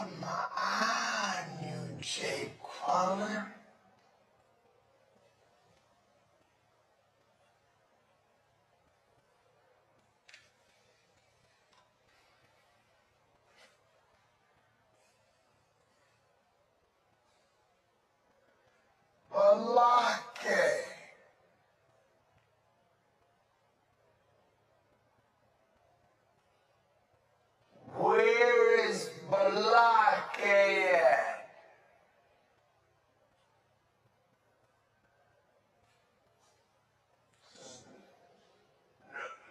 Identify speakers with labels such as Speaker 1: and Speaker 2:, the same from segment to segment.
Speaker 1: Come on, you Jay Qualler. Balake. Where is Balake at?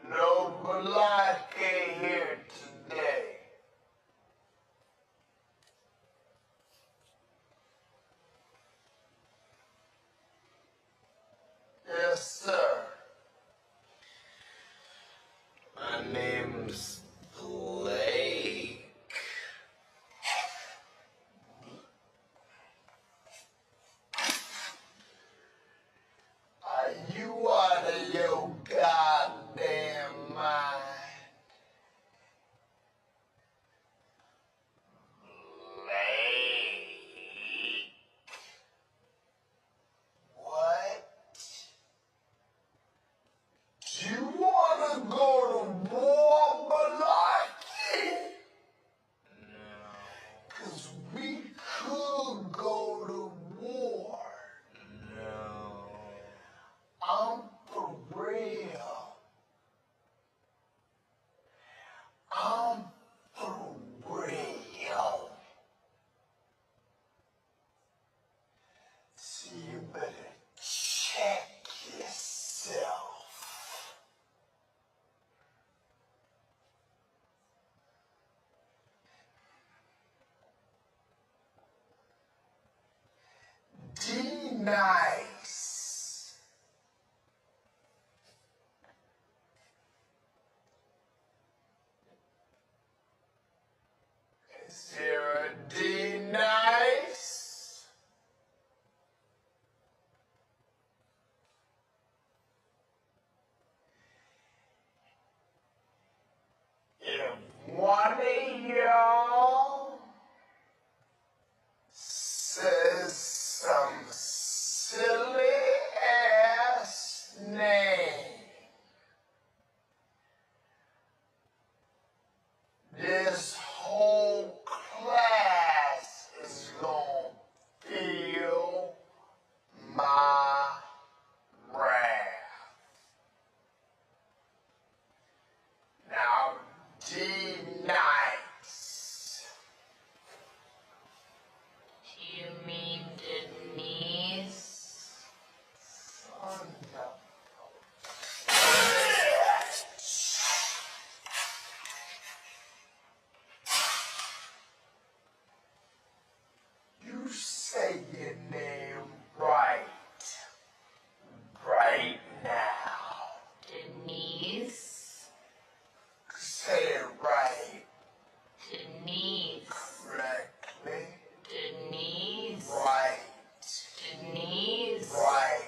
Speaker 1: No Balake here today. Yes, sir. My name's Blake. Are you out of your goddamn mind? Blake. What? Do you want to go to war, Balaki? No. 'Cause we could go to war. No. I'm for real. I'm for real. So you better check yourself. Be nice. Is there a D nice? If one of y'all says some silly ass name, this whole class is gonna feel my wrath. Now, D nice.
Speaker 2: Do you mean Denise?
Speaker 1: Son of You say your name right now.
Speaker 2: Denise?
Speaker 1: Say it right,
Speaker 2: Denise?
Speaker 1: correctly,
Speaker 2: Denise?
Speaker 1: right,
Speaker 2: Denise?
Speaker 1: right.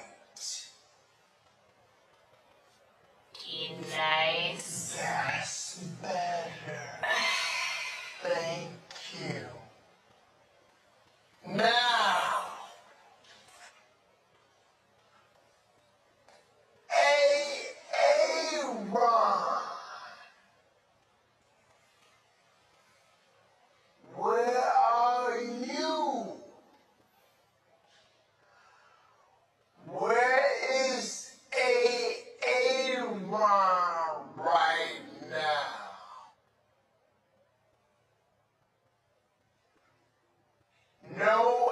Speaker 2: Be nice?
Speaker 1: That's better. Thank you. Now, Ron, where are you? Where is Ron right now? No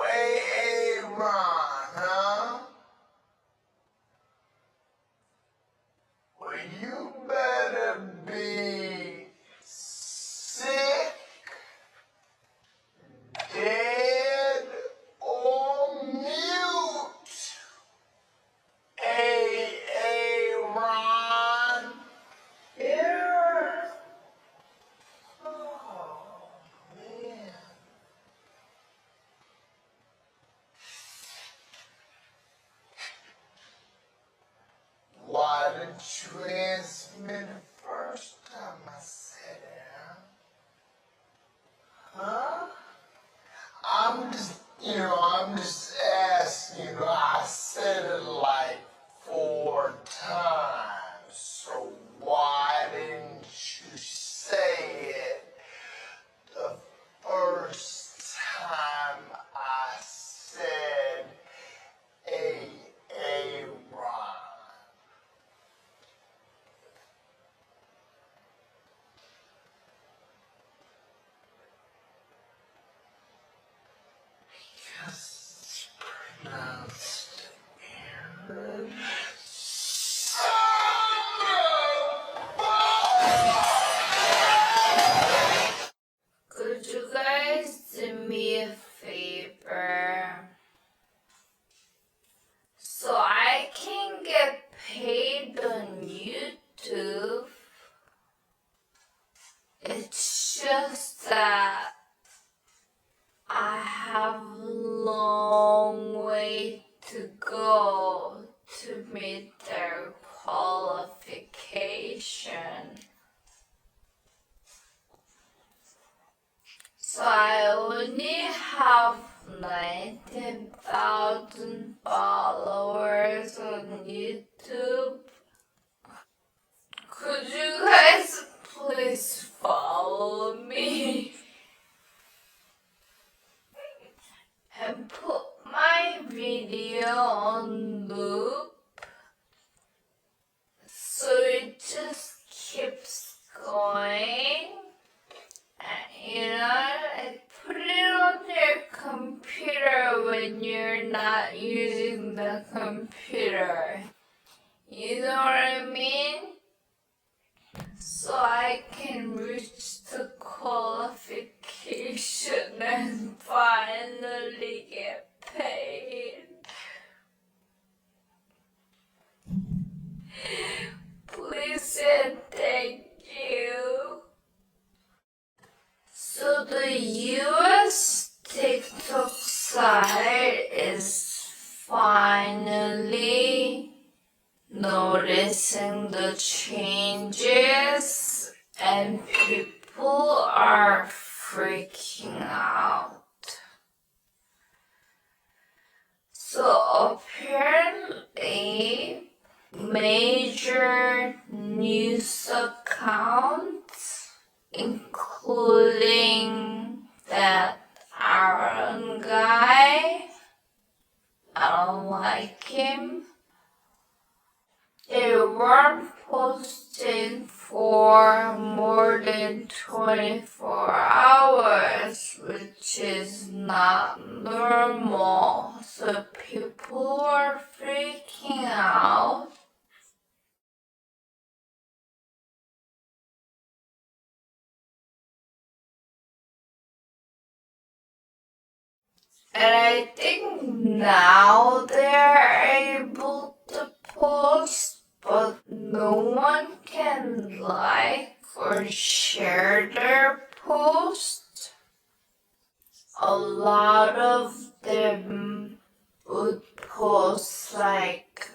Speaker 1: Ron, huh? Well, you better be sick, dead, or mute. Ron. Here. Oh, man. Why didn't you answer me the first time I said it, huh? Huh?
Speaker 2: just that I have a long way to go to meet their qualification. So I only have 19,000 followers on YouTube. Could you guys please follow me and put my video on loop so it just keeps going? And put it on your computer when you're not using the computer. You know what I mean? So I can reach the qualification and finally get paid. Please and thank you. So the US TikTok site is finally noticing the changes and people are freaking out. So apparently major news accounts, including that Aaron guy, I don't like him. They weren't posting for more than 24 hours, which is not normal. So people were freaking out. And I think now they're able to post, but no one can like or share their post. A lot of them would post like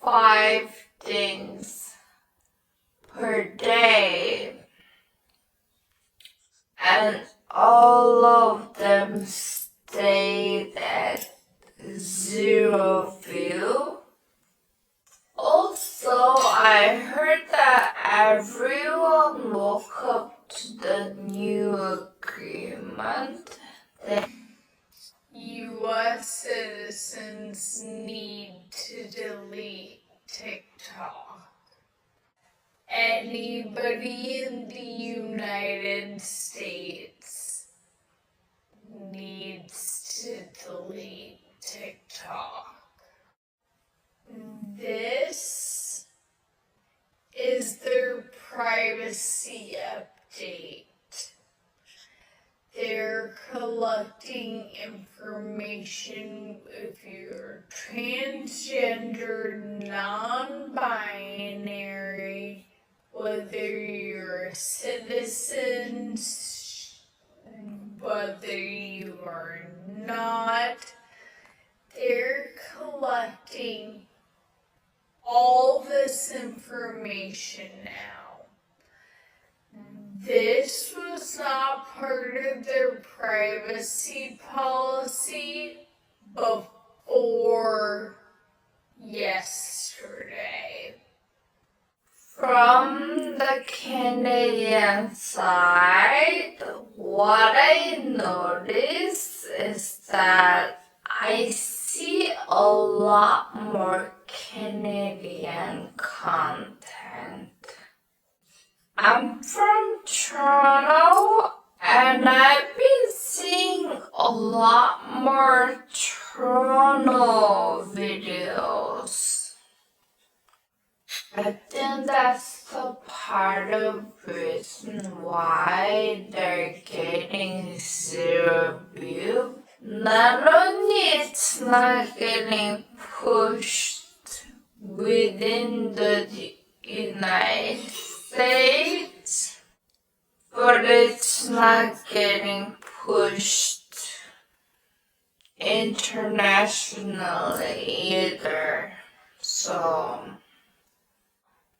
Speaker 2: 5 things per day. And all of them stayed at 0 view. Also, I heard that everyone woke up to the new agreement that US citizens need to delete TikTok. Anybody in the United States needs to delete TikTok. This is their privacy update. They're collecting information if you're transgender, non-binary, whether you're a citizen, whether you are not. They're collecting all this information now. This was not part of their privacy policy before yesterday. From the Canadian side, what I noticed is that I see a lot more Canadian content. I'm from Toronto and I've been seeing a lot more Toronto videos. I think that's the part of reason why they're getting 0 view. Not only it's not getting pushed within the United States, but it's not getting pushed internationally either. So,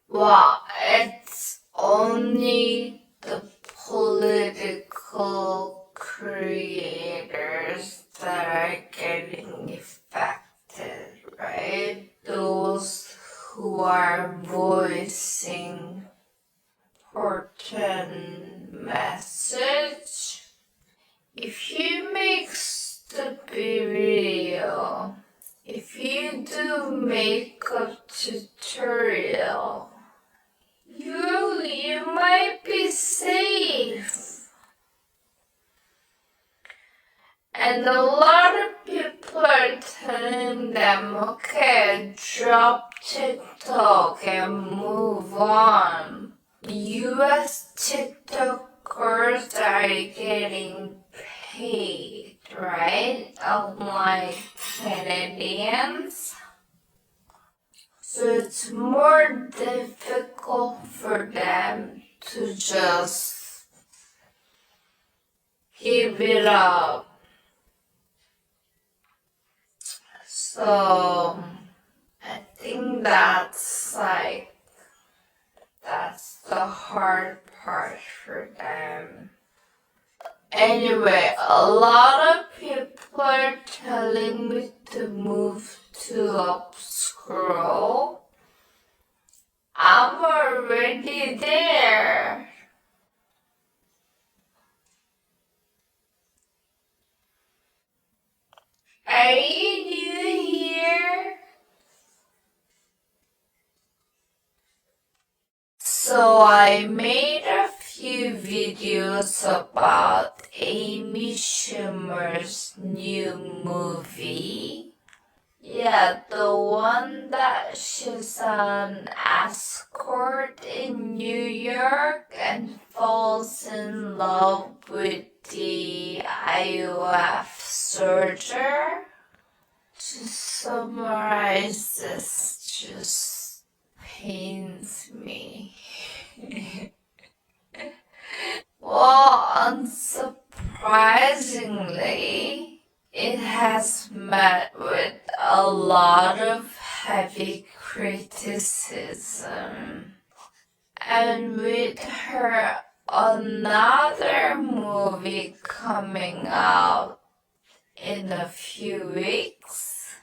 Speaker 2: well, it's only the political creators that are getting affected, right? Those who are voicing important message. If you make stupid video, if you do makeup tutorial, you might be safe. And a lot of people are telling them, okay, drop TikTok and move on. US TikTokers are getting paid, right? Unlike Canadians. So it's more difficult for them to just give it up. So I think that's the hard part for them. Anyway, a lot of people are telling me to move to up scroll. I'm already there. Are you new here? So I made a few videos about Amy Schumer's new movie. Yeah, the one that she's an escort in New York and falls in love with the IOF soldier. To summarize, this just pains me. Well, unsurprisingly, it has met with a lot of heavy criticism. And with her another movie coming out in a few weeks,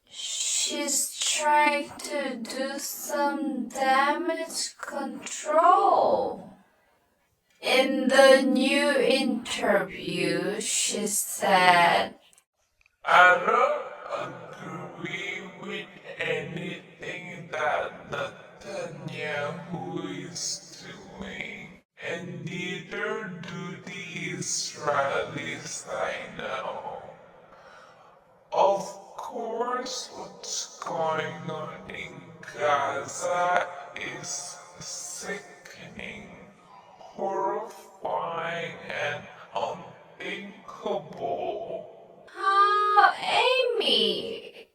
Speaker 2: she's trying to do some damage control. In the new interview, she said,
Speaker 1: I don't agree with anything that Netanyahu is doing, and neither do the Israelis I know. Of course, what's going on in Gaza is sickening, horrifying, and unthinkable.
Speaker 2: "Oh, Amy,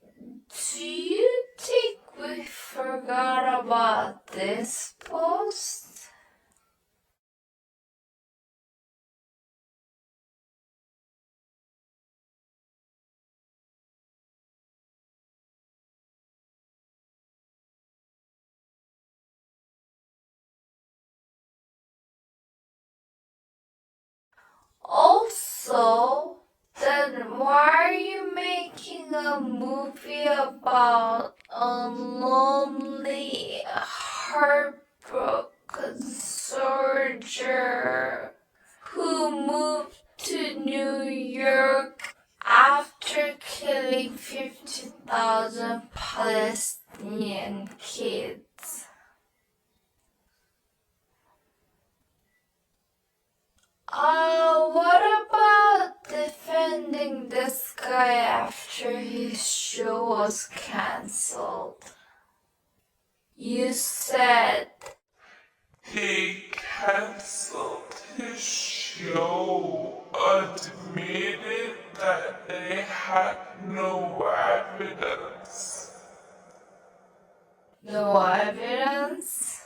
Speaker 2: do you think we forgot about this post?" Also, then why are you making a movie about a lonely, heartbroken soldier who moved to New York after killing 50,000 Palestinian kids? What about defending this guy after his show was cancelled? You said
Speaker 1: They cancelled his show, admitted that they had no evidence.
Speaker 2: no evidence.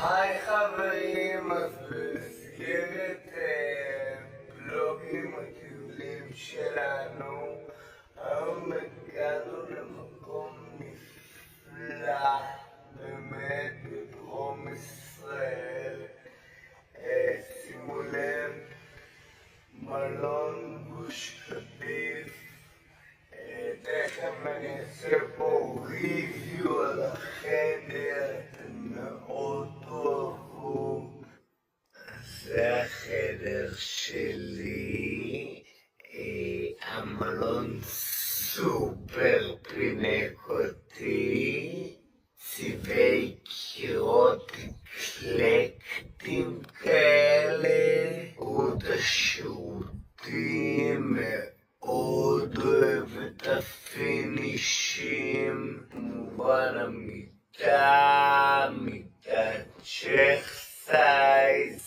Speaker 1: היי חברים, אז במסגרת בלוגים הטיולים שלנו, היום הגענו למקום נפלא, באמת בדרום ישראל. שימו לב, מלון גוש קטיף. תכף אני אעשה פה ריוויו על החדר, אתם מאוד תאהבו. זה החדר שלי, המלון סופר פינק אותי, צבעי קירות אקלקטיים כאלה, עוד השירותים מאוד אוהב את הפינישים, כמובן מיטת צ'ך סייז,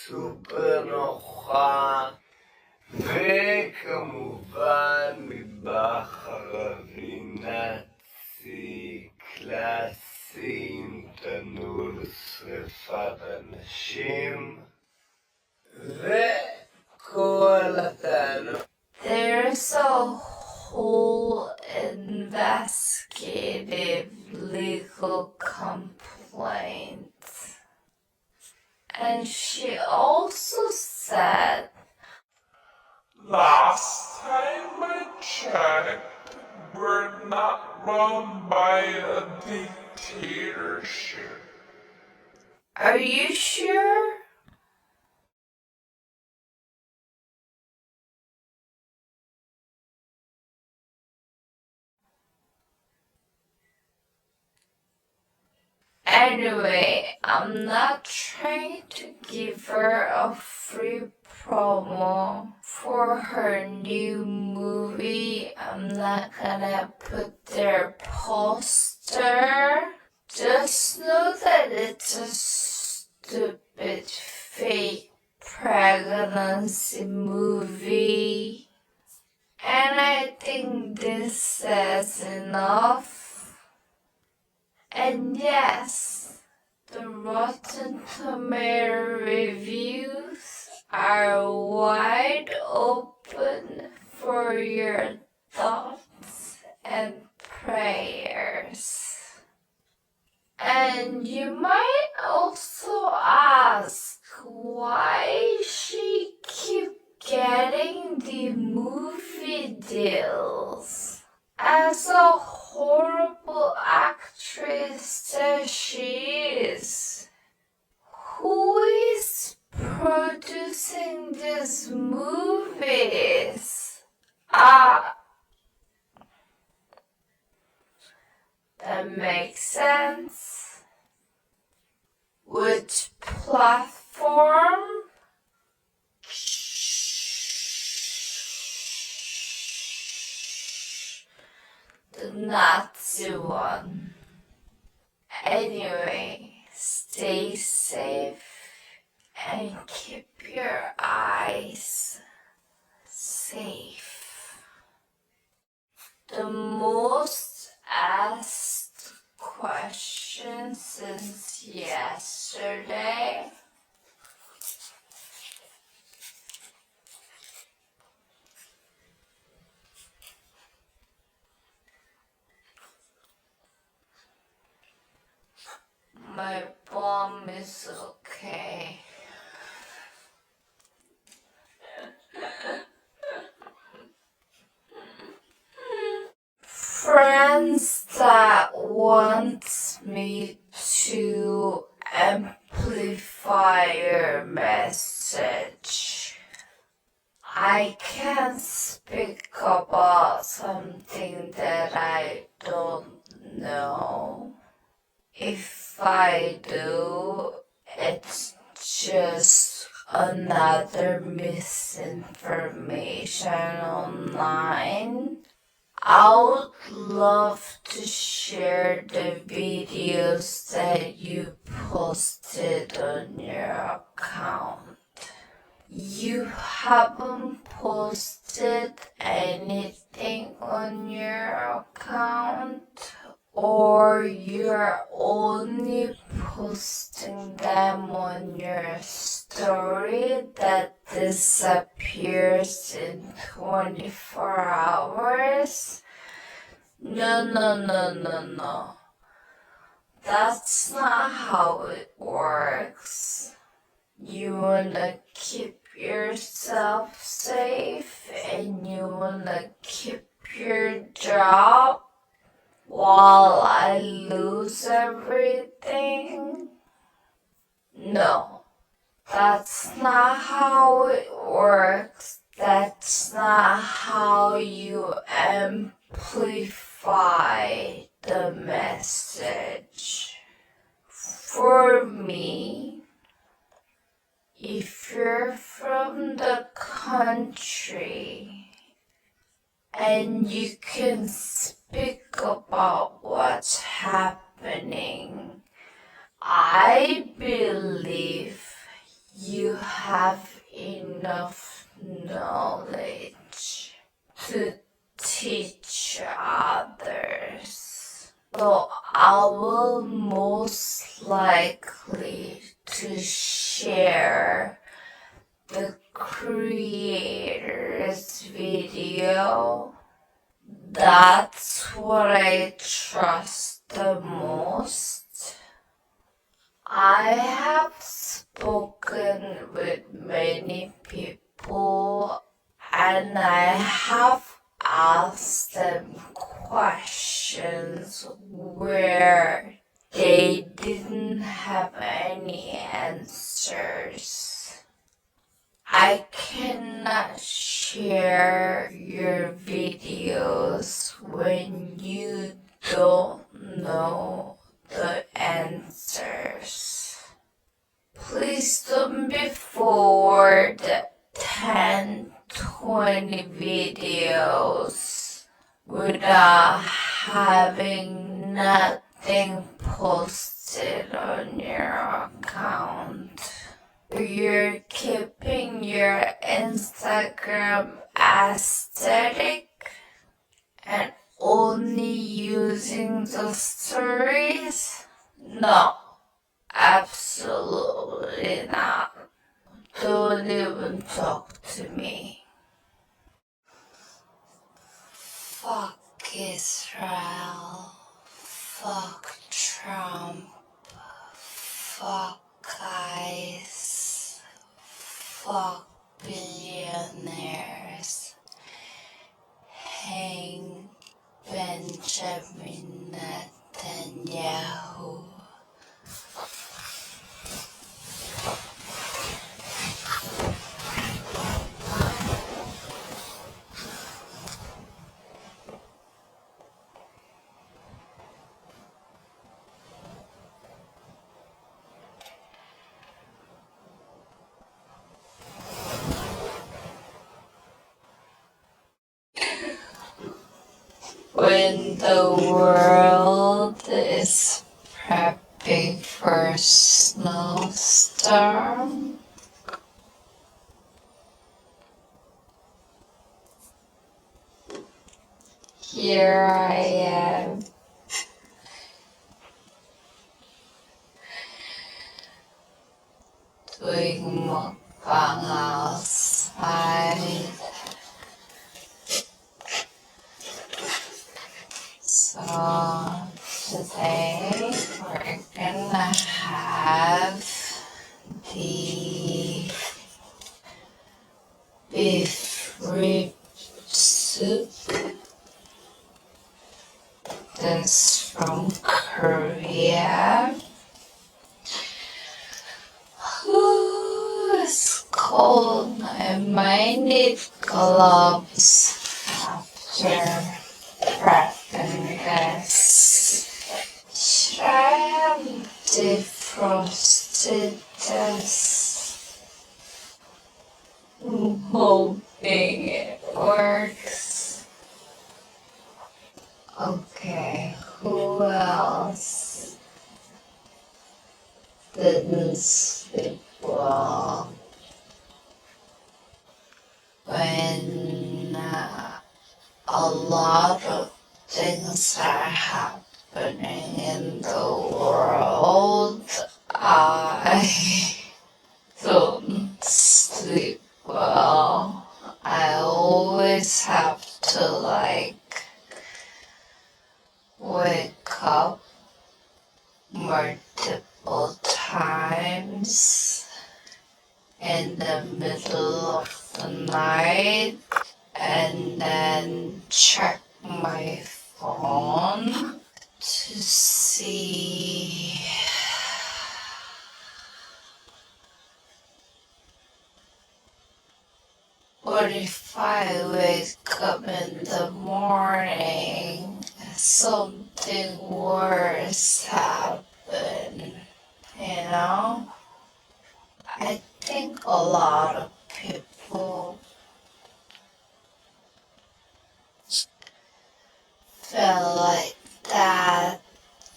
Speaker 1: סופר נוחה, וכמובן מטבח ערבי נאצי קלאסי עם תנור לשרפת אנשים, וכל התענוג.
Speaker 2: There's a whole investigative legal complaint. And she also said,
Speaker 3: last time I checked, we're not run by a dictatorship.
Speaker 2: are you sure? Anyway, I'm not trying to give her a free promo for her new movie. I'm not gonna put their poster. Just know that it's a stupid fake pregnancy movie. And I think this says enough. And yes, the Rotten Tomato reviews are wide open for your thoughts and prayers. And you might also ask why she keep getting the movie deals. As a horrible actress that she is, who is producing these movies? That makes sense. Which platform? The Nazi one. Anyway, stay safe and keep your eyes safe. The most asked question since yesterday. My bum is okay. Friends that want me to amplify your message. I can't speak about something that I don't know. If I do, it's just another misinformation online. I would love to share the videos that you posted on your account. You haven't posted anything on your account, or you're only posting them on your story that disappears in 24 hours? No. That's not how it works. You wanna keep yourself safe and you wanna keep your job while I lose everything? No, that's not how it works. That's not how you amplify the message. For me, if you're from the country and you can speak about what's happening, I believe you have enough knowledge to teach others. So I will most likely to share the creator's video. That's what I trust the most. I have spoken with many people and I have asked them questions where they didn't have any answers. I cannot share your videos when you don't know the answers. Please don't be forward 10-20 videos without having nothing posted on your account. You're keeping your Instagram aesthetic and only using the stories? No, absolutely not. Don't even talk to me. Fuck Israel. Fuck Trump. Fuck guys. Fuck billionaires. Hang Benjamin Netanyahu. When the world is prepping for a snowstorm, here I am, doing mukbang outside. So today we're gonna have the beef rib soup. This from Korea. Ooh, it's cold. I might need gloves after prepping this. Should I have defrosted this? I'm hoping it works. Okay, who else didn't sleep well when a lot of things are happening? happening in the world, I don't sleep well. I always have to wake up multiple times in the middle of the night and then check my phone to see what if I wake up in the morning, something worse happen, I think a lot of people felt like that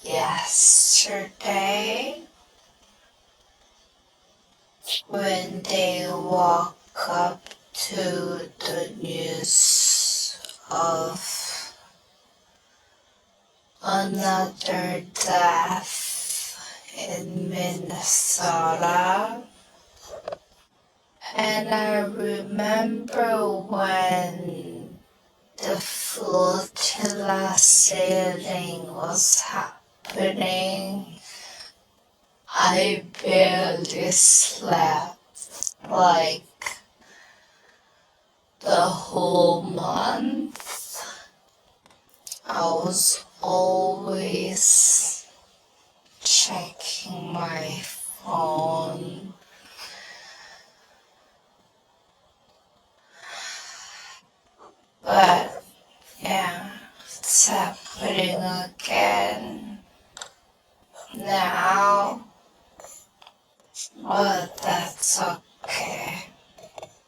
Speaker 2: yesterday when they woke up to the news of another death in Minnesota. And I remember when the flotilla sailing was happening, I barely slept the whole month. I was always checking my phone. But yeah, it's happening again now. But that's okay.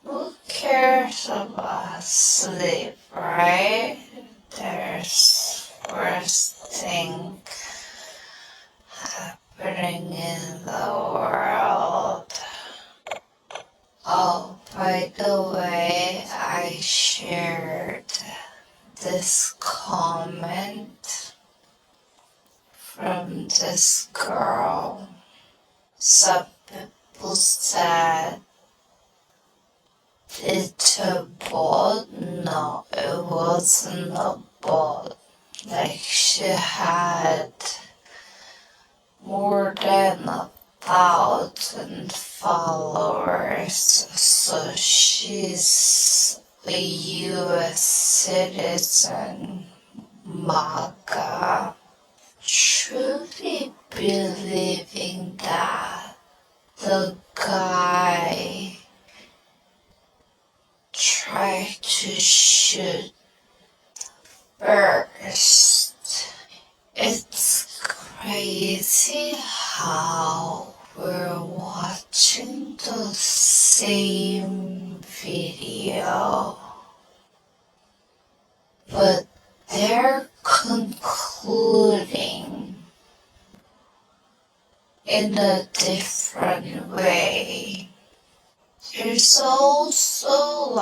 Speaker 2: Who cares about sleep, right? There's worse thing happening in the world. Oh, by the way, I shared this comment from this girl. Some people said, it's a bot? No, it wasn't a bot. She had more than 1,000 followers, so she's a US citizen, MAGA, truly believing that the guy tried to shoot first. It's crazy how we're watching the same video, but they're concluding in a different way. There's also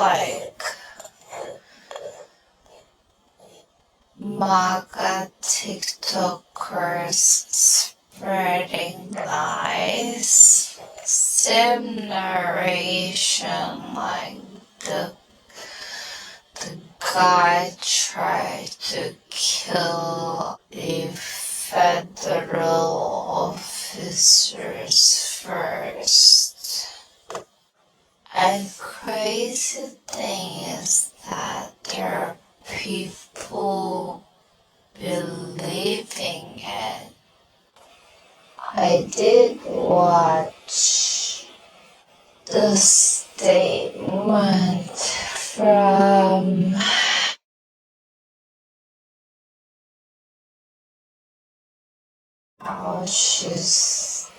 Speaker 2: MAGA TikTokers spreading lies, same narration the guy tried to kill a federal officers first. And crazy thing is that there are people believing it. I did watch the statement from how she's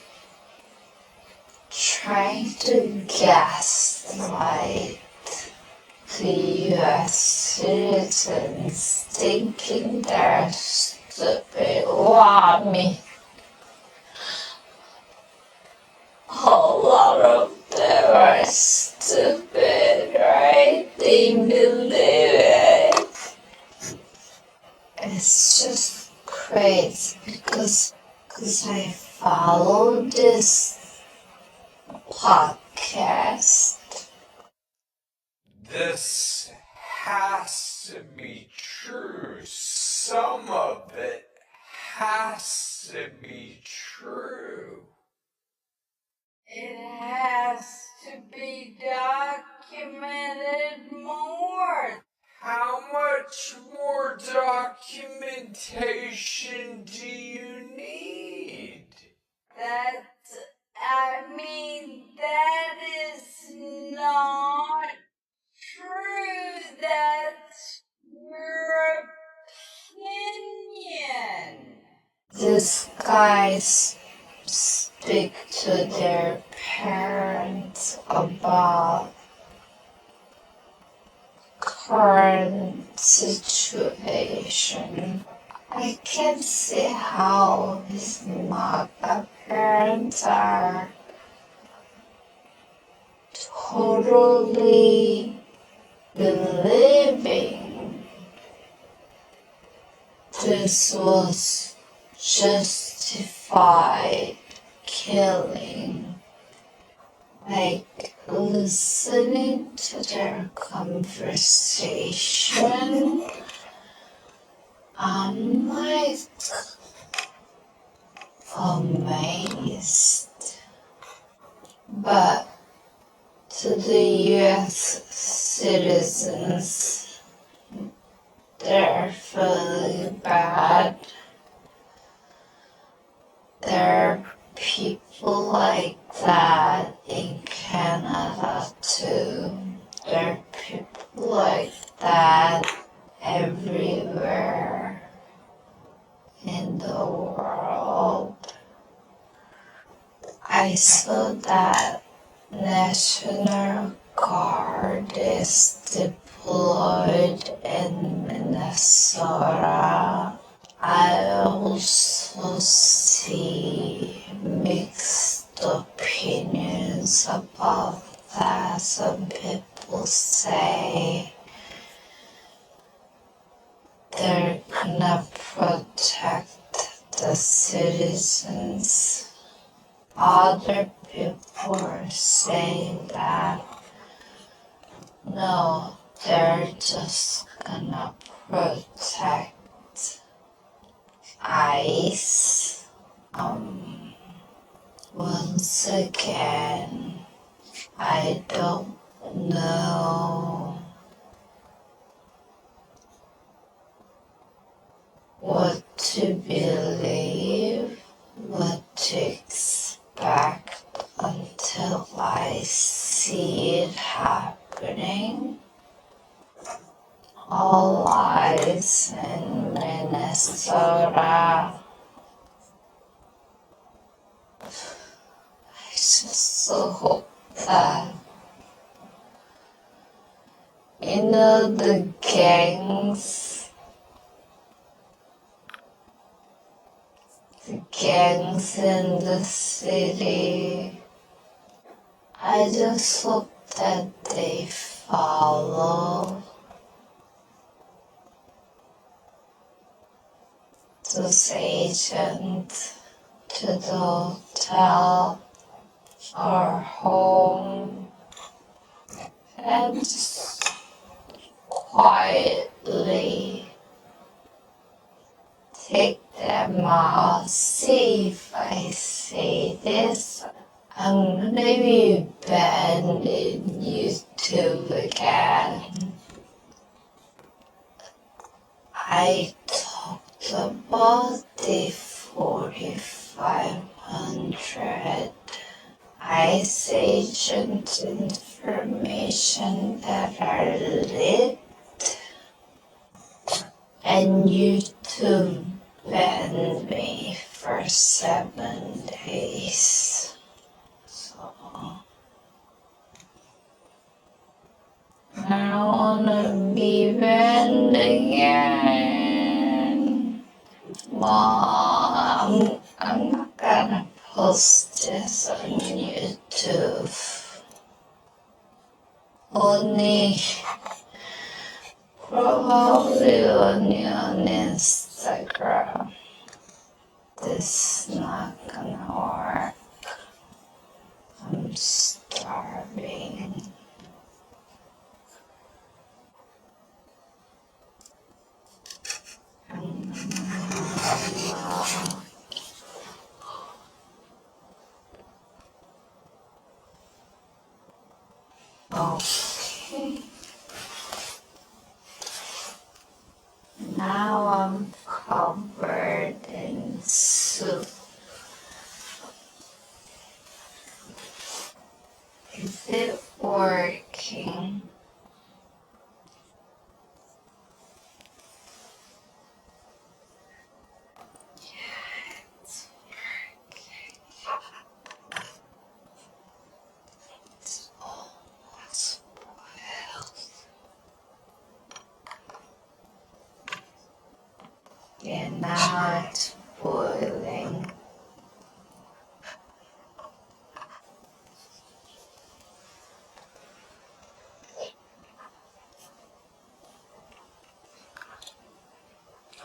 Speaker 2: trying to gaslight the US citizens thinking they're stupid. Wow, a lot of them are stupid, right? They believe it. It's just crazy because I follow this podcast.
Speaker 3: This has to be true. Some of it has to be true.
Speaker 2: It has to be documented more.
Speaker 3: How much more documentation do you need?
Speaker 2: That is not true. That's your opinion. These guys speak to their parents about current situation. I can't see how his parents are totally believing this was justified killing. Like listening to their conversation, I'm like amazed. But to the US citizens, they're feeling bad. There are people like that in Canada too. There are people like that everywhere in the world. I saw that National Guard is deployed in Minnesota. I also see mixed opinions about that. Some people say they're gonna protect the citizens. Other people are saying that no, they're just gonna protect ICE. Once again, I don't know what to believe, what to expect until I see it happening. All eyes in Minnesota. I just so hope that, the gangs in the city, I just hope that they follow those agents to the hotel or home and just quietly take them out. See if I say this, I'm gonna be banned in YouTube again. I talked about the 4500 ICE agent information that are leaked, and YouTube banned me for 7 days. So I don't wanna be banned again. Mom, I'm not gonna post this on YouTube. Only probably only on Instagram. It's not gonna work. I'm starving. Okay. Now I'm covered in soup. Is it working? It's working. It's almost boiled. Yeah, now it's boiling.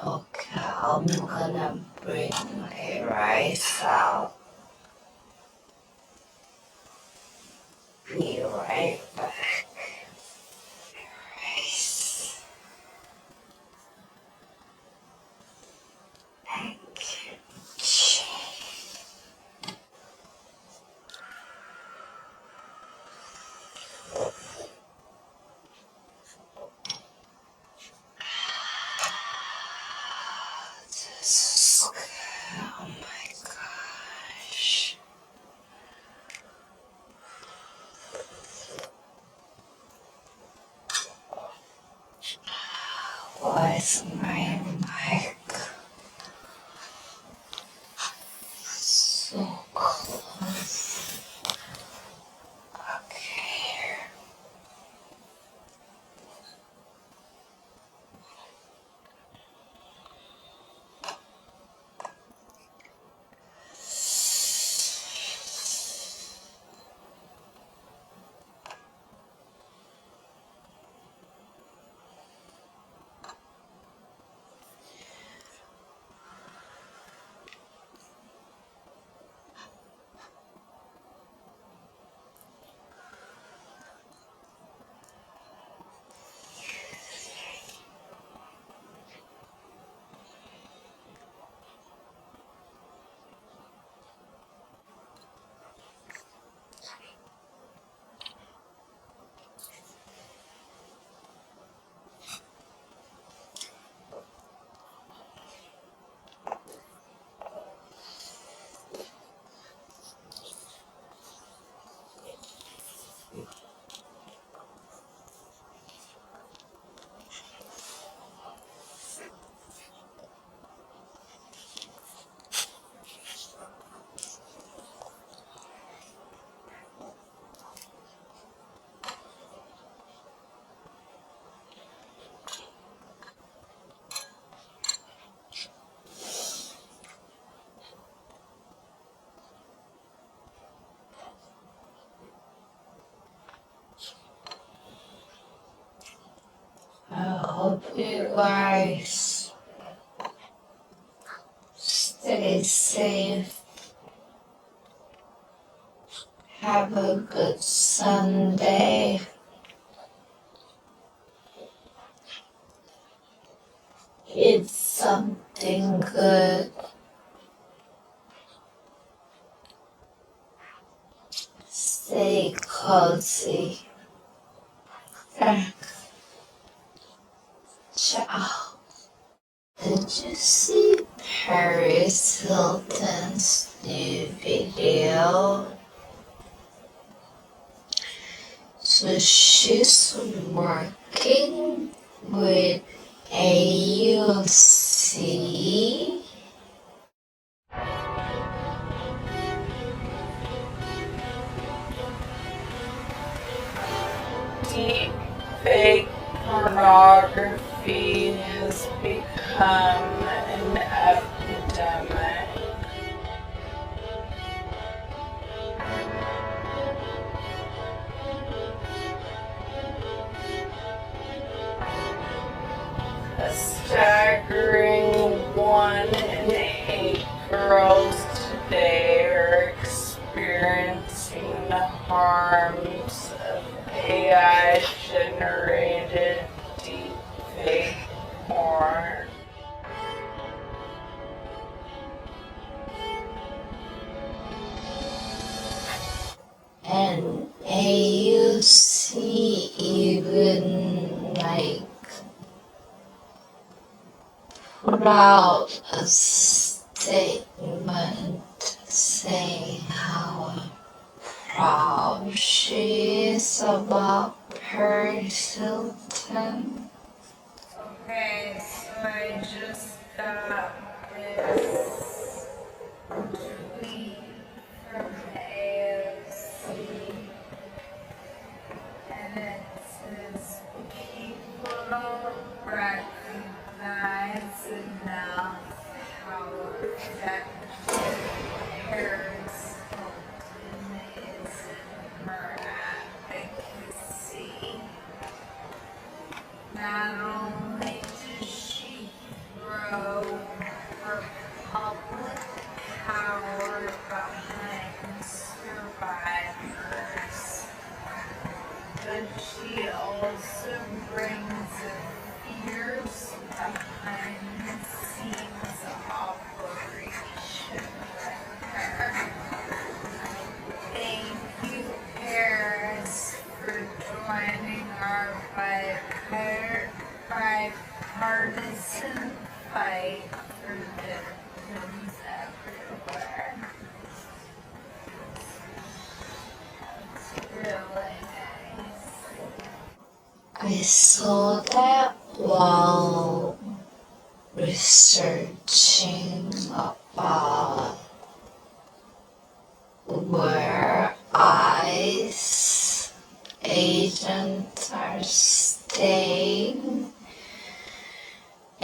Speaker 2: Okay, I'm gonna bring my rice out. Be right back. Rice. Thank you. Oh my gosh. What's my mic so close? Okay. I hope you guys stay safe. Have a good Sunday. Eat something good. Stay cozy. Ciao. Did you see Paris Hilton's new video? So she's working with AUC. Deep fake pornography has become an epidemic. A staggering 1 in 8 girls put out a statement saying how proud she is about Paris Hilton. Okay, so I just got this tweet from AFC, and it says people don't recognize enough how effective Paris Hilton is in her advocacy. Not only does she grow her public power behind survivors, but she also brings a fierce behind the scenes operation with her. Thank you, Paris, for joining our bipartisan fight for victims everywhere. That's really nice. I saw that while researching about where ICE agents are staying.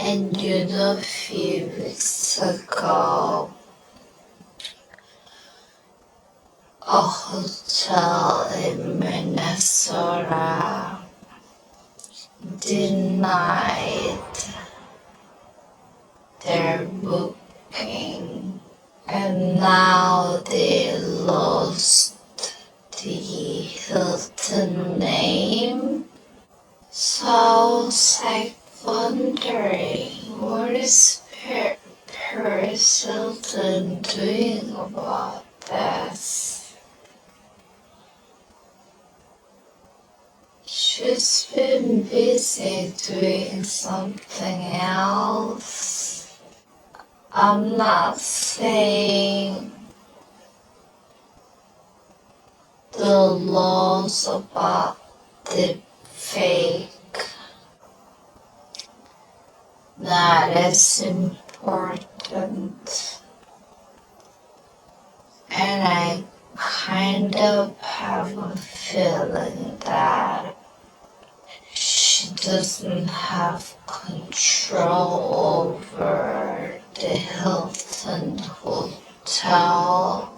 Speaker 2: And a few weeks ago, a hotel in Minnesota denied their booking, and now they lost the Hilton name. So I was like wondering, what is Paris Hilton doing about this? She's been busy doing something else. I'm not saying the laws about the fake that is important, and I kind of have a feeling that she doesn't have control over the Hilton hotel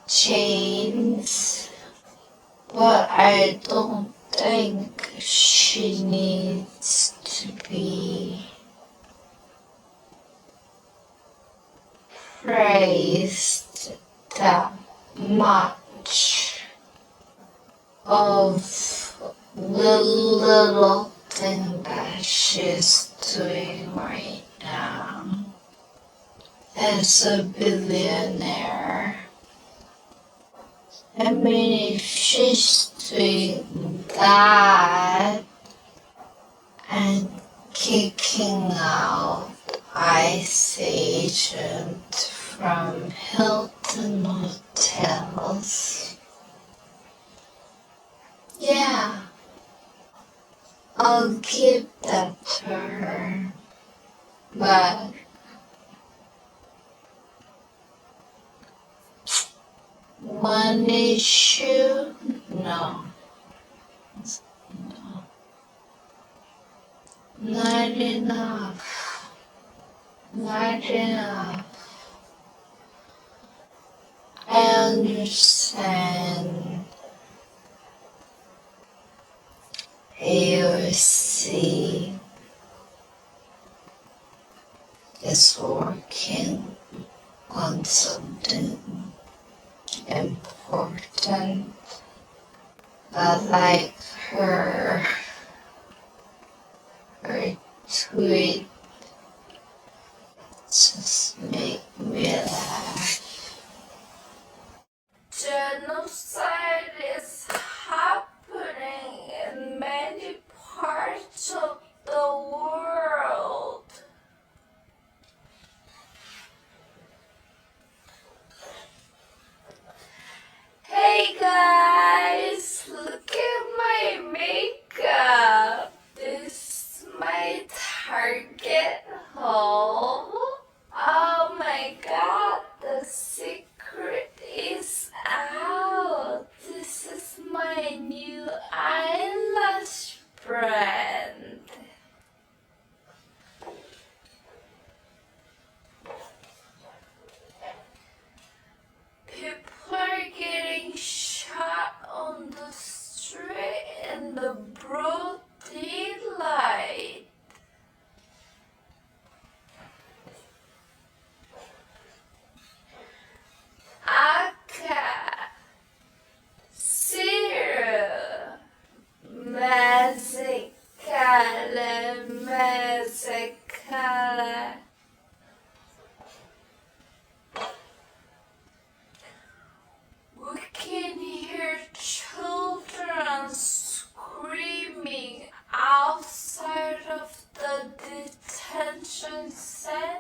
Speaker 2: chains, but I don't think she needs to be praised that much of the little thing that she's doing right now. As a billionaire, I mean, if she's doing that and kicking out ICE agent from Hilton hotels, yeah, I'll give that to her. But one issue, no. Not enough. Not enough. I understand AOC is working on something important, but like her tweet just make me laugh. Genocide is happening in many parts of the world. We can hear children screaming outside of the detention center.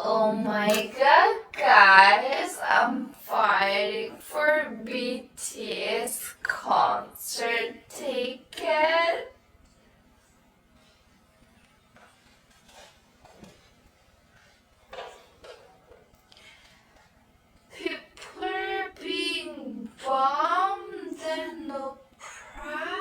Speaker 2: Oh my god, guys, I'm fighting for BTS concert ticket. People are being bombed and oppressed.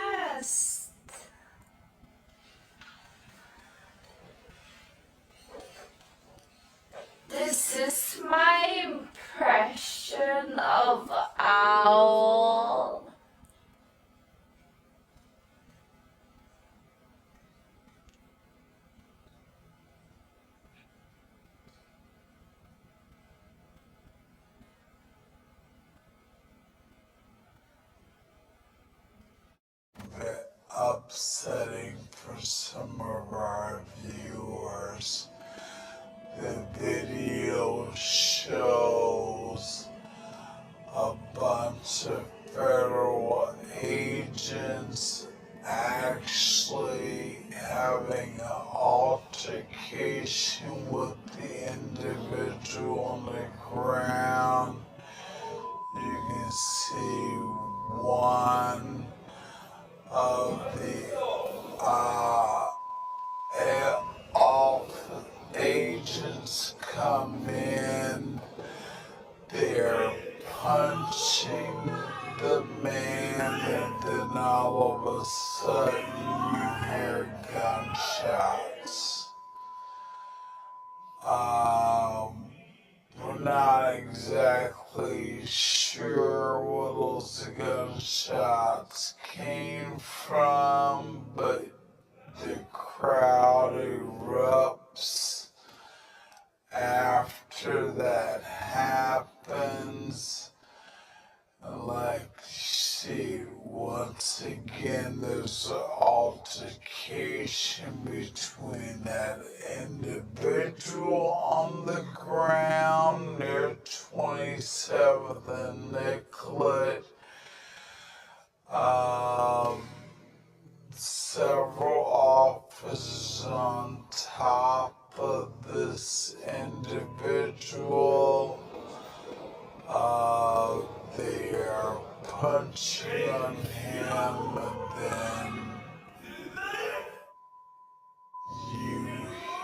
Speaker 2: This is my impression of Owl.
Speaker 1: Upsetting for some of our viewers. The video shows a bunch of federal agents actually having an altercation with the individual on the ground. You can see one of the agents come in, they're punching the man, and then all of a sudden you hear gunshots. We're not exactly sure where those gunshots came from, but the crowd erupts after that happens. Like you see, once again, there's an altercation between that individual on the ground near 27th and Nicollet. Several officers on top of this individual. They are punching on him, and then you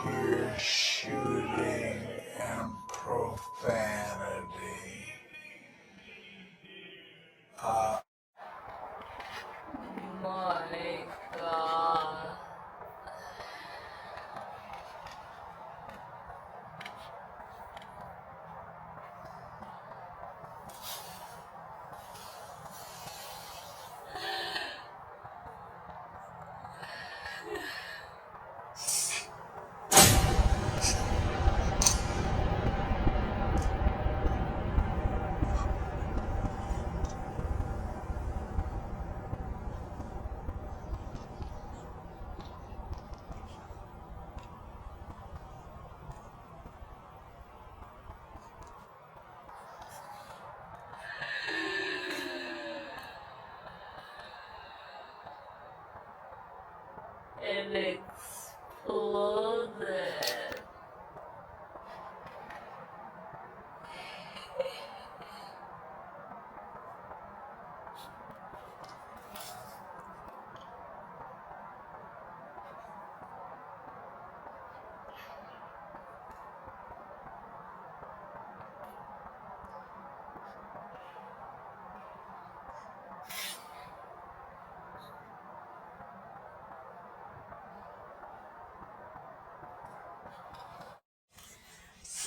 Speaker 1: hear shooting and profanity.
Speaker 2: My god. It exploded.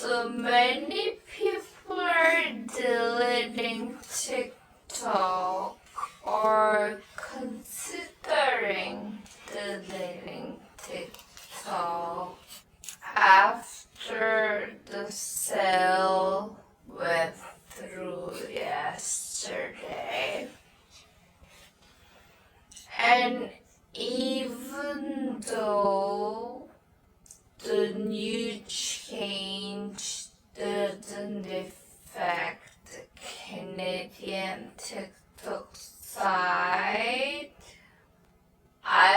Speaker 2: So many people are deleting TikTok or considering deleting TikTok after the sale went through yesterday.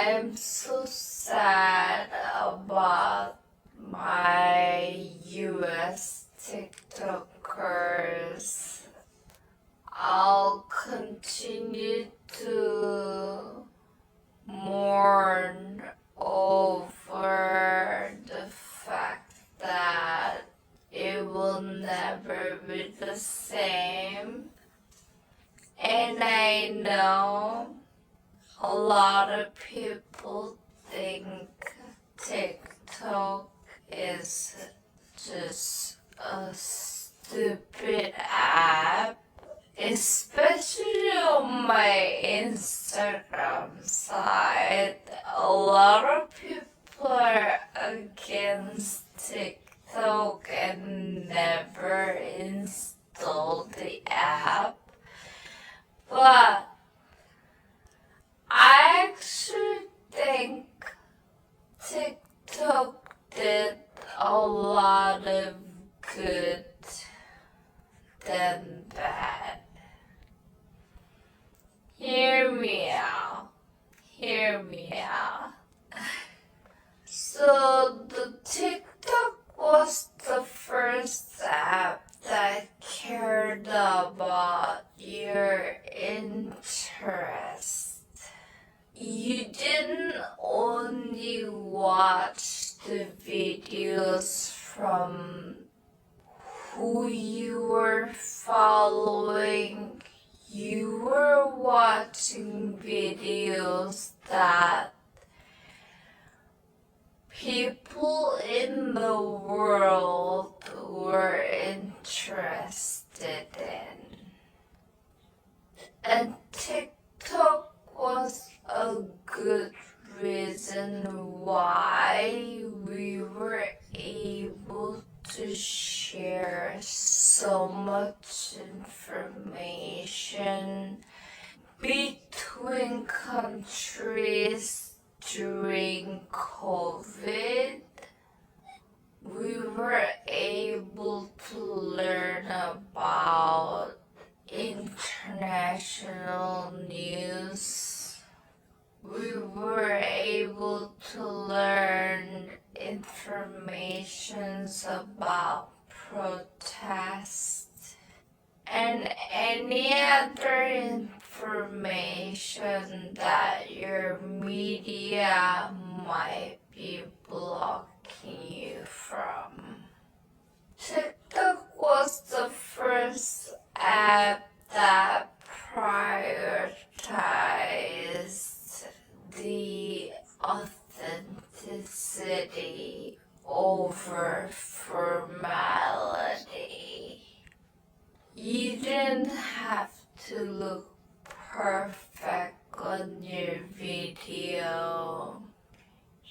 Speaker 2: I'm so sad about my US TikTokers. I'll continue to mourn over the fact that it will never be the same. And I know a lot of people think TikTok is just a stupid app, especially on my Instagram side. A lot of people are against TikTok and never install the app. But I actually think TikTok did a lot of good than bad. Hear me out. Hear me out. So the TikTok was the first app that cared about your interest. You didn't only watch the videos from who you were following, you were watching videos that people in the world were interested in. And TikTok was a good reason why we were able to share so much information between countries during COVID. We were able to learn about international news. We were able to learn information about protests and any other information that your media might be blocking you from. TikTok was the first app that prioritized the authenticity over formality. You didn't have to look perfect on your video.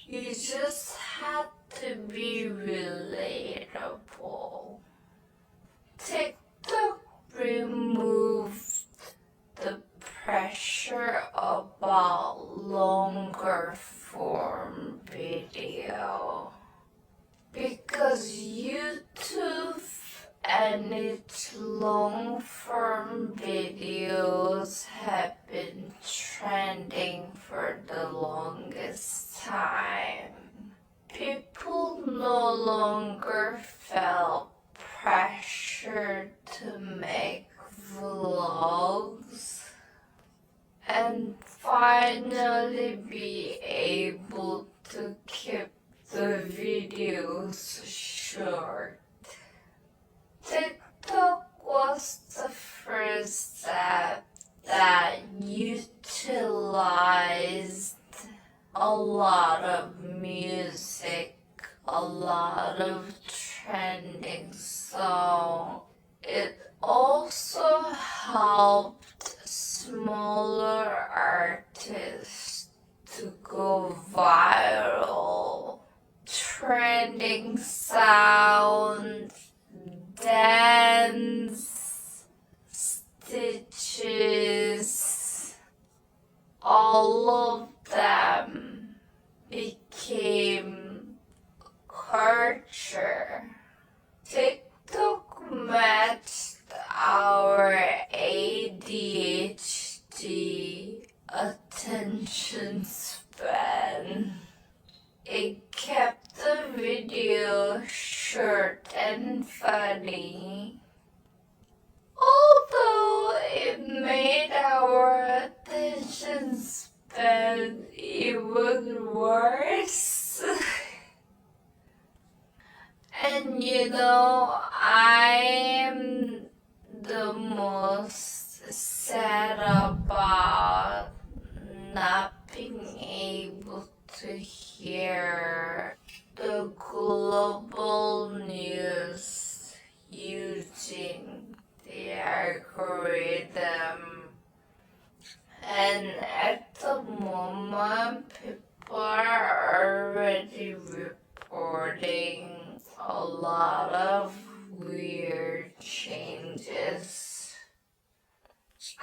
Speaker 2: You just had to be relatable. TikTok removed the pressure about longer form video because YouTube and its long form videos have been trending for the longest time. People no longer felt pressure to make vlogs and finally be able to keep the videos short. TikTok was the first app that utilized a lot of music, a lot of trending songs. It also helped smaller artists to go viral. Trending sounds, dance, stitches, all of them became culture. TikTok matched our ADHD attention span and it kept the video short and funny. Although it made our attention span even worse. And I am the most sad about not being able to hear the global news using the algorithm. And at the moment, people are already reporting a lot of weird changes.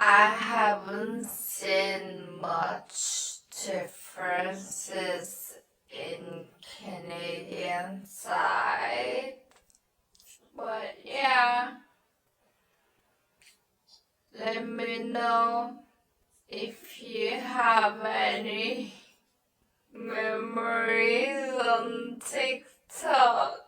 Speaker 2: I haven't seen much differences in Canadian side, but yeah, let me know if you have any memories on TikTok.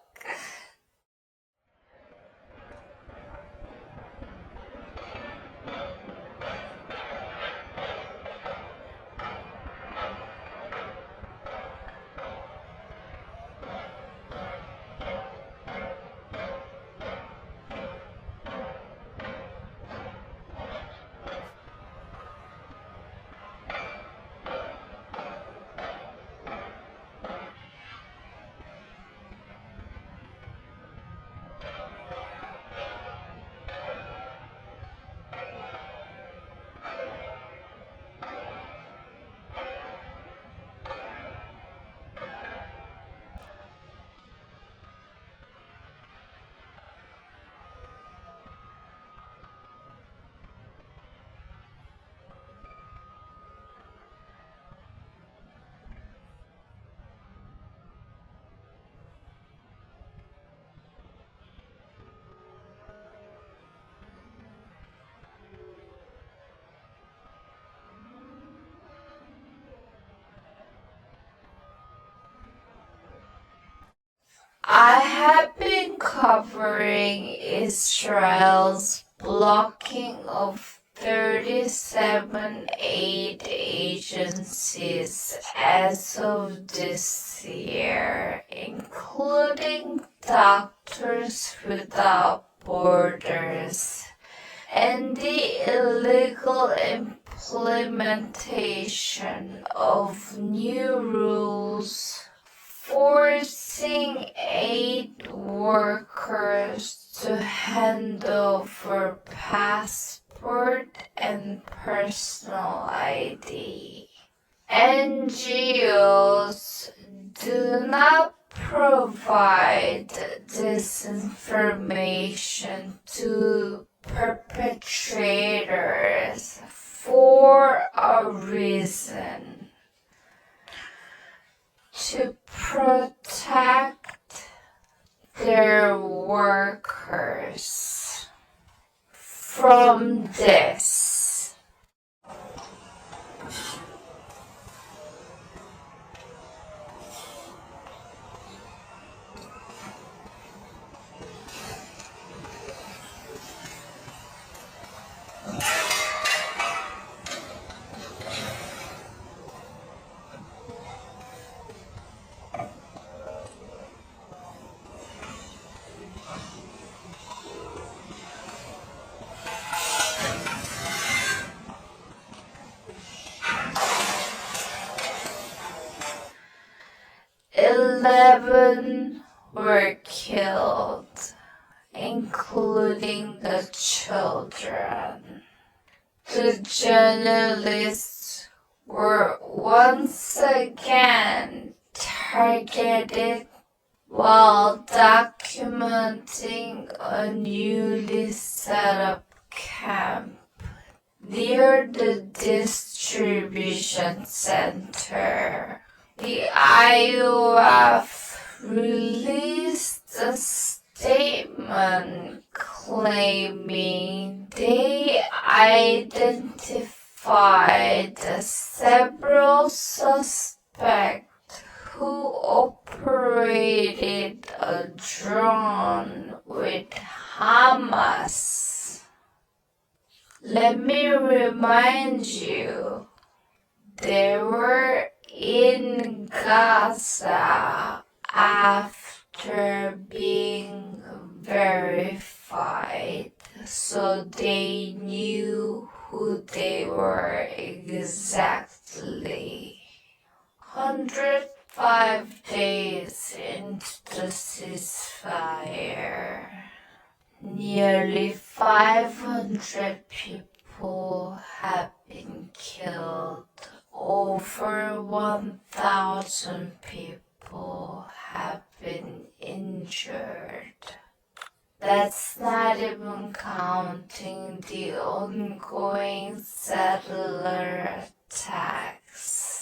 Speaker 2: I have been covering Israel's blocking of 37 aid agencies as of this year, including Doctors Without Borders, and the illegal implementation of new rules forcing aid workers to hand over passport and personal ID. NGOs do not provide this information to perpetrators for a reason: to protect their workers from this. "11 were killed, including the children. The journalists were once again targeted while documenting a newly set up camp near the distribution center." The IOF released a statement claiming they identified several suspects suspect who operated a drone with Hamas. Let me remind you, they were in Gaza after being verified, so they knew who they were exactly. 105 days into the ceasefire, nearly 500 people have been killed. Over 1,000 people have been injured. That's not even counting the ongoing settler attacks.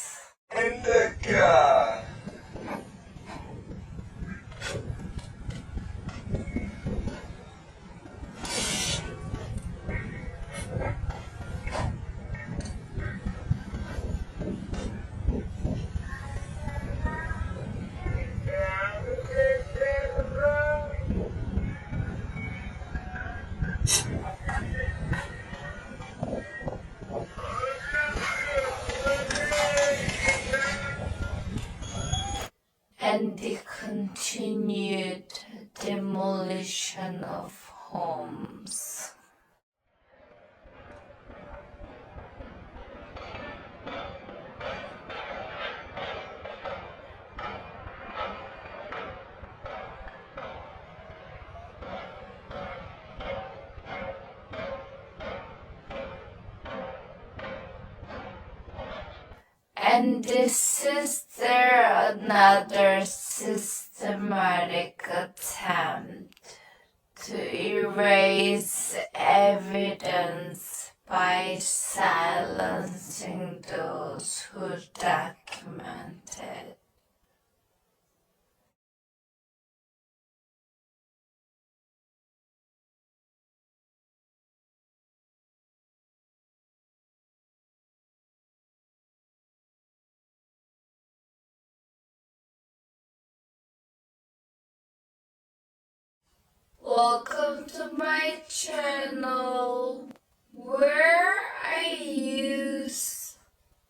Speaker 1: Indica.
Speaker 2: And the continued demolition of homes. And this is another systematic attempt to erase evidence by silencing those who documented. Welcome to my channel, where I use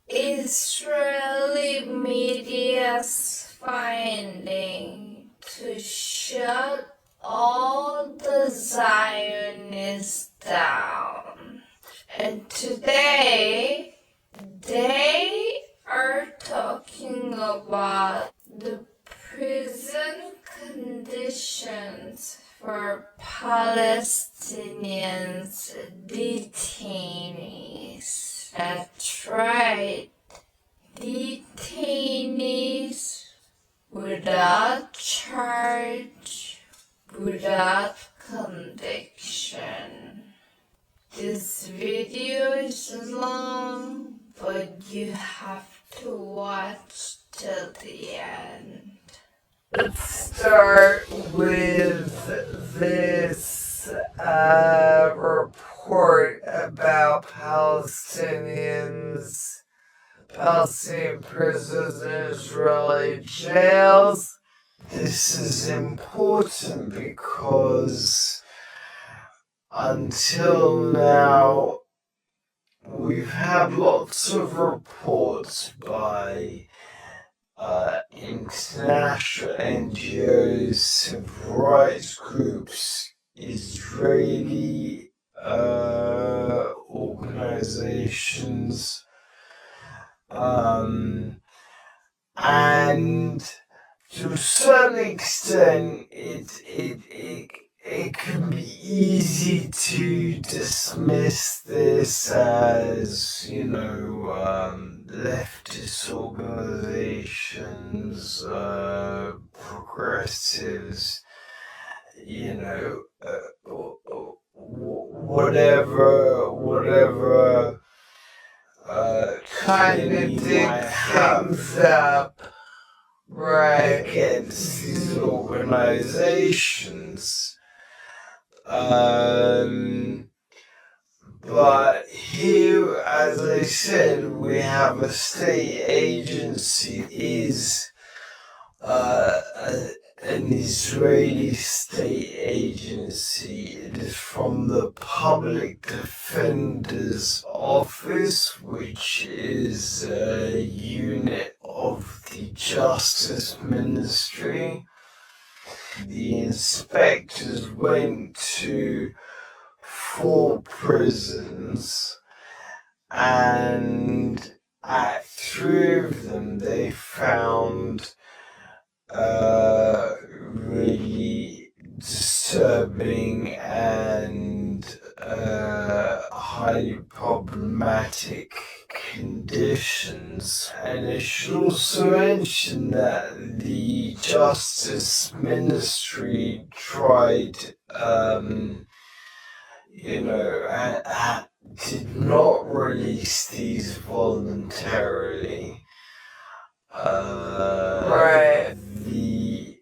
Speaker 2: Israeli media's finding to shut all the Zionists down. And today, they are talking about the prison conditions for Palestinians detainees. That's right, detainees without charge, without conviction. This video is long, but you have to watch till the end.
Speaker 1: Let's start with this report about Palestinian prisons and Israeli jails. This is important because until now we've had lots of reports by international NGOs, civil rights groups, Israeli organizations, and to a certain extent, it can be easy to dismiss this as, leftist organizations, progressives, whatever kind of dig things up, right, against these organizations. But here, as I said, we have a state agency, an Israeli state agency. It is from the Public Defender's Office, which is a unit of the Justice Ministry. The inspectors went to 4 prisons, and at 3 of them they found really disturbing and highly problematic conditions. And I should also mention that the Justice Ministry tried, did not release these voluntarily.
Speaker 2: Right.
Speaker 1: The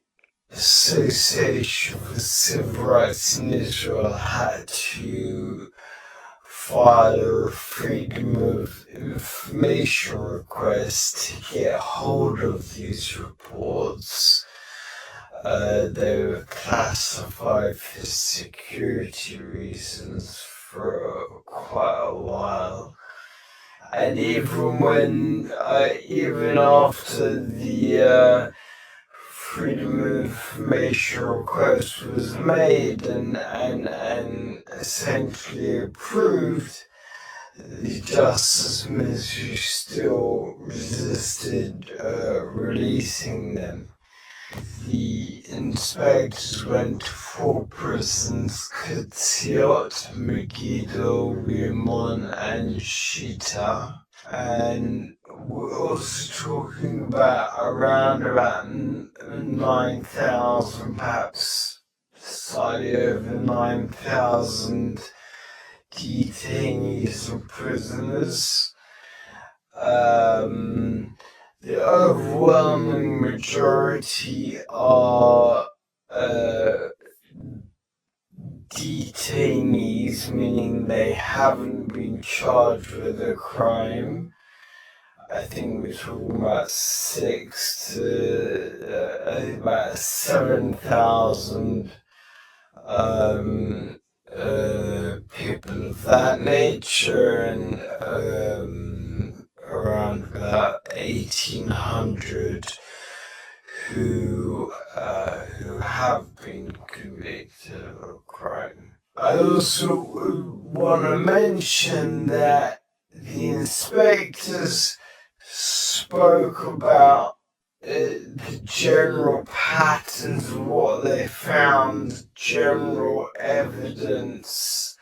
Speaker 1: Association for Civil Rights in Israel had to file a Freedom of Information request to get hold of these reports. They were classified for security reasons for quite a while. And even after the Freedom of Information request was made and essentially approved, the Justice Ministry still resisted releasing them. The inspectors went to 4 prisons: Ketziot, Megiddo, Rimon, and Shita. And we're also talking about around 9,000, perhaps slightly over 9,000 detainees and prisoners. The overwhelming majority are detainees, meaning they haven't been charged with a crime. I think we're talking about 7,000 people of that nature, and around about 1,800 who have been convicted of a crime. I also want to mention that the inspectors spoke about the general patterns of what they found, general evidence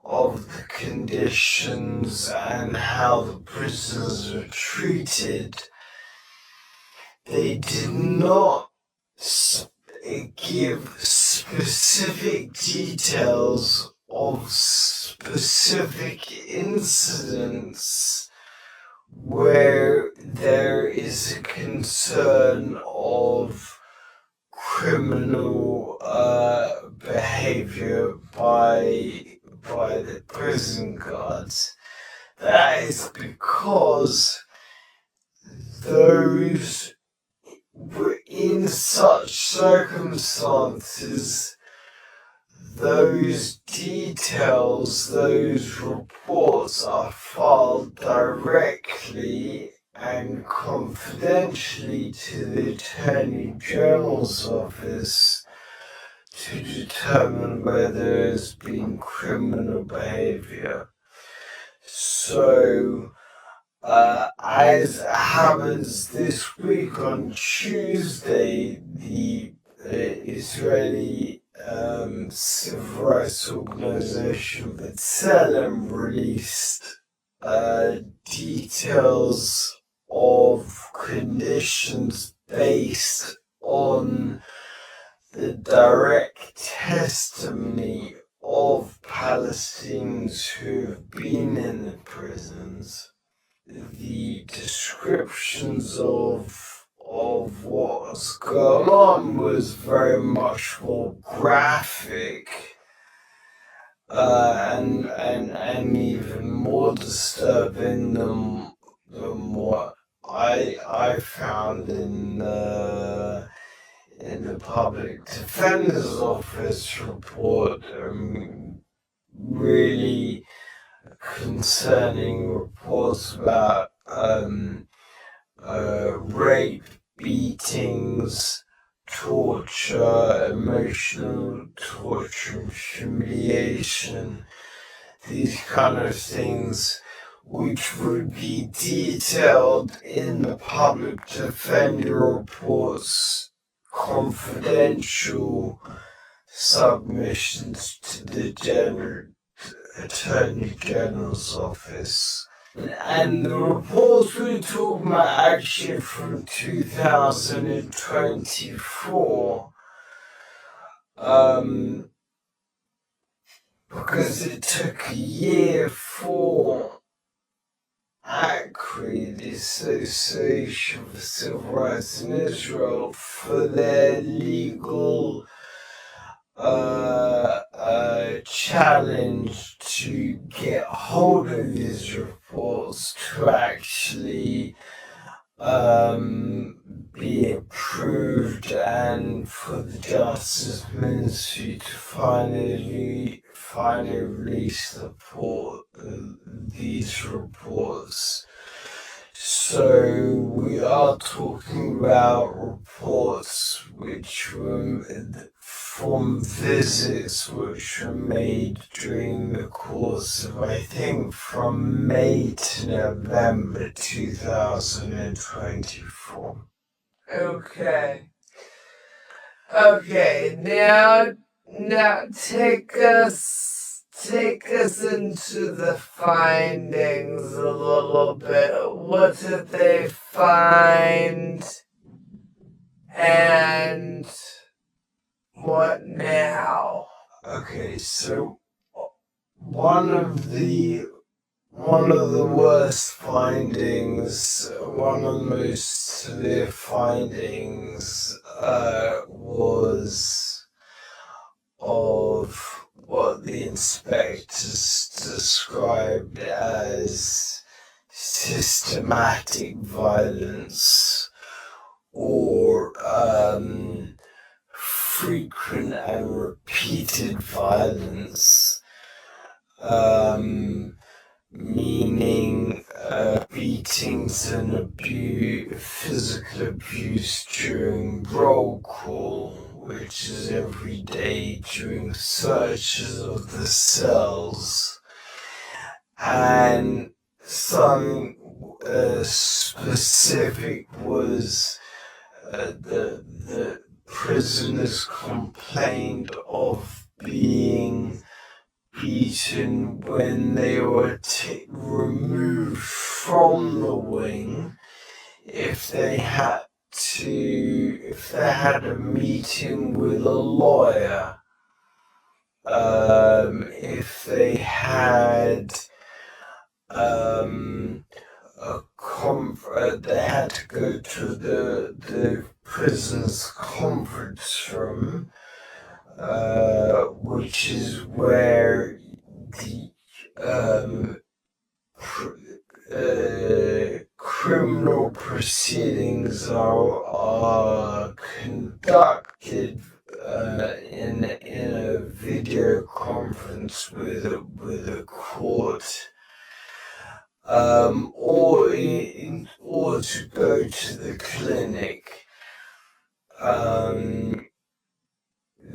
Speaker 1: of the conditions and how the prisoners were treated. They did not give specific details of specific incidents where there is a concern of criminal behavior by the prison guards. That is because those were in such circumstances. Those details, those reports are filed directly and confidentially to the Attorney General's office to determine whether there's been criminal behavior. So, as happens this week on Tuesday, the Israeli civil rights organization B'Tselem released details of conditions based on the direct testimony of Palestinians who have been in the prisons. The descriptions of of what's going on was very much more graphic and even more disturbing than what I found in the public defender's office report. Really concerning reports about rape, beatings, torture, emotional torture, humiliation, these kind of things, which would be detailed in the public defender reports, confidential submissions to the Attorney General's office. And the reports we're talking about actually from 2024, because it took a year for ACRI, the Association for Civil Rights in Israel, for their legal challenge to get hold of these reports to actually be approved, and for the Justice Ministry to finally release these reports. So we are talking about reports which were from visits which were made during the course of, I think, from May to November 2024.
Speaker 4: Okay. Okay, now take us into the findings a little bit. What did they find? And what now?
Speaker 1: Okay, so one of the worst findings, one of the most severe findings, was of what the inspectors described as systematic violence, or frequent and repeated violence, meaning beatings and physical abuse during roll call, which is every day during searches of the cells, and some specific was the prisoners complained of being beaten when they were removed from the wing, if they had a meeting with a lawyer, if they had they had to go to the prison's conference room, which is where the criminal proceedings are conducted in a video conference with a court, or to go to the clinic.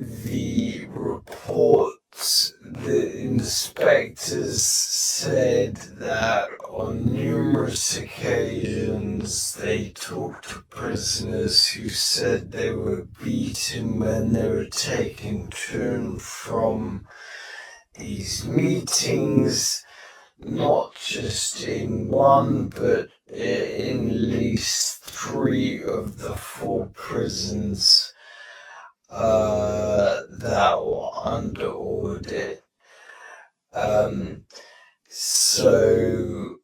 Speaker 1: The reports, the inspectors said that on numerous occasions they talked to prisoners who said they were beaten when they were taken to and from these meetings, not just in one, but in at least 3 of the 4 prisons that were under audit. So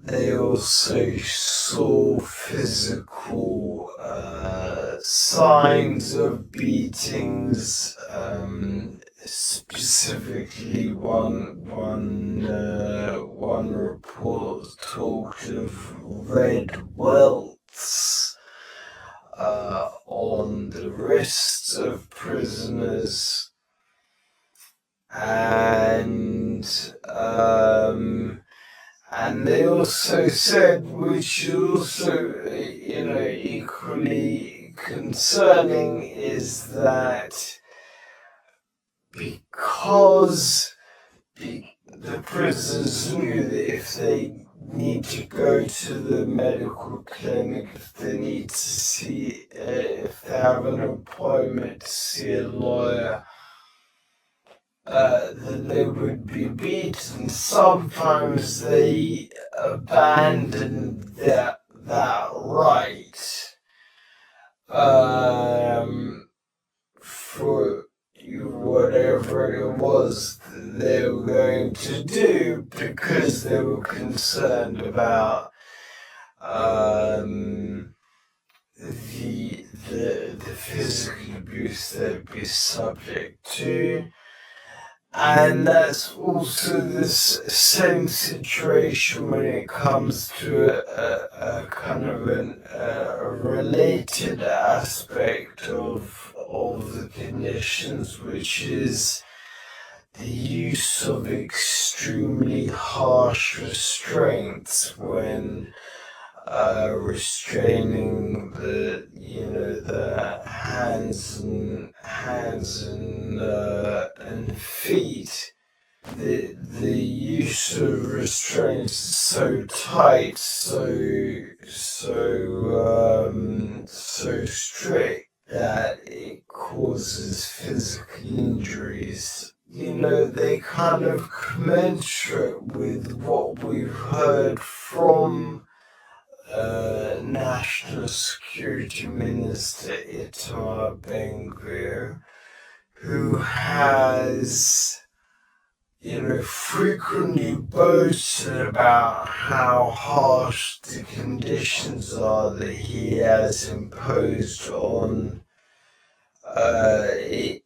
Speaker 1: they were also saw physical signs of beatings. Specifically, one report talked of red welts on the wrists of prisoners, and they also said, which is also, equally concerning, is that because the prisoners knew that if they need to go to the medical clinic, if they need to see, if they have an appointment to see a lawyer, that they would be beaten. Sometimes they abandoned that right for whatever it was that they were going to do, because they were concerned about the physical abuse they'd be subject to. And that's also this same situation when it comes to a kind of a related aspect of the conditions, which is the use of extremely harsh restraints when restraining the hands and feet. The use of restraints is so tight, so strict that it causes physical injuries. They kind of commensurate with what we've heard from National Security Minister Itamar Ben-Gvir, who has, frequently boasted about how harsh the conditions are that he has imposed on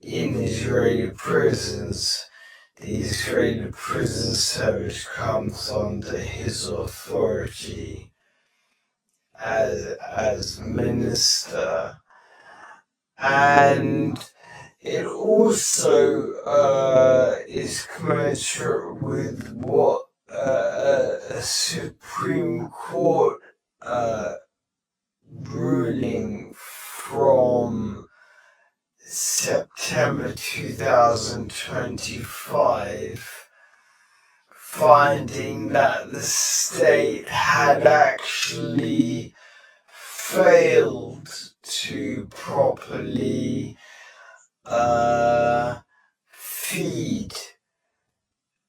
Speaker 1: in Israeli prisons. The Israeli prison service comes under his authority as minister, and it also is commensurate with what a Supreme Court ruling from September 2025, finding that the state had actually failed to properly feed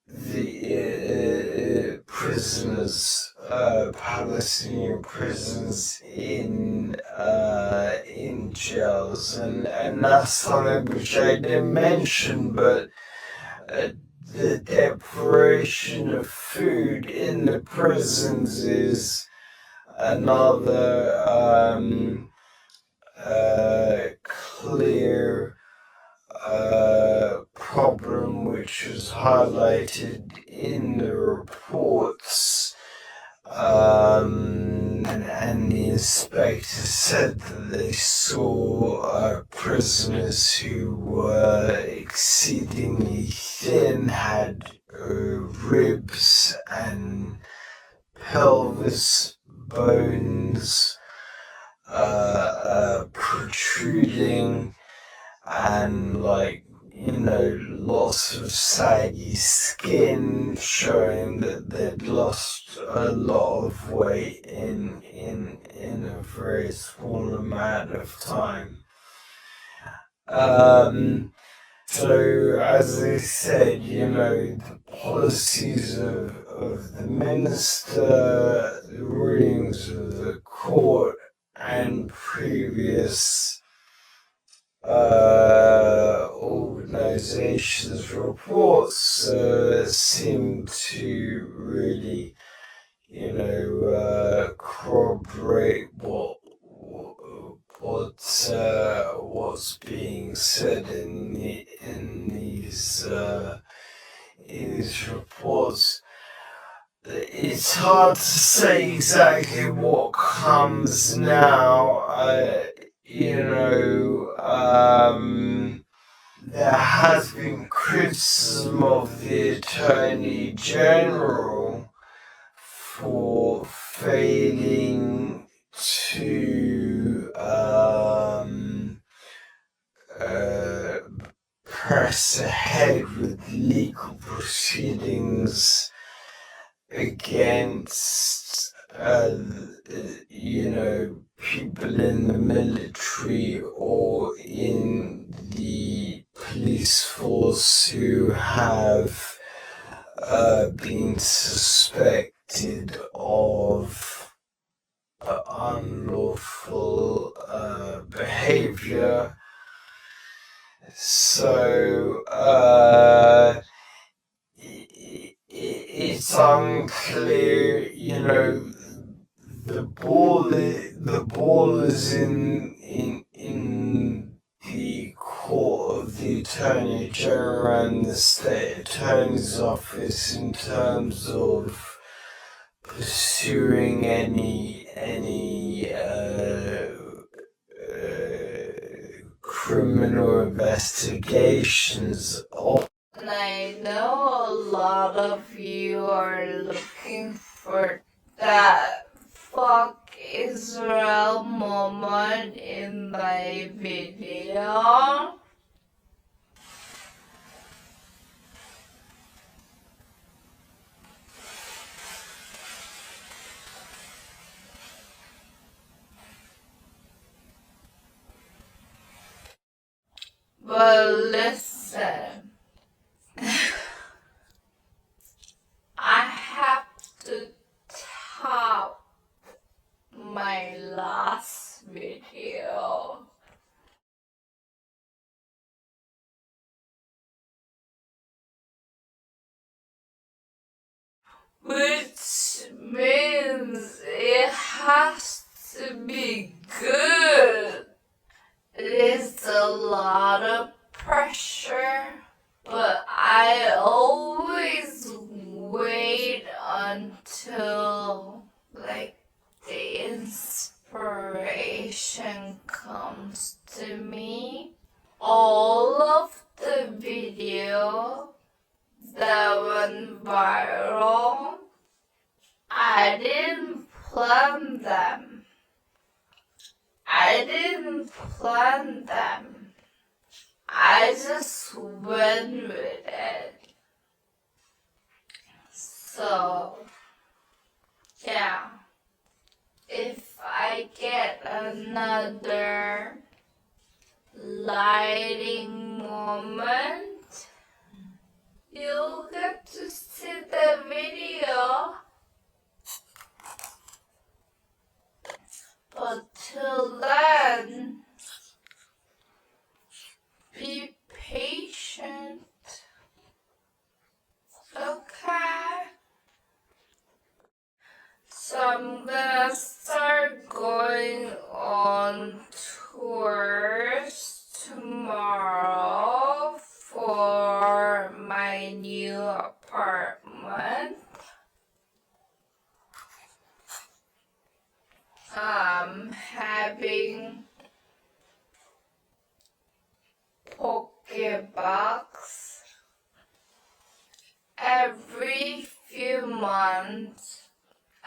Speaker 1: the prisoners, Palestinian prisoners in jails, and that's something which I didn't mention, but the deprivation of food in the prisons is another clear problem which was highlighted in the reports, and the inspector said that they saw prisoners who were exceedingly thin, had ribs and pelvis bones protruding, and lots of saggy skin, showing that they'd lost a lot of weight in a very small amount of time. So, as I said, the policies of the minister, the rulings of the court, and previous organizations' reports seem to really, it's hard to say exactly what comes now. There has been criticism of the Attorney General for failing to press ahead with legal proceedings against, people in the military or in the police force who have been suspected of unlawful behavior. So it's unclear, the ball is in the court of the Attorney General and the State Attorney's Office in terms of pursuing any criminal investigations.
Speaker 2: And I know a lot of you are looking for that fuck Israel moment in my video. But listen, I have to top my last video. Which means it has to be good. It's a lot of pressure, but I always wait until the inspiration comes to me. All of the video that went viral, I didn't plan them. I just went with it. So, yeah. If I get another lighting moment, you'll get to see the video. But till then, be patient, okay? So I'm gonna start going on tours tomorrow for my new apartment. I'm having Pokebox every few months.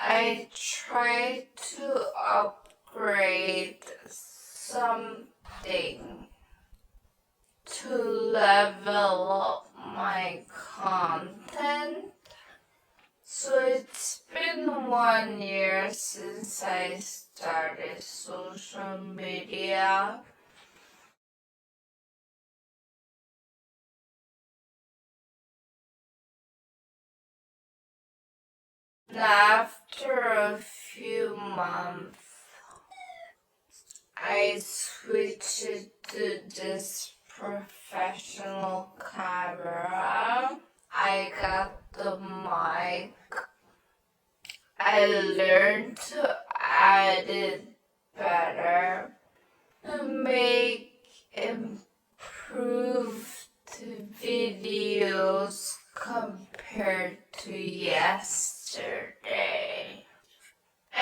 Speaker 2: I try to upgrade something to level up my content. So it's been 1 year since I started social media. After a few months, I switched to this professional camera. I got the mic. I learned to edit better, to make improved videos compared to yesterday.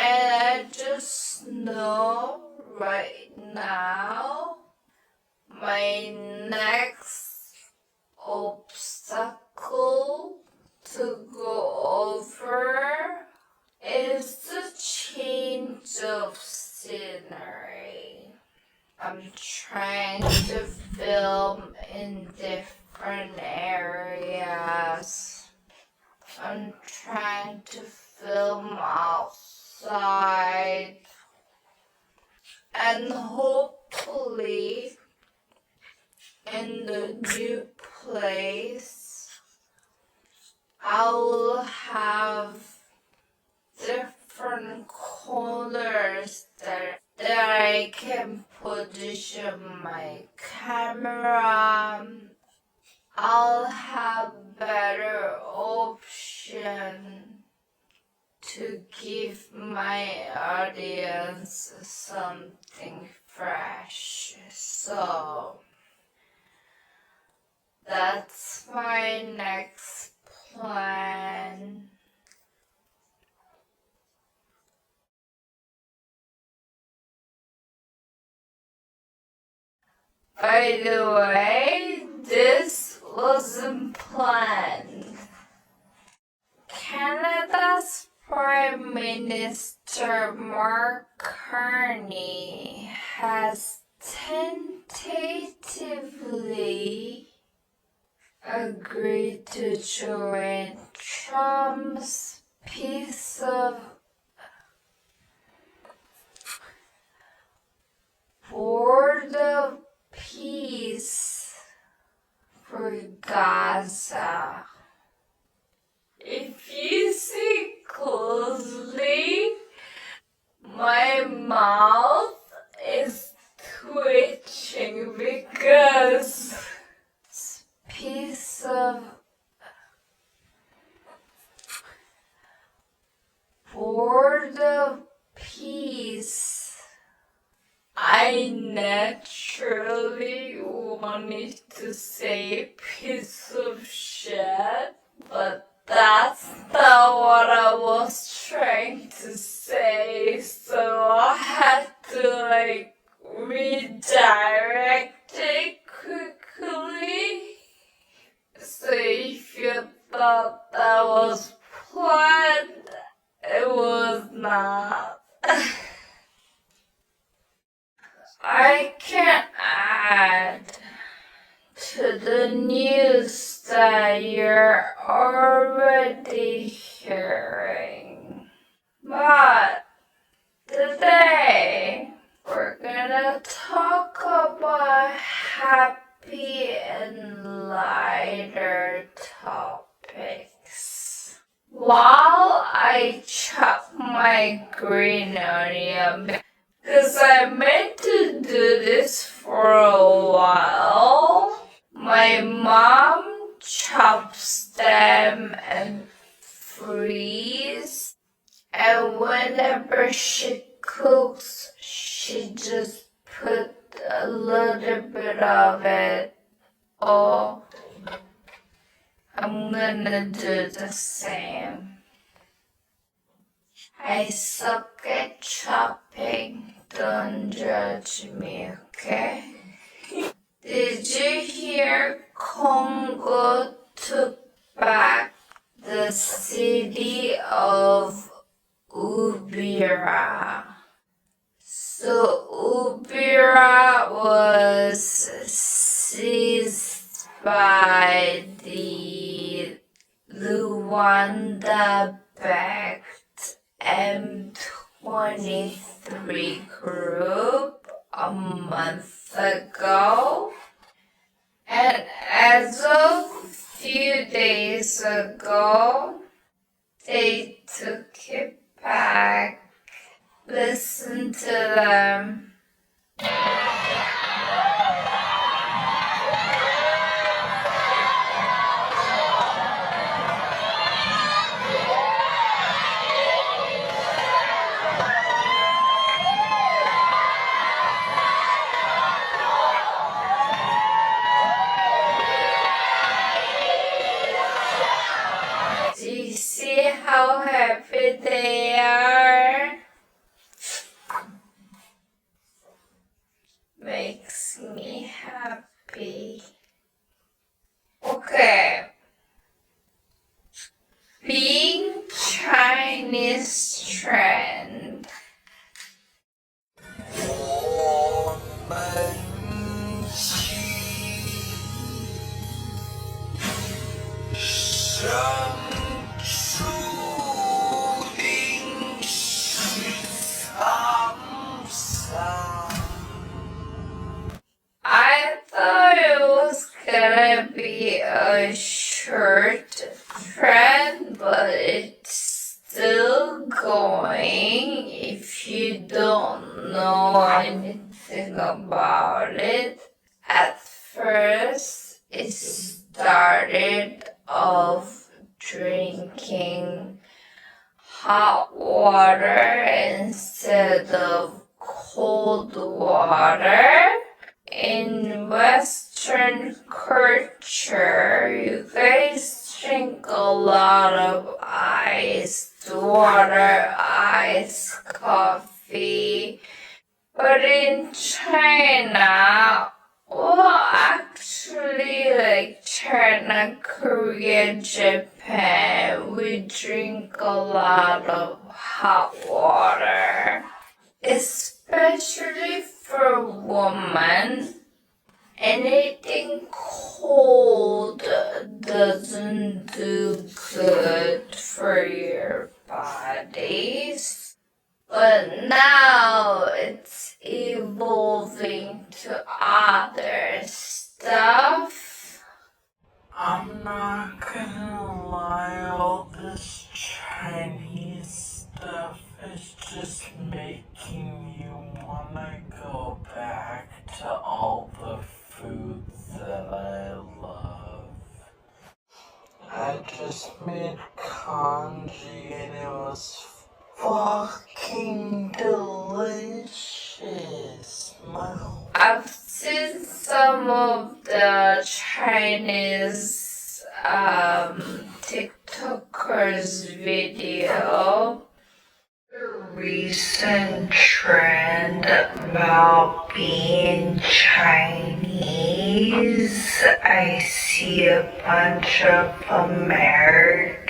Speaker 2: And I just know right now my next obstacle to go over is the change of scenery. I'm trying to film in different areas. I'm trying to film outside. And hopefully in the new place, I will have different corners that I can position my camera. I'll have better option to give my audience something fresh. So that's my next plan. By the way, this wasn't planned. Canada's Prime Minister Mark Carney has tentatively agreed to join Trump's piece of border peace for Gaza. If you see closely, my mouth is twitching because this piece of border peace. I naturally wanted to say piece of shit, but that's not what I was trying to say, so I had to redirect it quickly. So if you thought that was planned, it was not. I can add to the news that you're already hearing. But today we're gonna talk about happy and lighter topics. While I chop my green onion, because I meant to do this for a while. My mom chops them and freeze, and whenever she cooks, she just put a little bit of it. Oh, I'm gonna do the same. I suck at chopping. Don't judge me, okay? Did you hear Congo took back the city of Ubira? So Ubira was seized by the Rwanda-backed M23 group a month ago, and as of a few days ago, they took it back. Listen to them. Do you see how happy they are? makes me happy. Okay. Being Chinese trend.
Speaker 1: 我们生注定是沧桑。
Speaker 2: I thought it was gonna be a short trend, but it's still going if you don't know anything about it. At first, it started off drinking hot water instead of cold water. In Western culture, you guys drink a lot of iced water, iced coffee. But in China, well, actually, like China, Korea, Japan, we drink a lot of hot water. Especially for women, anything cold doesn't do good for your bodies. But now it's evolving to other stuff.
Speaker 4: I'm not gonna lie, all this Chinese stuff is just making you wanna go back to all the foods that I love. I just made congee and it was fucking delicious.
Speaker 2: I've seen some of the Chinese TikTokers video.
Speaker 4: Recent trend about being Chinese. I see a bunch of Americans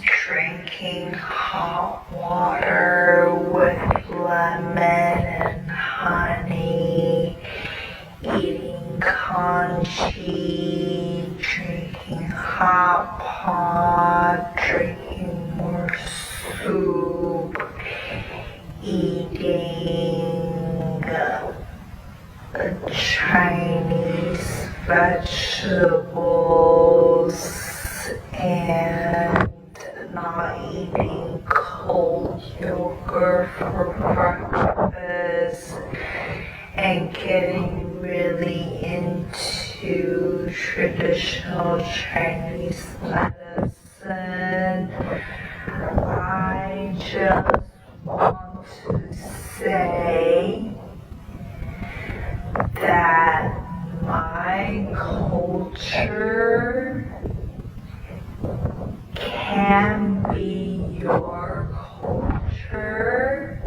Speaker 4: drinking hot water with lemon and honey, eating congee, drinking hot pot, drinking more soup, eating Chinese vegetables, and not eating cold yogurt for breakfast, and getting really into traditional Chinese medicine. I just want to say that my culture can be your culture.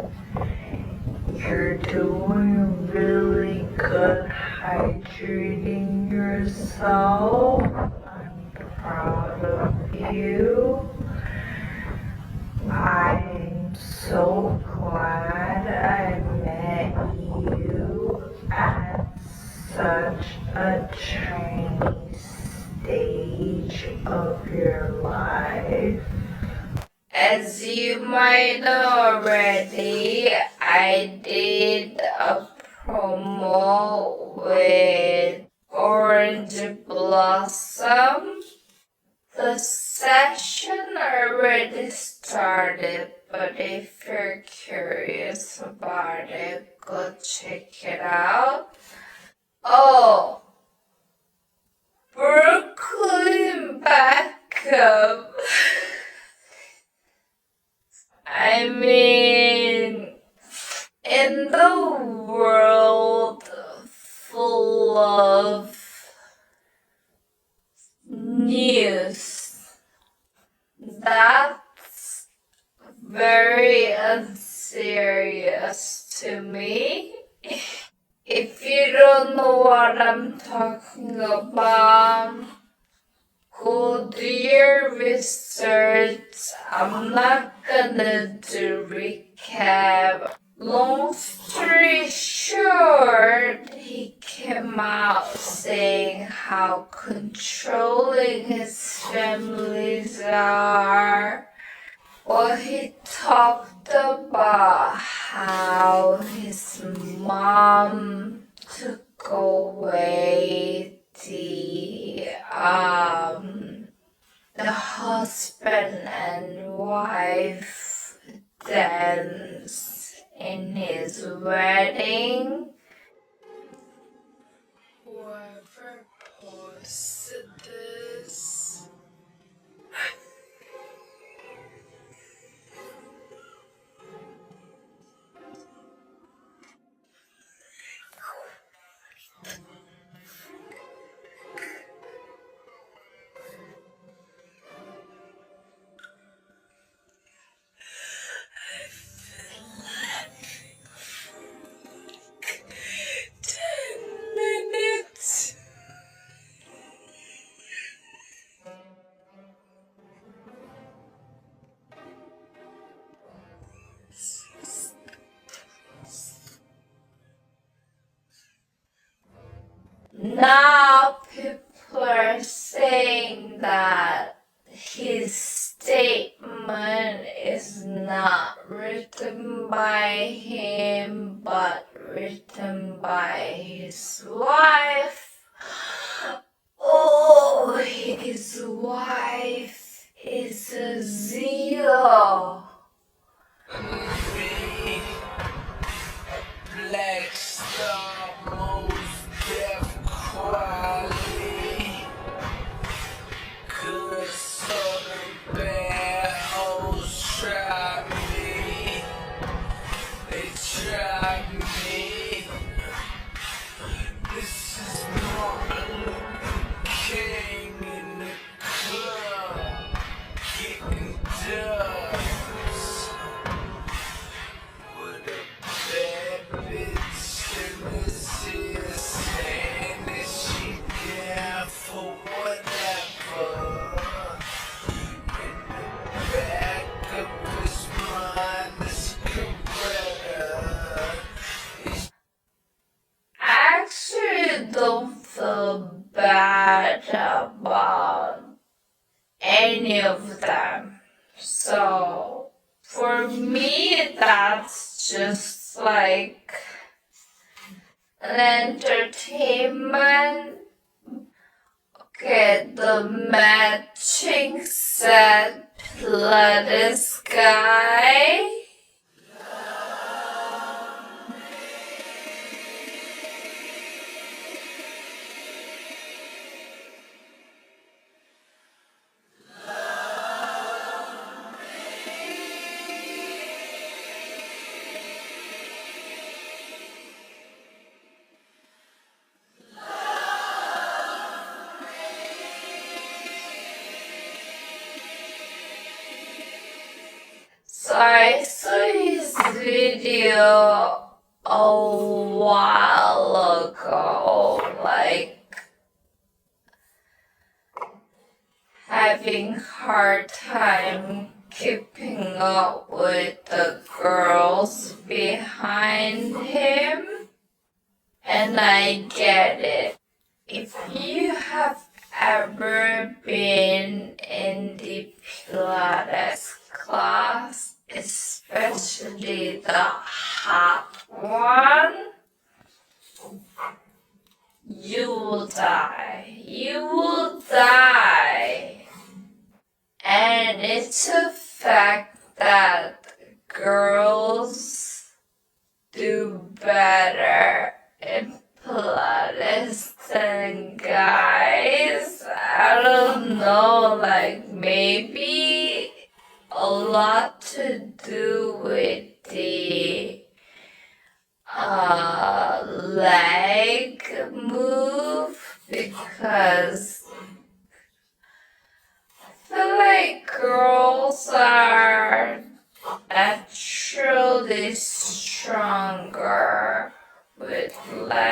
Speaker 4: You're doing really good hydrating yourself. I'm proud of you. I'm so glad I met you at such a Chinese stage of your life.
Speaker 2: As you might know already, I did a promo with Orange Blossom. The session already started, but if you're curious about it, go check it out. Oh, Brooklyn Backup. I mean, in the world full of news, that's very unserious to me. If you don't know what I'm talking about, go do your research. I'm not gonna do recap. Long story short, he came out saying how controlling his families are. Well, he talked about how his mom took away the husband and wife dance in his wedding. Whoever posted this, minutes. Now people are saying that his statement is not written by him but written by his wife. Oh, his wife is a zero. Black Star, most deaf quality. Good sort of bad hoes try me. They try me. This is Martin Luther King in the club, getting dubs with a bad bitch in this ear saying that she down for whatever. In the back of his mind is correct. I actually don't feel bad about any of them. So for me, that's just like an entertainment. Okay, the matching set lettuce guy. So I saw his video a while ago, like having hard time keeping up with the girls behind him, and I get it. If you have ever been in the Pilates class, especially the hot one, you will die. You will die. And it's a fact that girls do better in Pilates than guys. I don't know, like maybe a lot to do with the leg move, because I feel like girls are naturally stronger with legs.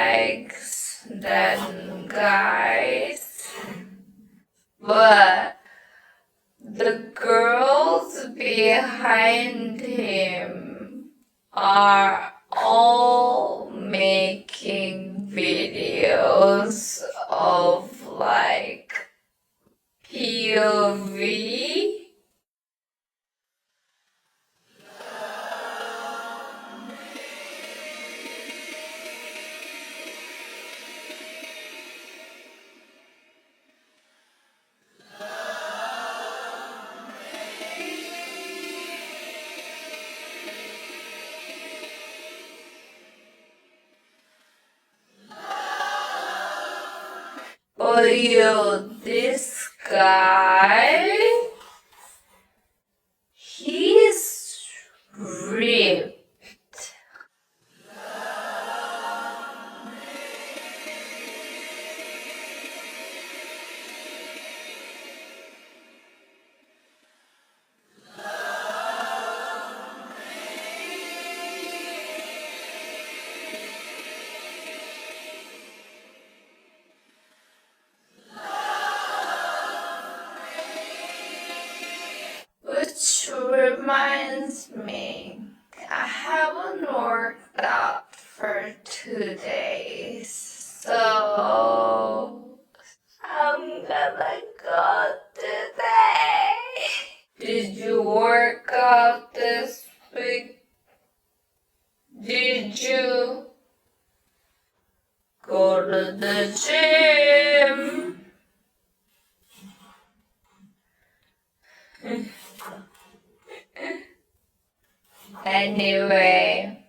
Speaker 2: behind him are all making videos of like POV. But yo, this guy, he's ripped. Which reminds me, I haven't worked out for 2 days, so I'm gonna go today. Did you work out this week? Did you go to the gym? Anyway,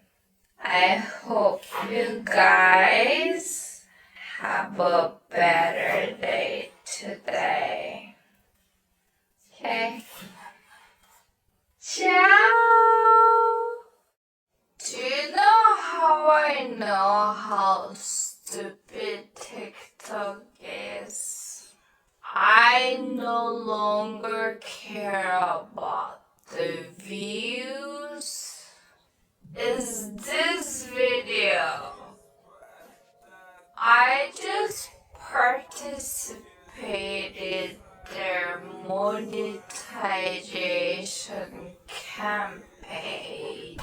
Speaker 2: I hope you guys have a better day today. Okay? Ciao! Do you know how I know how stupid TikTok is? I no longer care about the views. Is this video? I just participated their monetization campaign.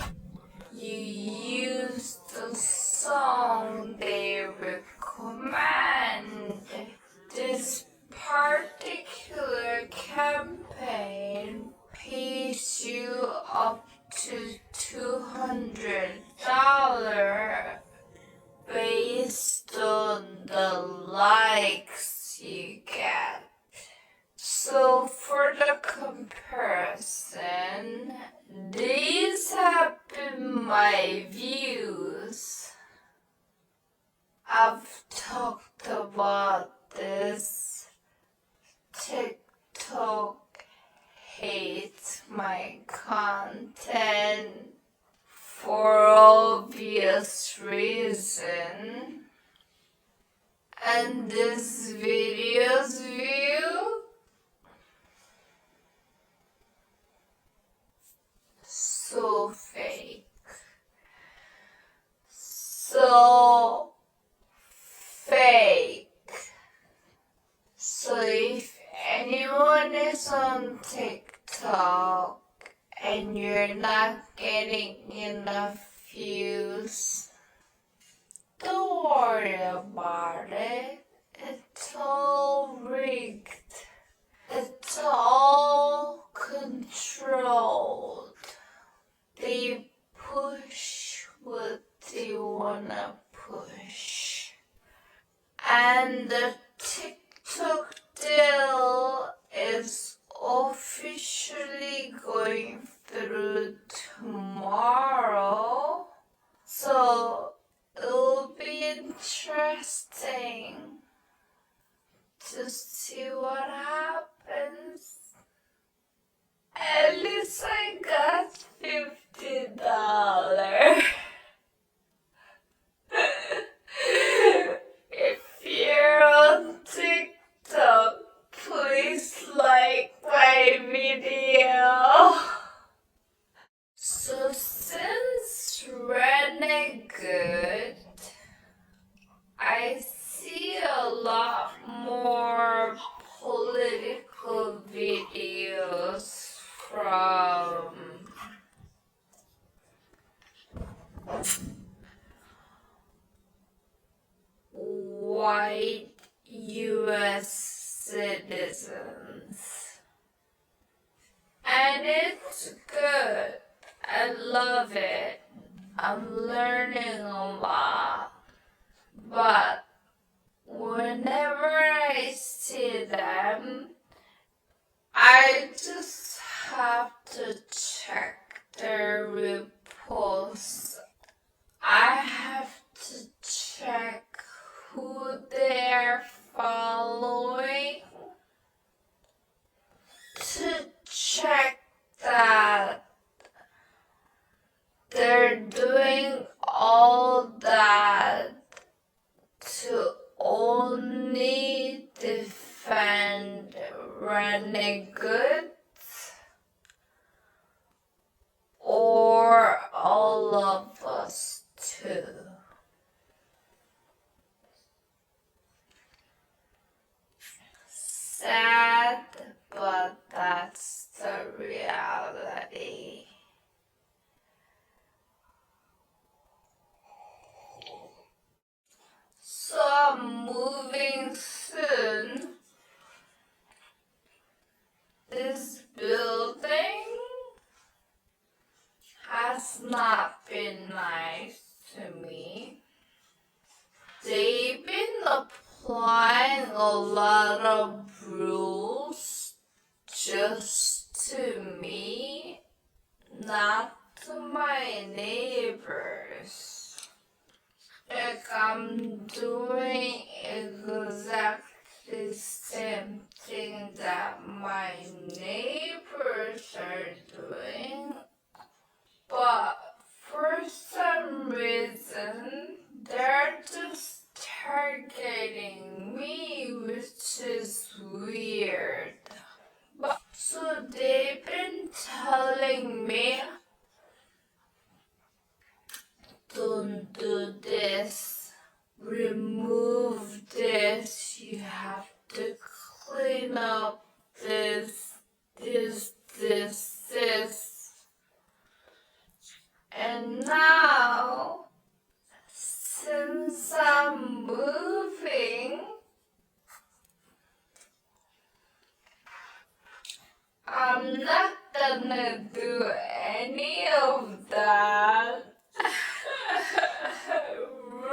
Speaker 2: You used the song they recommend. This particular campaign pays you up to $200 based on the likes you get. So for the comparison, these have been my views. I've talked about this. TikTok hates my content for obvious reason. And this video's view, so fake. So fake. So if anyone is on TikTok and you're not getting enough views, don't worry about it. It's all rigged. It's all controlled. They push what they wanna push. And the TikTok deal is officially going through tomorrow. So it'll be interesting to see what happens. At least I got $50. If you're on TikTok, please like my video. So since Renegade, I see a lot more political videos white US citizens. And it's good. I love it. I'm learning a lot. But whenever I see them, I just have to check their reports. I have to check who they're following to check that they're doing all that to only defend running goods, or all of us too. Sad, but that's the reality. So I'm moving soon. This building has not been nice to me. They've been applying a lot of rules just to me, not to my neighbors. Like I'm doing exactly the same thing that my neighbors are doing, but for some reason they're just targeting me, which is weird. But so they've been telling me, don't do this, remove this, you have to clean up this. And now, since I'm moving, I'm not gonna do any of that.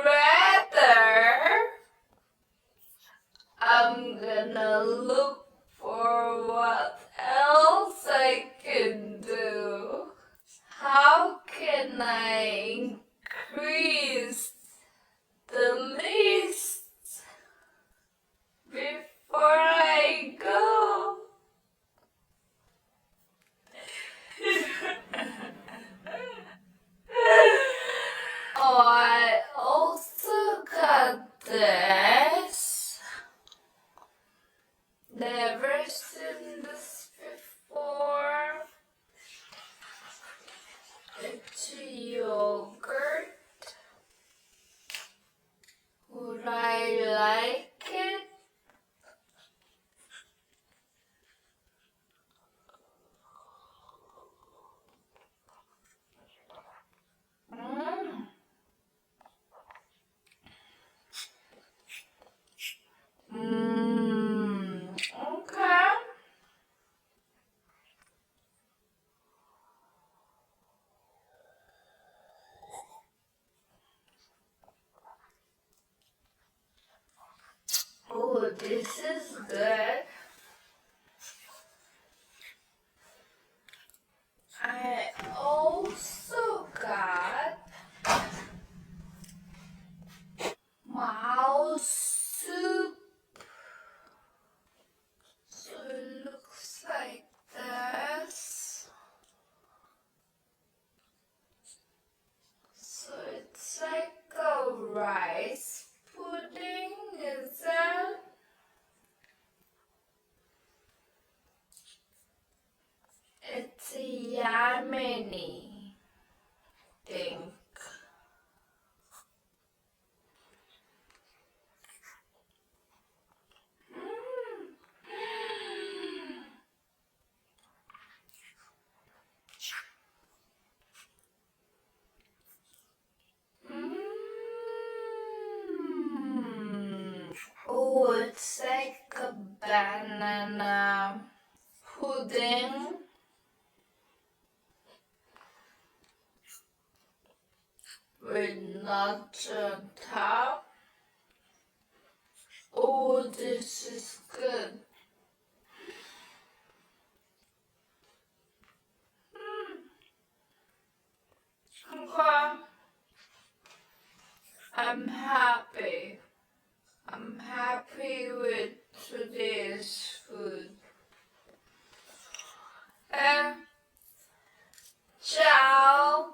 Speaker 2: Rather, I'm gonna look for what else I can do. How can I increase the list before I go? Oh, I also got this. Never seen this before. It's yogurt. Would I like it? Mm. Okay. Oh, this is good. I also got mouse soup. So it looks like this. So it's like a rice pudding, is that? It's a Yemeni thing. nuts on top. Oh, this is good. Okay. I'm happy. I'm happy with today's food. Ciao.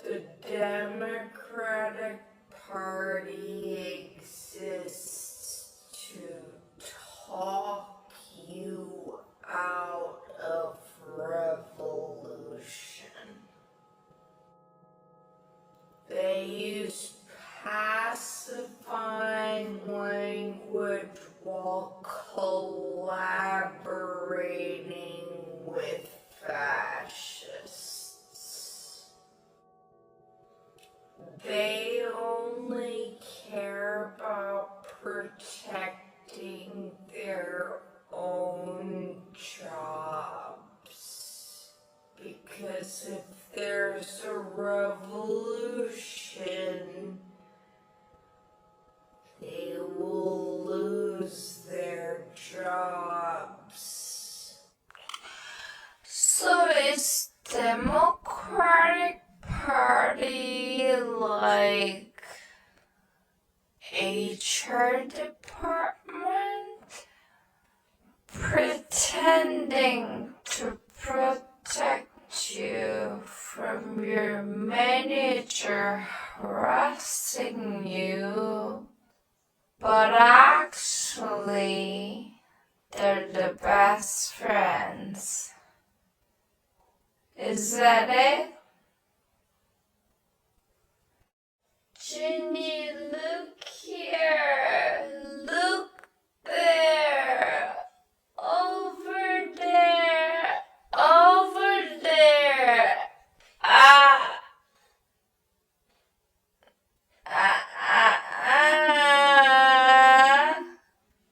Speaker 2: The Democratic Party exists to talk you out of revolution. They use pacifying language while collaborating with fascists. They only care about protecting their own jobs. Because if there's a revolution, they will lose their jobs. So is Democratic Party like HR department? Pretending to protect you from your manager harassing you, but actually they're the best friends. Is that it? Ginny, look here. Look there. Over there. Over there. Ah. Ah, ah, ah.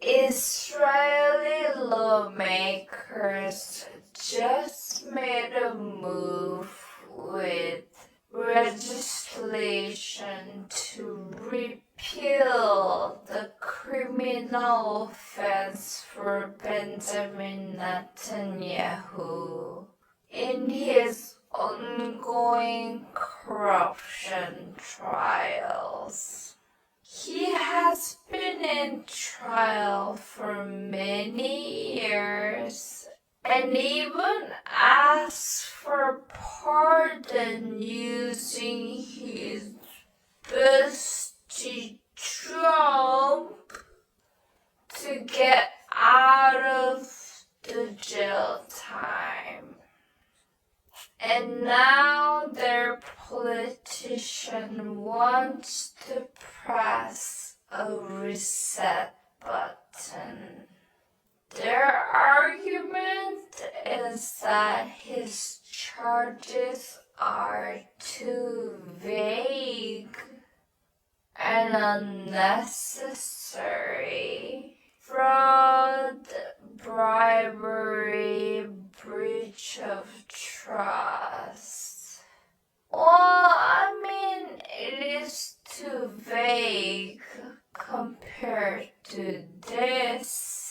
Speaker 2: Israeli lawmakers just made a move with legislation to repeal the criminal offense for Benjamin Netanyahu in his ongoing corruption trials. He has been in trial for many years and even asked for pardon using his bestie Trump to get out of the jail time. And now their politician wants to press a reset button. Their argument is that his charges are too vague and unnecessary. Fraud, bribery, breach of trust. Well, I mean, it is too vague compared to this.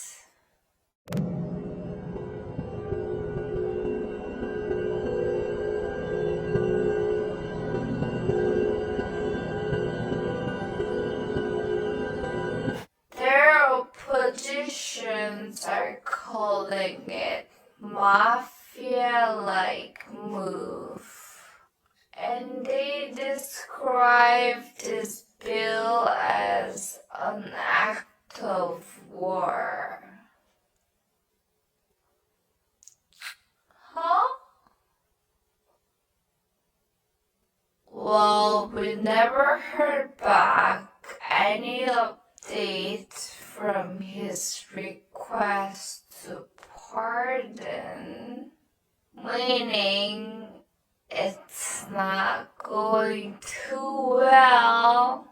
Speaker 2: Their oppositions are calling it mafia-like move. And they describe this bill as an act of war. Huh? Well, we never heard back any update from his request to pardon, meaning it's not going too well.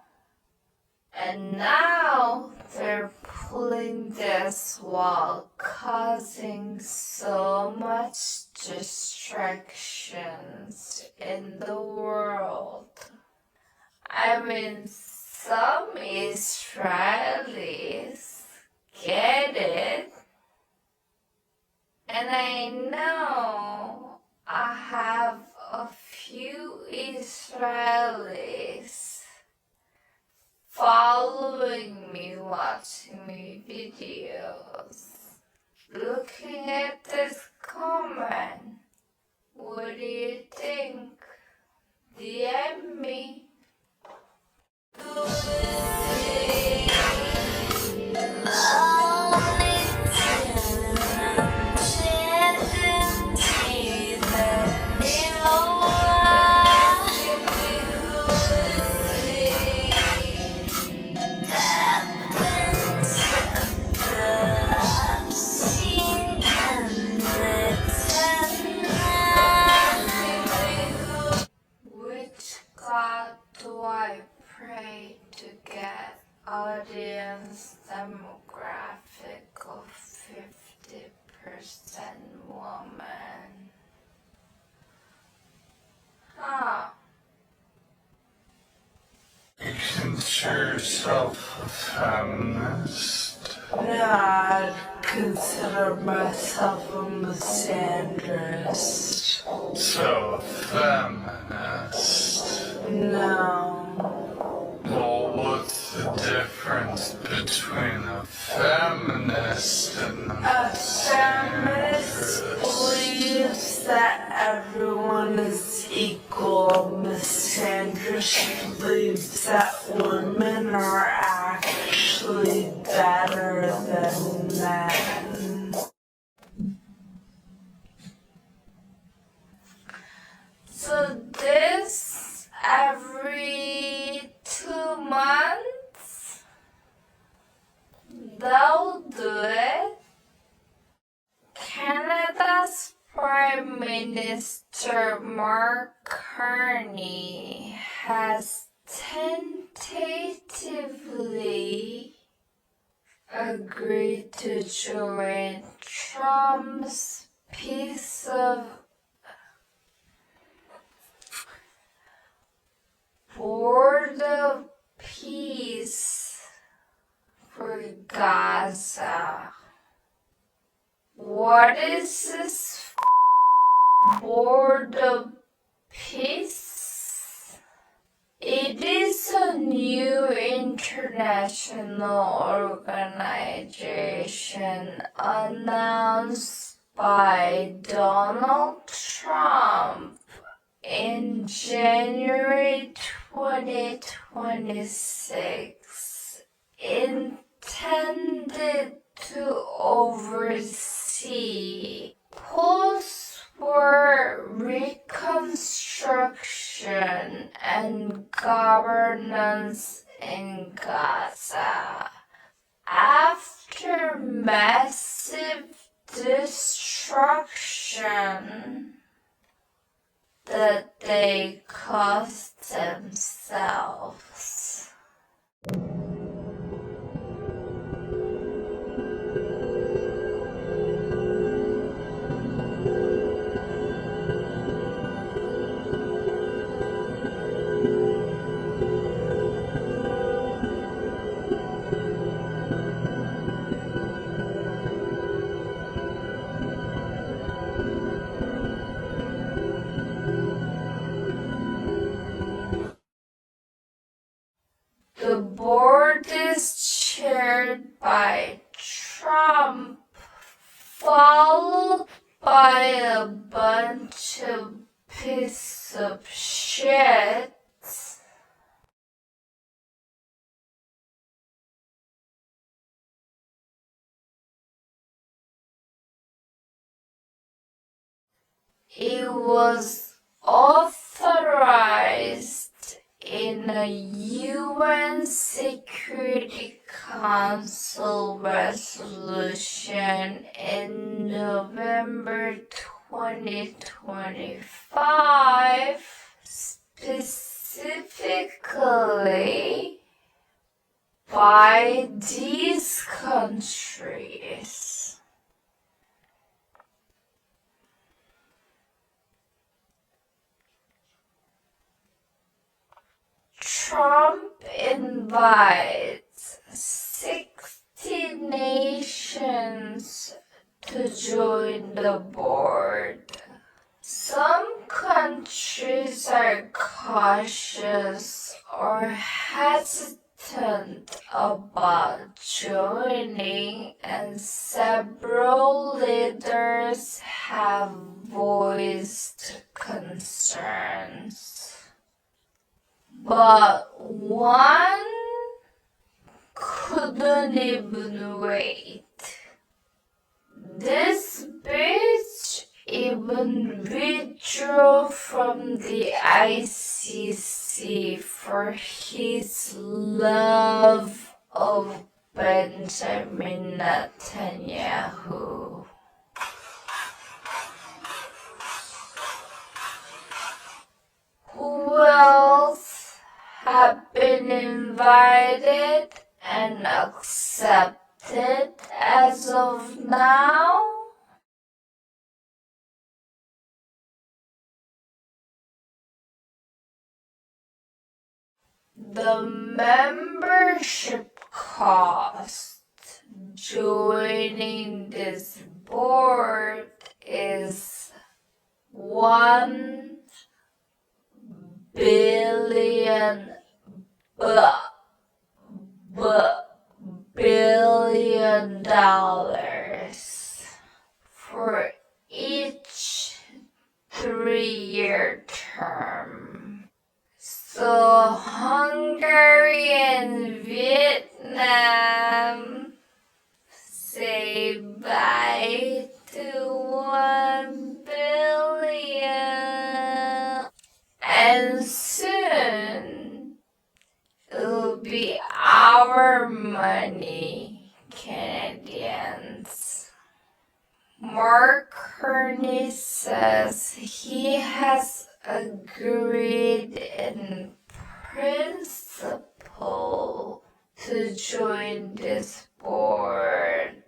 Speaker 2: And now they're pulling this while causing so much distractions in the world. Some Israelis get it, and I know I have a few Israelis following me, watching my videos, looking at this comment. What do you think? DM me. Which God do I pray to get audience demographic of 50% woman? Huh.
Speaker 1: You consider yourself a feminist?
Speaker 4: No, I'd consider myself a misandrist.
Speaker 1: So, a feminist.
Speaker 4: No.
Speaker 1: Well, what's the difference between a feminist and a
Speaker 4: A feminist believes that everyone is equal. A misandrist believes that women are actually better than men.
Speaker 2: So this every 2 months, they'll do it. Canada's Prime Minister Mark Carney has tentatively agreed to join Trump's piece of Board of Peace for Gaza. What is this Board of Peace? It is a new international organization announced by Donald Trump in January 2026, intended to oversee post-war reconstruction and governance in Gaza after massive destruction that they caused themselves. The board is chaired by Trump, followed by a bunch of piece of shit. It was authorized in a UN Security Council resolution in November 2025, specifically by these countries. Trump invites 60 nations to join the board. Some countries are cautious or hesitant about joining, and several leaders have voiced concerns. But one couldn't even wait. This bitch even withdrew from the ICC for his love of Benjamin Netanyahu. Who else have been invited and accepted as of now? The membership cost joining this board is $1 billion billion for each 3-year term. So Hungary and Vietnam say bye to $1 billion, and soon it'll be our money, Canadians. Mark Kearney says he has agreed in principle to join this board,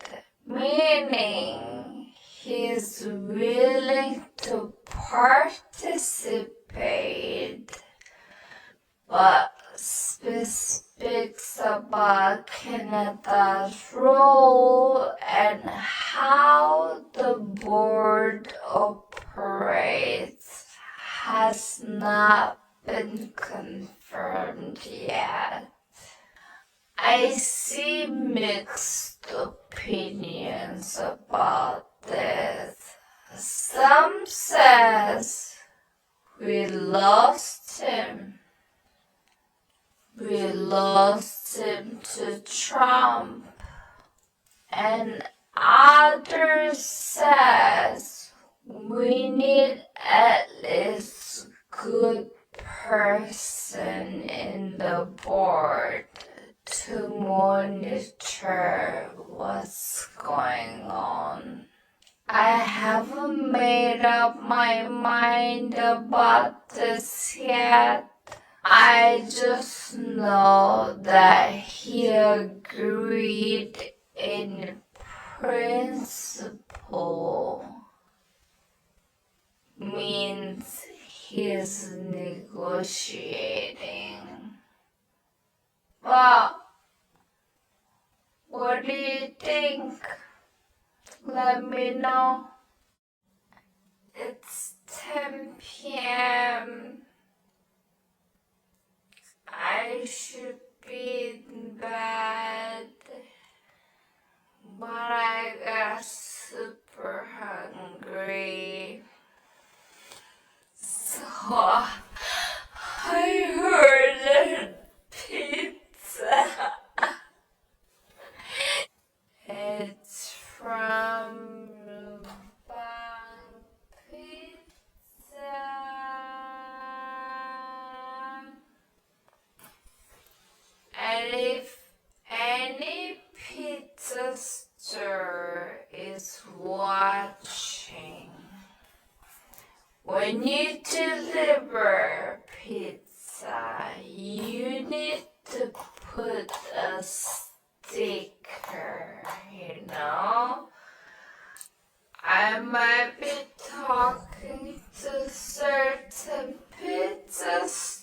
Speaker 2: meaning he's willing to participate, but specifics about Canada's role and how the board operates has not been confirmed yet. I see mixed opinions about this. Some says we lost him. We lost him to Trump. And others says we need at least good person in the board to monitor what's going on. I haven't made up my mind about this yet. I just know that he agreed in principle, means he's negotiating. Well, what do you think? Let me know. It's 10 p.m. I should be in bed, but I got super hungry. So I ordered pizza. It's from Pizza. And if any pizza store is watching, when you deliver pizza, you need to put a sticker, you know? I might be talking to certain pizza stores.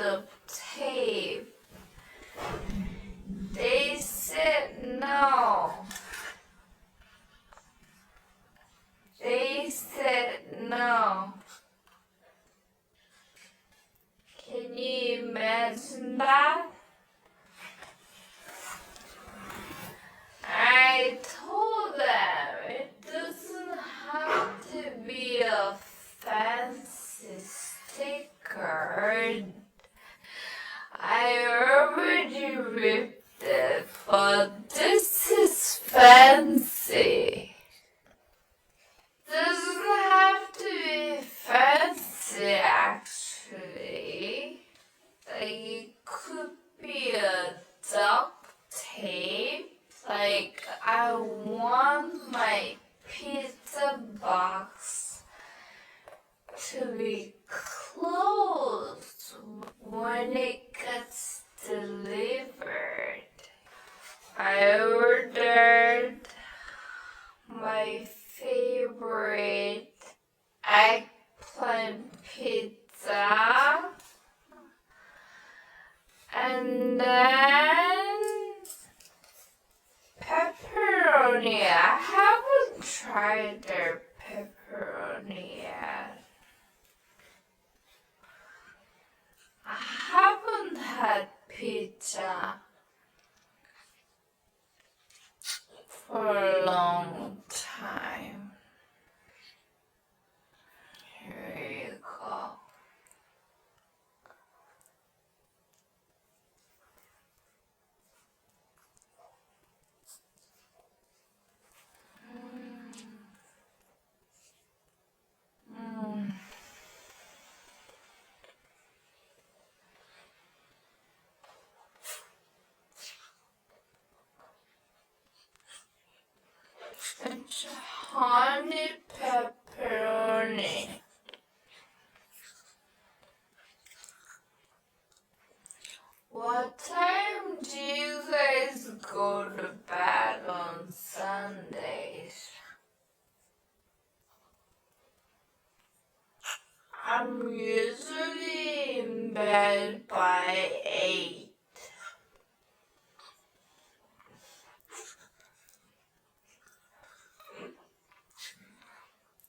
Speaker 2: of tape. They said no. They said no. Can you imagine that? I told them it doesn't have to be a fancy sticker. I already ripped it, but this is fancy. Doesn't have to be fancy actually. Like it could be a duct tape. Like I want my pizza box to be closed when it gets delivered. I ordered my favorite eggplant pizza, and then pepperoni. I haven't tried their pepperoni yet. I haven't had pizza for a long time. Here you go. It's honey pepperoni. What time do you guys go to bed on Sundays? I'm usually in bed by 8.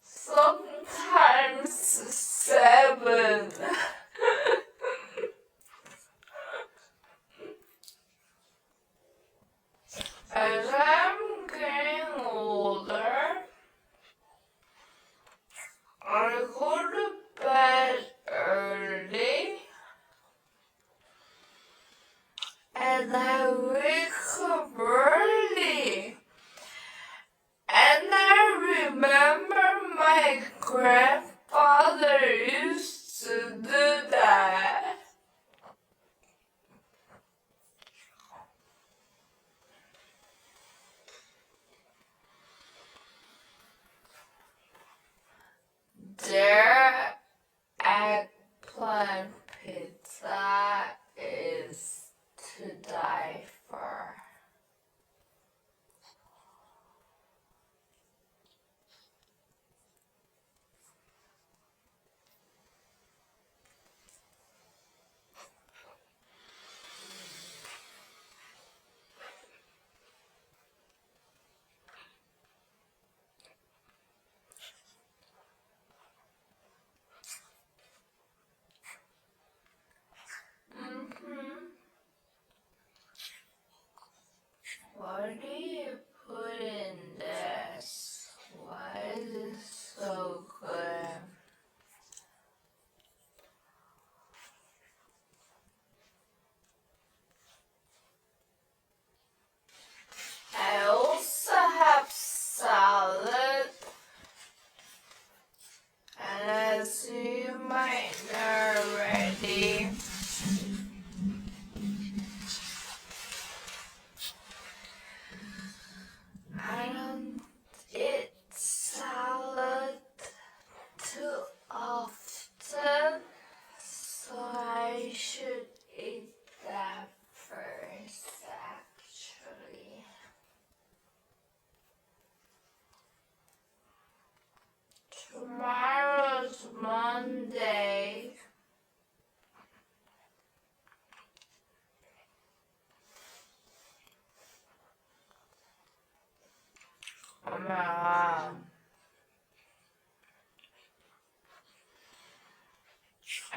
Speaker 2: Sometimes 7. As I'm getting older, I go to bed early and I wake up early. And I remember my grandfather used to do that. Their eggplant pizza is to die for.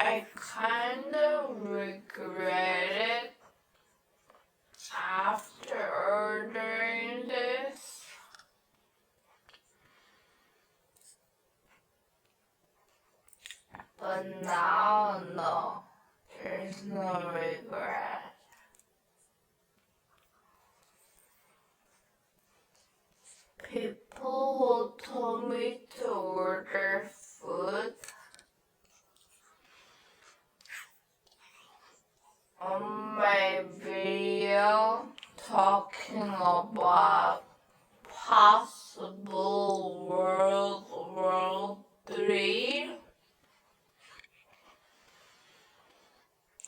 Speaker 2: I kind of regret it after ordering this. But now, no, there's no regret. People who told me to order food on my video talking about possible World War III.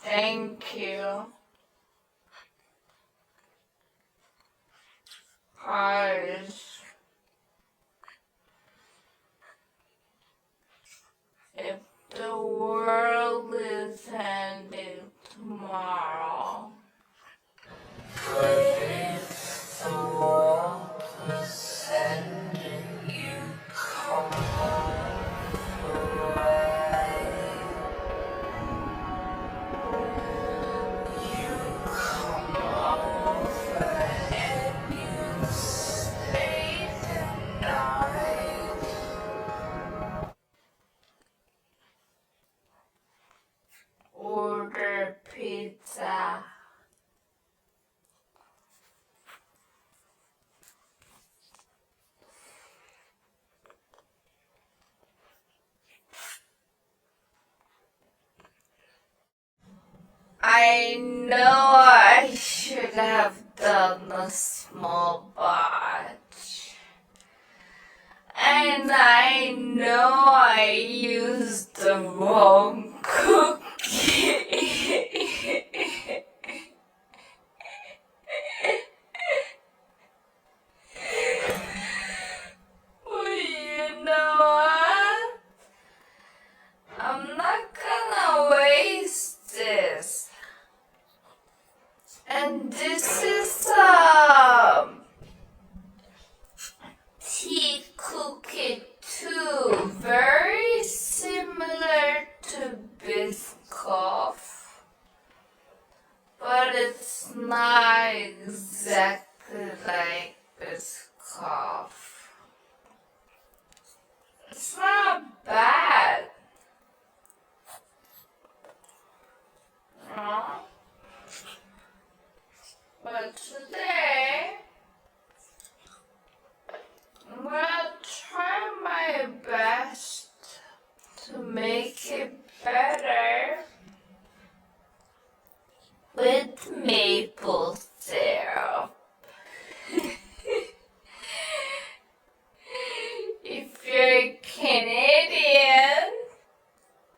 Speaker 2: Thank you. Guys, if the world is ending tomorrow, but if the world is ending, you come away. You come over and you stay the night. Order pizza. I know I should have done a small batch. And I know I used the wrong cookie. But you know what? I'm not gonna waste this. And this is tea cookie too, very similar to Biscoff, but it's not exactly like Biscoff. It's not bad. No? But today, I'm gonna try my best to make it better with maple syrup. If you're Canadian,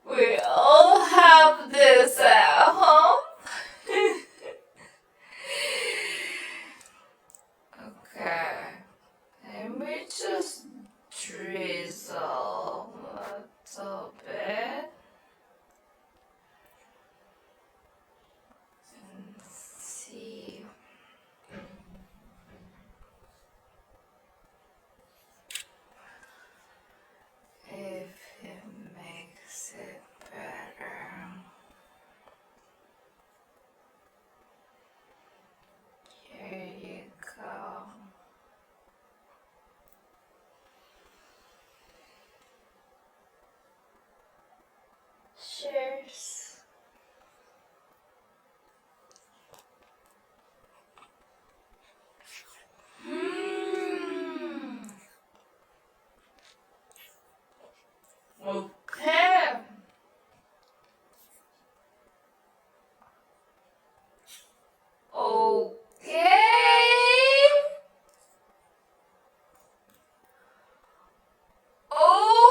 Speaker 2: we all have this at home. Okay, let me just drizzle a little bit and see. If it makes it better. Here you go. Cheers. Okay. Okay. Okay.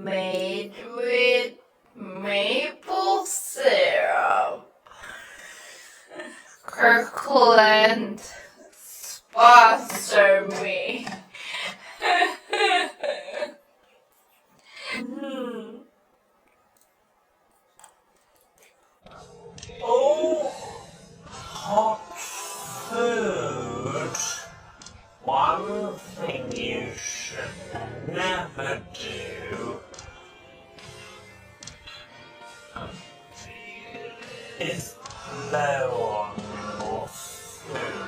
Speaker 2: made with maple syrup. Kirkland, sponsor me.
Speaker 3: Oh, hot food. One thing you should never do is blow on your food.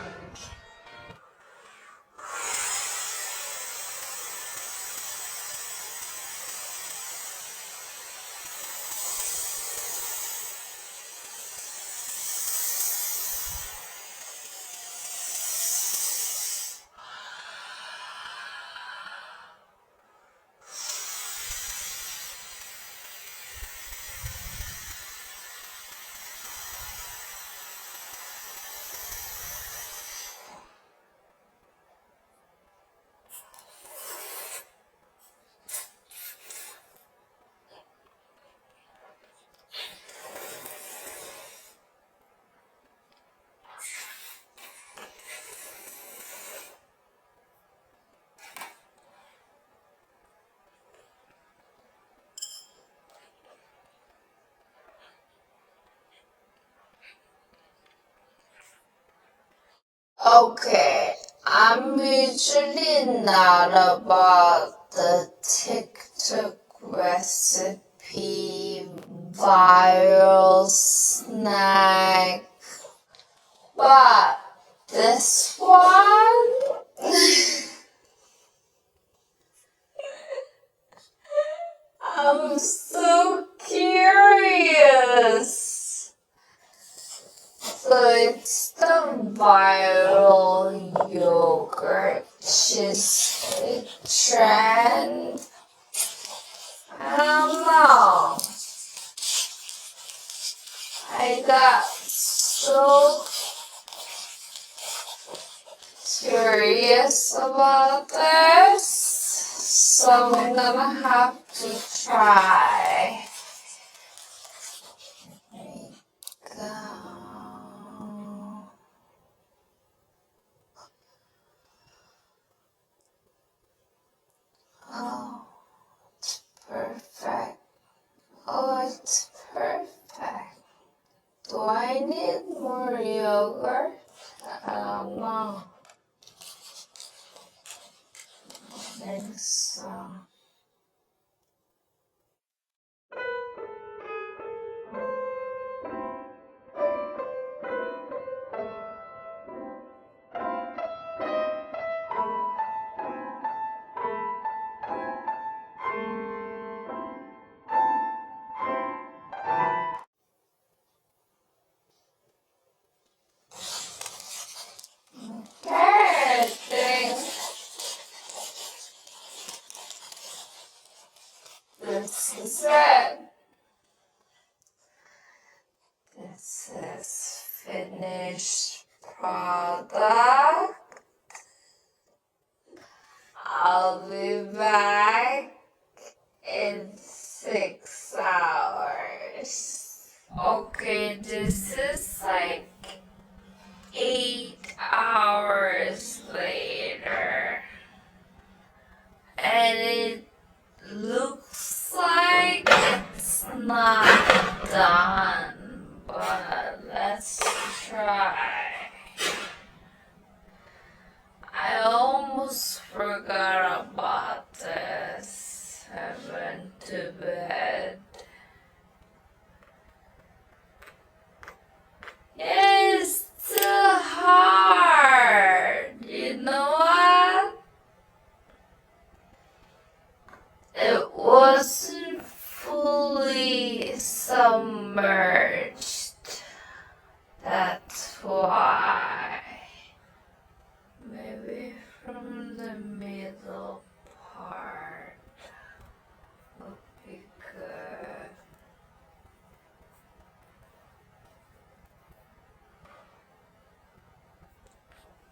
Speaker 2: Okay, I'm usually not about the TikTok recipe viral snack, but this one I'm so curious. So it's the viral yogurt cheesecake trend. I don't know. I got so curious about this, so I'm gonna have to try. Go. Oh, it's perfect. Oh, it's perfect. Do I need more yogurt? I don't know. I think so. Okay, I think this is it. This is finished product. I'll be back in 6 hours. Okay, this is like 8 hours later. And it looks like it's not done, but let's try. I almost forgot about this. I went to bed. It's too hard. You know what? It wasn't fully submerged. That's why. Maybe from the middle part would be good.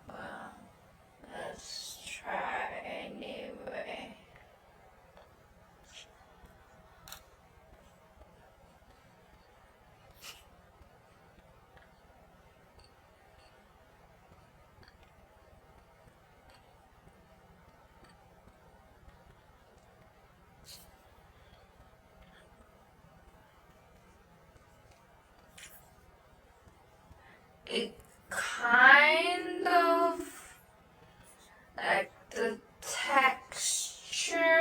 Speaker 2: Well, let's try anyway. it kind of like the texture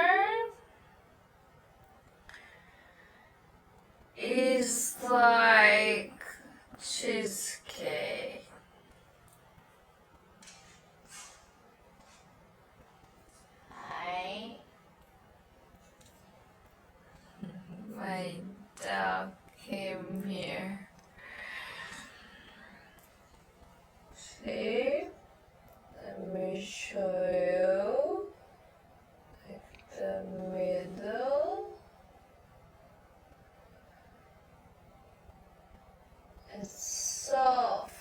Speaker 2: is like cheesecake. My dog came here. See? Let me show you. Like the middle. It's soft.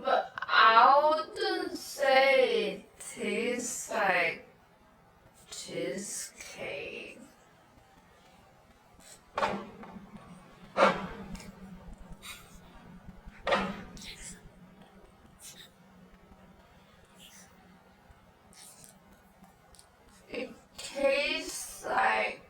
Speaker 2: But I wouldn't say it tastes like cheesecake. It tastes like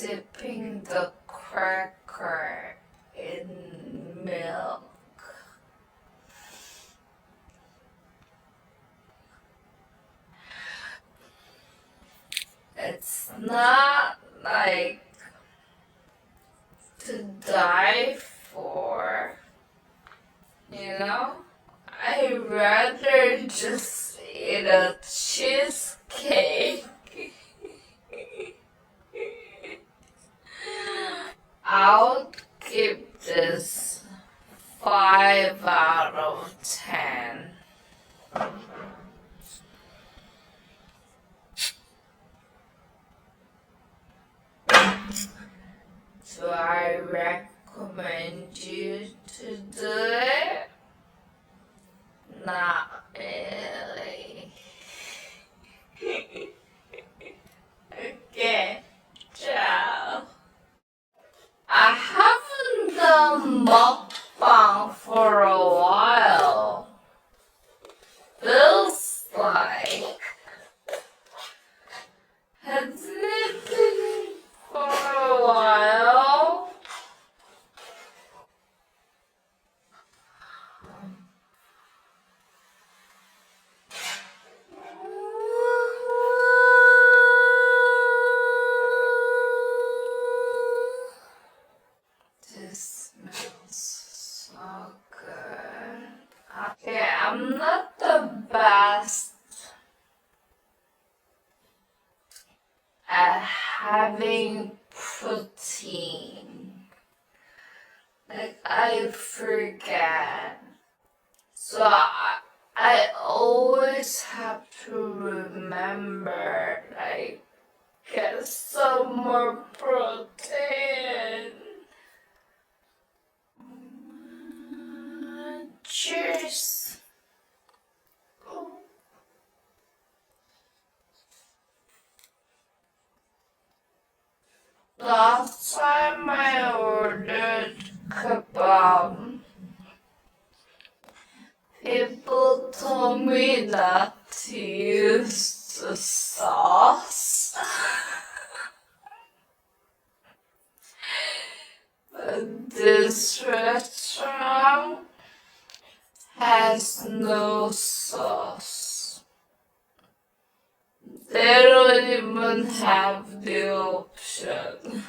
Speaker 2: dipping the cracker in milk. It's not like to die for, you know? I'd rather just eat a cheesecake. I'll give this 5 out of 10. Do I recommend you to do it? Not really. Okay, ciao. I haven't done mukbang for a while. Feels like. Hasn't it been for a while? This smells so good. Okay, I'm not the best at having protein. Like, I forget. So I always have to remember, like, get some more protein. Cheers. Last time I ordered kebab, people told me not to use the sauce. But this restaurant has no sauce. They don't even have the option.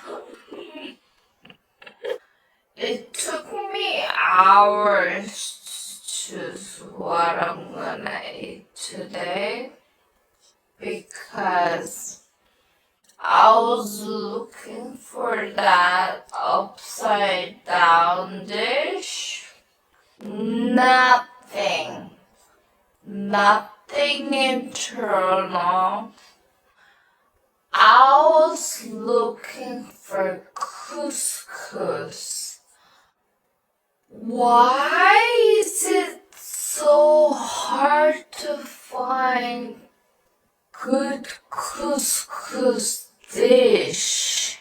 Speaker 2: It took me hours to choose what I'm gonna eat today because I was looking for that upside down dish. Nothing internal. I was looking for couscous. Why is it so hard to find good couscous dish.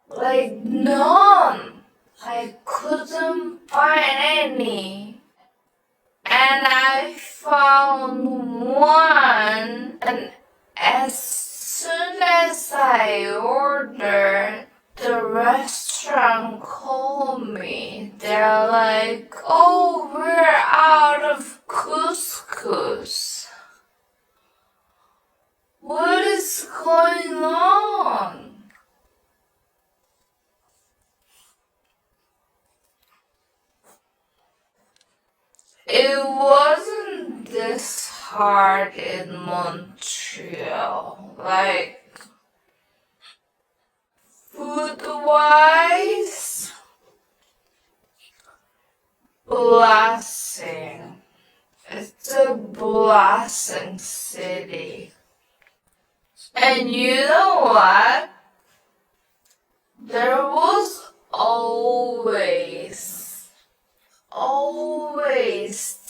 Speaker 2: Like none. I couldn't find any. And I found one, and as soon as I ordered, the restaurant called me. They're like, oh, we're out of couscous. What is going on? It wasn't this hard in Montreal. Like, food-wise, blessing. It's a blessing city. And you know what? There was always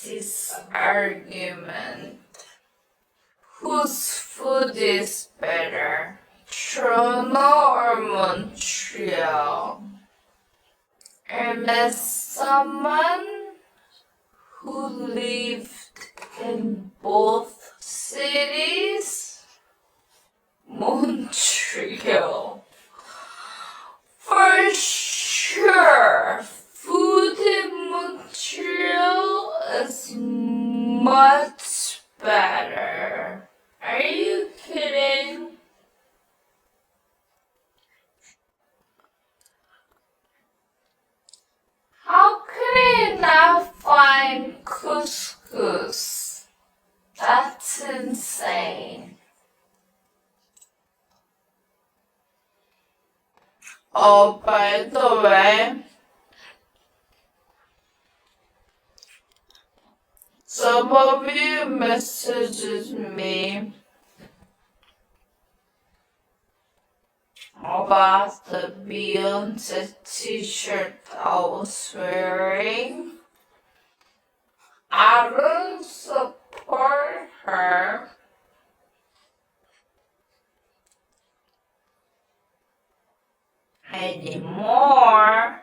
Speaker 2: this argument. Whose food is better, Toronto or Montreal? And as someone who lived in both cities, Montreal. For sure, food in Montreal is much better. Are you kidding? How can I not find couscous? That's insane. Oh, by the way, some of you messaged me about the Beyonce t-shirt I was wearing. I don't support her. Anymore.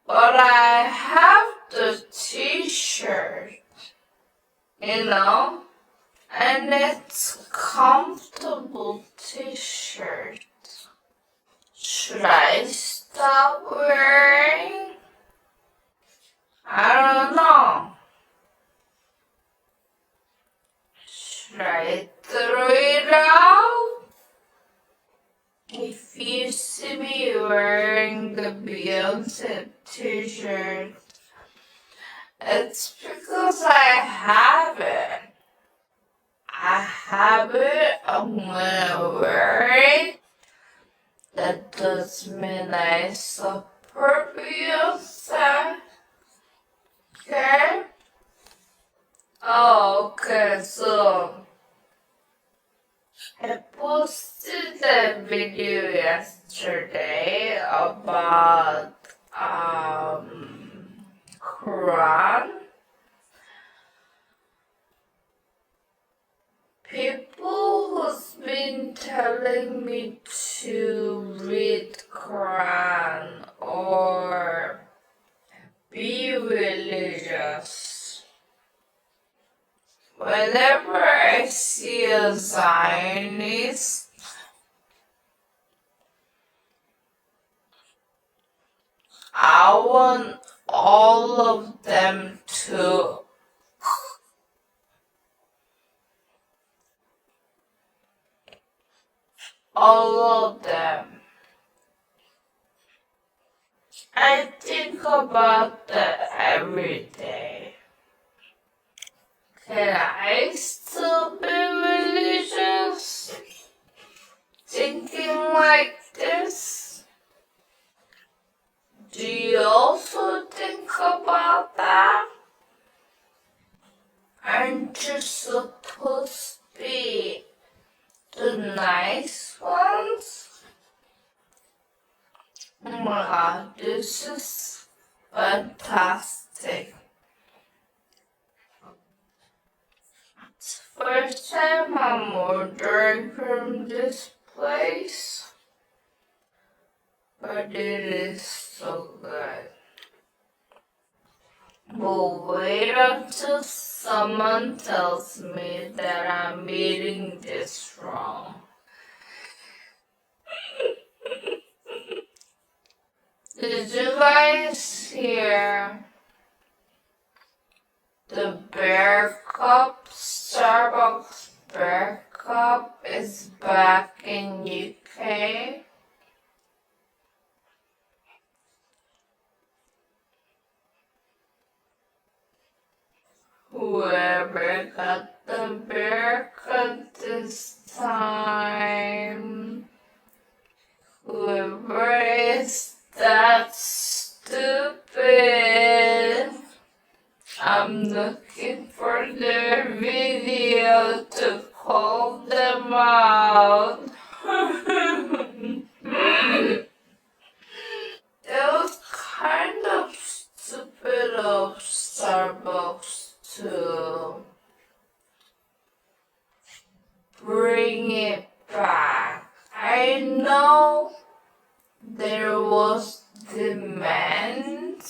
Speaker 2: But I have the t-shirt, and it's comfortable t-shirt. Should I stop wearing? I don't know. Should I throw it out? If you see me wearing the Beyonce t-shirt, it's because I have it. I'm gonna wear it. That does mean I support Beyonce. Okay? Oh, okay, so I posted a video yesterday about Quran. People who's been telling me to read Quran or be religious. Whenever I see a Zionist, I want all of them to I think about that every day. Can I still be religious? Thinking like this? Do you also think about that? Aren't you supposed to be the nice ones? Wow, this is fantastic. It's first time I'm ordering from this place, but it is so good. But wait until someone tells me that I'm eating this wrong. Did you guys hear the Bear Cup? Starbucks Bear Cup is back in UK. Whoever got the Bear Cup this time, whoever is that stupid, I'm looking for their video to call them out. It was kind of stupid of Starbucks to bring it back. I know there was demand,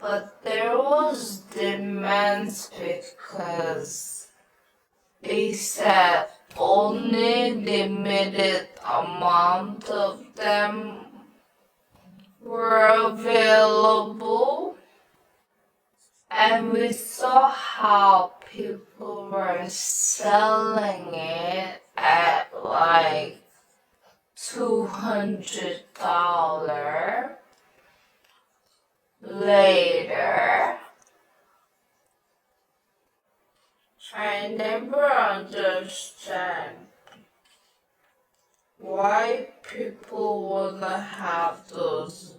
Speaker 2: but there was demands because they said only limited amount of them were available, and we saw how people were selling it at like $200 later. I never understand why people wanna have those.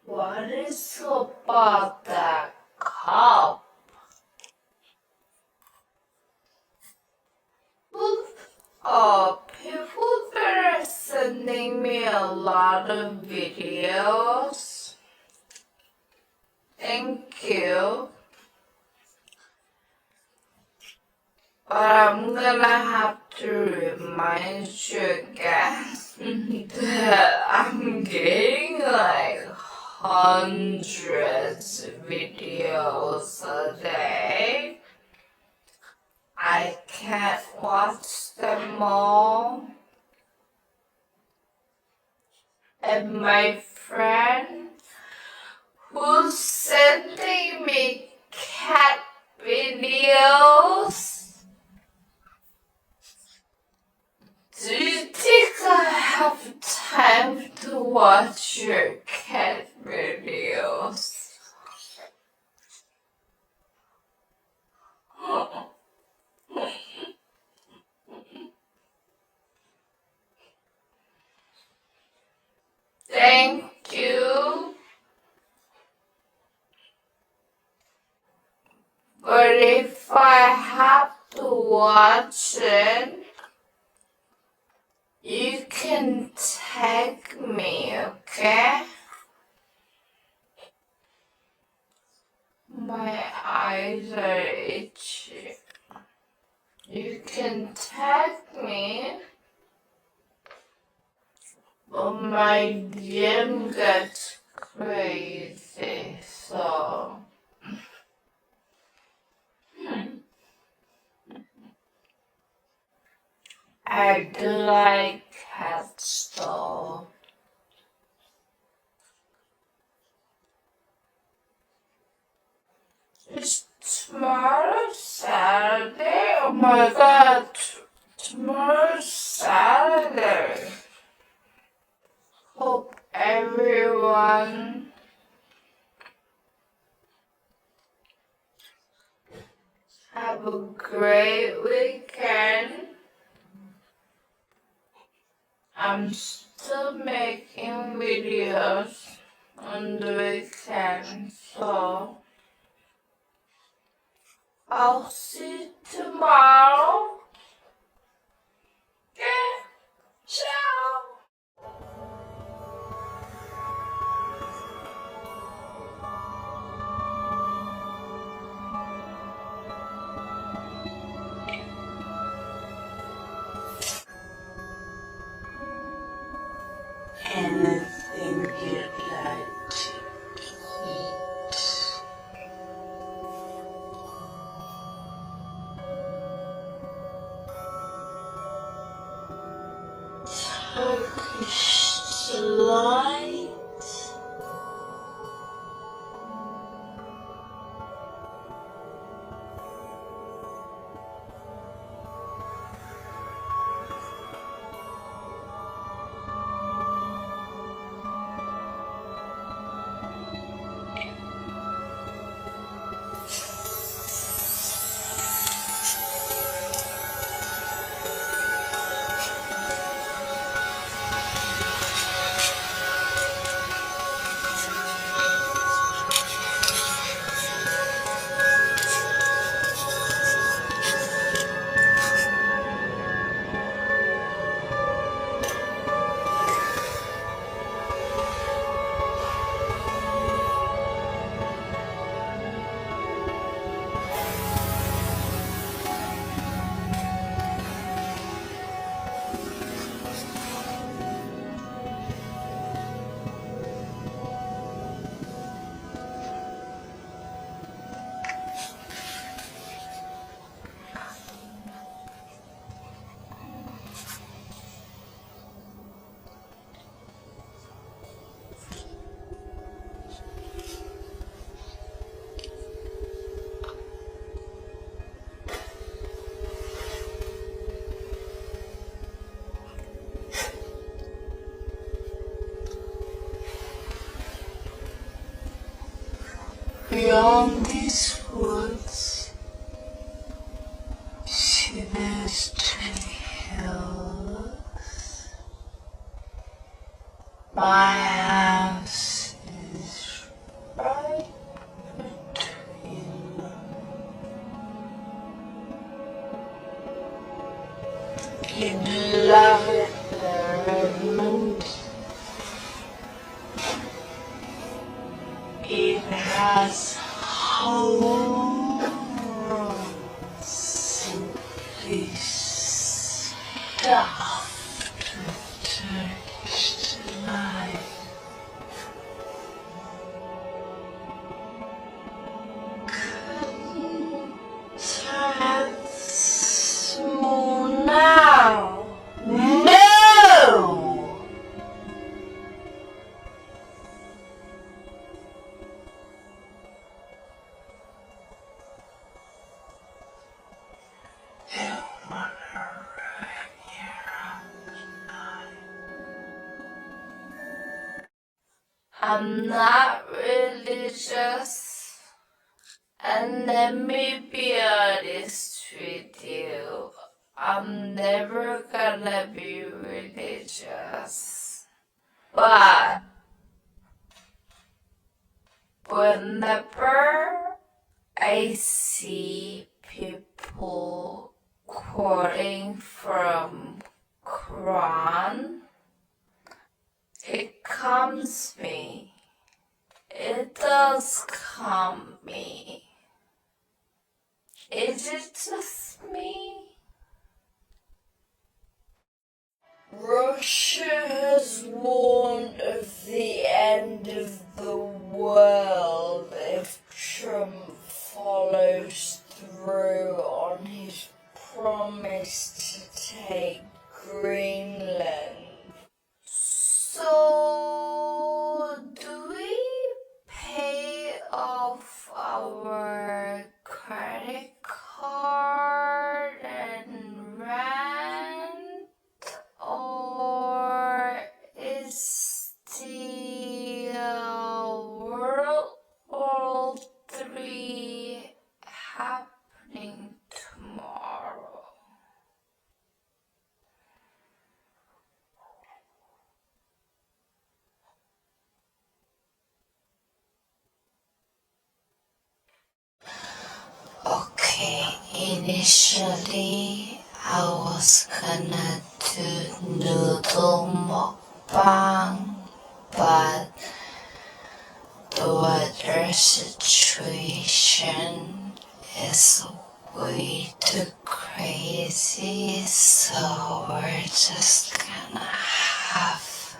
Speaker 2: What is about that cup? People that are sending me a lot of videos. Thank you. But I'm gonna have to remind you again that I'm getting like hundreds of videos a day. I can't watch them all. And my friend who's sending me cat videos, do you think I have time to watch your cat videos? Thank you. But if I have to watch it, you can tag me, okay? My eyes are itchy. You can tag me, but my gym gets crazy, so. I do like cats though. Is tomorrow Saturday? Oh my god, tomorrow's Saturday. Hope everyone have a great weekend. I'm still making videos on the weekend, so I'll see you tomorrow. Yeah, ciao.
Speaker 4: anything you'd like to eat. Turkish delight. Beyond these woods, see those two hills. My house is right between them. You'd love it there, Edmund. It has holes simply stuffed with Turkish delight. Couldn't have small now. No!
Speaker 2: I'm not religious, and let me be honest with you, I'm never gonna be religious. But whenever I see people quoting from Quran, it calms me. It does calm me. Is it just me? Russia has warned of the end of the world if Trump follows through on his promise to take Greenland. So, do we pay off our credit card and rent? Or is the World War III happening tomorrow? Okay, initially I was gonna do noodle mukbang, but the weather situation is way too crazy, so we're just gonna have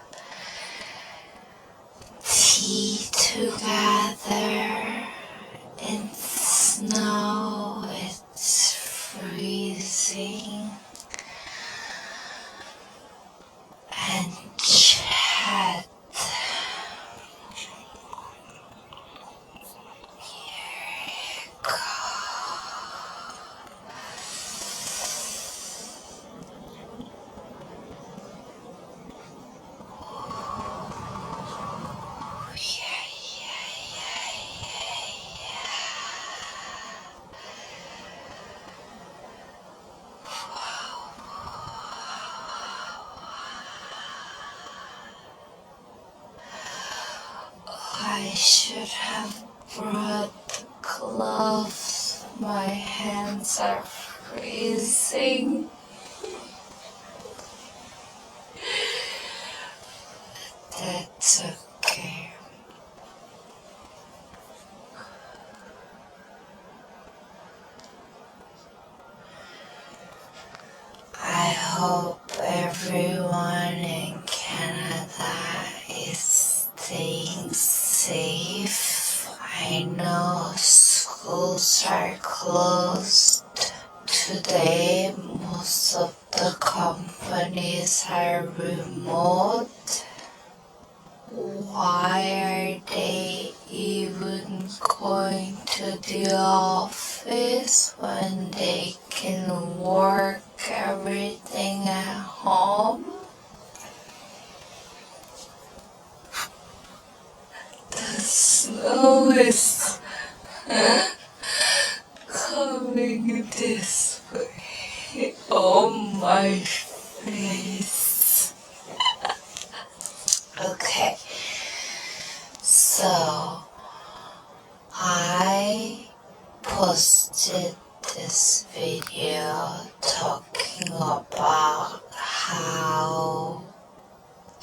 Speaker 2: I should have brought gloves. My hands are freezing. That's okay. I hope everyone in Canada is staying safe. I know schools are closed today. Most of the companies are remote. Why are they even going to the office when they can work everything at home? The snow is coming this way. Oh, my face. Okay, so I posted this video talking about how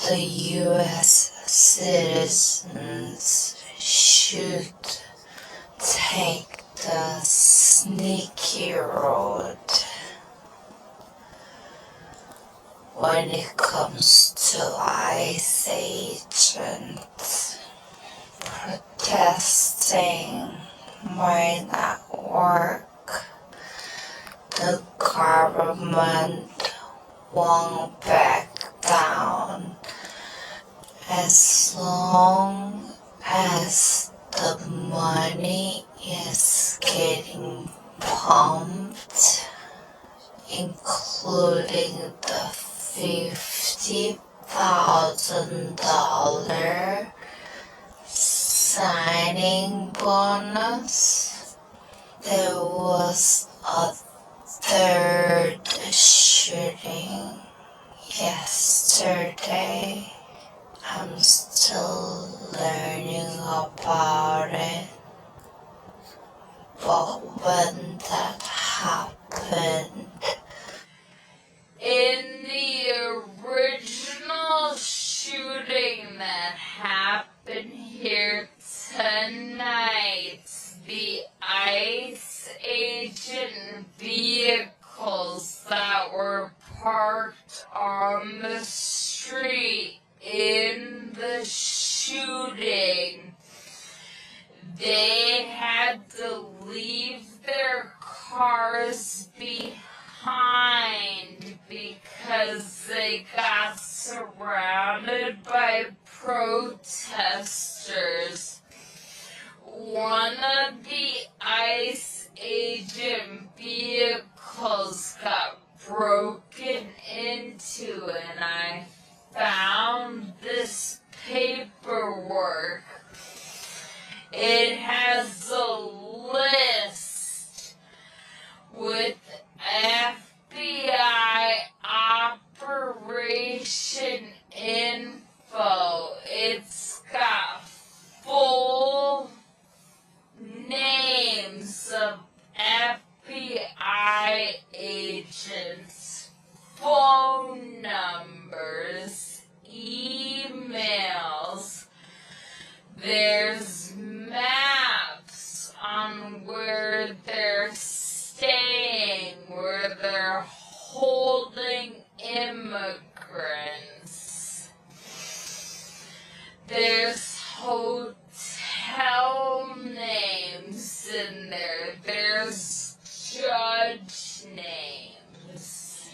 Speaker 2: the US citizens should take the sneaky road when it comes to ICE agents. Protesting might not work. The government won't back down as long as the money is getting pumped, including the $50,000 signing bonus. There was a third shooting yesterday. I'm still learning about it. But when that happened, in the original shooting that happened here tonight, the ICE agent vehicles that were parked on the street in the shooting, they had to leave their cars behind because they got surrounded by protesters. One of the ICE agent vehicles got broken into, and I found this paperwork. It has a list with FBI operation info. It's got full names of FBI agents, phone numbers, emails. There's maps on where they're staying, where they're holding immigrants. There's hotel names in there. There's judge names.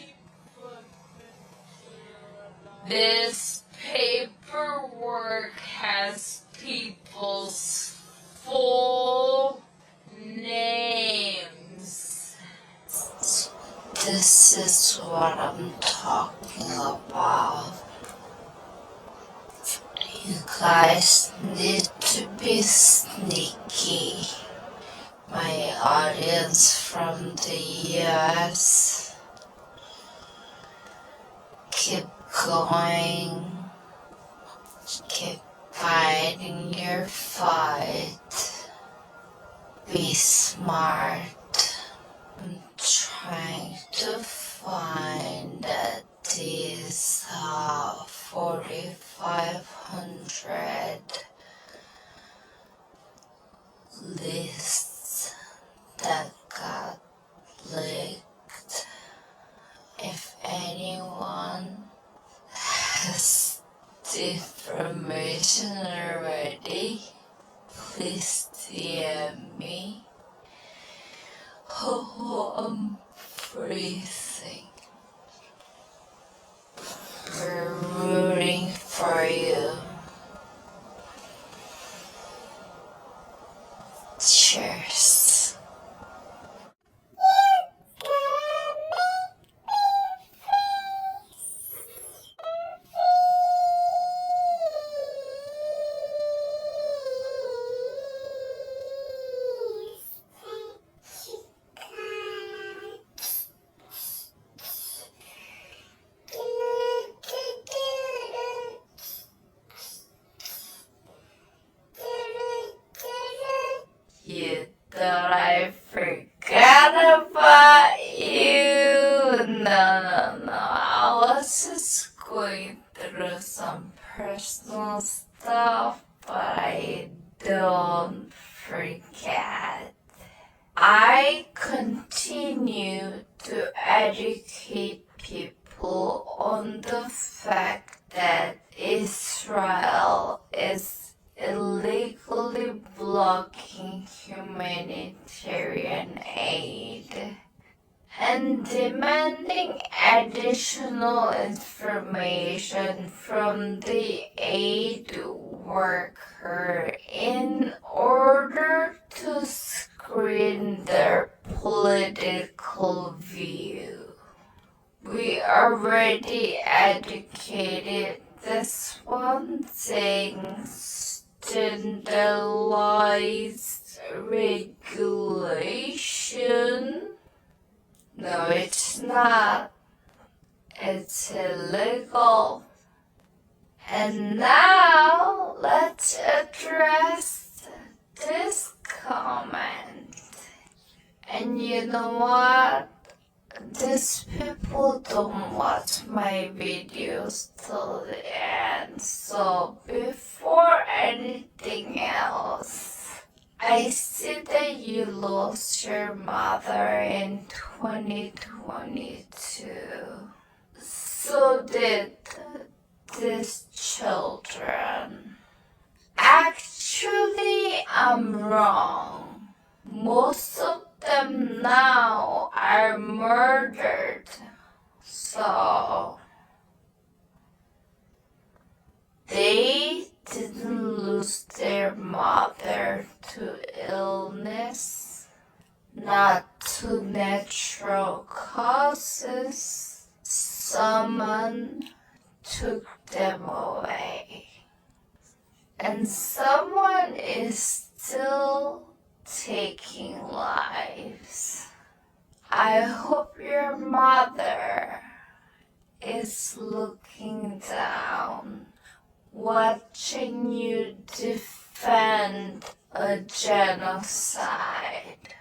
Speaker 2: This paperwork has people's full names. This is what I'm talking about. You guys need to be sneaky. My audience from the US, keep going. Keep fighting your fight. Be smart. I'm trying to find that these 4,500 lists that got leaked. If anyone has the information already, please DM me. Oh, I'm freezing. We're rooting for you. Cheers. You thought I forgot about you? No. I was just going through some personal stuff, but I don't forget. I continue to educate people on the fact that Israel is illegally blocking humanitarian aid and demanding additional information from the aid worker in order to screen their political view. We already educated this one thing. Standardized regulation. No, it's not. It's illegal. And now let's address this comment. And you know what? These people don't watch my videos till the end, so before anything else, I see that you lost your mother in 2022. So did these children. Actually, I'm wrong. Most of them now are murdered. So they didn't lose their mother to illness, not to natural causes. Someone took them away. And someone is still taking lives. I hope your mother is looking down, watching you defend a genocide.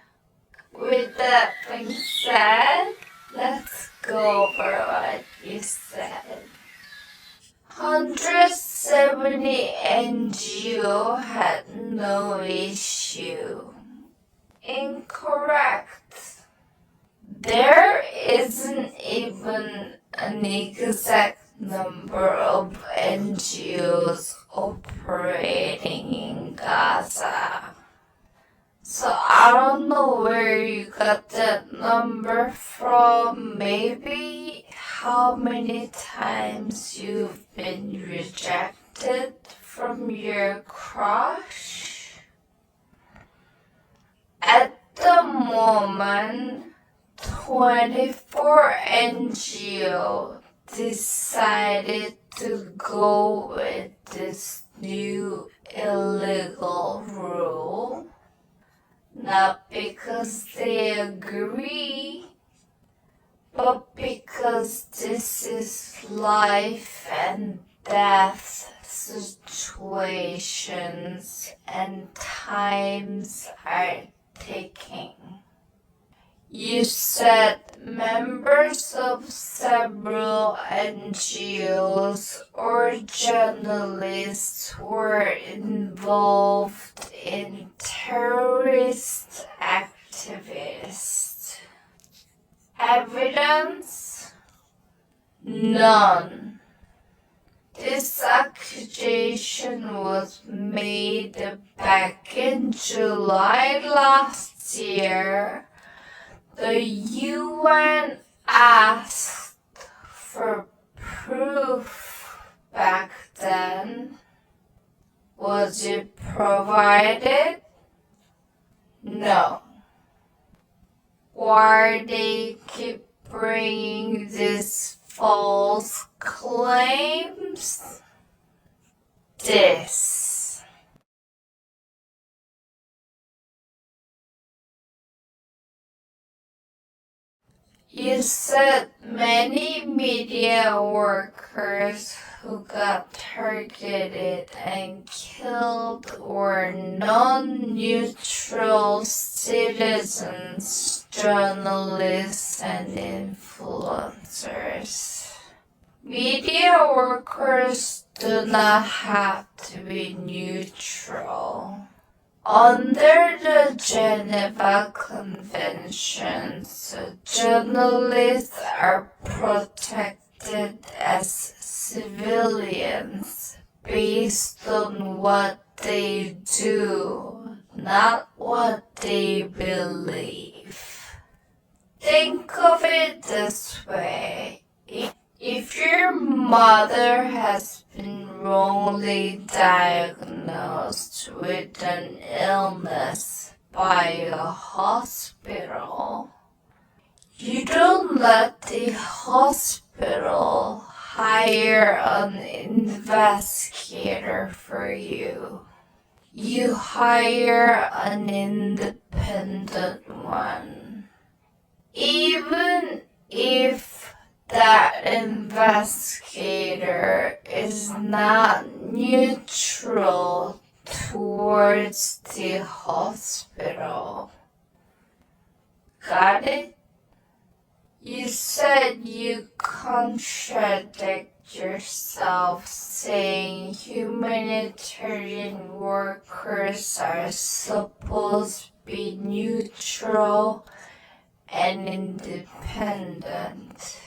Speaker 2: With that being said, let's go over what you said. 170 NGO had no issue. Incorrect. There isn't even an exact number of NGOs operating in Gaza. So I don't know where you got that number from. Maybe how many times you've been rejected from your crush. At the moment, 24 NGO decided to go with this new illegal rule. Not because they agree, but because this is life and death situation. situations and times are ticking. You said members of several NGOs or journalists were involved in terrorist activities. Evidence? None. This accusation was made back in July last year. The UN asked for proof back then. Was it provided? No. Why they keep bringing these false claims? This. You said many media workers who got targeted and killed were non-neutral citizens, journalists, and influencers. Media workers do not have to be neutral. Under the Geneva Conventions, journalists are protected as civilians based on what they do, not what they believe. Think of it this way. If your mother has been wrongly diagnosed with an illness by a hospital, you don't let the hospital hire an investigator for you. You hire an independent one. Even if that investigator is not neutral towards the hospital. Got it? You said you contradict yourself saying humanitarian workers are supposed to be neutral and independent.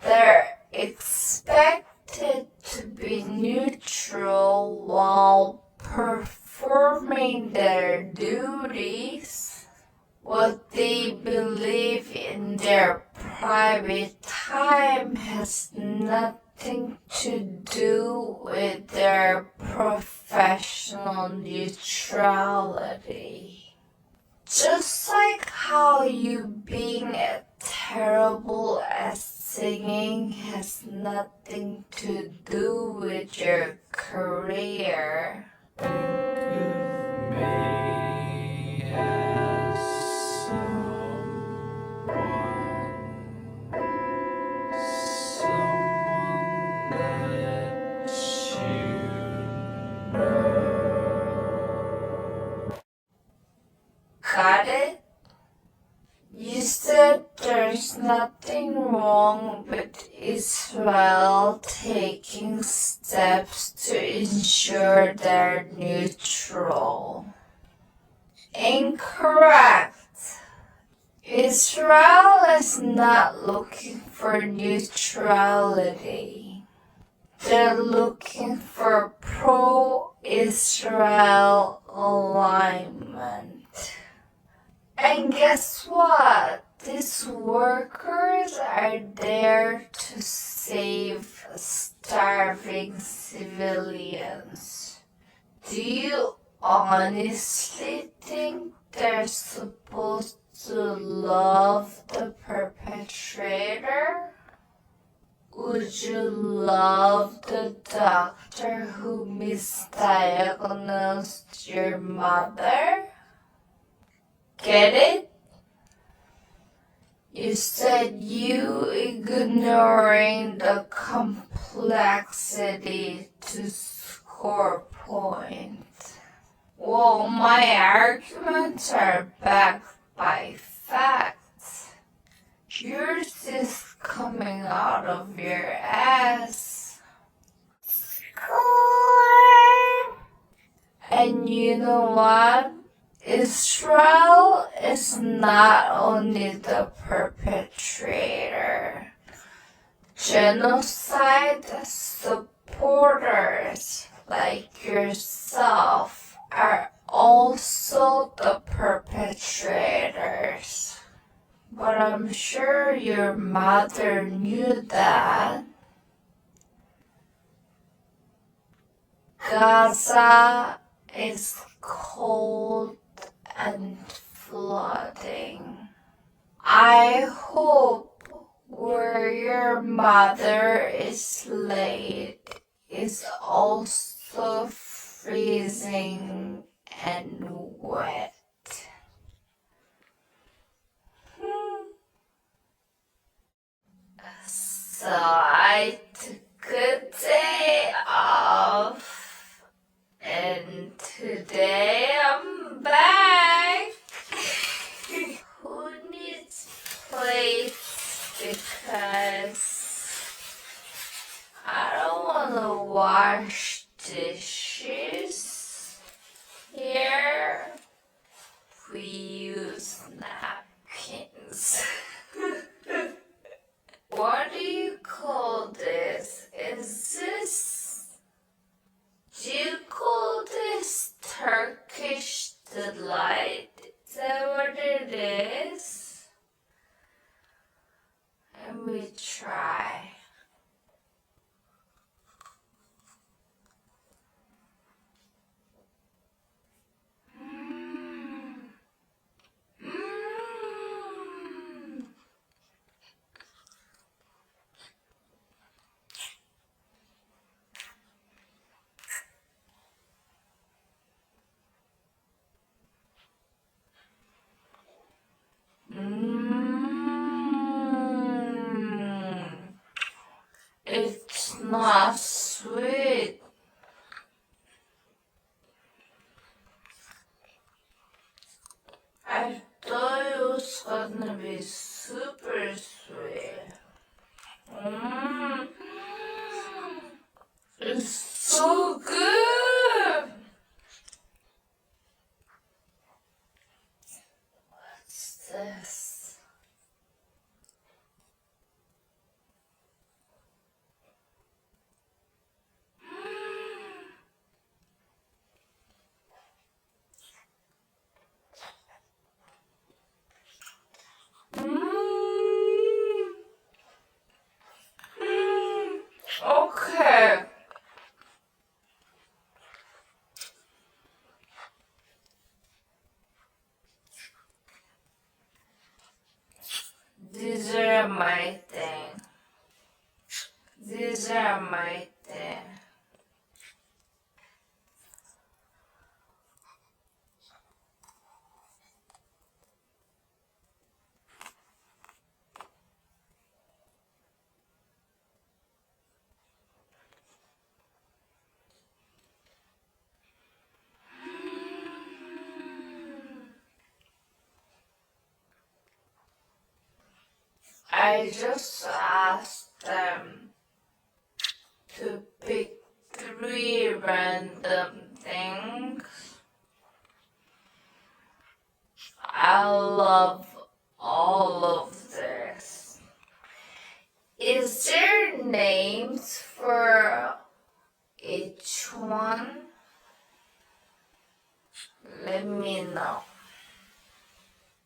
Speaker 2: They're expected to be neutral while performing their duties. What they believe in their private time has nothing to do with their professional neutrality. Just like how you being terrible at singing has nothing to do with your career. Got it? You said there's nothing wrong with Israel taking steps to ensure they're neutral. Incorrect. Israel is not looking for neutrality. They're looking for pro-Israel alignment. And guess what? These workers are there to save starving civilians. Do you honestly think they're supposed to love the perpetrator? Would you love the doctor who misdiagnosed your mother? Get it? You said you ignoring the complexity to core point. Well, my arguments are backed by facts. Yours is coming out of your ass. Score! And you know what? Israel is not only the perpetrator. Genocide supporters like yourself are also the perpetrators. But I'm sure your mother knew that. Gaza is cold and flooding. I hope where your mother is laid is also freezing and wet. So I took a day off, and today I'm back. Who needs plates? Because I don't want to wash dishes. Here we use napkins. What do you call this? Do you call this Turkish delight? Is that what it is? Let me try. It's not sweet. I thought it was gonna be super sweet. It's so good. What's this? Okay. These are my thing. These are my thing. I just asked them to pick 3 random things. I love all of this. Is there names for each one? Let me know.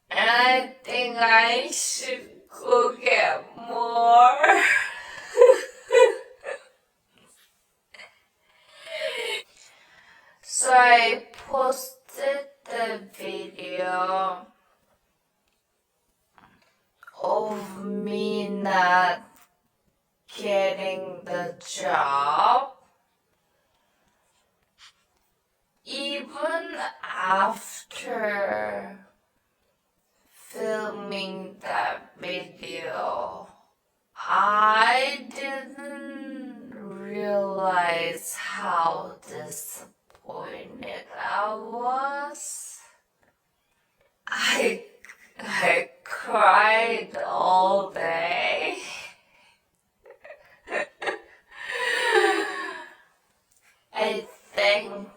Speaker 2: And I think I should go get more. So I posted the video of me not getting the job. Even after filming that video, I didn't realize how disappointed I was. I cried all day. I think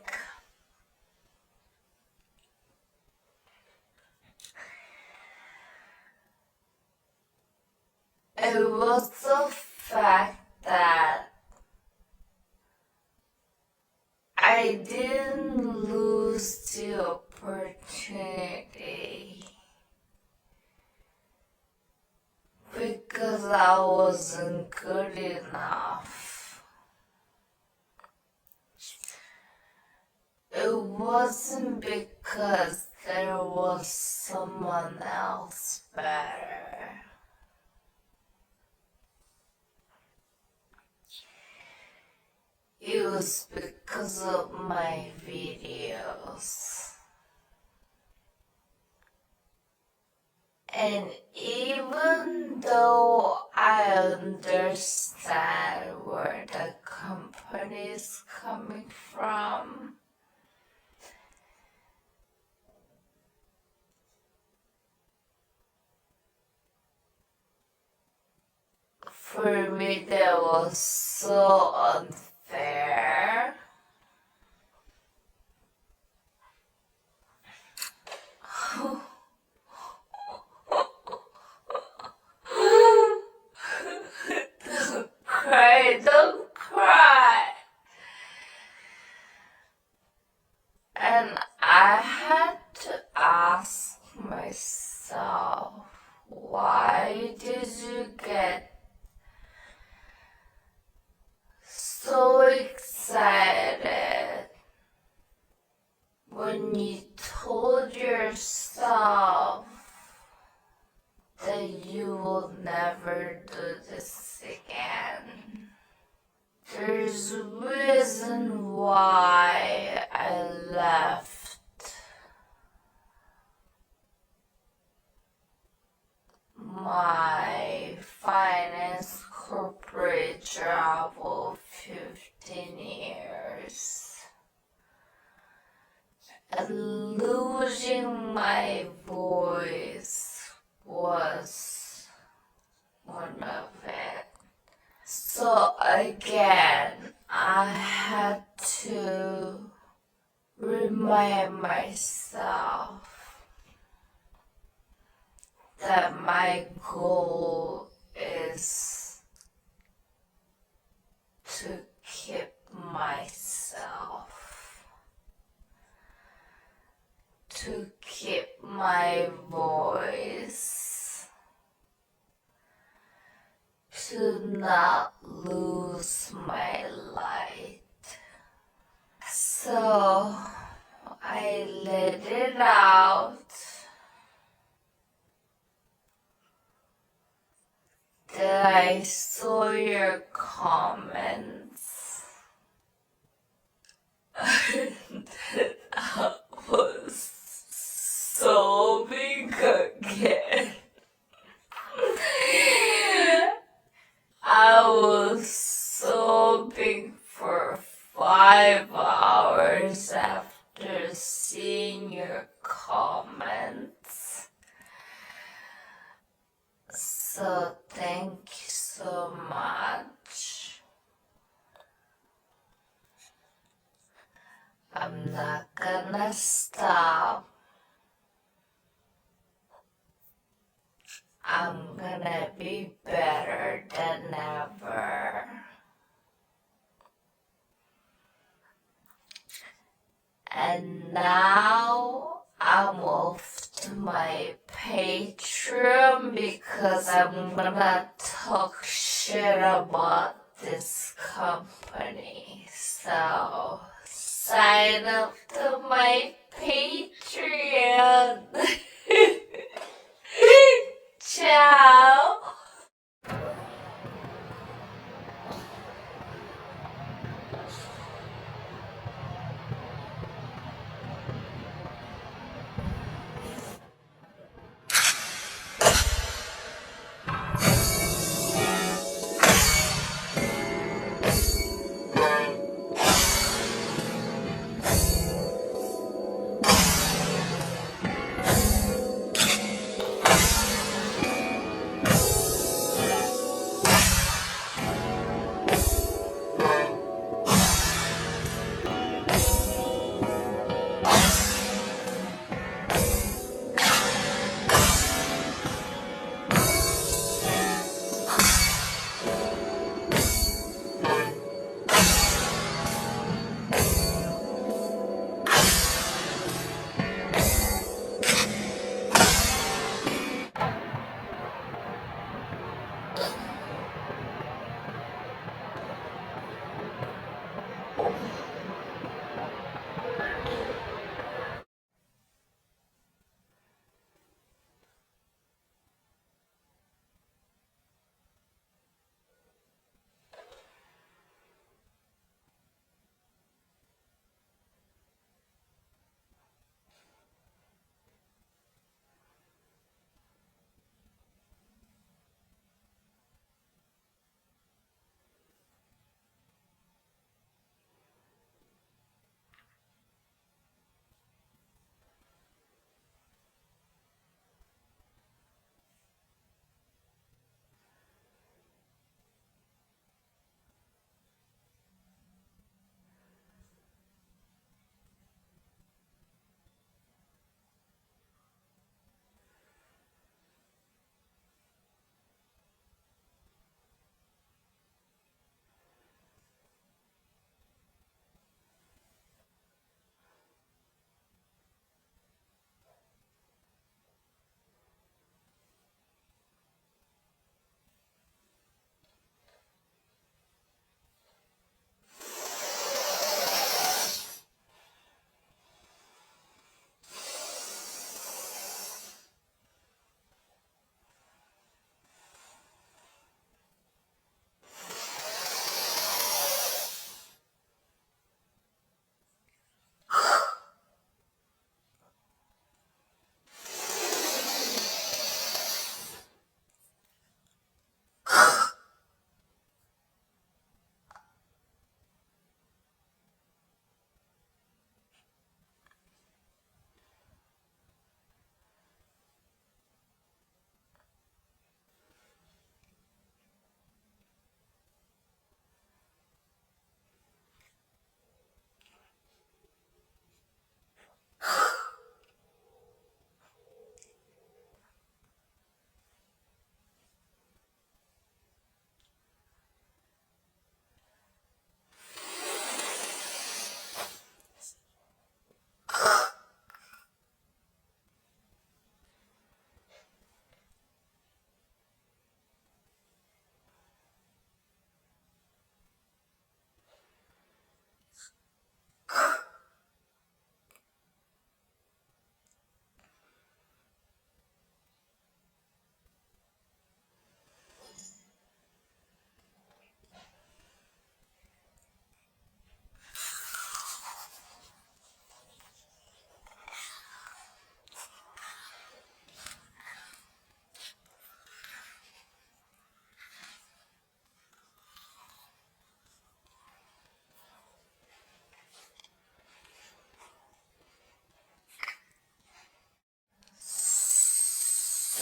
Speaker 2: it was the fact that I didn't lose the opportunity because I wasn't good enough. It wasn't because there was someone else better. It was because of my videos. And even though I understand where the company is coming from, for me that was so unfair. Don't cry. And I had to ask myself, why did you get so excited when you told yourself that you will never do this again? There's a reason why I left my finance corporate job of 15 years. And losing my voice was one of it. So again, I had to remind myself that my goal is to keep myself, to keep my voice, to not lose my light. So I let it out. That I saw your comments. That I was sobbing again. I was sobbing for 5 hours after seeing your comments. So thank you so much. I'm not gonna stop. I'm gonna be better than ever. And now I'm off to my Patreon because I'm gonna talk shit about this company. So sign up to my Patreon. Ciao.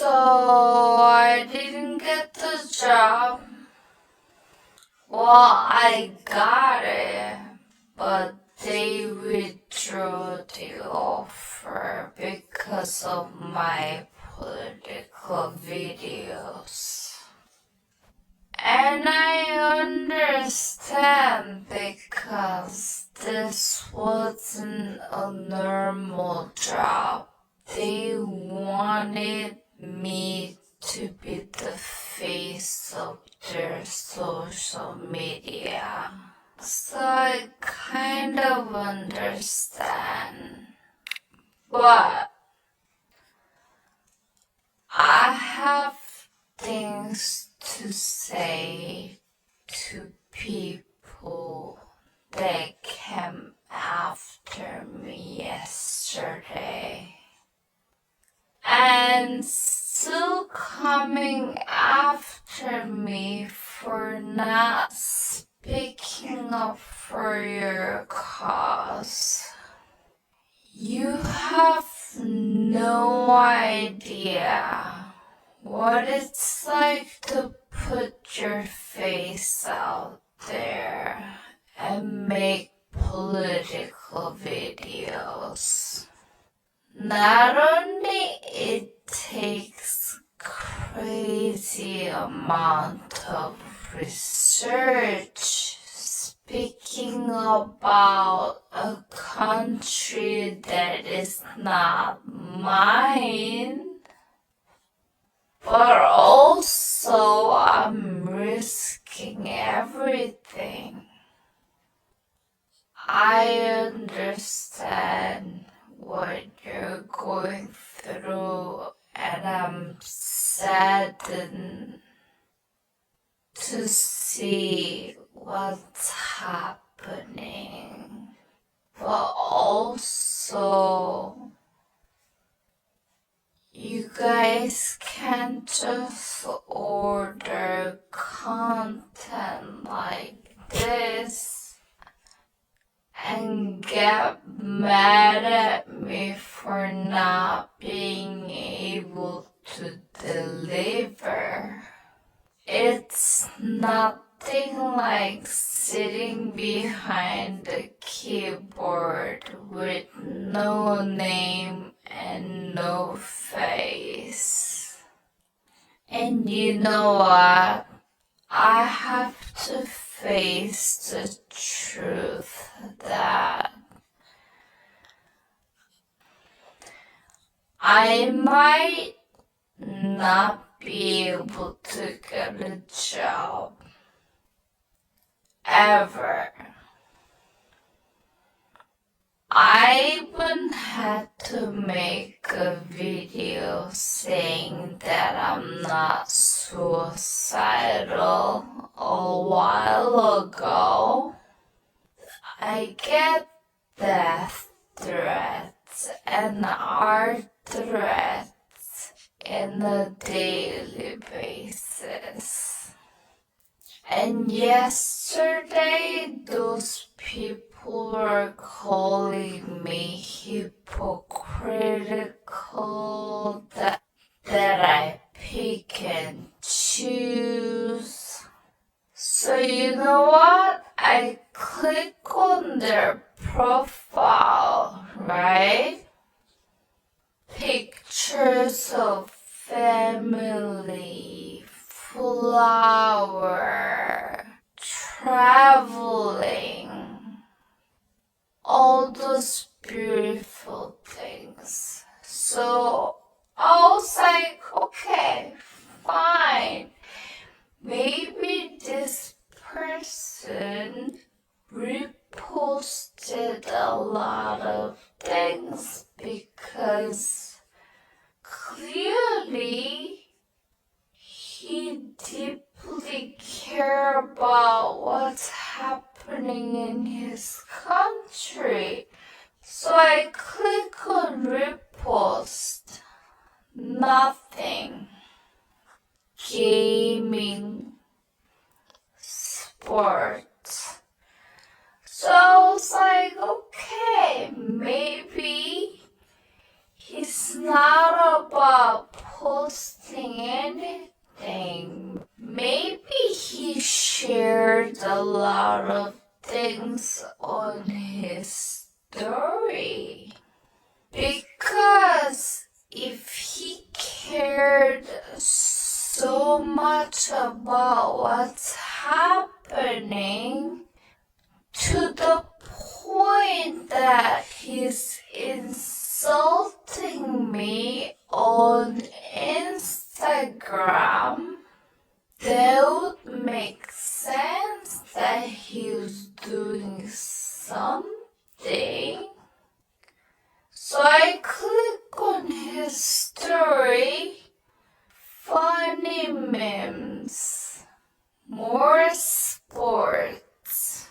Speaker 2: So I didn't get the job. Well, I got it, but they withdrew the offer because of my political videos. And I understand because this wasn't a normal job. They wanted me to be the face of their social media. So I kind of understand. But I have things to say to people that came after me yesterday. And still coming after me for not speaking up for your cause. You have no idea what it's like to put your face out there and make political videos. Not only it takes crazy amount of research speaking about a country that is not mine, but also I'm risking everything. I understand what you're going through, and I'm saddened to see what's happening. But also, you guys can't just order content like this and get mad at me for not being able to deliver. It's nothing like sitting behind a keyboard with no name and no face. And you know what? I have to face the truth that I might not be able to get a job ever. I even had to make a video saying that I'm not suicidal a while ago. I get death threats and art threats on a daily basis. And yesterday, those people were calling me hypocritical, that I pick and choose. So you know what? I click on their profile, right? Pictures of family, flower, traveling, all those beautiful things. So I was like, okay, fine. Maybe this person reposted a lot of things because clearly he deeply cares about what's happening in his country. So I click on repost. Nothing. Gaming. Sports. So I was like, okay, maybe he's not about posting his story. Because if he cared so much about what's happening to the point that he's insulting me on Instagram, that would make sense that he was doing something. So I click on his story, funny memes, more sports,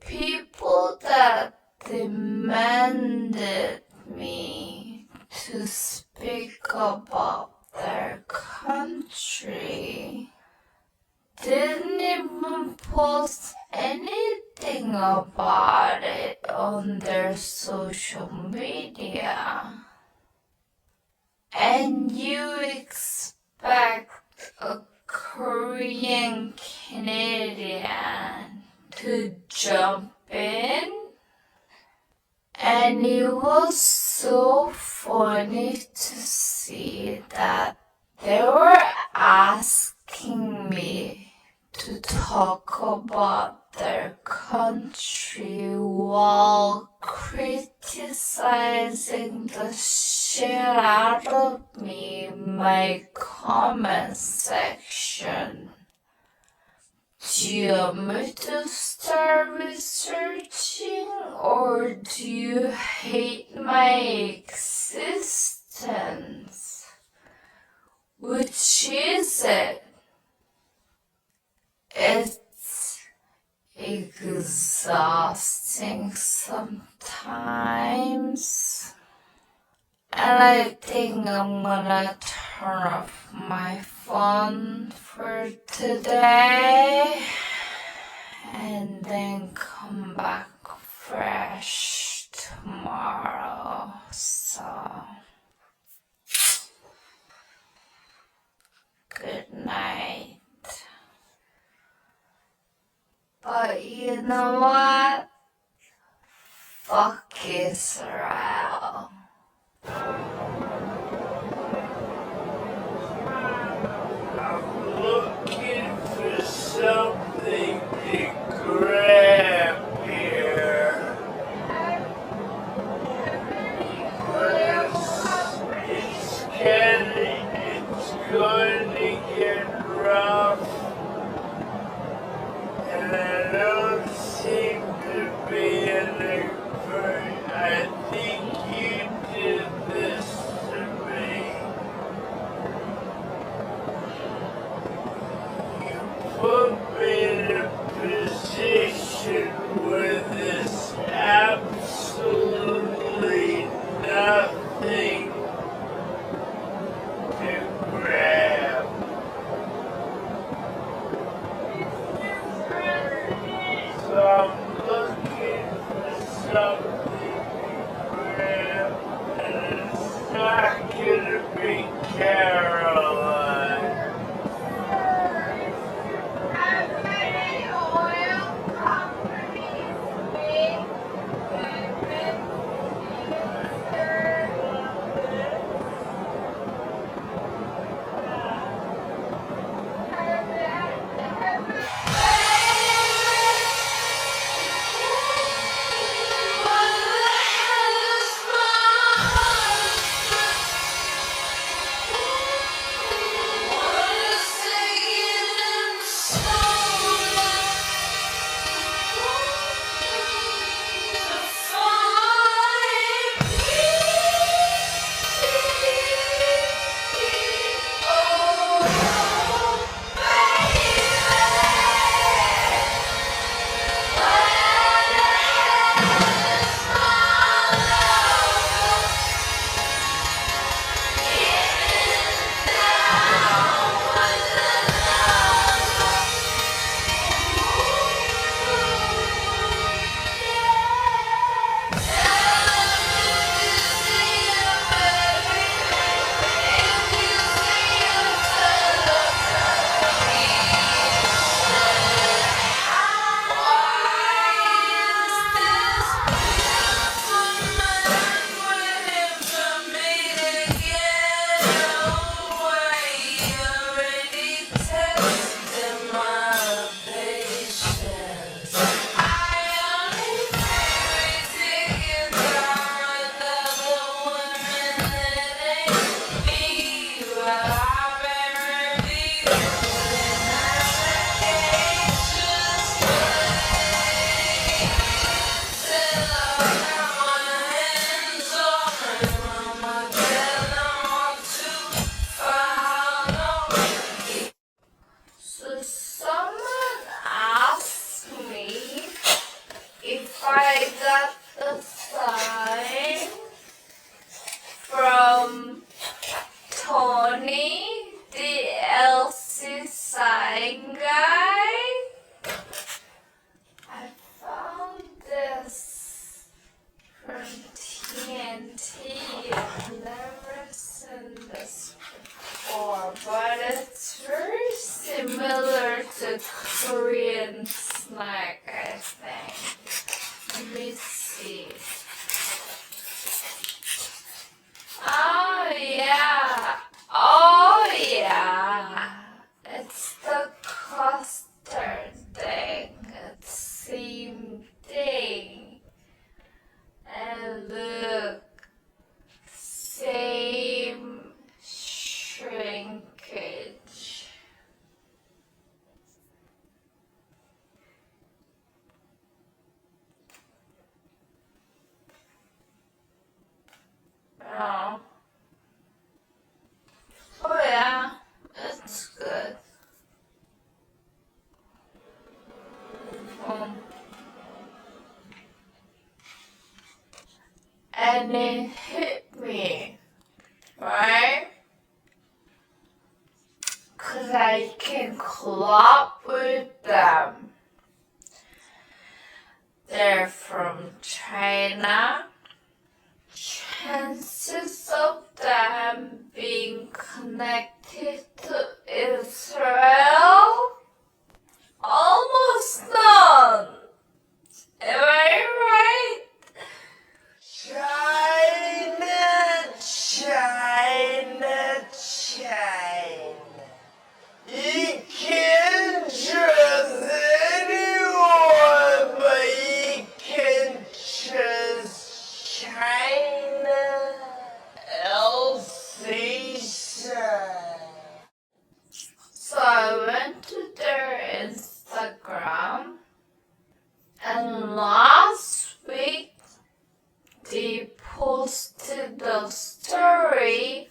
Speaker 2: people that demanded me to speak about their country didn't even post anything about it on their social media. And you expect a Korean Canadian to jump in? And it was so funny to see that they were asking me to talk about their country while criticizing the shit out of me in my comment section. Do you want me to start researching, or do you hate my existence? Which is it? It's exhausting sometimes. And I think I'm gonna turn off my phone for today and then come back fresh tomorrow. So, good night. But you know what? Fuck Israel.
Speaker 1: I'm looking for something to grab here. It's going to get rough. And I don't seem to be in a hurry. I think you did this to me. You put me in a position where there's absolutely nothing to grab. So I'm looking for something to grab, and it's not gonna be Caroline.
Speaker 2: How many oil companies make women if I got the sign from Tony, the LC sign guy. I found this from TNT. I've never seen this before, but it's very similar to Korean snack, I think. Let me see. Oh yeah. Oh yeah. It's the custard thing. It's same thing. And look, same shrinkage. Oh. Oh yeah, it's good. And it hit me, right? Cause I can collab with them. They're from China. Chances of them being connected to Israel? Almost none. Am I right?
Speaker 1: China, China, China. You can't trust anyone, but you can trust China, LC side.
Speaker 2: So I went to their Instagram, and last week they posted the story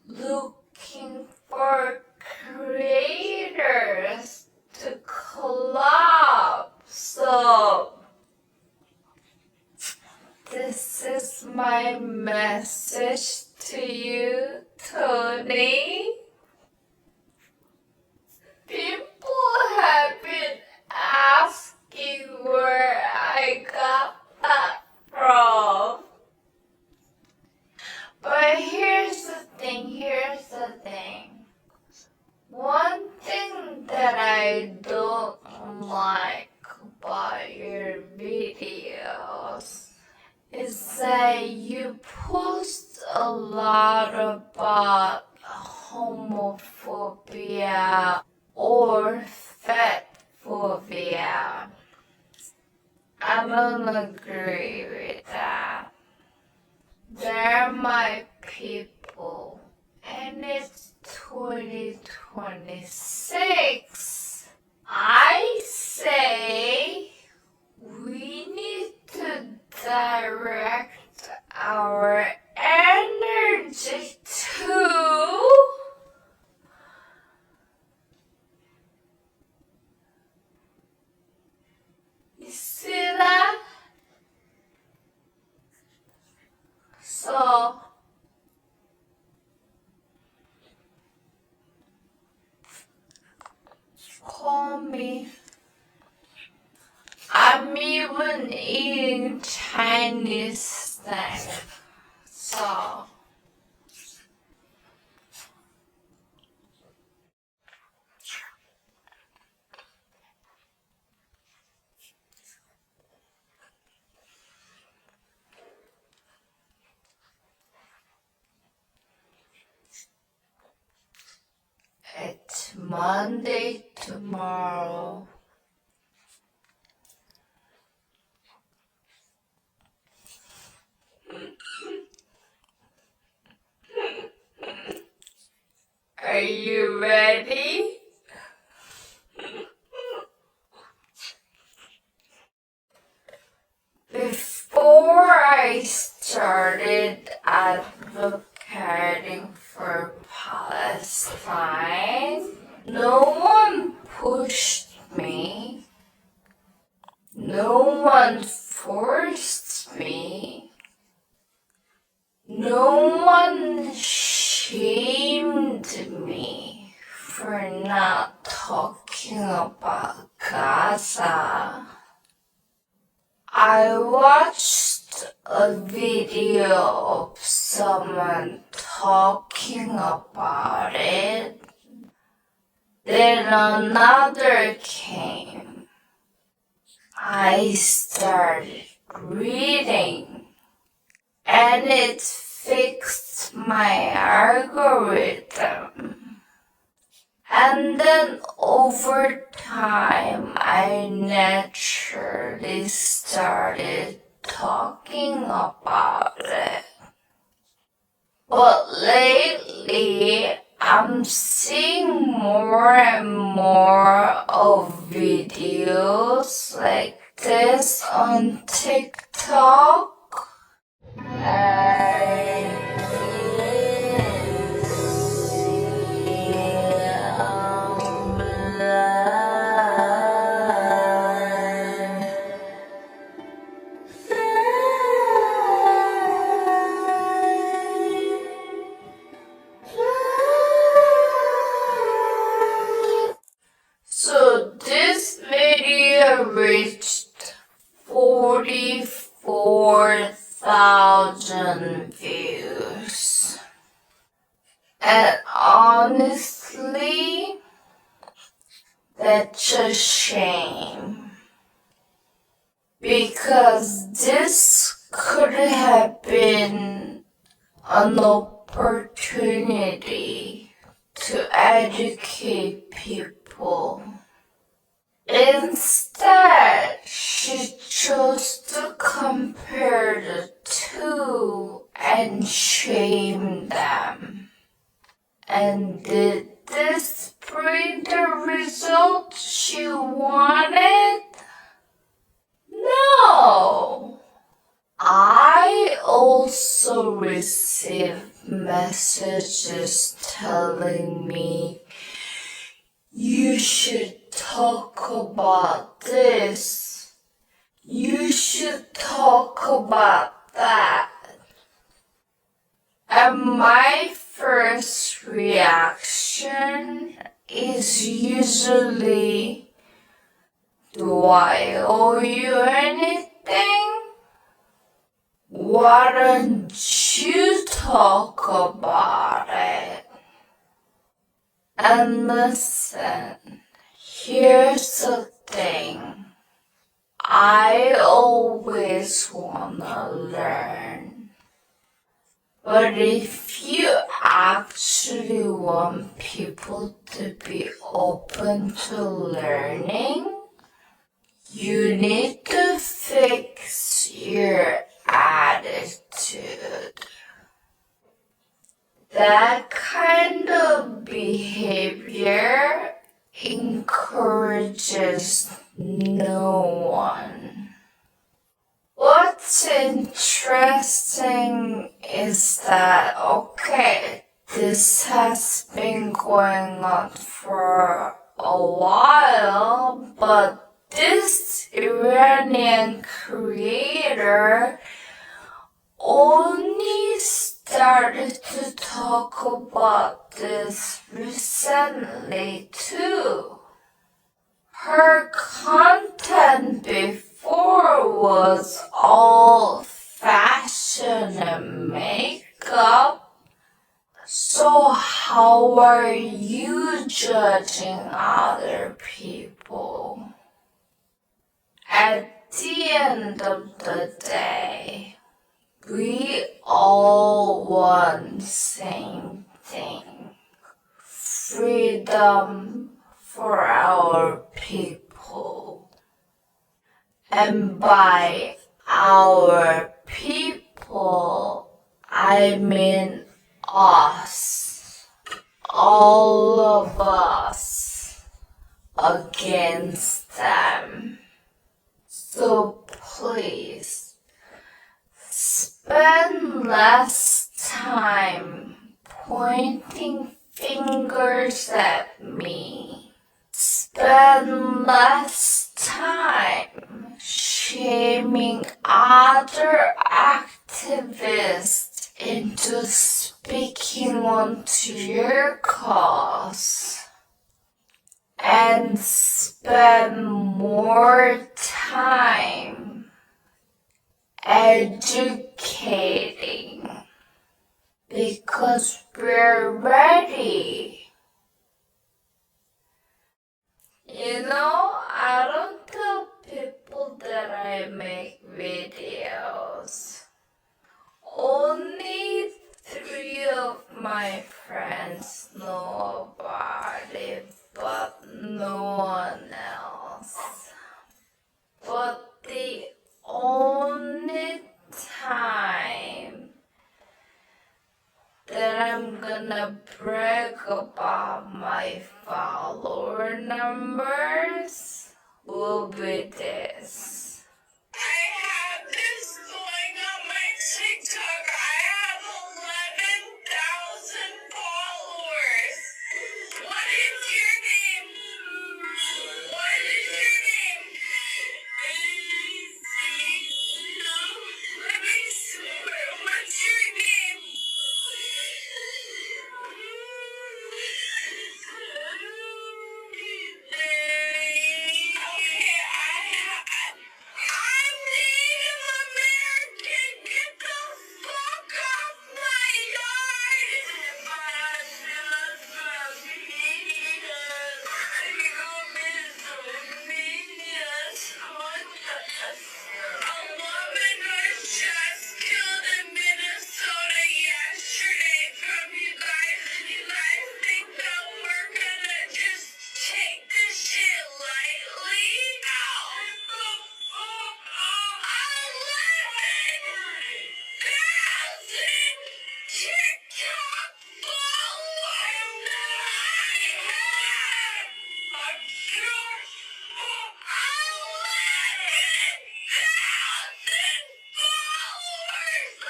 Speaker 2: looking for creators to collab. So this is my message to you, Tony. People have been asking where I got that from. But here's the thing. One thing that I don't like about your videos is that you post a lot about homophobia or fatphobia. I don't agree with that. They're my people, and it's 2026. I say we need to direct our energy to you see that? So call me. I'm even eating Chinese snack. So it's Monday tomorrow. Are you ready? Before I started advocating for Palestine, no one pushed me. No one forced me. No one shamed me for not talking about Gaza. I watched a video of someone talking about it. Then another came. I started reading, and it fixed my algorithm. And then over time, I naturally started talking about it. But lately, I'm seeing more and more of videos like this on TikTok. So this video reached 44,000 views. And honestly, that's a shame. Because this could have been an opportunity to educate people. Instead, she chose to compare the two and shame them. And did this bring the result she wanted? No. I also received messages telling me you should talk about this. You should talk about that. And my first reaction is usually, do I owe you anything? Why don't you talk about it? And listen, here's the thing. I always wanna learn. But if you actually want people to be open to learning, you need to fix your attitude. That kind of behavior encourages no one. What's interesting is that, okay, this has been going on for a while, but this Iranian creator only started to talk about this recently too. Her content before was all fashion and makeup. So how are you judging other people? At the end of the day, we all want the same thing. Freedom for our people. And by our people, I mean us. All of us against them. So please, spend less time pointing fingers at me. Spend less time shaming other activists into speaking onto your cause and spend more time educating because we're ready. I don't tell people that I make videos. Only 3 of my friends know about it, but no one else. But the only time that I'm gonna brag about my follower numbers will be this. I have this going on my TikTok. I have 11,000 followers. What is your name? What is your name? No, let me swear. What's your name? I'm Native American. Get the fuck off my yard. A woman was just killed in Minnesota yesterday from you guys. You guys think that we're gonna just take this shit lightly? 11,000 TikTok followers that I have. I'm sure 11,000 followers I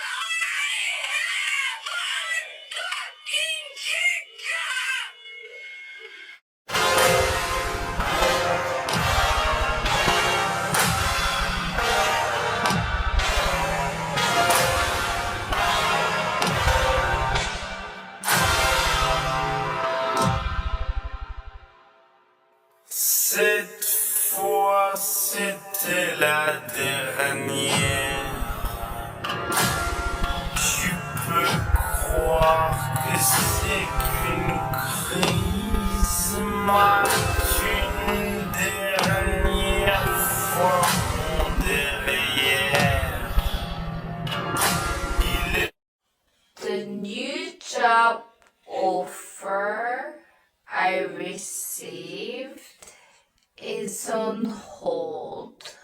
Speaker 2: have on fucking TikTok.
Speaker 1: Cette fois, c'était la dernière. Tu peux croire que c'est qu'une crise, marque une dernière fois mon derrière. Il est
Speaker 2: The new job offer I received is on hold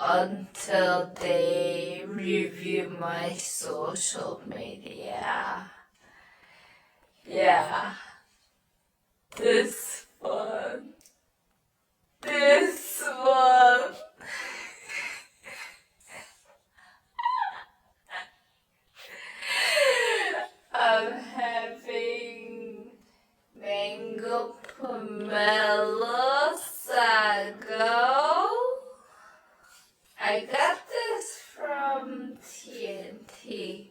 Speaker 2: until they review my social media. Yeah, this one. I'm having mango pomelo sago. I got this from TNT.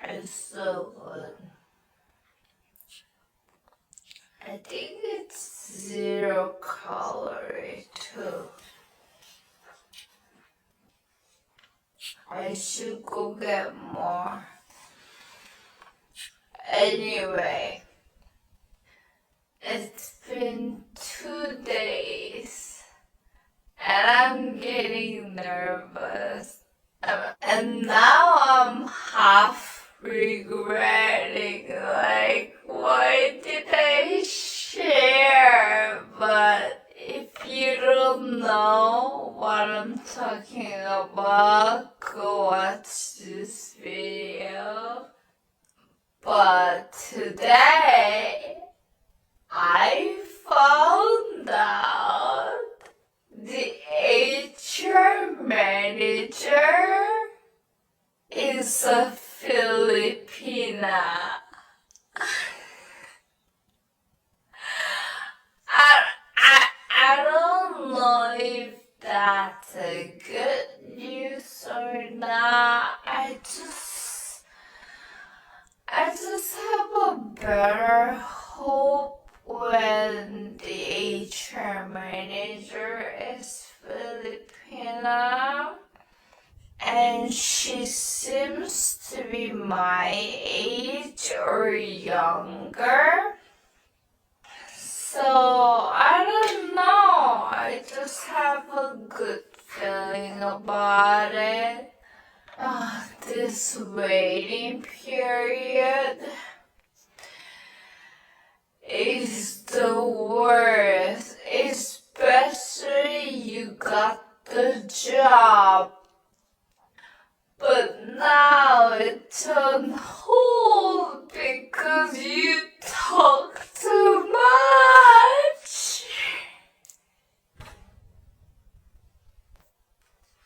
Speaker 2: It's so good. I think it's 0 calorie too. I should go get more. Anyway, it's been 2 days and I'm getting nervous. And now I'm half regretting, like, why did I share? But if you don't know what I'm talking about, go watch this video. But today, I found out the HR manager is a Filipino. Filipina. I don't know if that's a good news or not. I just have a better hope when the HR manager is Filipina. And she seems to be my age or younger. So I don't know. I just have a good feeling about it. This waiting period is the worst. Especially you got the job. But now it's on hold because you talk too much.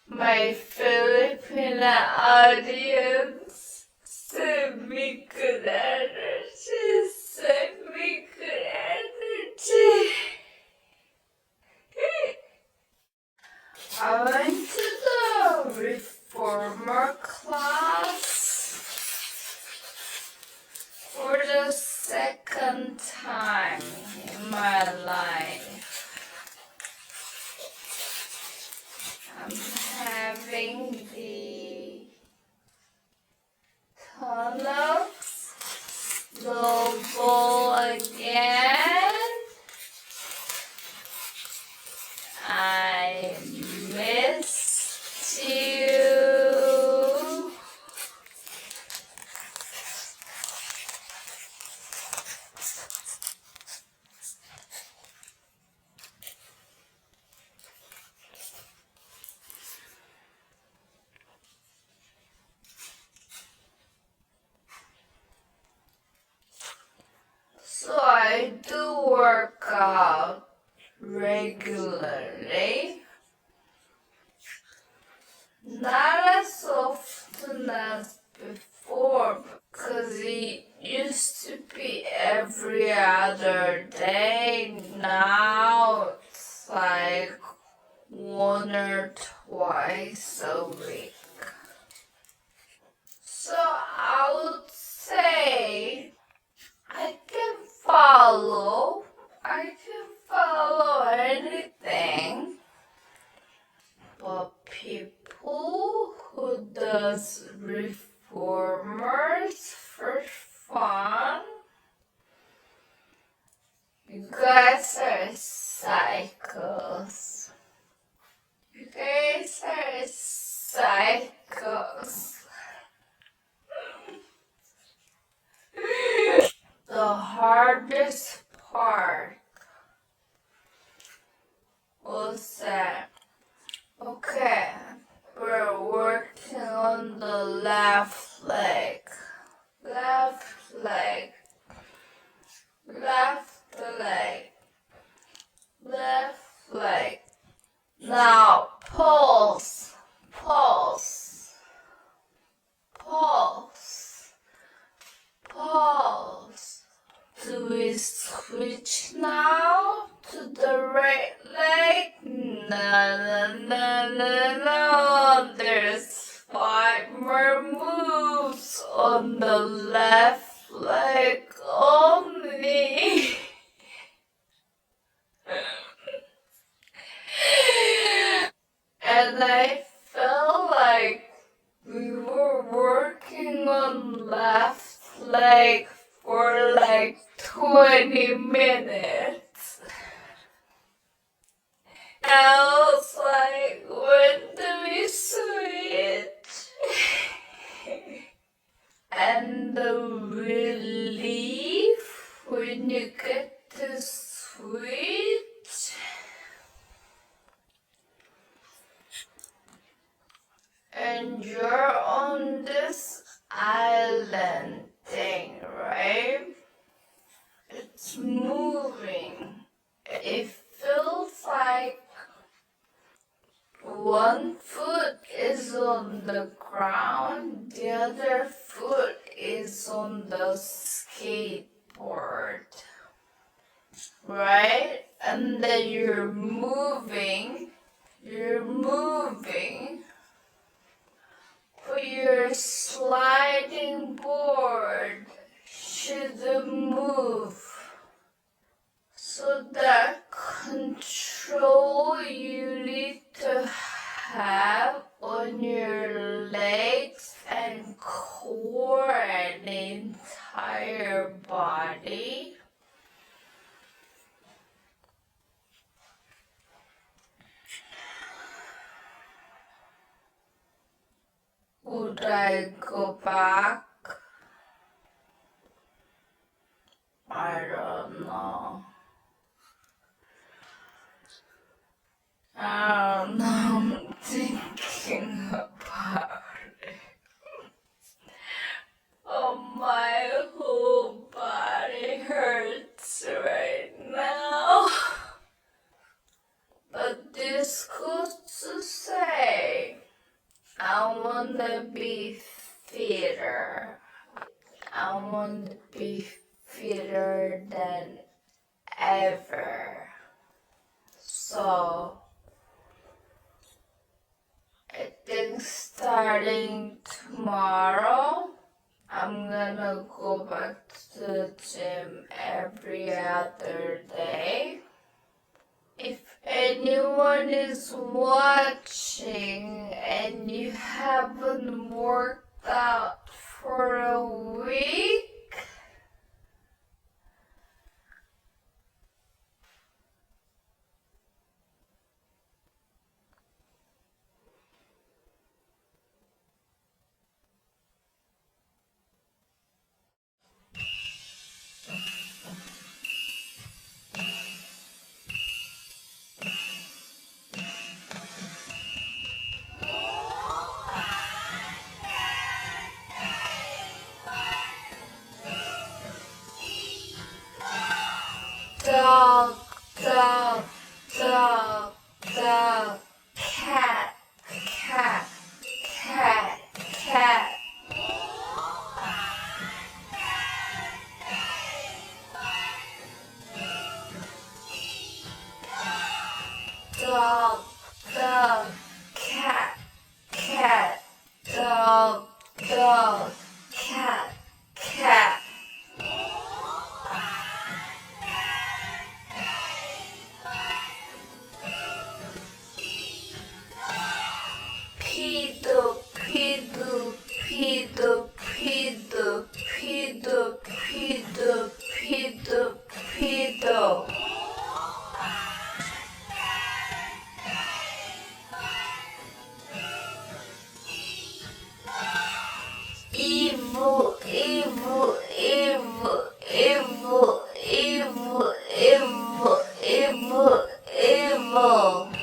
Speaker 2: My Filipina audience, send me good energy, send me good energy. I went to the reformer class for the second time in my life. I'm having the tunnels double again. I missed you. So I do work out regularly. Not as often as before, because it used to be every other day. Now it's like 1 or twice a week. So I would say I can follow anything, but people who does reformers for fun, you guys are psychos. You guys are psychos. The hardest part was that, okay, we're working on the left leg, left leg, left leg, left leg. Now pulse, pulse, pulse, pulse. Do we switch now to the right leg? No. There's 5 more moves on the left leg only. And I felt like we were working on left leg for like 20 minutes. I was like, when do we switch? And the relief when you get to switch. And you're on this island thing, right? It's moving. It feels like one foot is on the ground, the other foot is on the skateboard, right? And then you're moving, but your sliding board should move. So that control you need to have on your legs and core and entire body. Would I go back? I don't know. I'm thinking about it. Oh, my whole body hurts right now. But this goes to say, I wanna be fitter. I wanna be fitter than ever. So, I think starting tomorrow, I'm gonna go back to the gym every other day. If anyone is watching and you haven't worked out for a week, dog, dog, dog, dog, cat, cat, cat, cat. Dog, dog, cat, cat, dog, dog, cat, cat. Pido, pido, pido, pido, pido, pido, pido, pido. Evil, evil, evil, evil, evil, evil, evil, evil.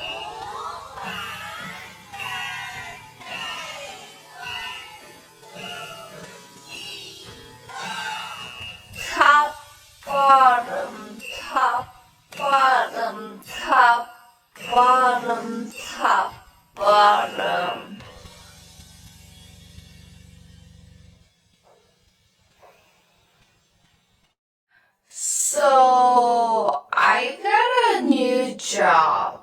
Speaker 2: Top, bottom, top, bottom, top, bottom, top, bottom. So I got a new job.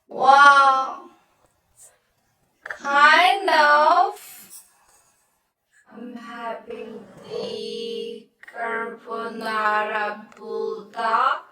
Speaker 2: Well, kind of. I'm having the carbonara bulldog.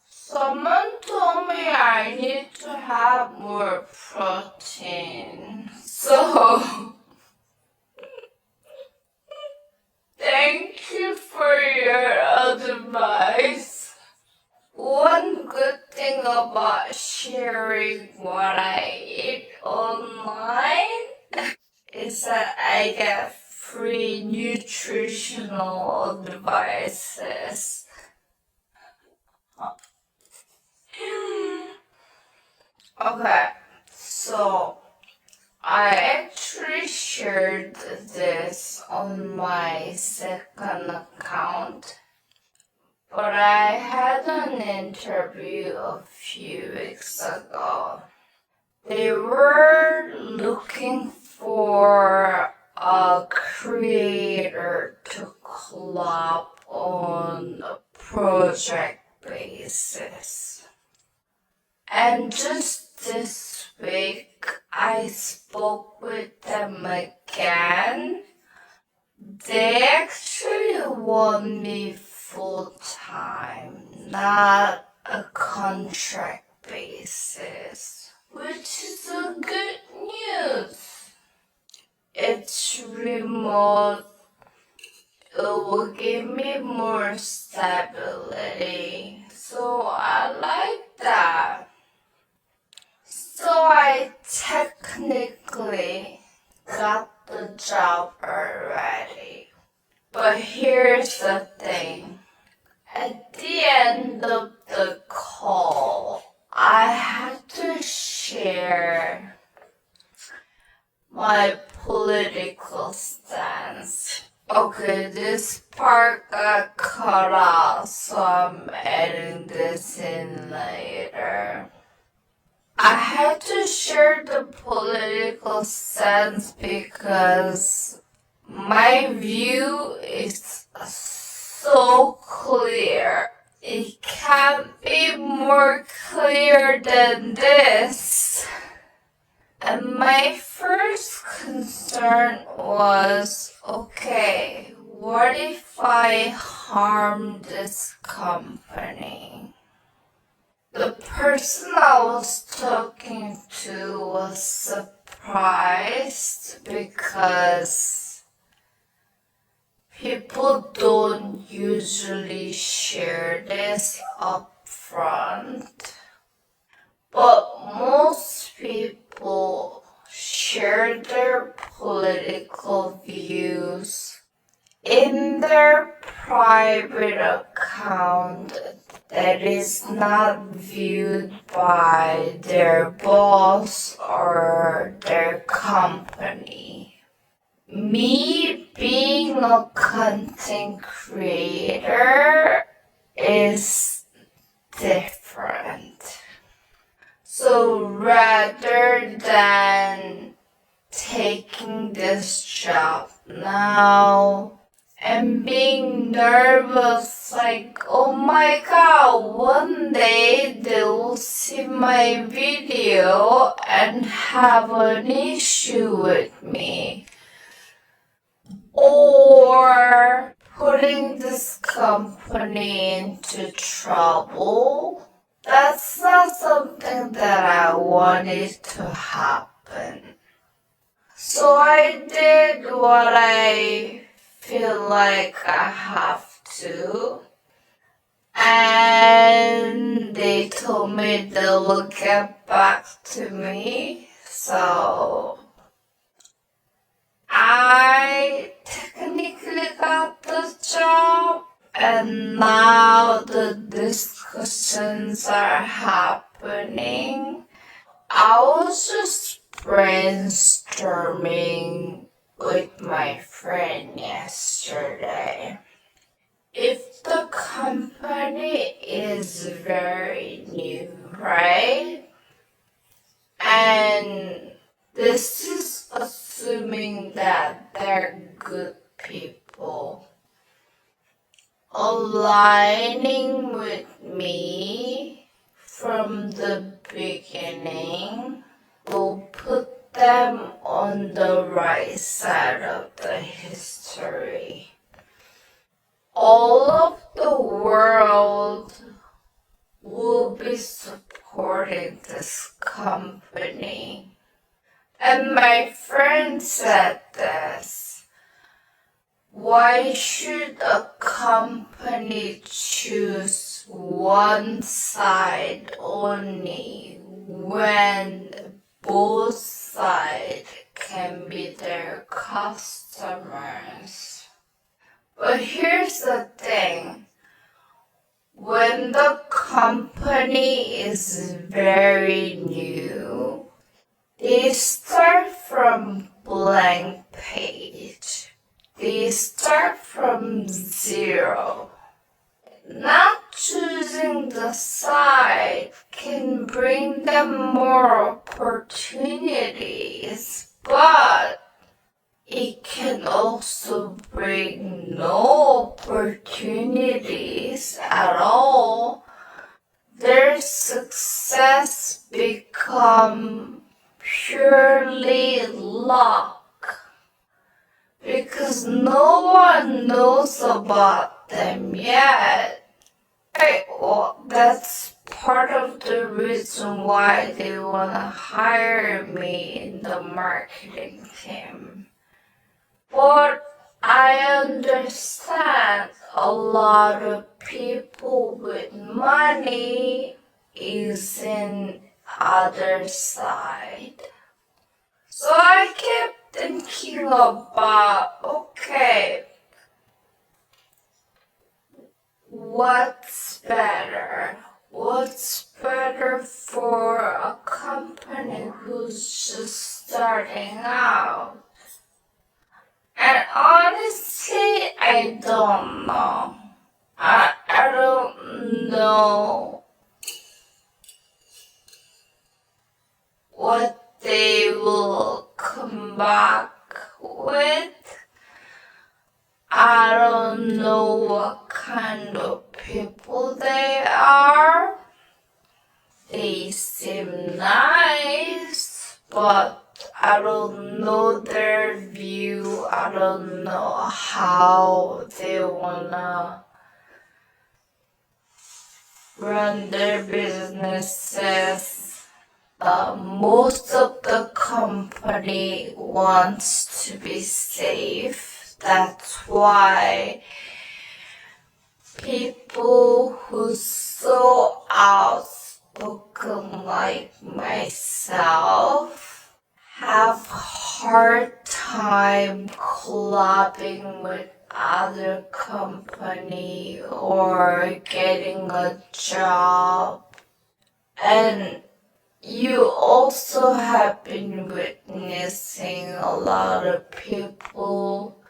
Speaker 2: Someone told me I need to have more protein. So, thank you for your advice. One good thing about sharing what I eat online is that I get free nutritional advices. Okay, so I actually shared this on my second account, but I had an interview a few weeks ago. They were looking for a creator to collab on a project basis. And just this week, I spoke with them again. They actually want me full time, not a contract basis, which is a good news. It's remote. It will give me more stability, so I like that. So I technically got the job already. But here's the thing. At the end of the call, I had to share my political stance. Okay, this part got cut off, so I'm adding this in later. I had to share the political stance because my view is so clear. It can't be more clear than this. And my first concern was, okay, what if I harm this company? The person I was talking to was surprised because people don't usually share this up front. But most people share their political views in their private account that is not viewed by their boss or their company. Me being a content creator is different. So rather than taking this job now and being nervous like, oh my god, one day they will see my video and have an issue with me, or putting this company into trouble, that's not something that I wanted to happen. So I did what I feel like I have to, and they told me they will get back to me, so I technically got the job, and now the discussions are happening. I was just brainstorming with my friend yesterday. If the company is very new, right? And this is assuming that they're good people. Aligning with me from the beginning will put them on the right side of the history. All of the world will be supporting this company. And my friend said this: why should a company choose one side only when both sides can be their customers? But here's the thing. When the company is very new, They start from blank page. They start from zero. Not choosing the side can bring them more opportunities, but it can also bring no opportunities at all. Their success become purely luck because no one knows about them yet. Right, well, that's part of the reason why they want to hire me in the marketing team. But I understand a lot of people with money is in other side. So I kept thinking about, okay, what's better? What's better for a company who's just starting out? And honestly, I don't know. I don't know what they will come back with. I don't know what kind of people they are. They seem nice, but I don't know their view. I don't know how they wanna run their businesses. Most of the company wants to be safe. That's why people who's so outspoken like myself have hard time collabing with other company or getting a job. And you also have been witnessing a lot of people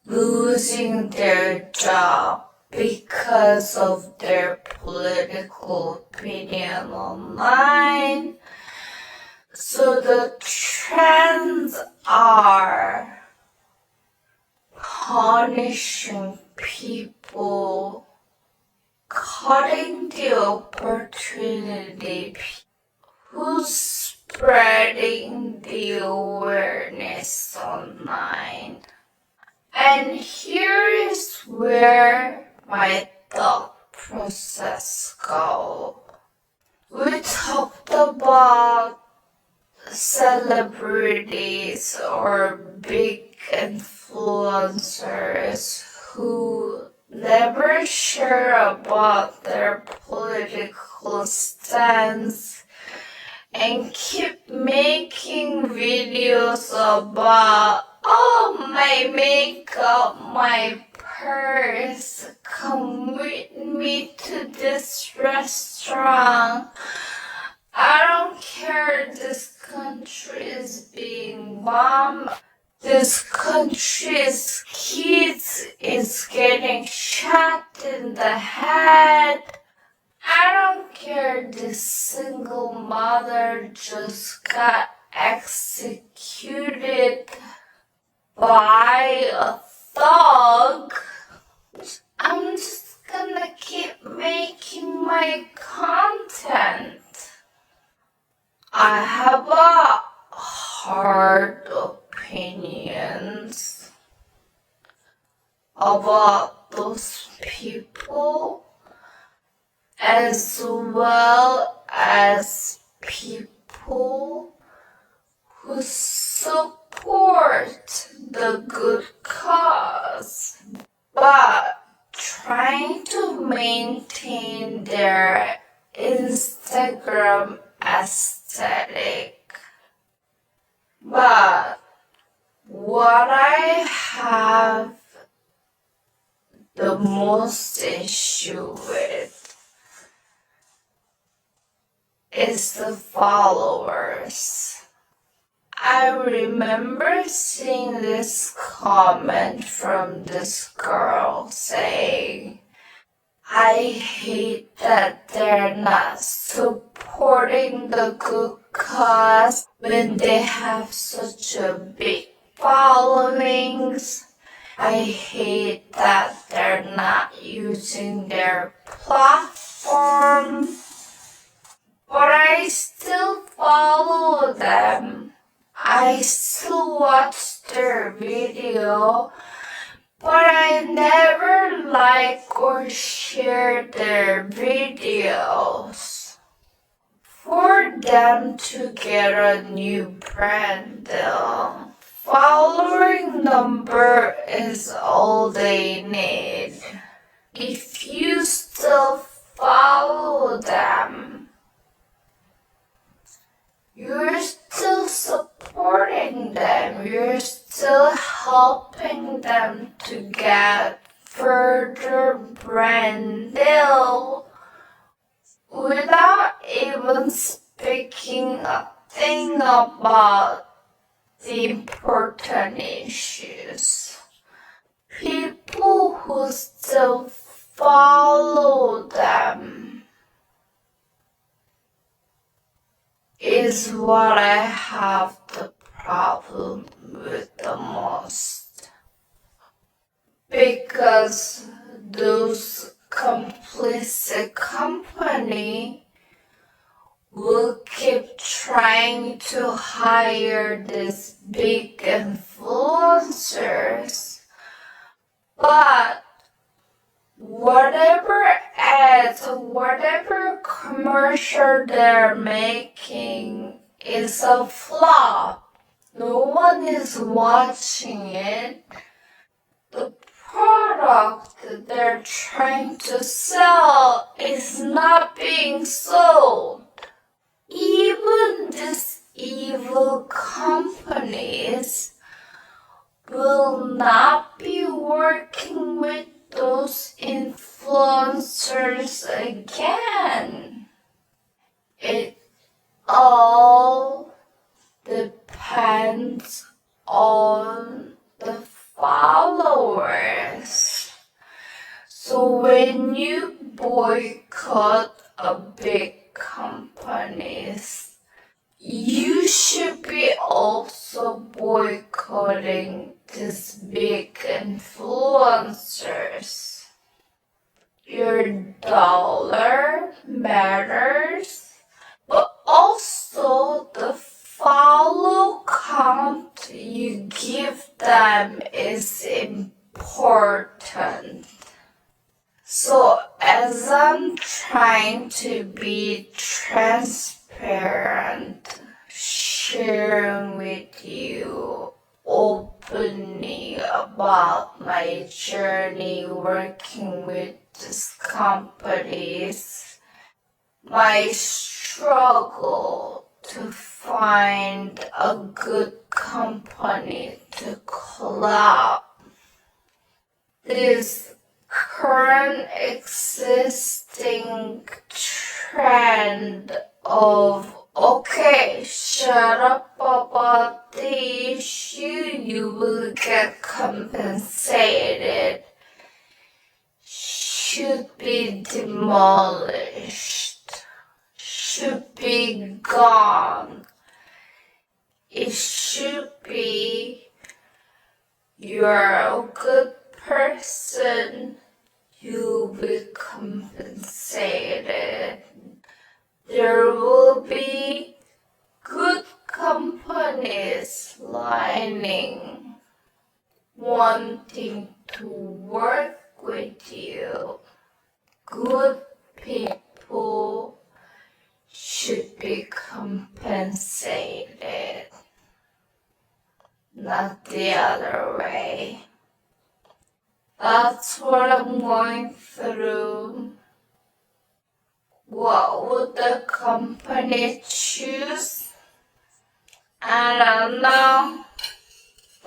Speaker 2: losing their job because of their political opinion online. So the trends are punishing people, cutting the opportunity, who's spreading the awareness online. And here is where my thought process goes. We talked about celebrities or big influencers who never share about their political stance and keep making videos about, oh, my makeup, my purse, come with me to this restaurant. I don't care this country is being bombed. This country's kids is getting shot in the head. I don't care this single mother just got executed by a thug. I'm just gonna keep making my content. I have a hard opinions about those people as well as people who support the good cause, but trying to maintain their Instagram aesthetic. But what I have the most issue with is the followers. I remember seeing this comment from this girl saying, I hate that they're not supporting the good cause when they have such a big followings. I hate that they're not using their platform. But I still follow them. I still watch their video. But I never like or share their videos. For them to get a new brand deal, following number is all they need. If you still follow them, you're still supporting them. You're still helping them to get further brand deal without even speaking a thing about the important issues. People who still follow them is what I have the problem with the most. Because those complicit company will keep trying to hire these big influencers, but whatever ads, whatever commercial they're making is a flop. No one is watching it. The product that they're trying to sell is not being sold. Even these evil companies will not be working with those influencers again. It all depends on the followers. So when you boycott a big companies, you should be also boycotting these big influencers. Your dollar matters, but also the follow count you give them is important. So as I'm trying to be transparent, sharing with you openly about my journey working with these companies, my struggle to find a good company to collab, this current existing trend of, okay, shut up about the issue, you will get compensated, should be demolished, should be gone. It should be, you're a good person, you'll be compensated. There will be good companies lining, wanting to work with you. Good people should be compensated, not the other way. That's what I'm going through. What would the company choose? I don't know,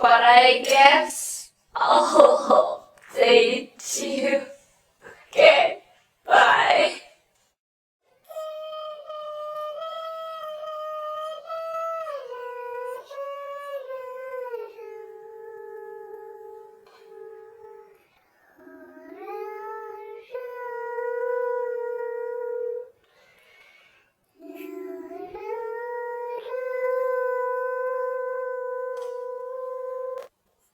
Speaker 2: but I guess I'll update you. Okay, bye.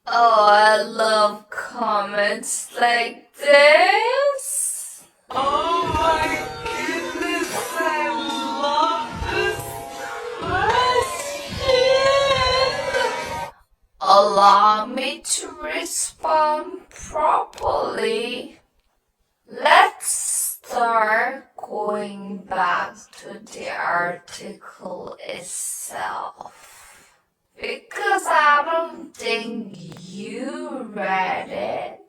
Speaker 2: Oh, I love comments like this.
Speaker 3: Oh my goodness, I love this question.
Speaker 2: Allow me to respond properly. Let's start going back to the article itself. Because I don't think you read it.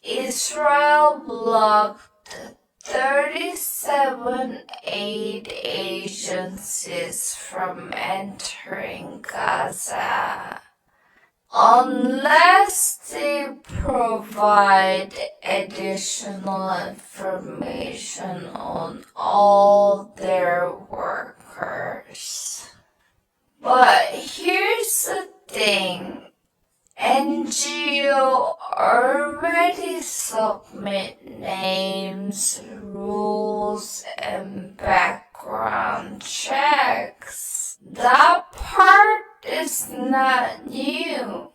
Speaker 2: Israel blocked 37 aid agencies from entering Gaza unless they provide additional information on all their workers. But here's the thing. NGO already submit names, rules, and background checks. That part is not new.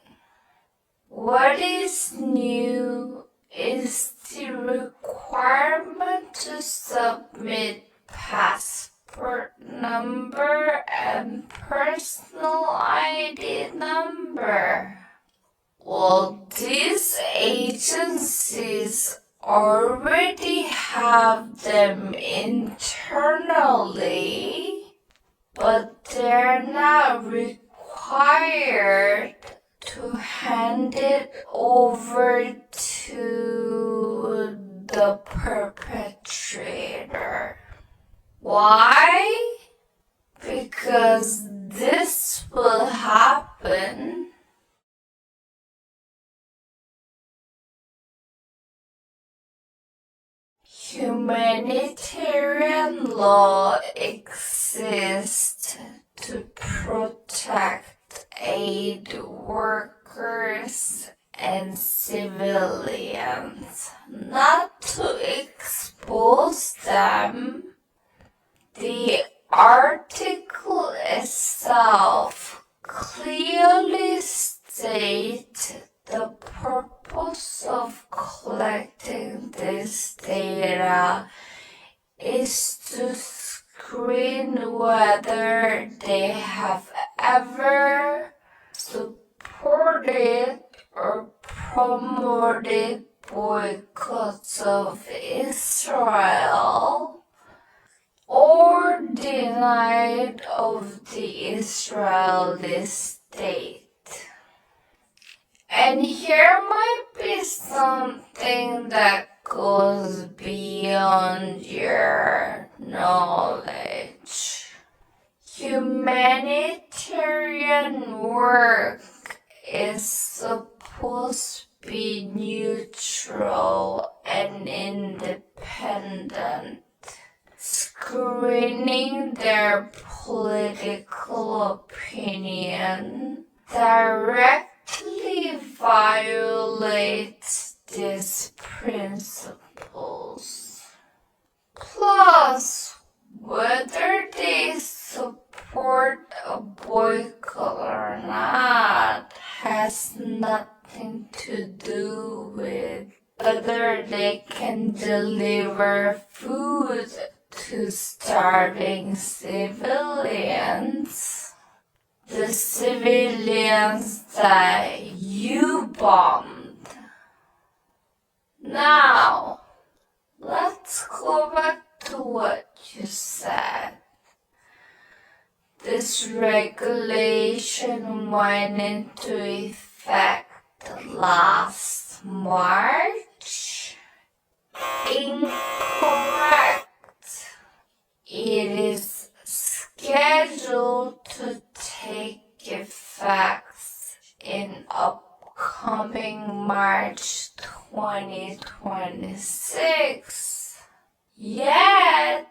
Speaker 2: What is new is the requirement to submit passport number and personal ID number. Well, these agencies already have them internally, but they're not required to hand it over to the perpetrator. Why? Because this will happen. Humanitarian law exists to protect aid workers and civilians, not to expose them. The article itself clearly states the purpose of collecting this data is to screen whether they have ever supported or promoted boycotts of Israel or denied of the Israeli state. And here might be something that goes beyond your knowledge. Humanitarian work is supposed to be neutral and independent, screening their political opinion directly violates these principles. Plus, whether they support a boycott or not has nothing to do with whether they can deliver food to starving civilians. The civilians that you bombed. Now, let's go back to what you said. This regulation went into effect last March. Incorrect. It is scheduled to take effect in upcoming March 2026. Yet,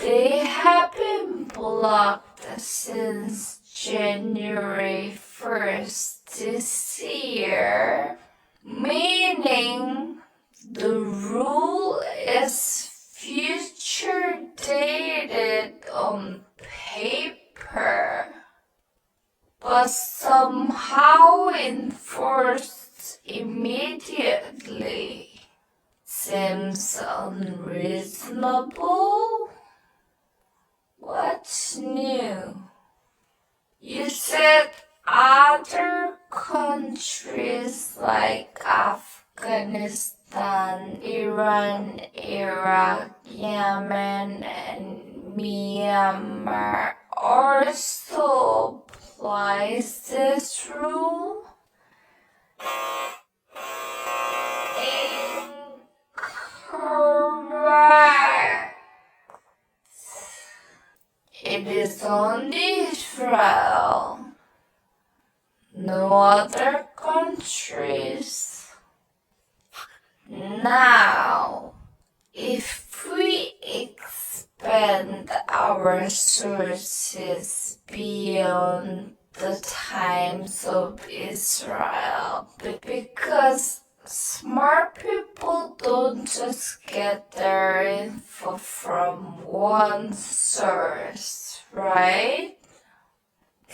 Speaker 2: they have been blocked since January 1st this year, meaning the rule is future dated on paper, but somehow enforced immediately. Seems unreasonable. What's new? You said other countries like Afghanistan, Iran, Iraq, Yemen, and Myanmar also applies this rule? Incorrect. It is only Israel, no other countries. Now, if we expand our sources beyond the times of Israel, because smart people don't just get their info from one source, right?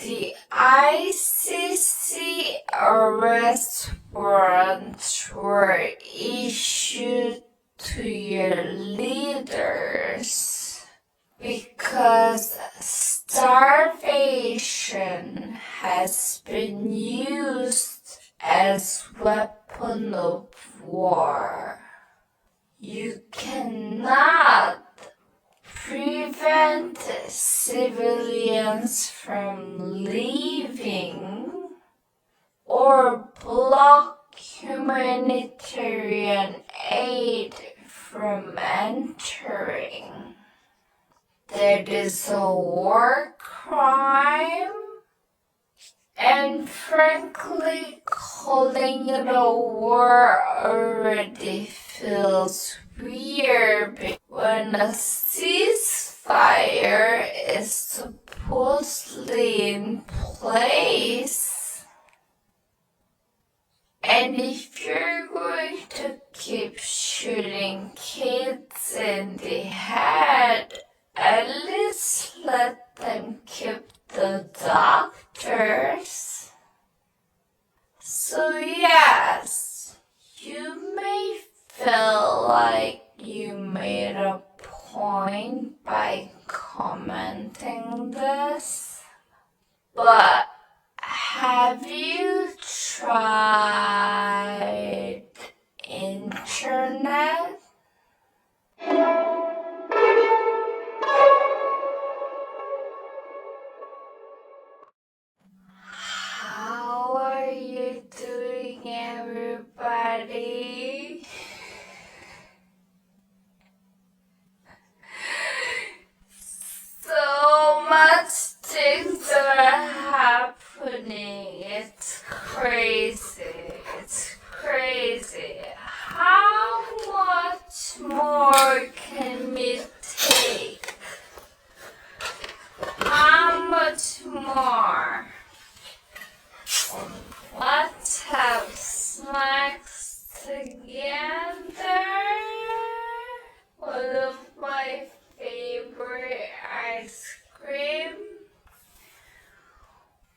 Speaker 2: The ICC arrest warrants were issued to your leaders because starvation has been used as weapon of war. You cannot prevent civilians from leaving or block humanitarian aid from entering. That is a war crime, and frankly, calling it a war already feels weird when a ceasefire is supposedly in place. And if you're going to keep shooting kids in the head, at least let them keep the doctors. So yes, you may feel like you made a point by commenting this, but have you tried internet? How are you doing, everybody? So much things are happening. It's crazy. It's crazy. How much more can we take? How much more? Let's have snacks together. One of my favorite ice cream.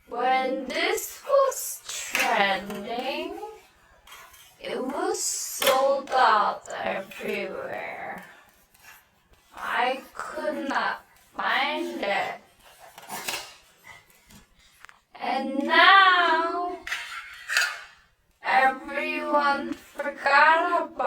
Speaker 2: When this was trending, it was sold out everywhere. I could not find it. And now, everyone forgot about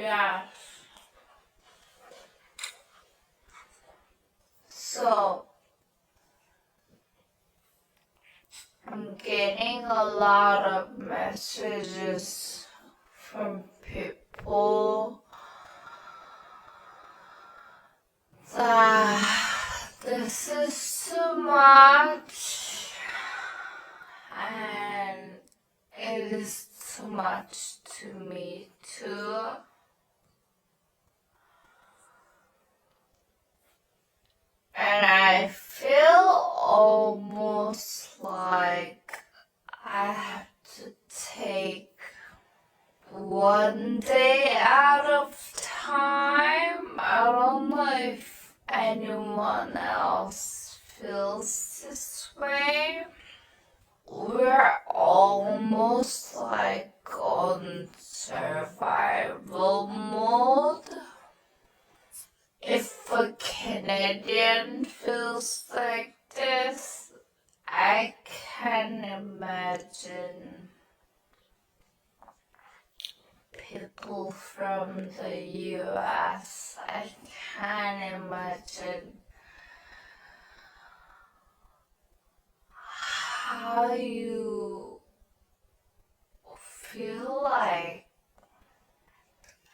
Speaker 2: Yes. So, I'm getting a lot of messages from people that this is too much and it is too much to me too. And I feel almost like I have to take one day out of time. I don't know if anyone else feels this way. We're almost like on survival mode. If a Canadian feels like this, I can imagine people from the US. I can imagine how you feel like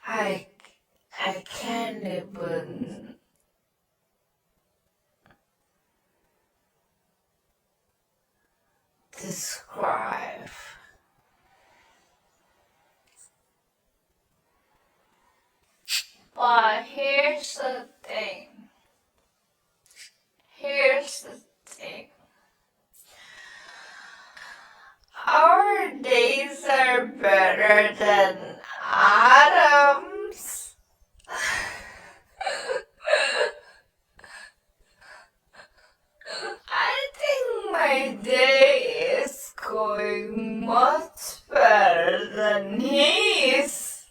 Speaker 2: I can't even describe. But here's the thing. Our days are better than Adam's. I think my day is going much better than his.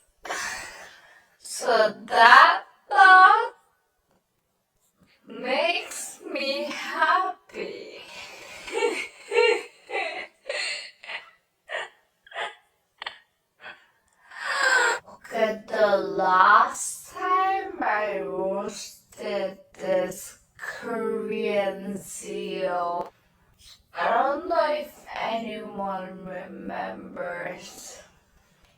Speaker 2: So that thought makes me happy. Okay, the last time I roasted this Korean seal, I don't know if anyone remembers.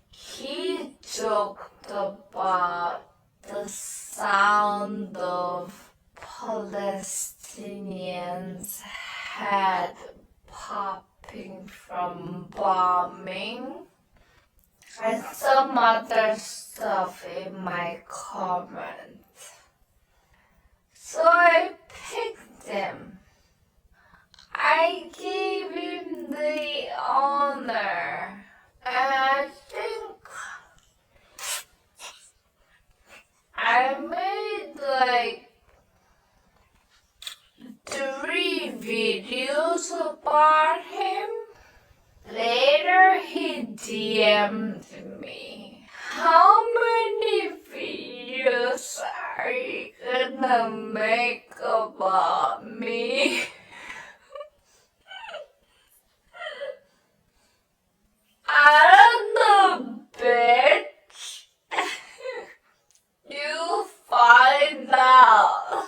Speaker 2: He joked about the sound of Palestinians' head popping from bombing and some other stuff in my comments. So I picked him. I gave him the honor. And I think I made like 3 videos about him. Later he DM'd me. How many videos are you gonna make about me? I don't know, bitch. You'll find out.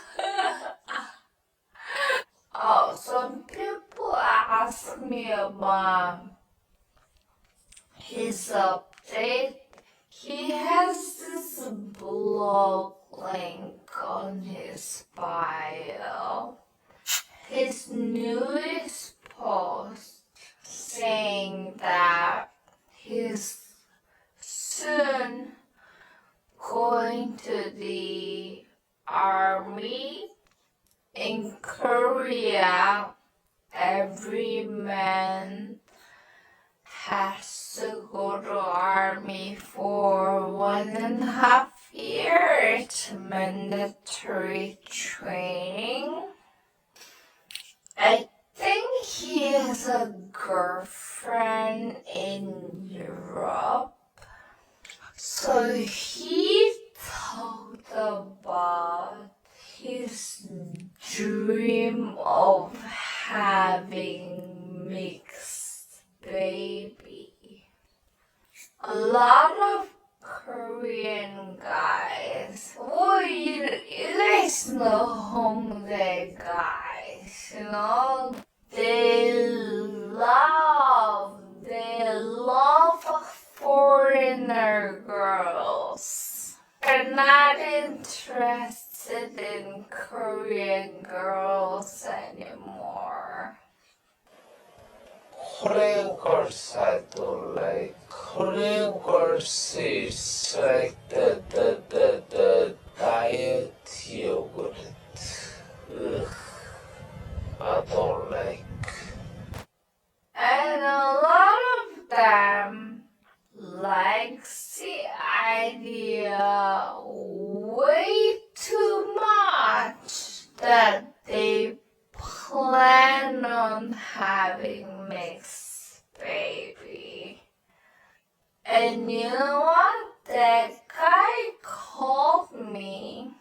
Speaker 2: Oh, some people ask me about his update. He has this blog link on his bio. His newest post saying that he's soon going to the army in Korea. Every man has to go to army for 1.5 years, mandatory training. I think he has a girlfriend in Europe. So he talked about his dream of having mixed baby. A lot of Korean the Hongdae guys, they love foreigner girls. They're not interested in Korean girls anymore.
Speaker 3: Korean girls I don't like. Korean girls is like the diet yogurt. Ugh, I don't like.
Speaker 2: And a lot of them likes the idea way too much that they plan on having mixed baby. And you know what? That guy called me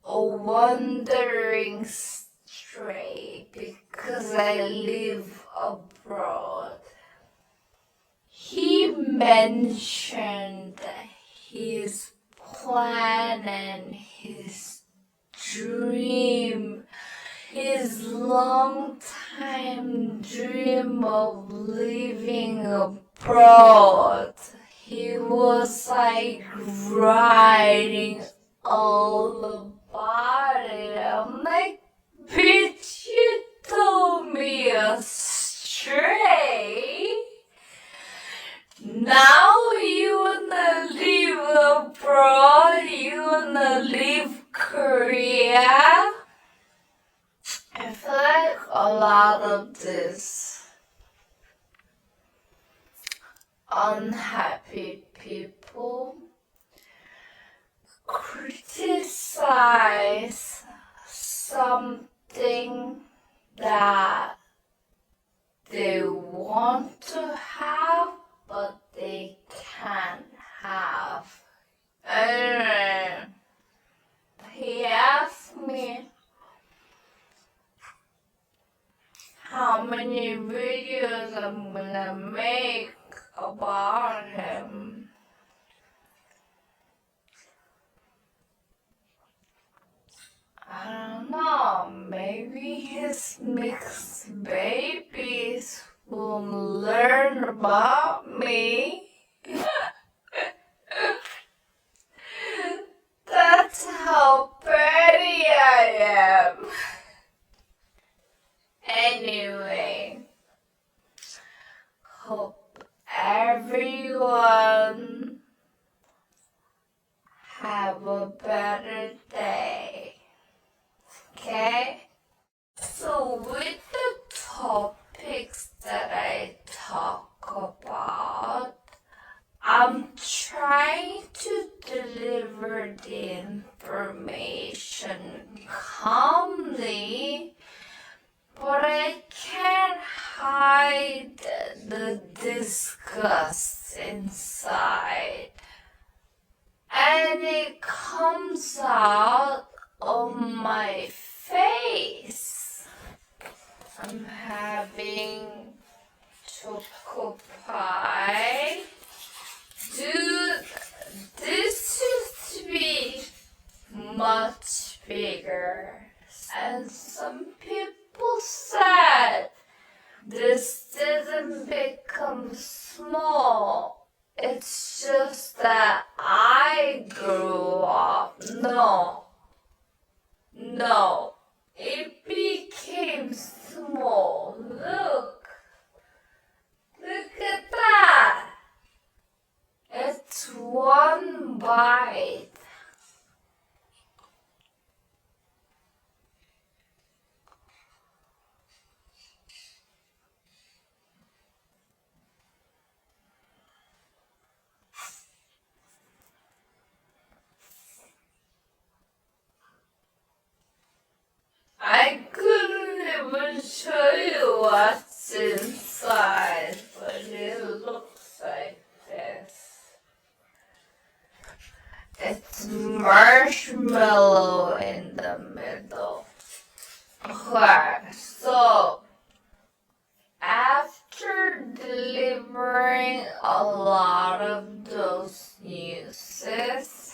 Speaker 2: a wandering stray because I live abroad. He mentioned his plan and his dream, his long time dream of living abroad. He was like writing all about it. I'm like, bitch, you told me a stray. Now you wanna live abroad, you wanna leave Korea. I feel like a lot of this unhappy people criticize something that they want to have but they can't have. And he asked me how many videos I'm gonna make about him. I don't know, maybe his mixed babies will learn about me. That's how petty I am. Anyway, hope everyone have a better day. Okay? So with the topics that I talk about, I'm trying to deliver the information calmly, but I can't hide the disgust inside. And it comes out on my face. I'm having choco pie. Dude, this used to be much bigger. And some people said this didn't become small. It's just that I grew up. No, it became small. Look at that. It's one bite. I couldn't even show you what's inside, but it looks like this. It's marshmallow in the middle. Okay, so after delivering a lot of those newses,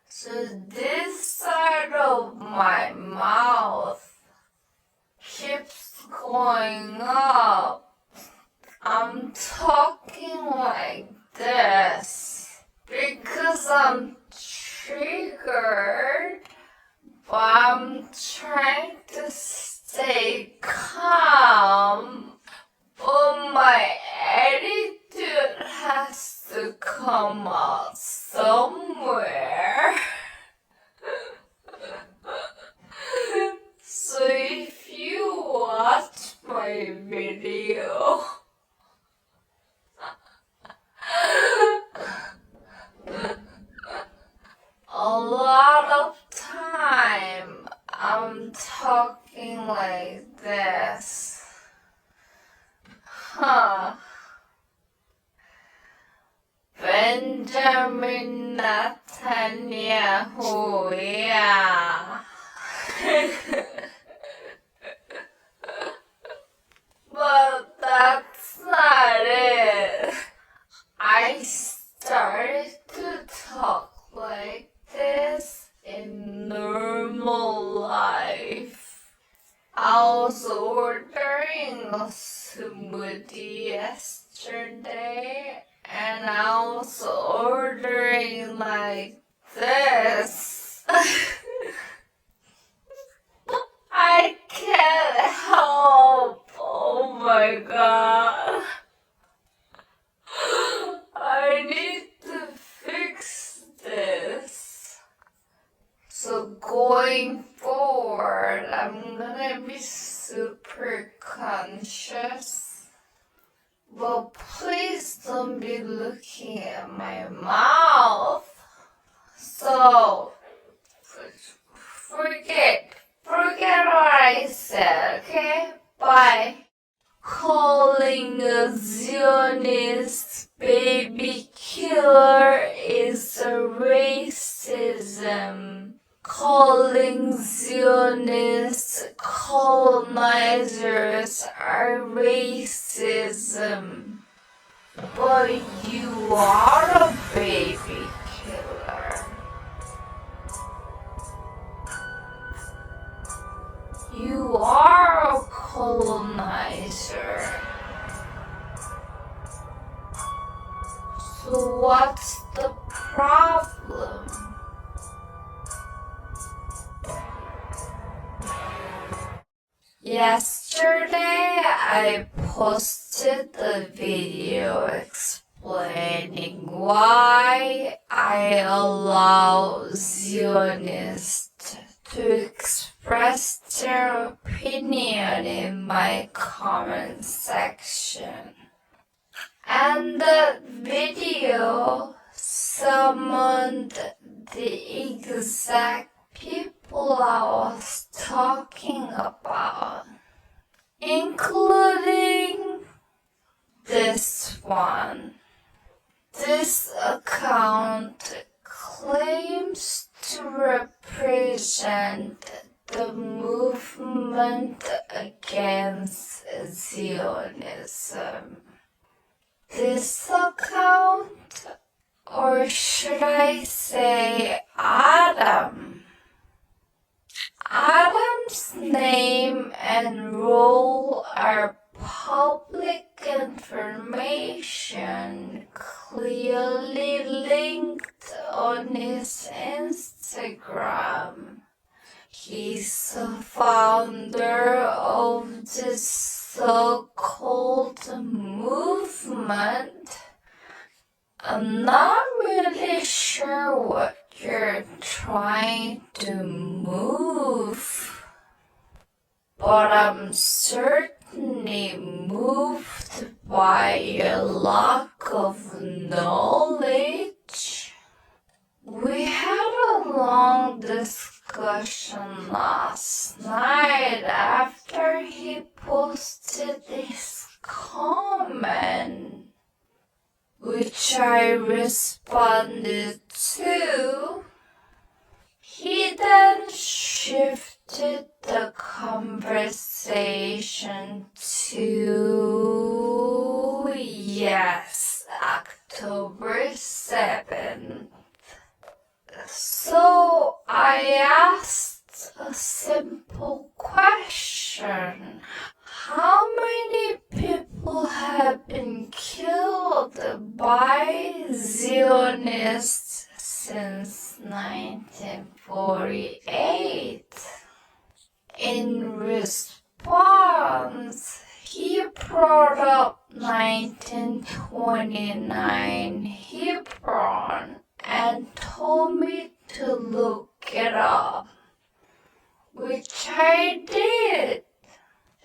Speaker 2: so this side of my mouth keeps going up. I'm talking like this because I'm triggered, but I'm trying to stay calm. But my attitude has to come out somewhere. So if you watch my video, a lot of time I'm talking like this. Benjamin Netanyahu, yeah. But that's not it. I started to talk like this in normal life. I was ordering a smoothie yesterday, and I was ordering like this. I can't help. Oh my god. I need to fix this. So going forward, I'm gonna be super conscious. But please don't be looking at my mouth. So forget what I said, okay? Bye. Calling a Zionist baby killer is a racism. Calling Zionist colonizers are racism. But you are a baby killer. You are a colonizer. So what's the problem? Yesterday I posted the video explaining why I allow Zionists to express their opinion in my comment section. And the video summoned the exact people I was talking about, including this one. This account claims to represent the movement against Zionism. This account, or should I say Adam? Adam's name and role are public information clearly linked on his Instagram. He's the founder of this so-called movement. I'm not really sure what you're trying to move, but I'm certainly moved by your lack of knowledge. We had a long discussion last night after he posted this comment, which I responded to. He then shifted the conversation to, yes, October 7th. So I asked a simple question. How many people have been killed by Zionists since 1948? In response, he brought up 1929 Hebron and told me to look it up, which I did.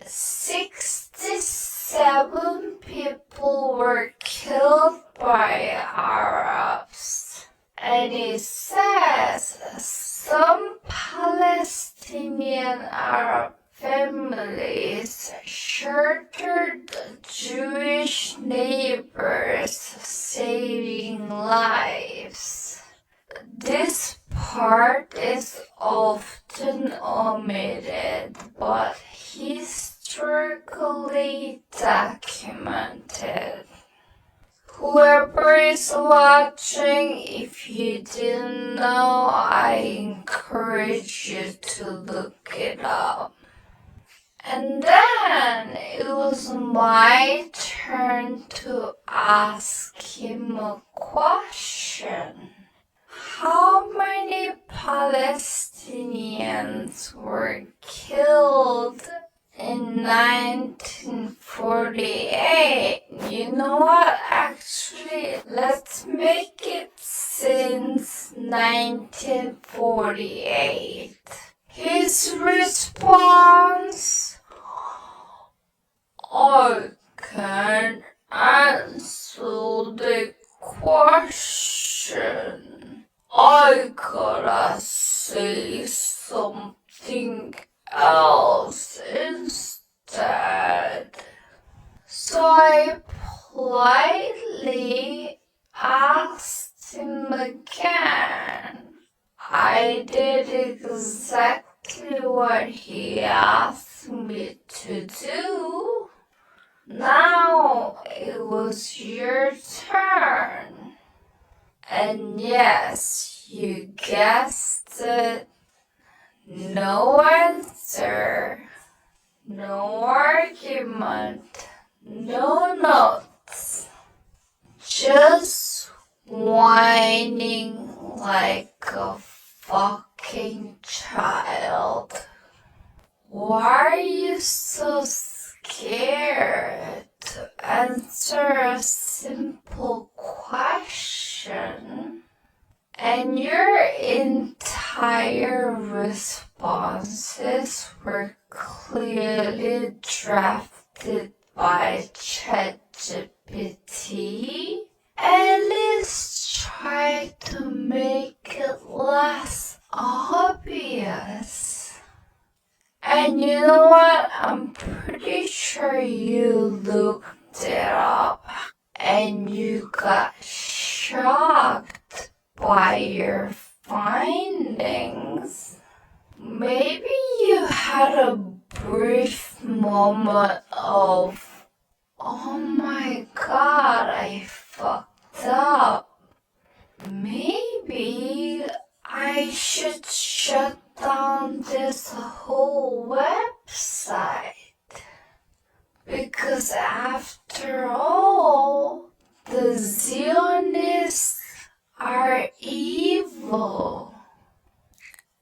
Speaker 2: 67 people were killed by Arabs, and it says some Palestinian Arab families sheltered Jewish neighbors, saving lives. This part is often omitted, but historically documented. Whoever is watching, if you didn't know, I encourage you to look it up. And then it was my turn to ask him a question. How many Palestinians were killed in 1948? You know what? Actually, let's make it since 1948. His response: I can't answer the question. I gotta say something else instead. So I politely asked him again. I did exactly what he asked me to do. Now it was your turn. And yes, you guessed it. No answer, no argument, no notes. Just whining like a fucking child. Why are you so scared to answer a simple question? And your entire responses were clearly drafted by ChatGPT. At least try to make it less obvious. And you know what? I'm pretty sure you looked it up and you got shocked by your findings. Maybe you had a brief moment of, oh my god, I fucked up. Maybe I should shut down this whole website. Because after all, the Zionists are evil.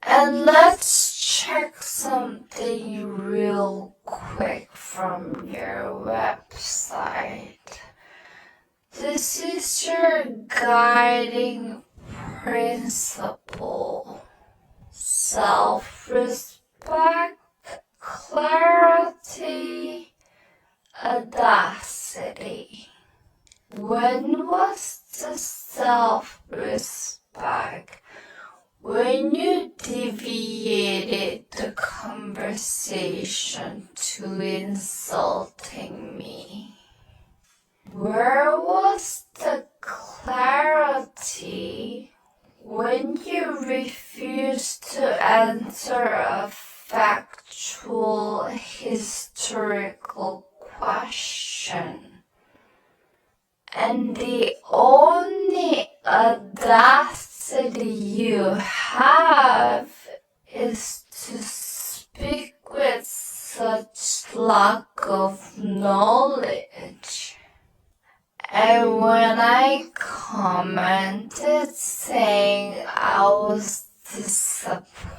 Speaker 2: And let's check something real quick from your website. This is your guiding principle: self-respect, clarity, audacity. When was the self-respect? When you deviated the conversation to insulting me. Where was the clarity when you refused to answer a factual historical question? And the only audacity you have is to speak with such lack of knowledge. And when I commented saying I was disappointed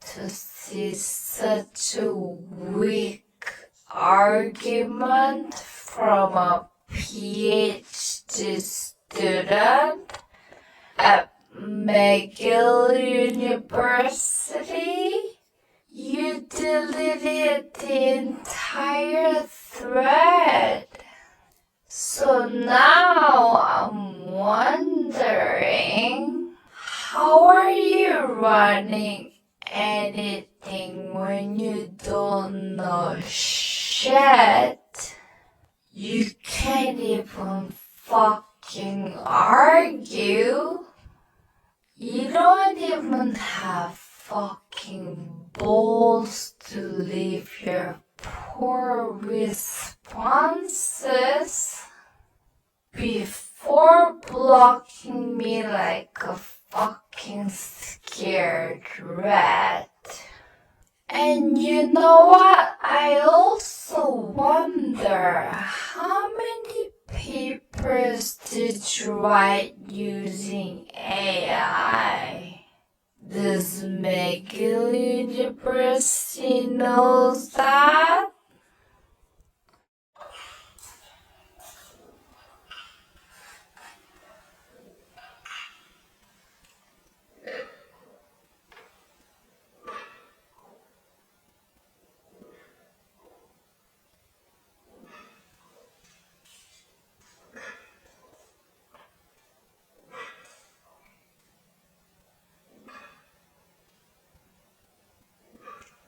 Speaker 2: to see such a weak argument from a PhD student at McGill University, you deleted the entire thread. So now I'm wondering, how are you running anything when you don't know shit? You can't even fucking argue. You don't even have fucking balls to leave your poor responses before blocking me like a fucking scared rat. And you know what? I also wonder, how many papers did you write using AI? Does McGill University knows that?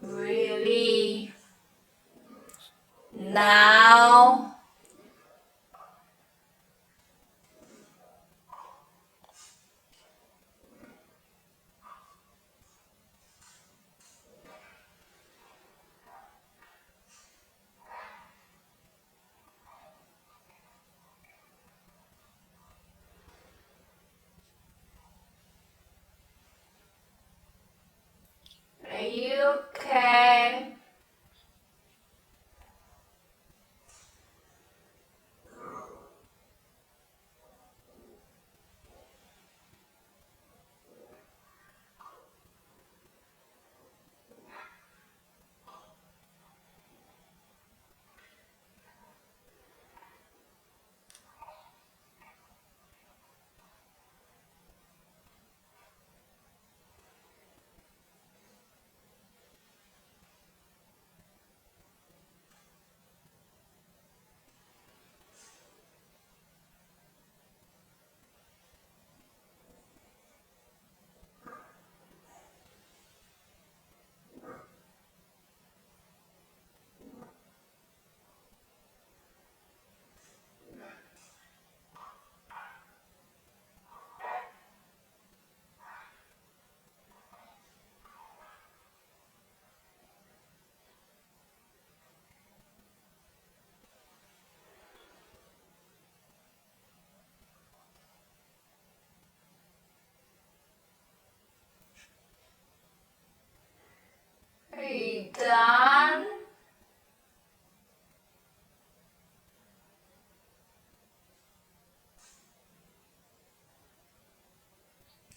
Speaker 2: Really? Now? Are you okay? Are you done?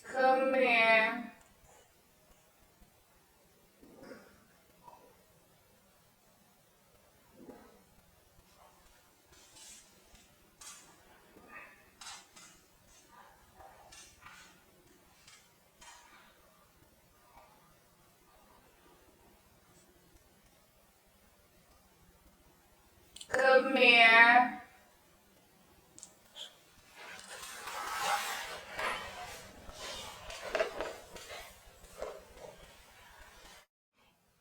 Speaker 2: Come here. Come here.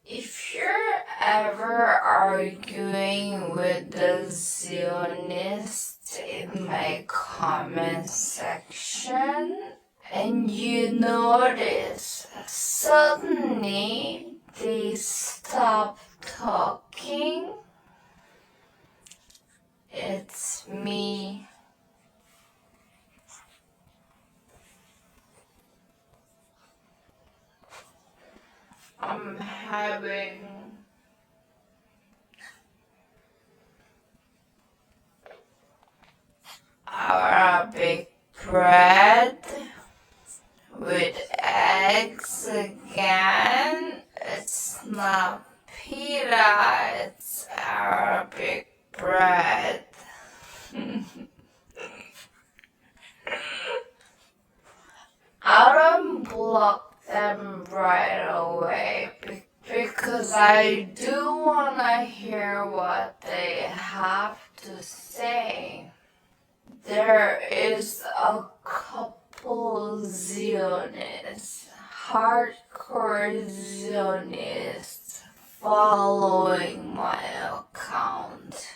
Speaker 2: If you're ever arguing with the Zionists in my comment section and you notice suddenly they stop talking, it's me. having Arabic bread with eggs again. It's not pita, it's Arabic bread. I don't block them right away because I do want to hear what they have to say. There is a couple Zionists, hardcore Zionists, following my account.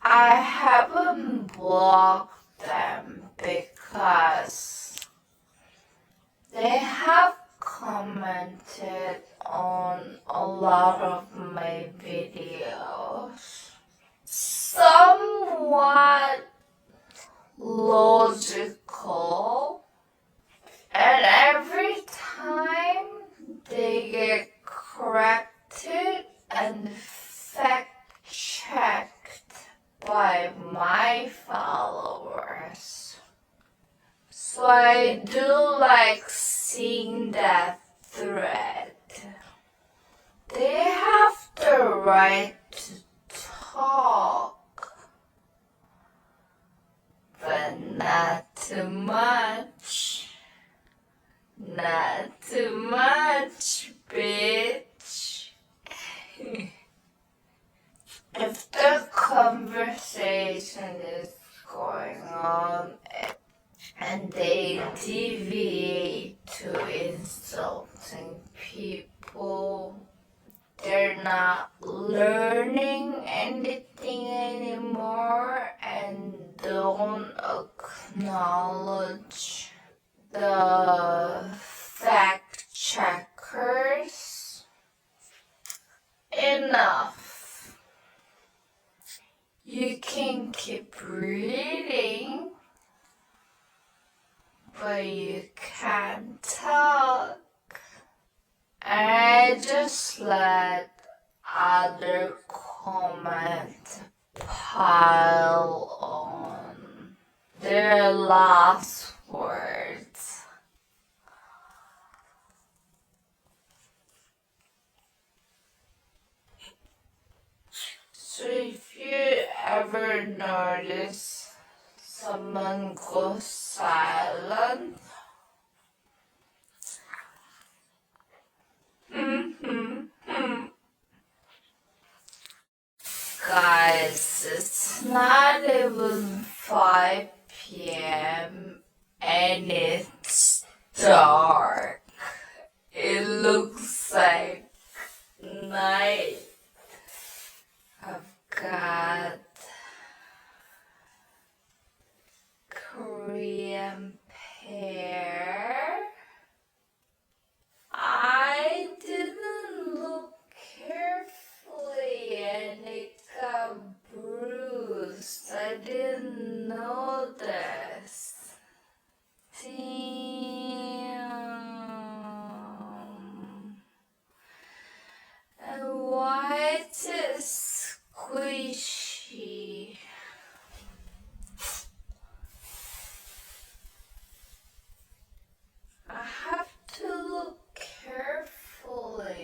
Speaker 2: I haven't blocked them because they have commented on a lot of my videos. Somewhat logical, and every time they get corrected and fact checked by my followers. So I do like seeing that thread. They have the right to talk, but not too much. Not too much, bitch. If the conversation is going on and they deviate to insulting people, they're not learning anything anymore and don't acknowledge the fact checkers. Enough. You can keep reading, but you can't talk. I just let other comments pile on their last words. So if you ever notice someone goes silent, guys, it's not even 5 p.m. and it's dark. It looks like night. I've got Korean pear. I didn't look carefully and it got bruised. I didn't notice. Damn. And why is it squishy? I have to look carefully.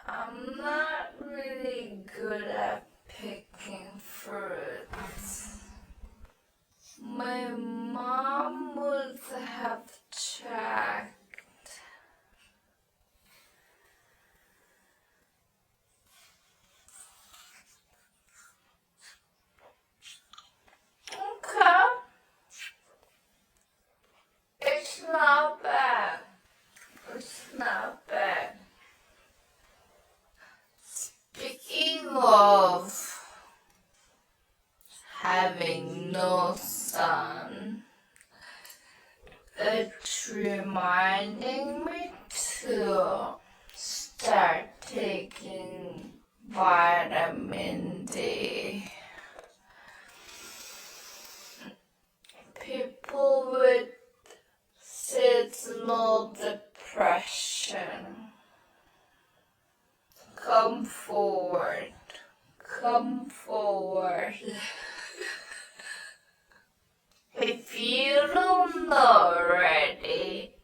Speaker 2: I'm not really good at picking fruits. My mom would have checked. Okay. It's not bad. It's not bad. Speaking of having no sun, it's reminding me to start taking vitamin D. People with seasonal depression forward. Come forward. If you don't know already,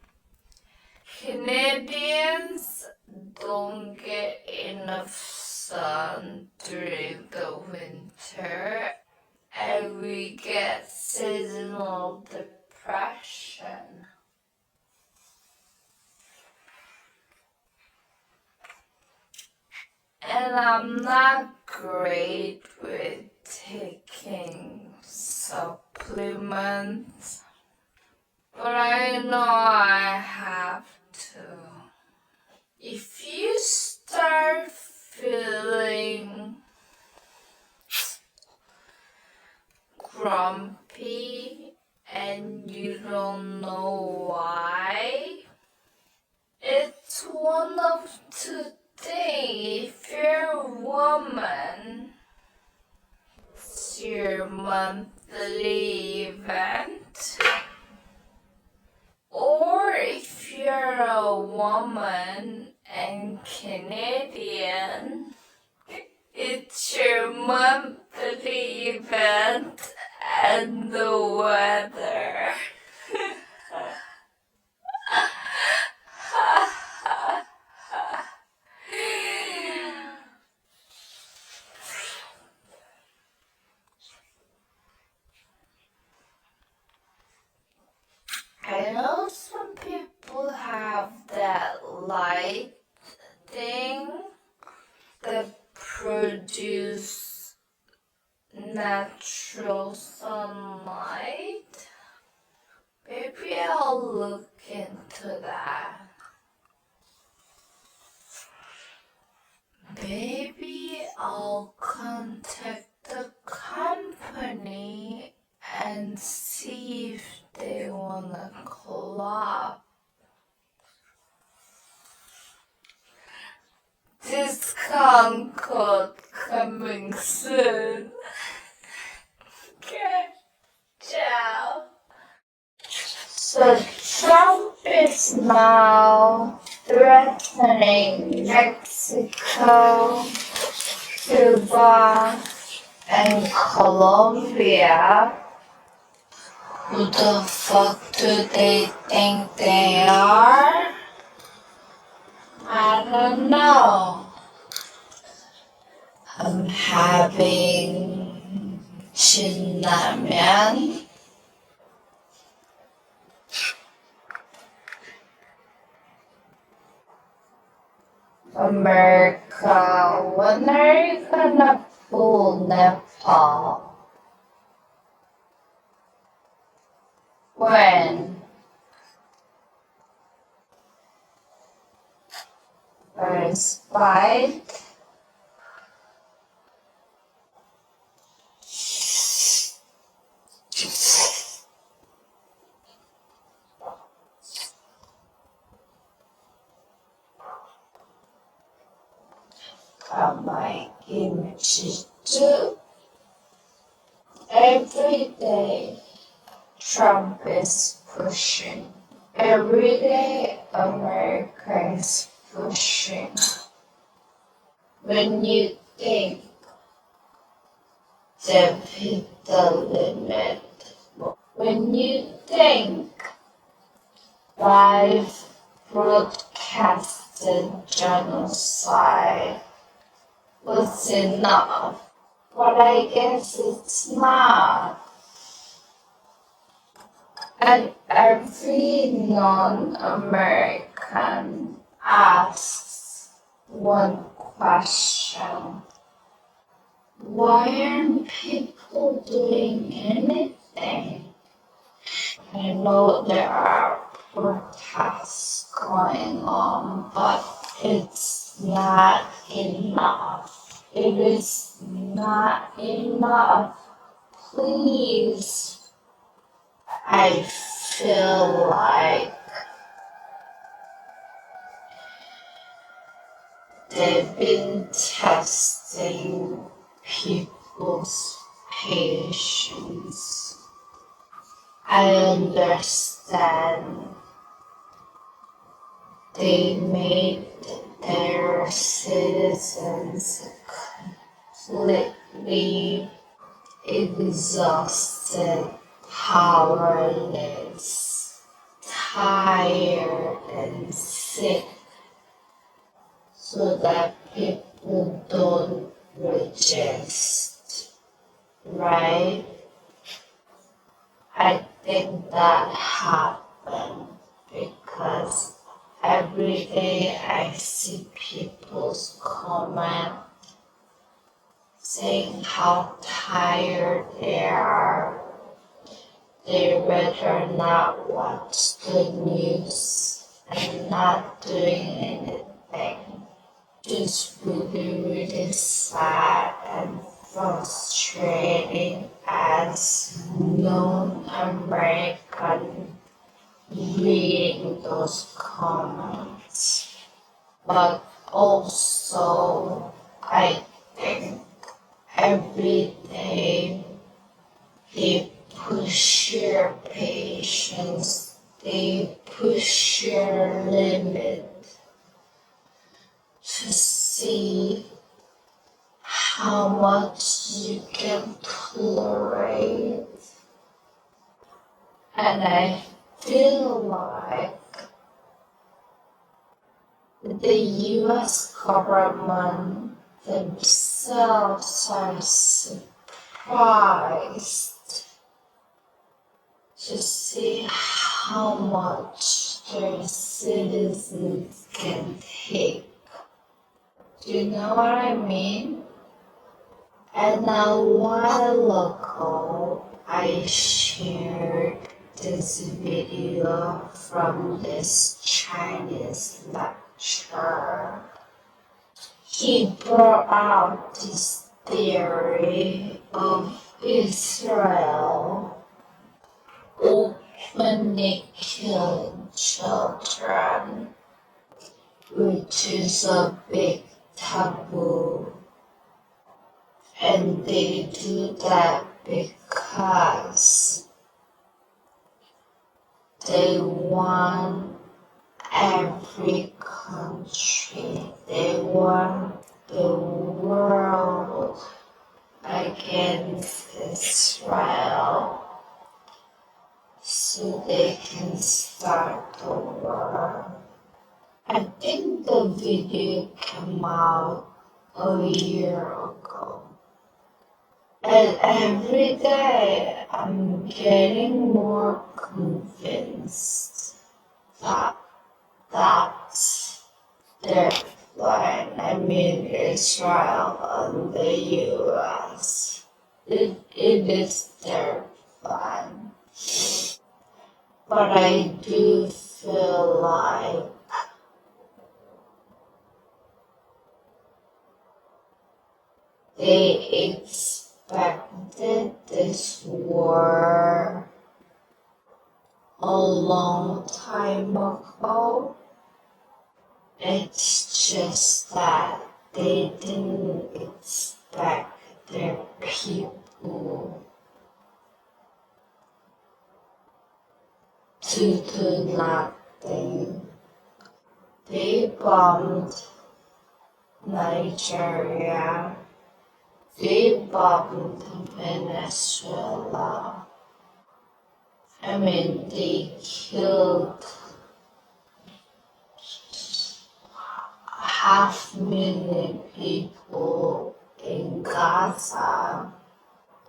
Speaker 2: Canadians don't get enough sun during the winter, and we get seasonal depression. And I'm not great with taking supplements, but I know I have to. If you start feeling grumpy and you don't know why, it's one of two things. If you're a woman, it's your monthly event. Or if you're a woman and Canadian, it's your monthly event and the weather. I know some people have that light thing that produce natural sunlight. Maybe I'll look into that. Maybe I'll contact the company and see if they wanna collab. Discount code coming soon. Okay, ciao. So Trump is now threatening Mexico, Cuba, and Colombia. Who the fuck do they think they are? I don't know. I'm having shinramen. America, when are you gonna fool Nepal? When? First fight? My kimchi too. Every day Trump is pushing. Every day America is pushing. When you think they've hit the limit, when you think live broadcasted genocide was enough, but I guess it's not. And every non-American asks one question: why aren't people doing anything? I know there are protests going on, but it's not enough. It is not enough. Please. I feel like they've been testing people's patience. I understand they made their citizens completely exhausted, powerless, tired, and sick, so that people don't resist, right? I think that happened because every day I see people's comment saying how tired they are. They rather not watch the news and not doing anything. Just really, really sad and frustrating as non-American reading those comments. But also, I think every day they push your patience, they push your limit to see how much you can tolerate. And I feel like the US government themselves are surprised to see how much their citizens can take. Do you know what I mean? And a while ago, I shared this video from this Chinese lecturer. He brought out this theory of Israel openly killing children, which is a big taboo. And they do that because they want every country, they want the world against Israel so they can start the war. I think the video came out a year ago. And every day I'm getting more convinced that that's their plan. I mean, Israel and the US. It is their plan. But I do feel like they expected this war a long time ago. It's just that they didn't expect their people to do nothing. They bombed Nigeria. They bombed Venezuela. I mean, they killed 500,000 people in Gaza.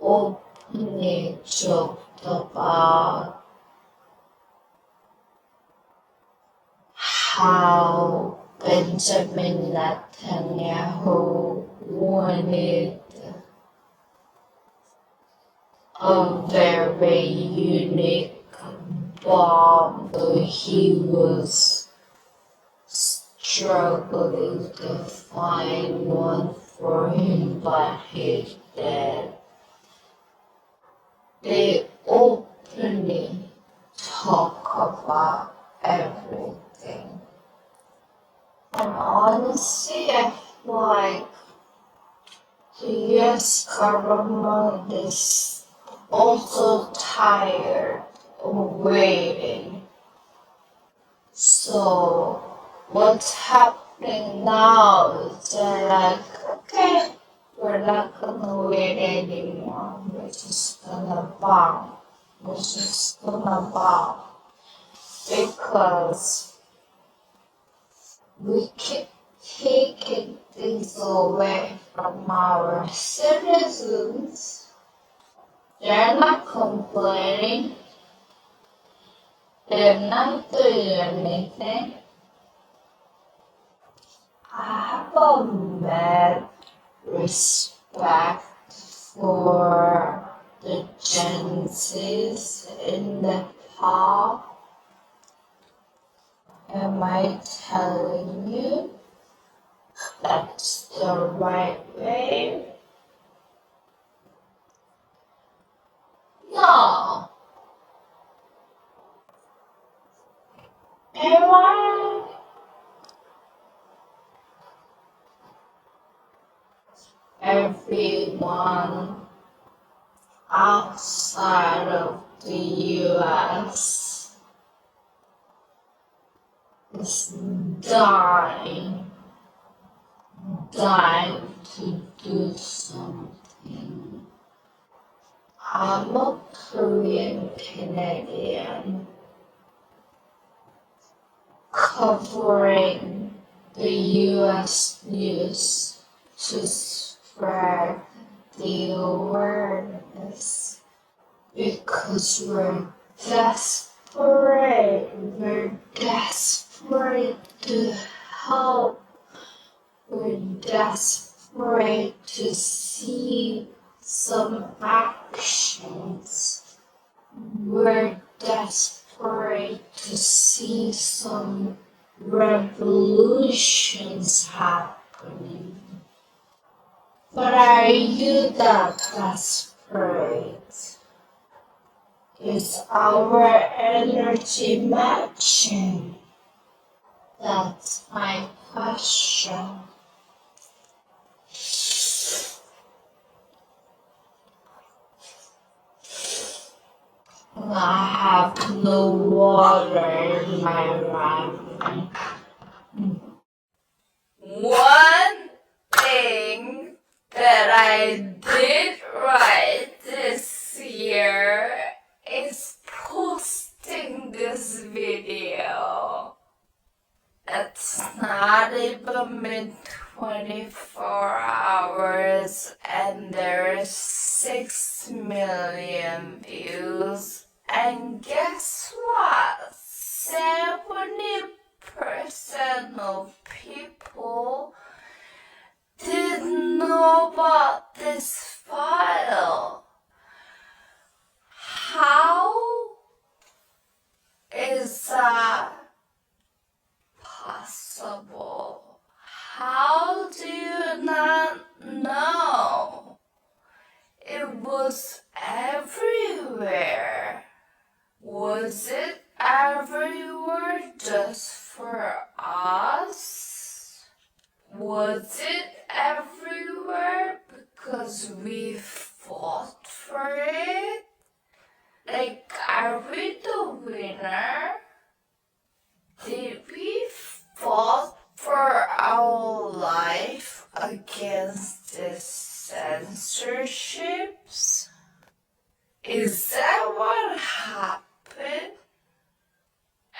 Speaker 2: Openly joked about how Benjamin Netanyahu wanted a very unique bomb, though he was struggling to find one for him, but he did. They openly talk about everything. And honestly, I feel like the US government is also tired of waiting. So what's happening happening now is they're like, okay, we're not gonna wait anymore. We're just gonna bomb. We're just gonna bomb. Because we keep taking things away from our citizens. They're not complaining. They're not doing anything. I have a mad respect for the Gen Zs in Nepal. Am I telling you that's the right way? No. Am I? Everyone outside of the US is dying to do something. I'm a Korean Canadian covering the US news to spread the awareness because we're desperate. We're desperate to help. We're desperate to see some actions. We're desperate to see some revolutions happening. But are you that desperate? Is our energy matching? That's my question. I have no water in my ramen. One thing that I did right this year is posting this video. It's not even been 24 hours and there's 6 million views. And guess what? 70% of people didn't know about this file. How is that possible? How do you not know? It was everywhere. Was it everywhere just for us? Was it everywhere because we fought for it? Like, are we the winner? Did we fought for our life against these censorships? Is that what happened?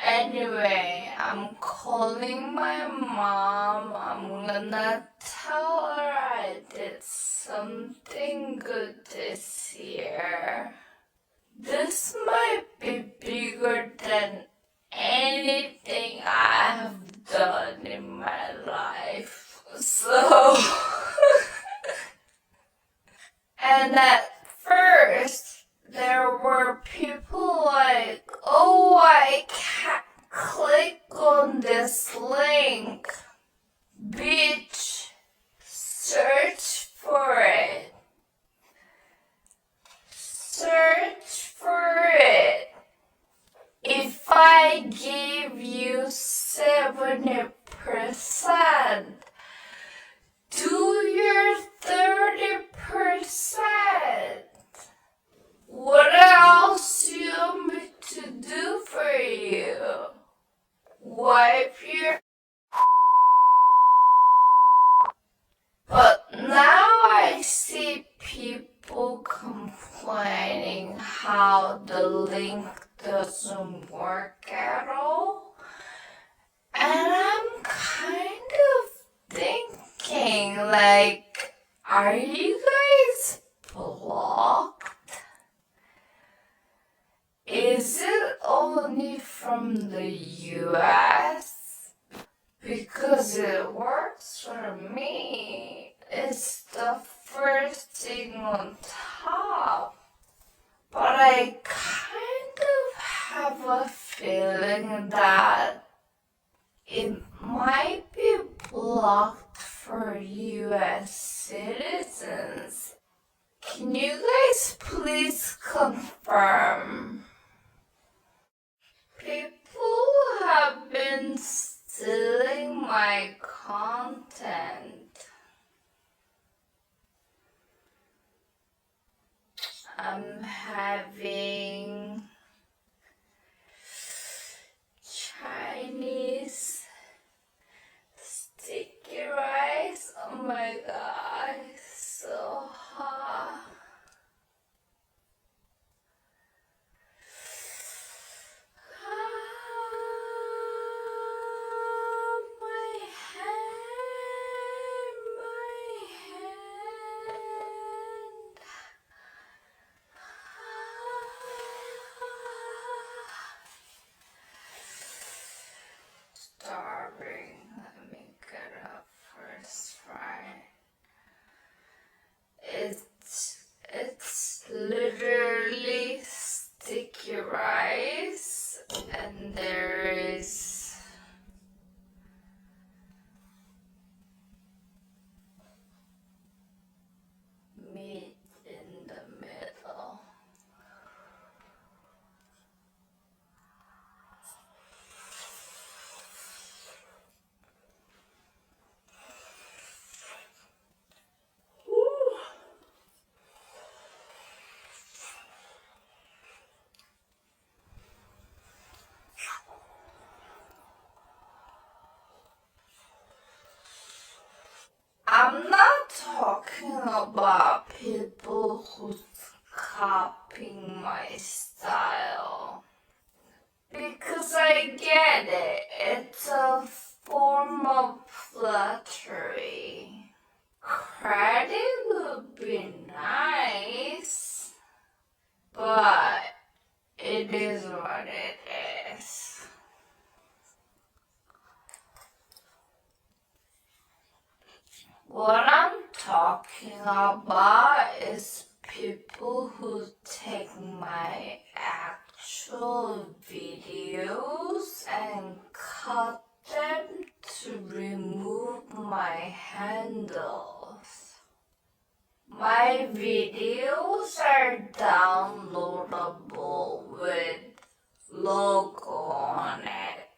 Speaker 2: Anyway, I'm calling my mom. I'm gonna tell her I did something good this year. This might be bigger than anything I have done in my life. So, and at first, there were people like, oh, I can't click on this link. Bitch, search for it. Search for it. If I give you 70%, do how the link doesn't work at all. And I'm kind of thinking, like, are you guys blocked? Is it only from the US? Because it works for me. It's the first thing on top. But I kind of have a feeling that it might be blocked for US citizens. Can you guys please confirm? People have been stealing my content. I'm having Chinese sticky rice. Oh my god, it's so hot. My hand, my hand. Starving. Let me get up first fry. It's literally sticky rice, and there is meat in the middle. I'm not talking about people who's copying my style. Because I get it, it's a form of flattery. Credit would be nice, but it is what it is. What I'm talking about is people who take my actual videos and cut them to remove my handles. My videos are downloadable with logo on it.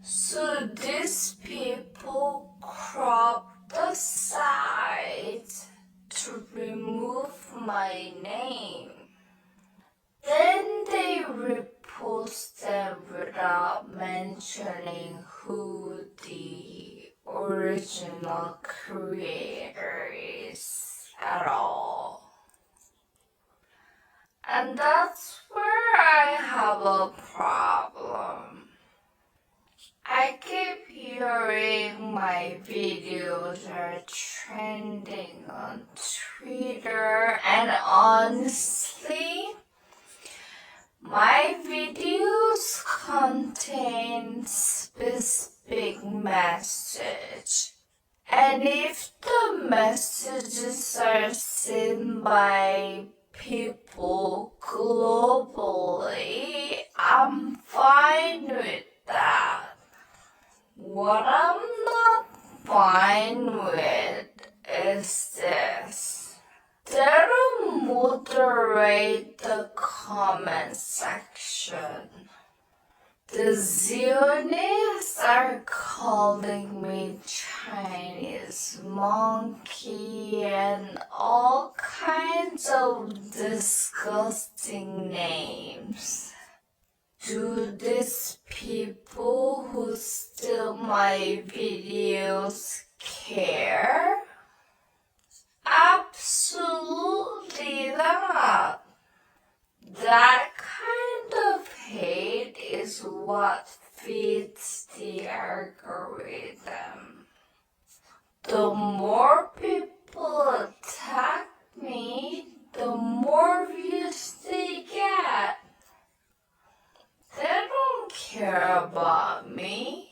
Speaker 2: So these people crop the sides to remove my name. Then they repost them without mentioning who the original creator is at all. And that's where I have a problem. I keep hearing my videos are trending on Twitter, and honestly, my videos contain specific message. And if the messages are seen by people globally, I'm fine with that. What I'm not fine with is this. They don't moderate the comment section. The Zionists are calling me Chinese monkey and all kinds of disgusting names. Do these people who steal my videos care? Absolutely not. that kind of hate is what feeds the algorithm. The more people attack me, the more views they get. They don't care about me.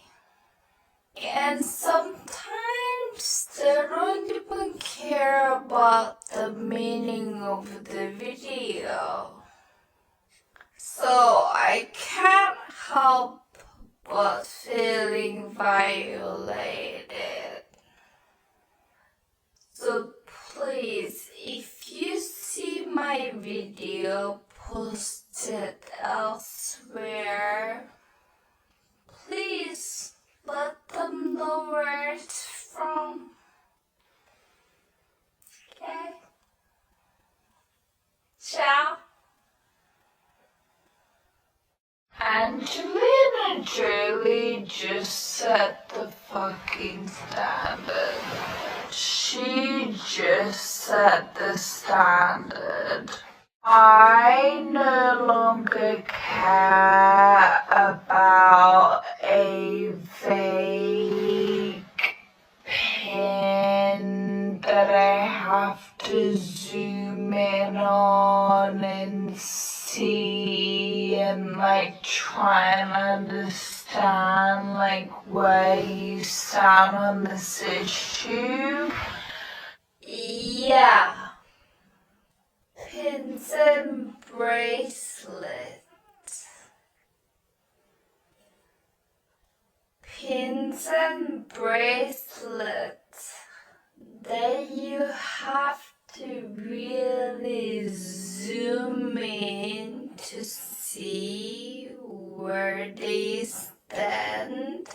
Speaker 2: And sometimes they don't even care about the meaning of the video. So I can't help but feeling violated. So please, if you see my video posted elsewhere, please let them know where it's from. Okay? Ciao. Angelina Jolie just set the fucking standard. She just set the standard. I no longer care about a vague pin that I have to zoom in on and see and like try and understand like where you stand on this issue. Yeah. Pins and bracelets. Pins and bracelets. Then you have to really zoom in to see where they stand.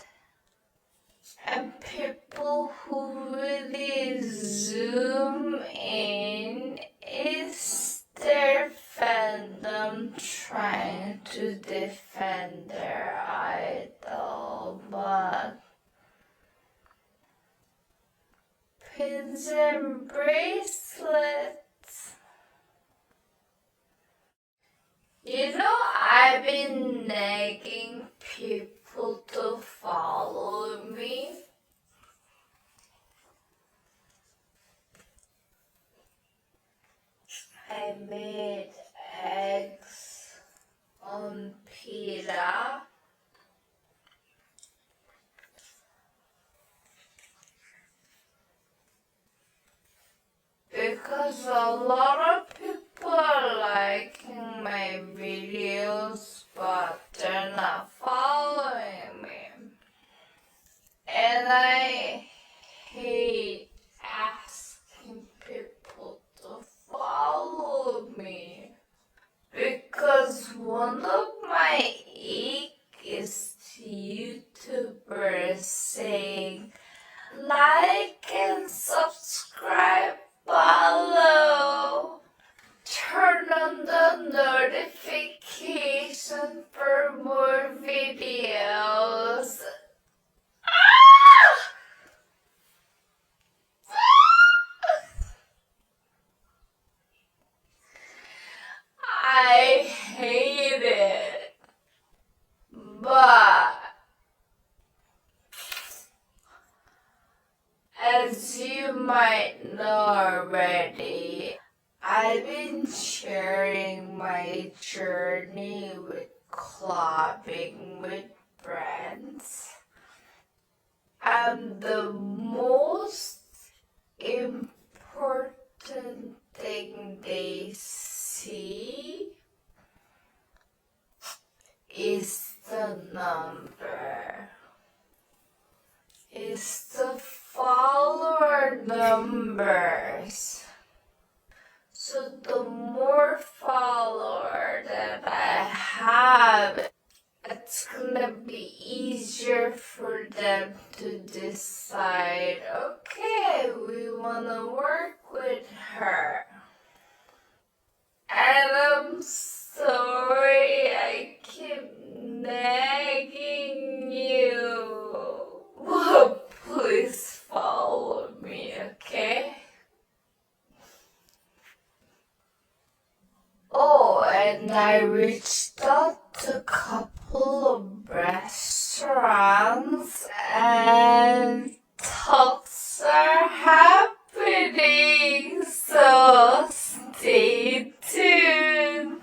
Speaker 2: And people who really zoom in is their fandom trying to defend their idol, but pins and bracelets. You know, I've been nagging people to follow me. I made eggs on pita. Because a lot of people are liking my videos, but they're not following me. And I hate asking people to follow me. Because one of my ick is YouTubers saying, like and subscribe below. Turn on the notification for more videos. I hate it. But as you might know already, I've been sharing my journey with collabing with brands. And the most important thing they see is the number. Is the follower numbers. So the more follower that I have, it's gonna be easier for them to decide, okay, we wanna work with her. And I'm sorry I keep nagging you. But please follow me, okay? Oh, and I I reached out to a couple of restaurants and talks are happening, so stay tuned.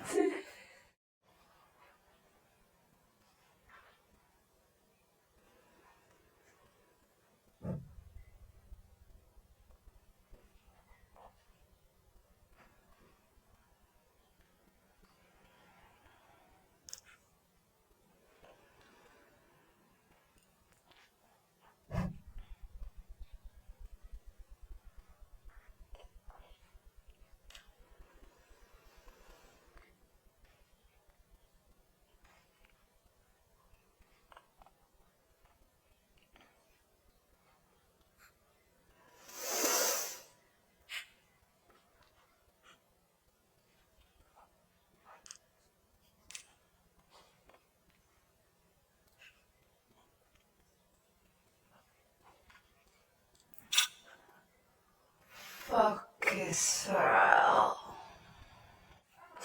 Speaker 2: Fuck Israel.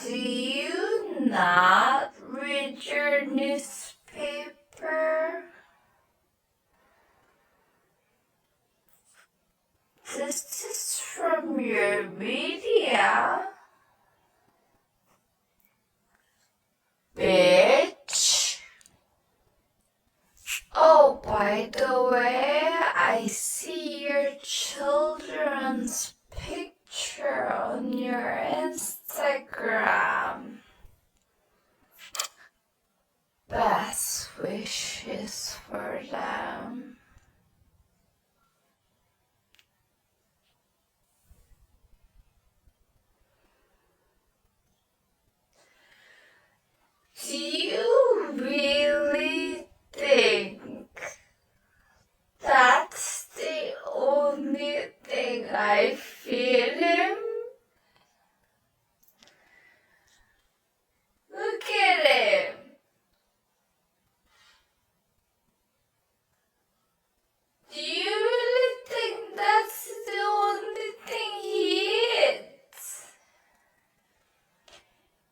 Speaker 2: Do you not read your newspaper? This is from your media, bitch. Oh, by the way, I see your children's picture on your Instagram. Best wishes for them. Do you really think that's the only thing I feed him? Look at him. Do you really think that's the only thing he eats?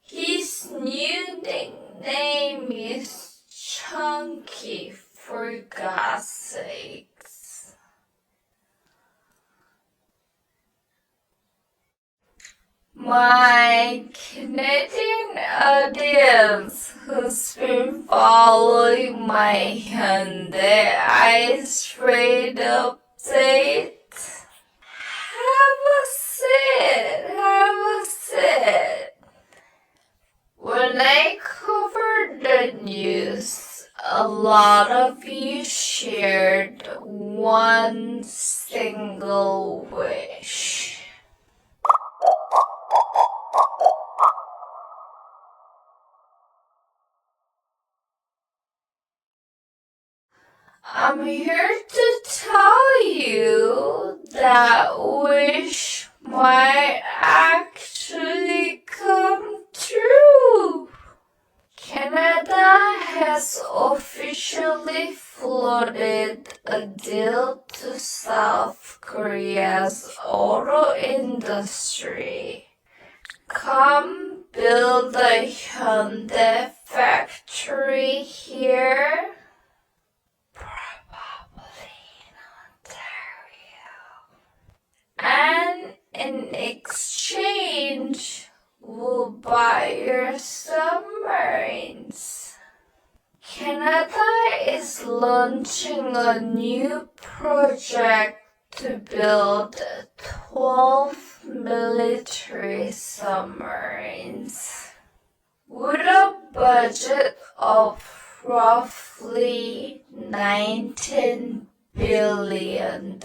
Speaker 2: His new nickname is Chunky, for God's sakes. My Canadian audience who's been following my Hyundai Ice Trade update, have a sit. When I covered the news, a lot of you shared one single wish. I'm here to tell you that wish might actually come true. Canada has officially floated a deal to South Korea's auto industry. Come build a Hyundai factory here. And in exchange, we'll buy your submarines. Canada is launching a new project to build 12 military submarines with a budget of roughly $19 billion.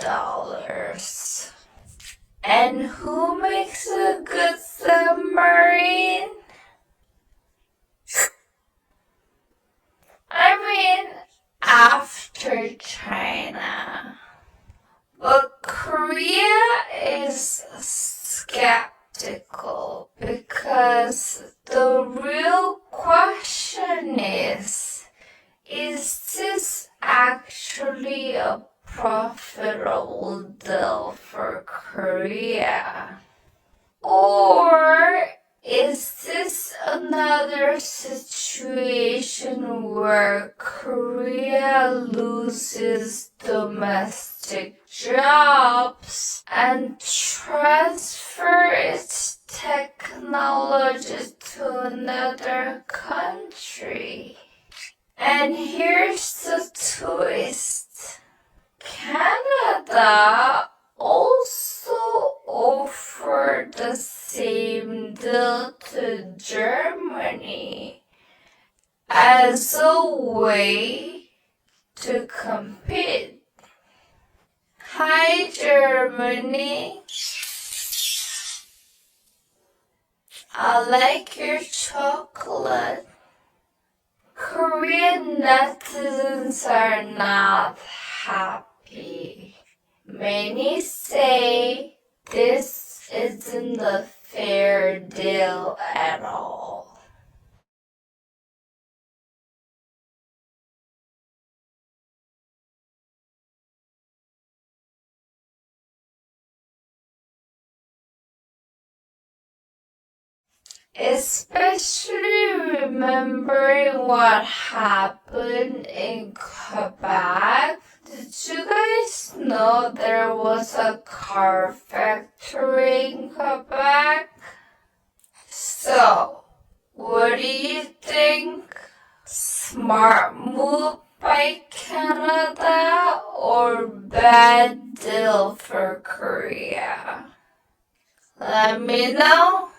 Speaker 2: And who makes a good submarine? I mean, after China. But Korea is skeptical because the real question is this actually a profitable deal for Korea? Or Is this another situation where Korea loses domestic jobs and transfers its technology to another country? And here's the twist. Canada also offered the same deal to Germany as a way to compete. Hi, Germany. I like your chocolate. Korean netizens are not happy. Many say this isn't a fair deal at all. Especially remembering what happened in Quebec. Did you guys know there was a car factory in Quebec? So, what do you think? Smart move by Canada or bad deal for Korea? Let me know.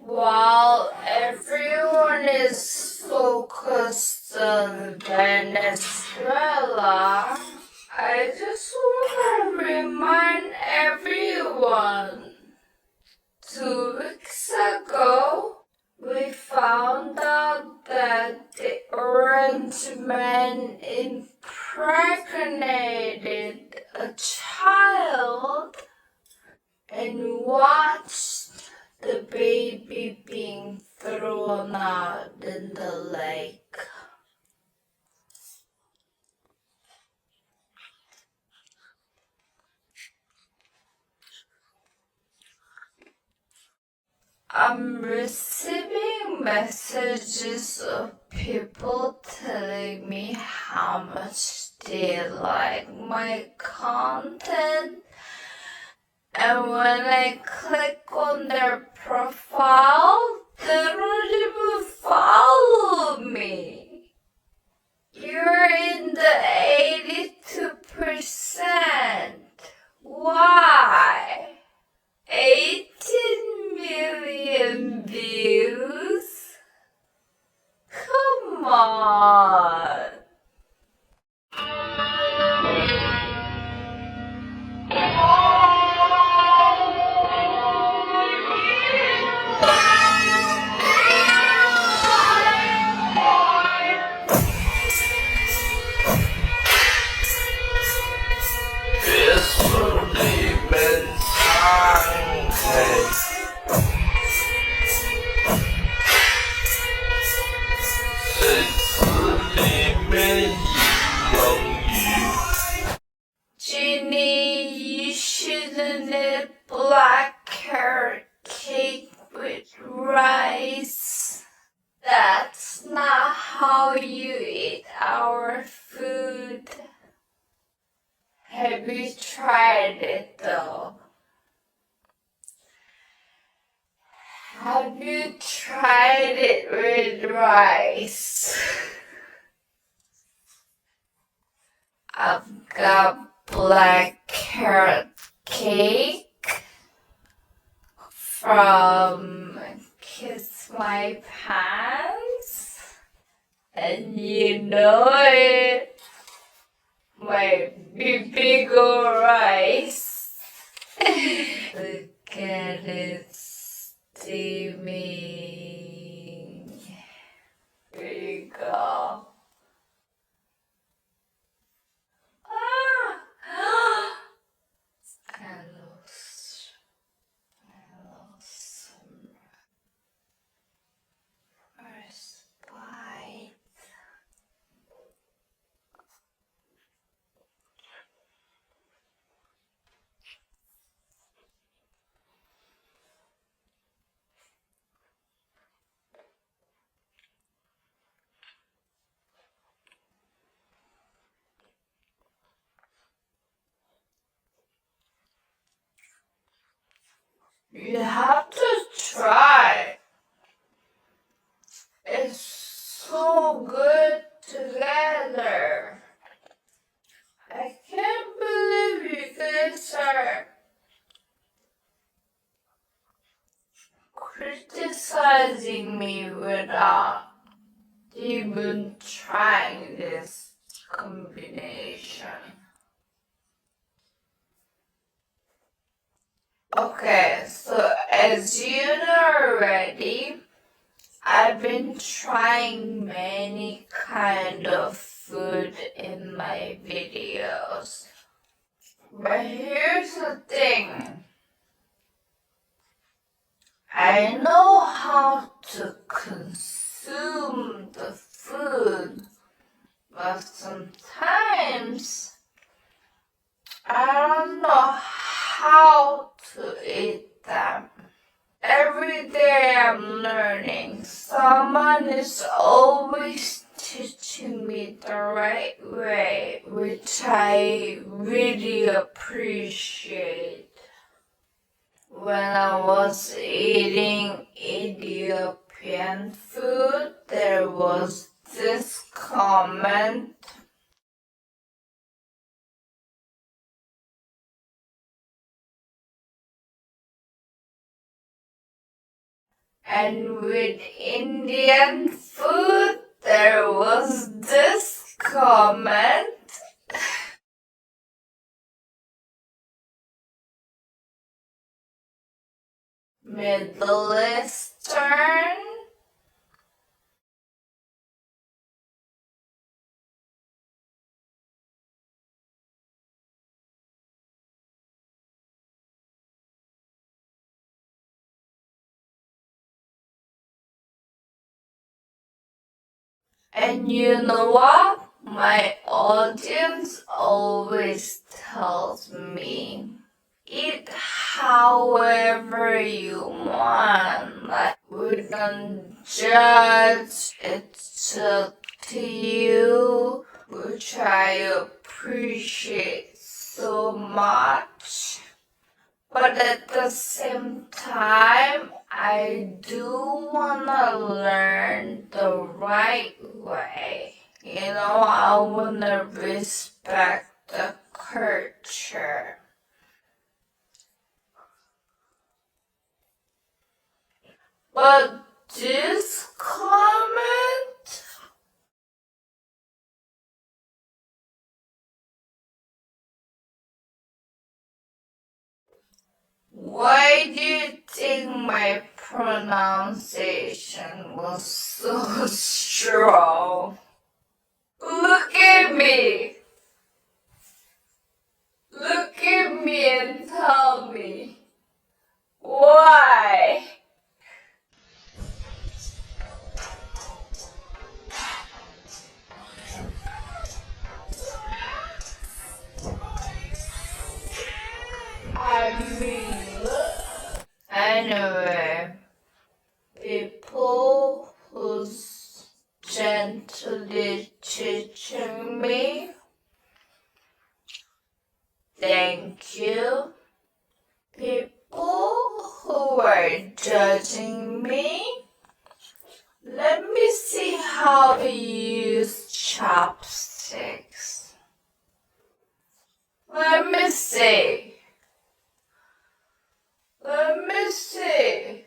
Speaker 2: While everyone is focused on Venezuela, I just want to remind everyone. 2 weeks ago, we found out that the orange man impregnated a child and watched the baby being thrown out in the lake. I'm receiving messages of people telling me how much they like my content. And when I click on their profile, they don't even follow me. You're in the 82%. Why? 18 million views? Come on. Ginny, you shouldn't eat black carrot cake with rice. That's not how you eat our food. Have you tried it though? Have you tried it with rice? I've got black carrot cake from Kiss My Pants, and you know it might be bigger rice. Look at it steaming. Here you go. I lost some first bite. You have to try. It's so good together. I can't believe you guys are criticizing me without even trying this combination. Okay, so as you know already, I've been trying many kind of food in my videos. But here's the thing. I know how to consume the food, but sometimes I don't know how to eat them. Every day I'm learning. Someone is always teaching me the right way, which I really appreciate. When I was eating Ethiopian food, there was this comment. And with Indian food, there was this comment. Middle Eastern. And you know what? My audience always tells me, eat however you want. Like, we don't judge, it's up to you, which I appreciate so much. But at the same time, I do wanna learn the right way. You know, I wanna respect the culture. But this comment, why do you think my pronunciation was so strong? Look at me! Look at me and tell me why? I mean, anyway, people who's gently teaching me, thank you. People who are judging me, let me see how to use chopsticks. Let me see. Let me see.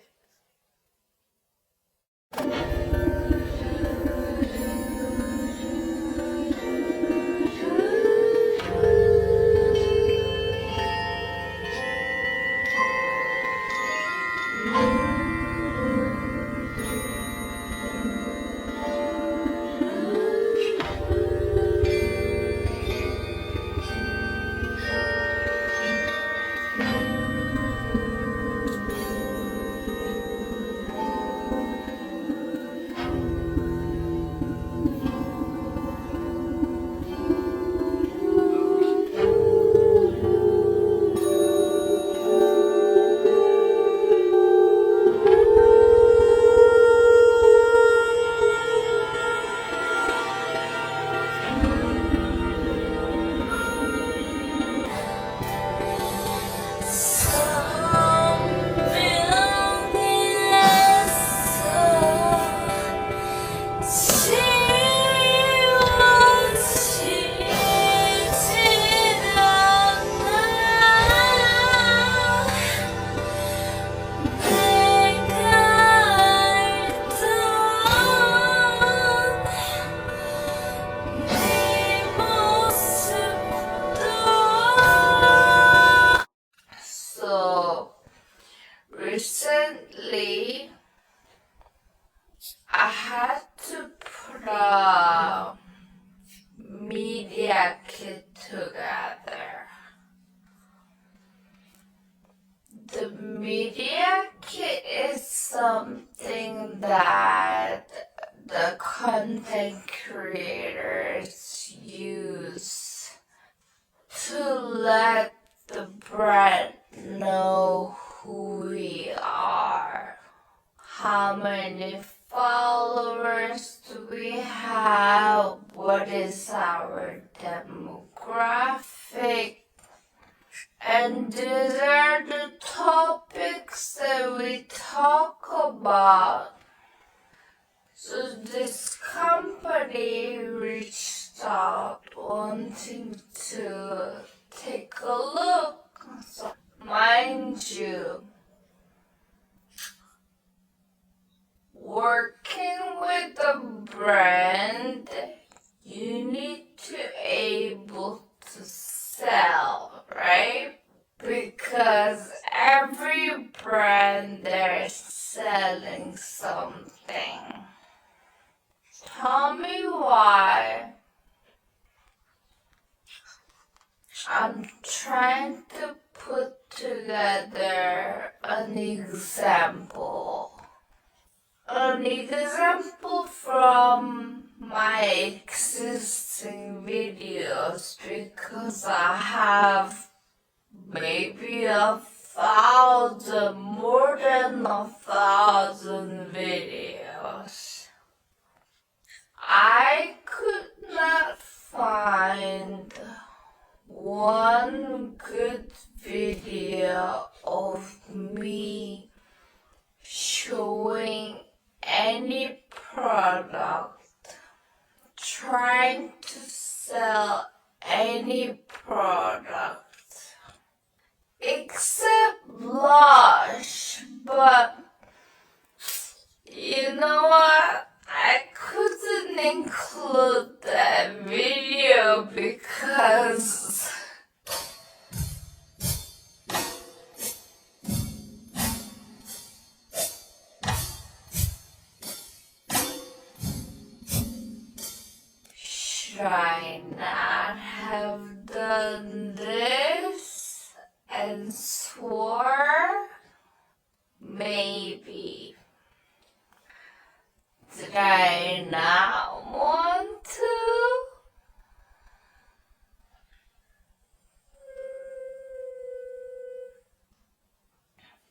Speaker 2: media kit is something that the content creators use to let the brand know who we are. How many followers do we have? What is our demographic? And these are the topics that we talk about. So this company reached out wanting to take a look. So mind you, working with a brand, you need to able to sell, right? Because every brand they're selling something. Tell me why. I'm trying to put together an example. An example from my existing videos, because I have maybe 1,000, more than 1,000 videos. I could not find one good video of me showing any product, trying to sell any product, except blush. But you know what? I couldn't include that video because should I not have done this and swore? Maybe. Did I not want to?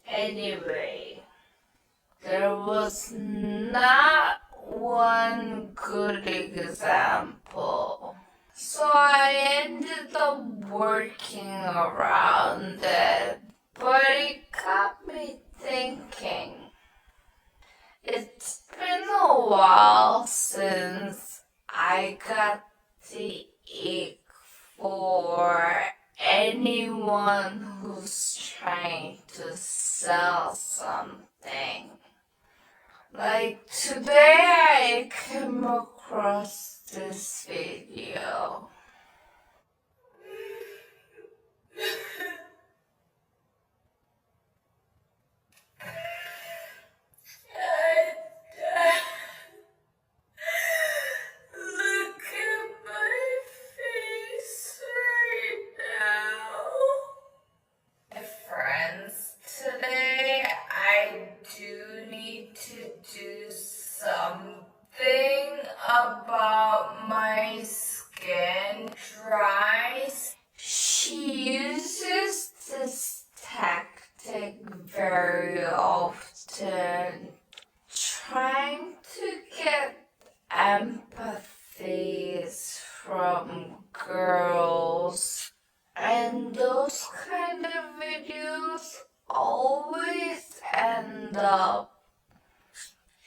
Speaker 2: Anyway, there was not one good example. So I ended up working around it, but it got me thinking. It's been a while since I got the ick for anyone who's trying to sell something. Like today I came across this video. Look at my face right now. Friends, today I do need to do something about my skin dries. She uses this tactic very often, trying to get empathies from girls, and those kind of videos always end up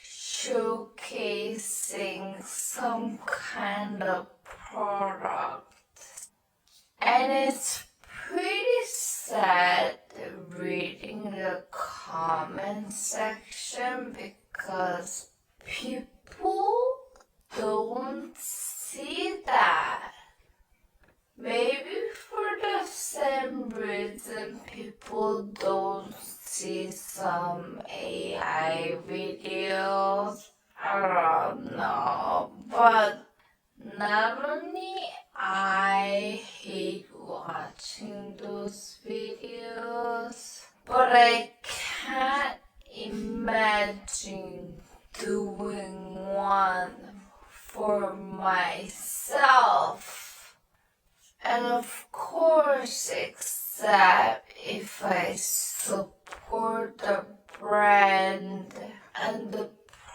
Speaker 2: showcasing some kind of product. And it's pretty sad reading the comment section because people don't see that. Maybe for the same reason people don't see some AI videos. I don't know, but not only I hate watching those videos, but I that if I support the brand and the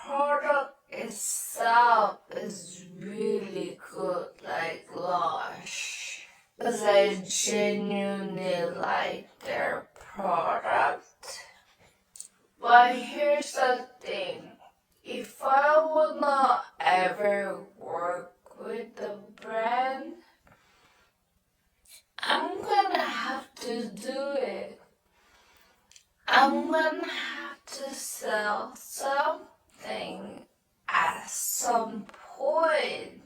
Speaker 2: product itself is really good, like Lush, because I genuinely like their product. But here's the thing, if I would not ever work with the brand, I'm gonna have to do it. I'm gonna have to sell something at some point,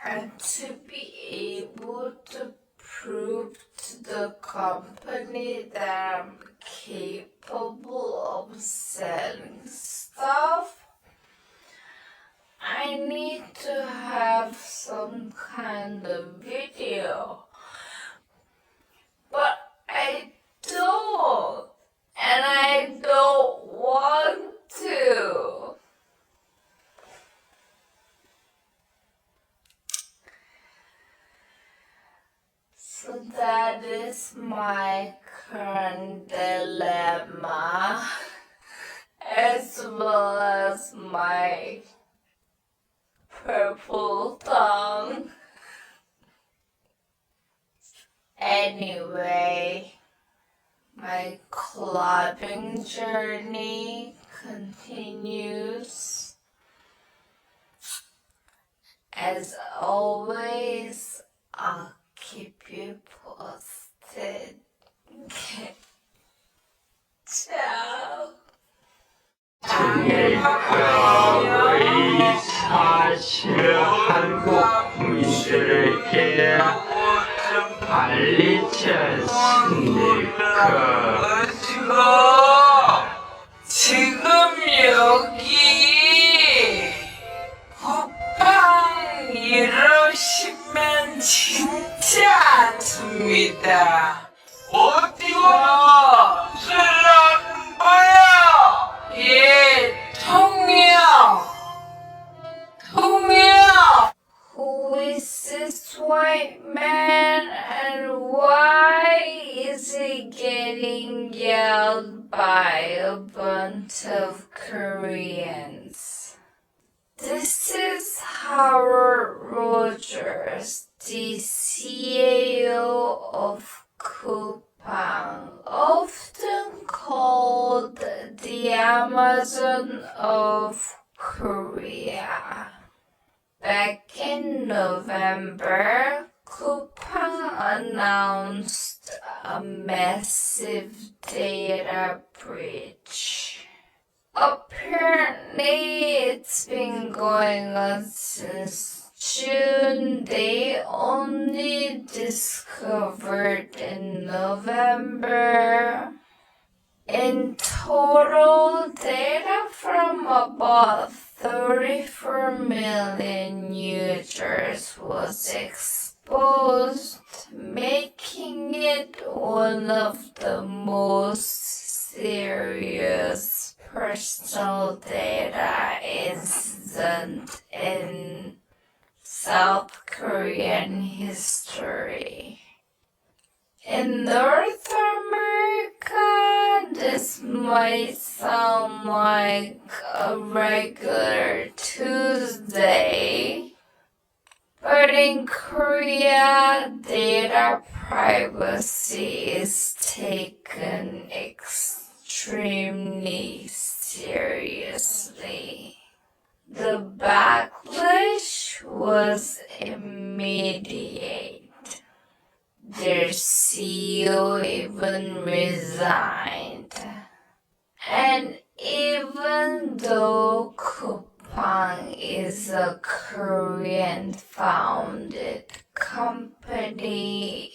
Speaker 2: and to be able to prove to the company that I'm capable of selling stuff, I need to have some kind of video. But I don't, and I don't want to. So that is my current dilemma, as well as my purple tongue. Anyway, my clubbing journey continues. As always, I'll keep you posted. Ciao.
Speaker 5: 사실 한국 분들에게 알리지 않습니까?
Speaker 2: 지금 여기 호빵 이러시면 진짜 않습니다.
Speaker 3: 어디가 쓰라는 거야?
Speaker 2: 예, 통역. Who is this white man and why is he getting yelled by a bunch of Koreans? This is Howard Rogers, the CEO of Coupang, often called the Amazon of Korea. Back in November, Coupang announced a massive data breach. Apparently, it's been going on since June. They only discovered in November. In total, data from about 34 million users was exposed, making it one of the most serious personal data incidents in South Korean history. In North America, this might sound like a regular Tuesday, but in Korea, data privacy is taken extremely seriously. The backlash was immediate. Their CEO even resigned. And even though Coupang is a Korean-founded company,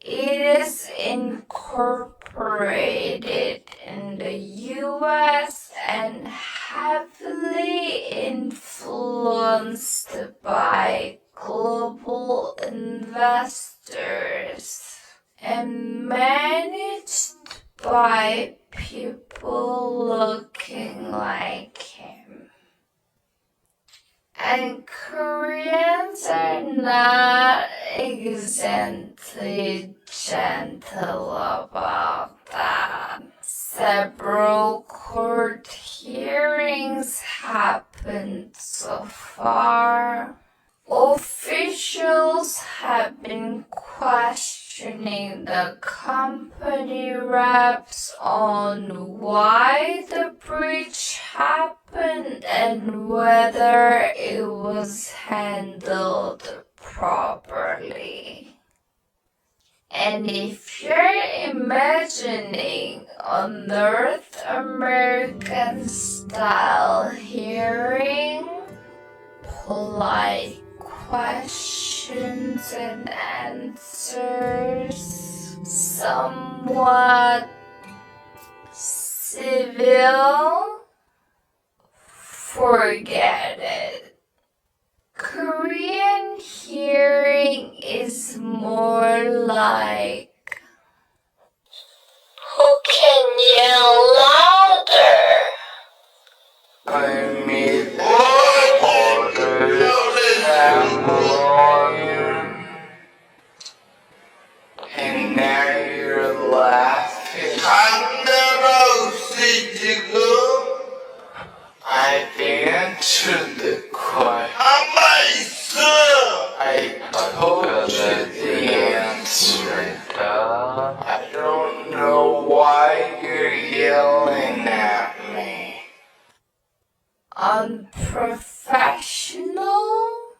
Speaker 2: it is incorporated in the US and heavily influenced by global investors and managed by people looking like him. And Koreans are not exactly gentle about that. Several court hearings happened so far. Officials have been questioning the company reps on why the breach happened and whether it was handled properly. And if you're imagining a North American style hearing, polite questions and answers, somewhat civil, forget it. Korean hearing is more like, who can yell louder?
Speaker 5: I mean, orders and lawyer. And now you're laughing. I've answered the question. I told you the answer. I don't know why you're yelling at me.
Speaker 2: Unprofessional?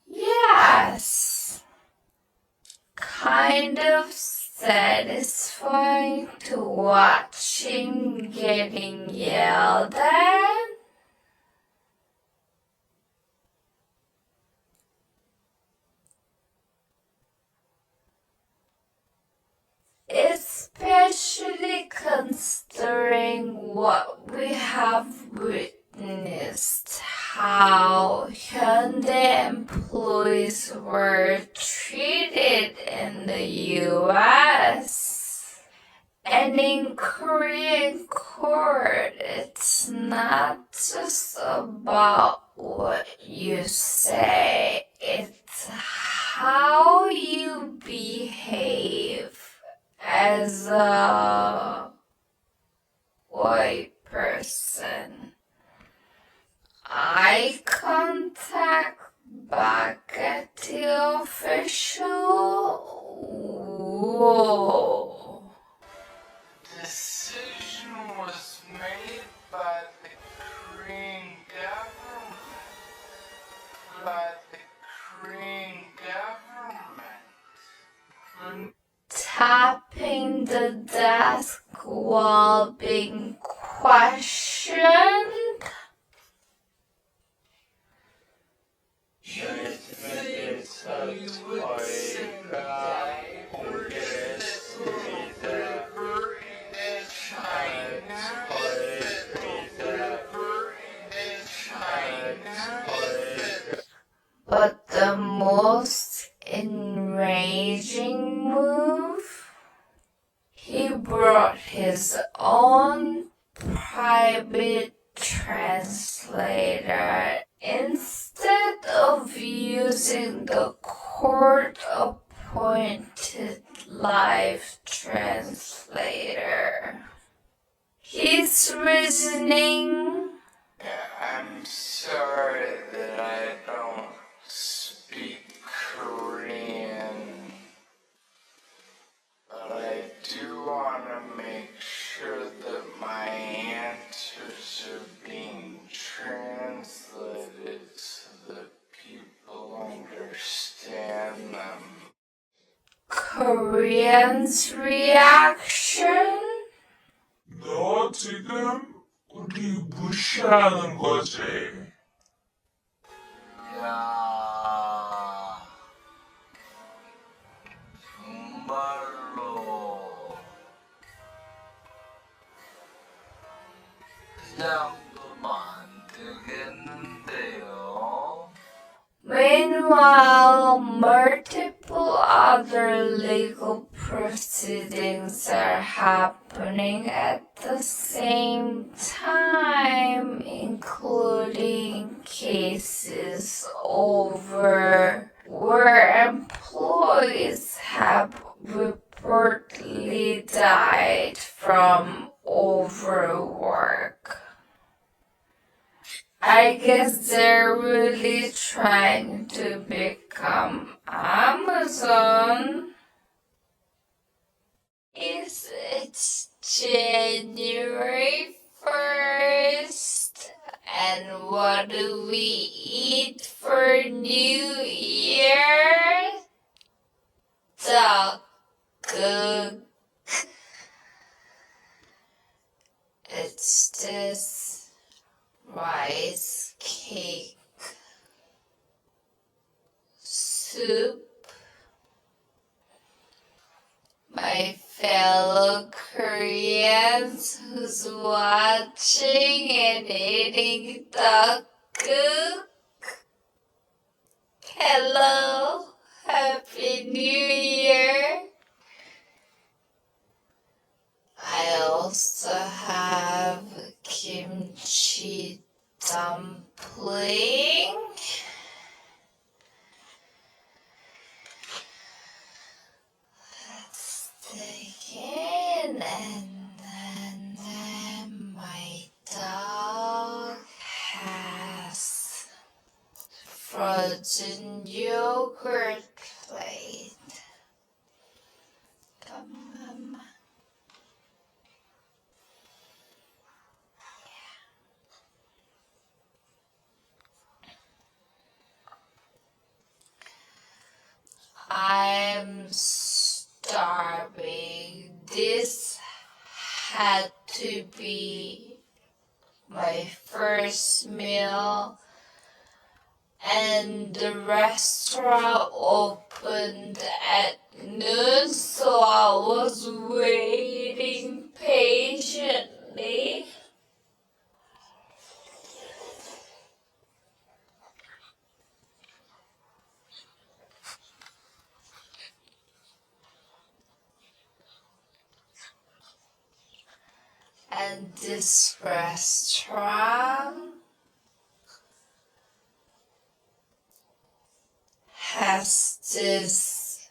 Speaker 2: Yes. Kind of satisfying to watch him getting yelled at. Especially considering what we have witnessed, how Hyundai employees were treated in the US. And in Korean court, it's not just about what you say, it's how you behave as a white person. Eye contact back at the official. Whoa.
Speaker 5: Decision was made by the Korean government.
Speaker 2: Tapping the desk while being questioned. But the most enraging move, he brought his own private translator instead of using the court-appointed live translator. His reasoning,
Speaker 5: I'm sorry that I don't speak Korean, but I do want to make sure that my answers are being translated so that people understand them.
Speaker 2: Korean's reaction,
Speaker 3: 너 지금 우리 무시하는 거지?
Speaker 5: 야, 정말로 그냥 두면 안 되겠는데요?
Speaker 2: Meanwhile, multiple other legal proceedings are happening at the same time, including cases over where employees have reportedly died from overwork. I guess they're really trying to become Amazon. Is it January 1st? And what do we eat for New Year? Duck. It's this rice cake soup. My fellow Koreans who's watching and eating tteokguk, hello, Happy New Year. I also have kimchi dumpling. Let's dig in, and then my dog has frozen yogurt plate. Come on. I'm starving. This had to be my first meal, and the restaurant opened at noon, so I was waiting patiently. And this restaurant has this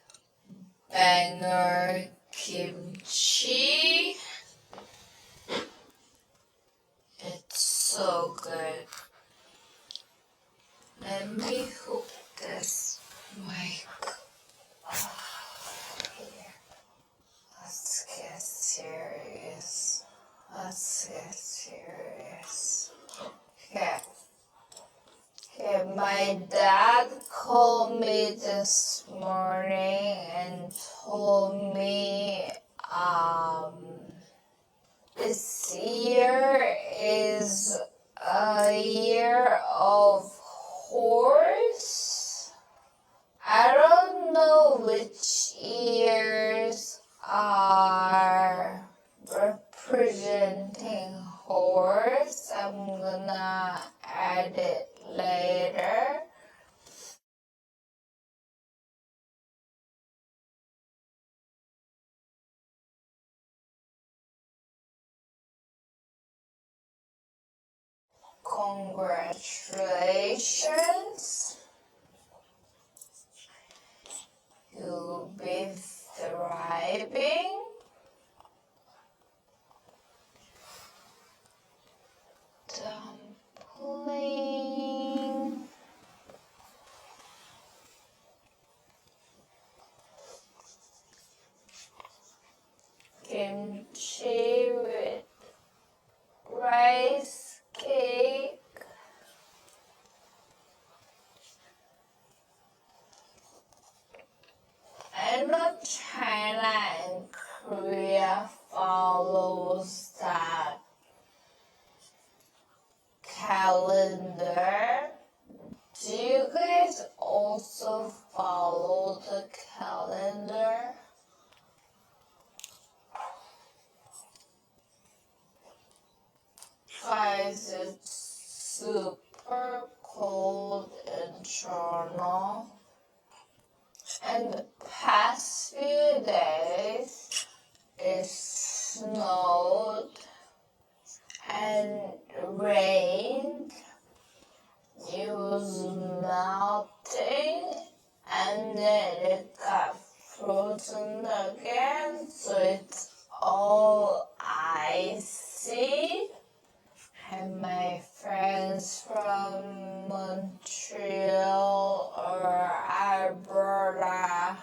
Speaker 2: banger kimchi. It's so good. Let me hook this mic here. Let's get serious. Okay, my dad called me this morning and told me this year is a year of horse. I don't know which years are representing horse. I'm gonna add it later. Congratulations. You'll be thriving. Dumpling. Kimchi with rice cake. I know China and Korea follows that calendar. Do you guys also follow the calendar? Guys, it's super cold in Toronto. And past it snowed and rained. It was melting, and then it got frozen again, so it's all icy. And my friends from Montreal or Alberta,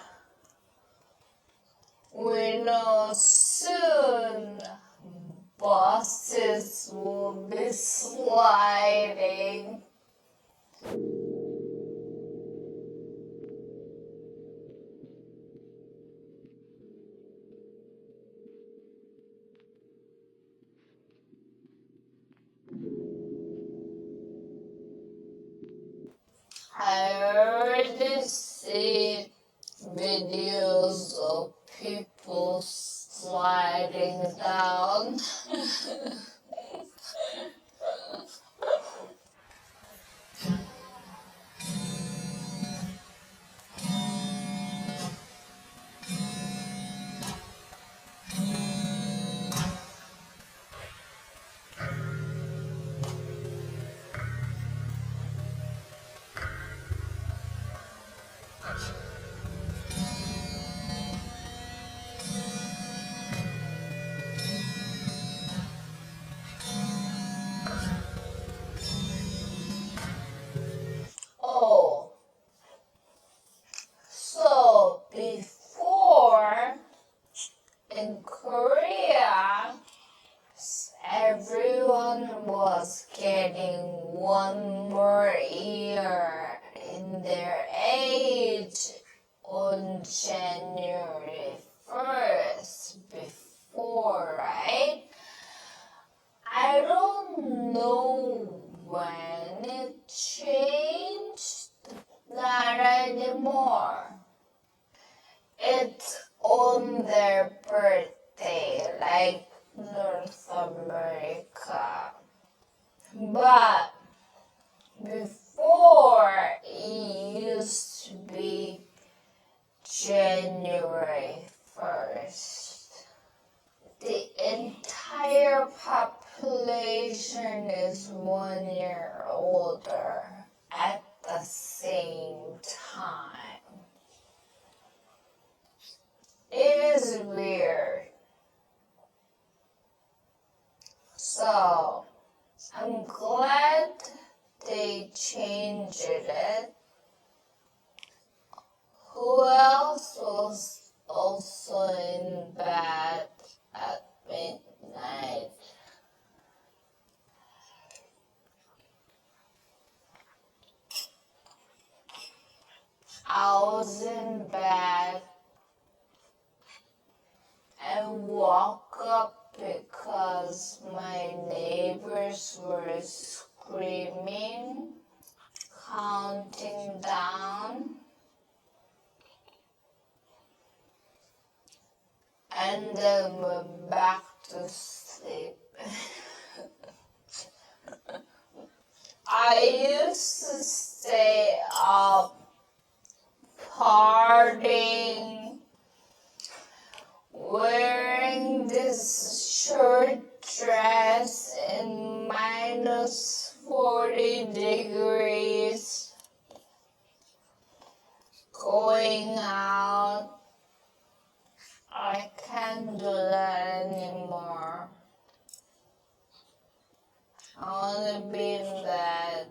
Speaker 2: we know soon buses will be sliding. I already see videos of people sliding down. Oh, so before in Korea, everyone was getting one more year in their age on January 1st before, right? I don't know when it changed, not anymore. It's on their birthday, like North America. But before, it used to be January 1st. The entire population is 1 year older at the same time. It is weird. So, I'm glad they changed it. Who else was also in bed at midnight? I was in bed and woke up because my neighbors were screaming, counting down, and then went back to sleep. I used to stay up partying, wearing this short dress in minus 40 degrees, going out. I can't do that anymore. I want to be in bed.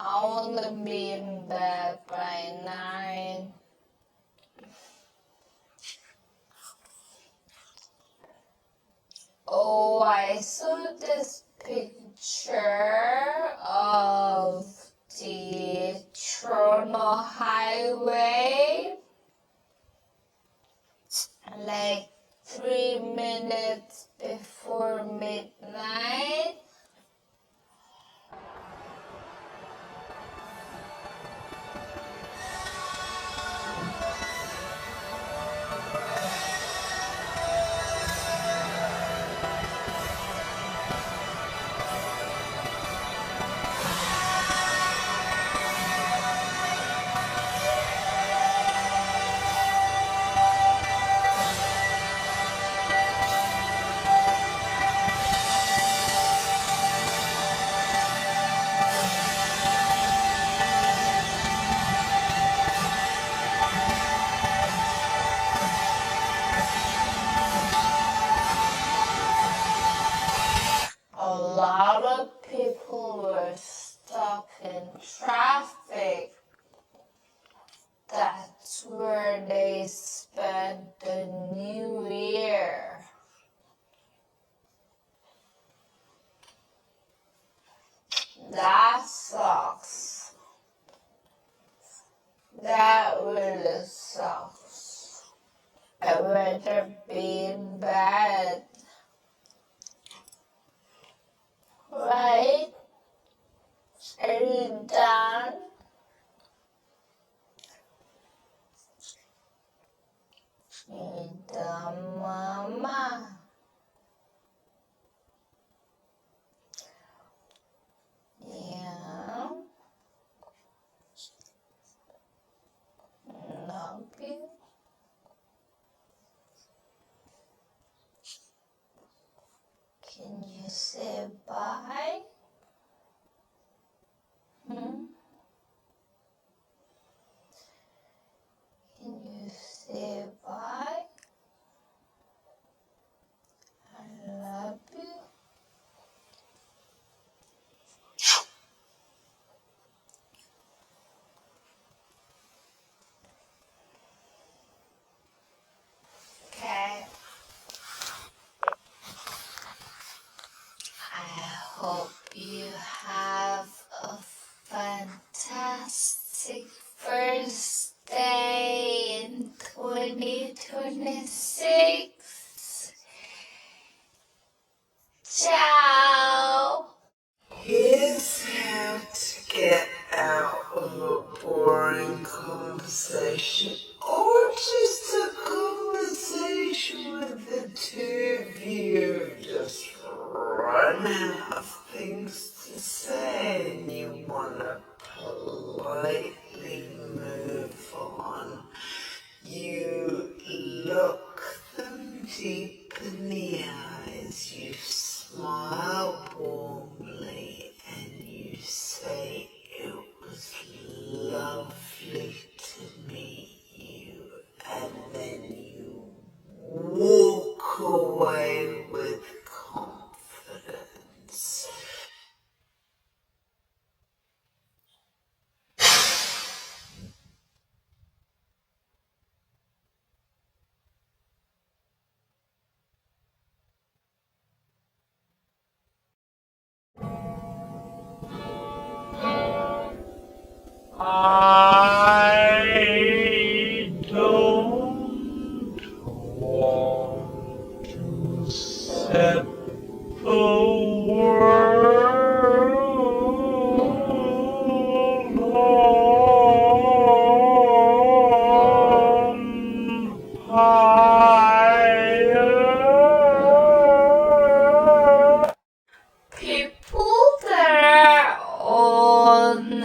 Speaker 2: I want to be in bed by 9. Oh, I saw this picture of the Toronto highway, like 3 minutes before midnight. where they spent the new year. That sucks. That really sucks. I'd rather be in bed. Right? Are you done? You done, Mama? Yeah. Love you. Can you say bye? Hmm? Can you say bye? I love you. Okay. I hope you have a fantastic first day in 2026. Ciao.
Speaker 1: Here's how to get out of a boring conversation or just a conversation with the two of you just run out of things to say and you want to politely move on. You look them deep in the eyes, you smile warmly, and you say it was lovely to meet you, and then you walk away with confidence.
Speaker 3: I don't want to set the world on fire.
Speaker 2: People that are on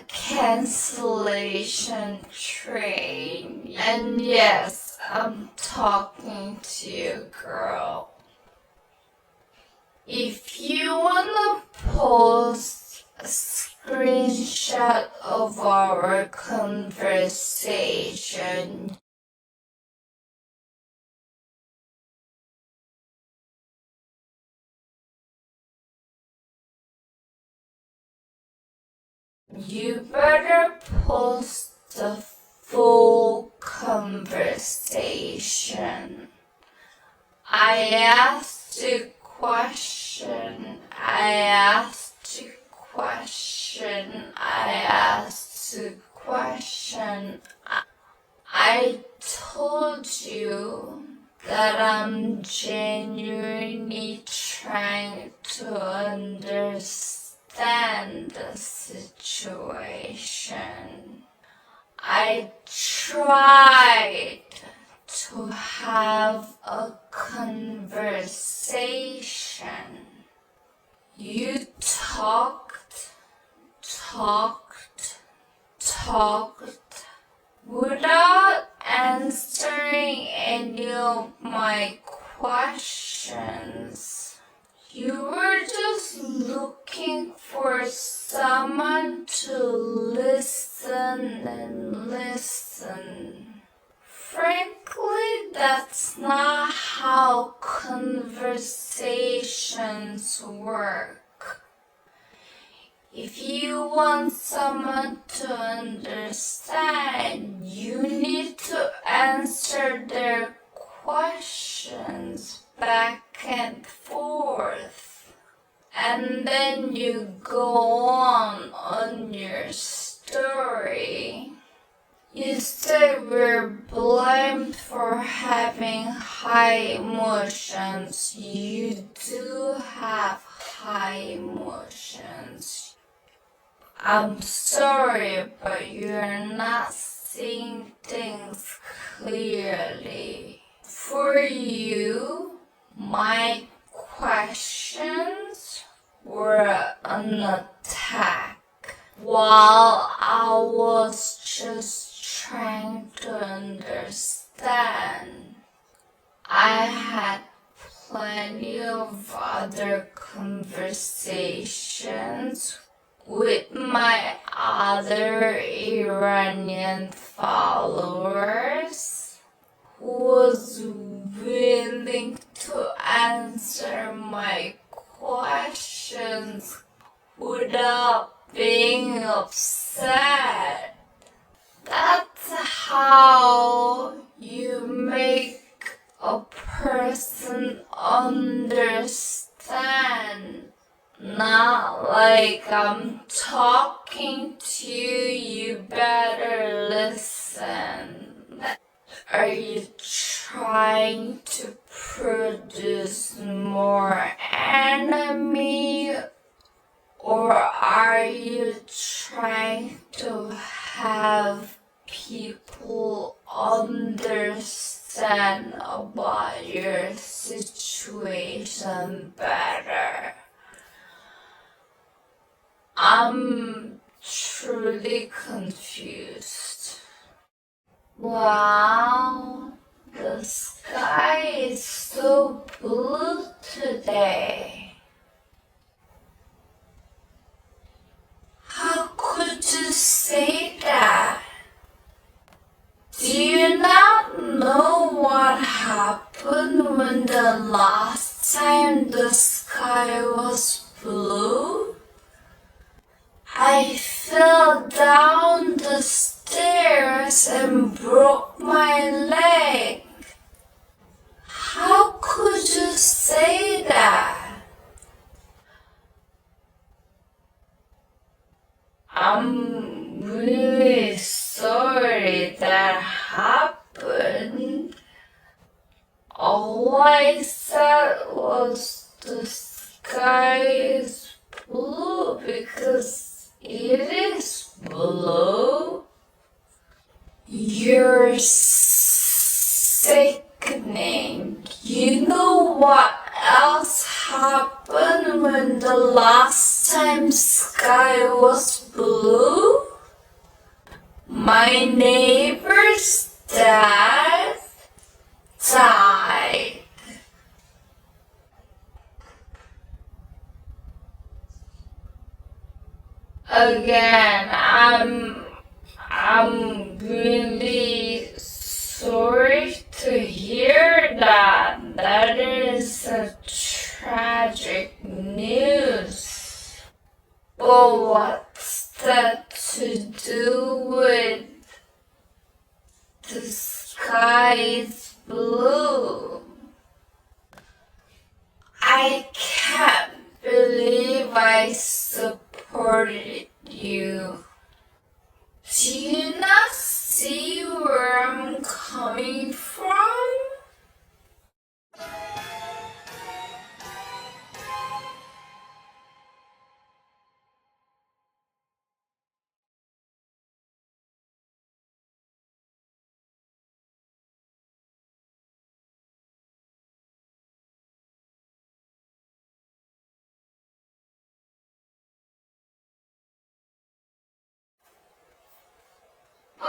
Speaker 2: cancellation train, and yes, I'm talking to you, girl. If you wanna post a screenshot of our conversation, you better post the full conversation. I asked a question. I asked a question. I asked a question. I told you that I'm genuinely trying to understand the situation. I tried to have a conversation. You talked without answering any of my questions. You were just looking for someone to listen and listen. Frankly, that's not how conversations work. If you want someone to understand, you need You said we're blamed for having high emotions. You do have high emotions. I'm sorry, but you're not seeing things clearly. For you, my questions were an attack, while I was just trying to understand. I had plenty of other conversations with my other Iranian followers who was willing to answer my questions without being upset. That's how you make a person understand. Not like I'm talking to you, you better listen. Are you trying to produce more enemy, or are you trying to have people understand about your situation better? I'm truly confused. Wow, the sky is so blue today. How could you say that? Do you not know what happened when the last time the sky was blue? I fell down the stairs and broke my leg. How could you say that? I'm really sorry that happened. All I said was the sky is blue because it is blue. You're sickening. You know what else happened when the last time sky was blue? My neighbor's dad died. Again, I'm really sorry to hear that. That is a tragic news. But what's that to do with the sky is blue? I can't believe I supported you. Do you not see where I'm coming from?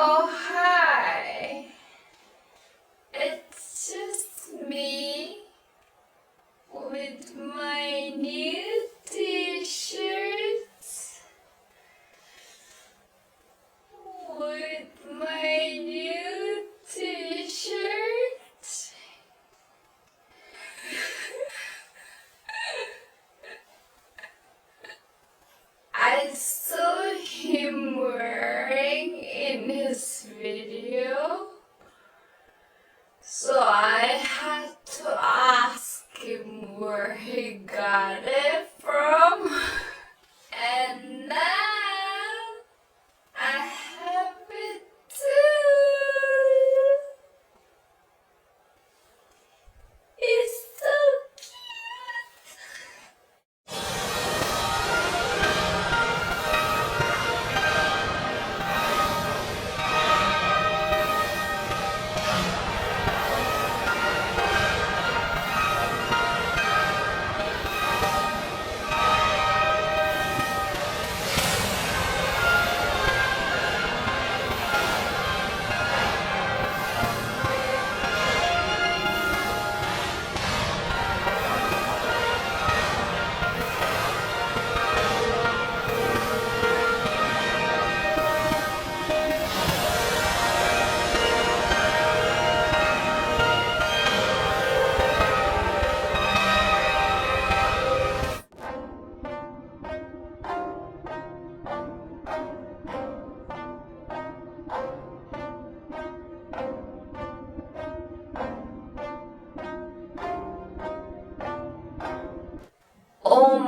Speaker 2: Oh, hi. It's just me with my new t-shirt. With my new t-shirt. I saw him wearing in his video, so I had to ask him where he got it from. And now I have it too.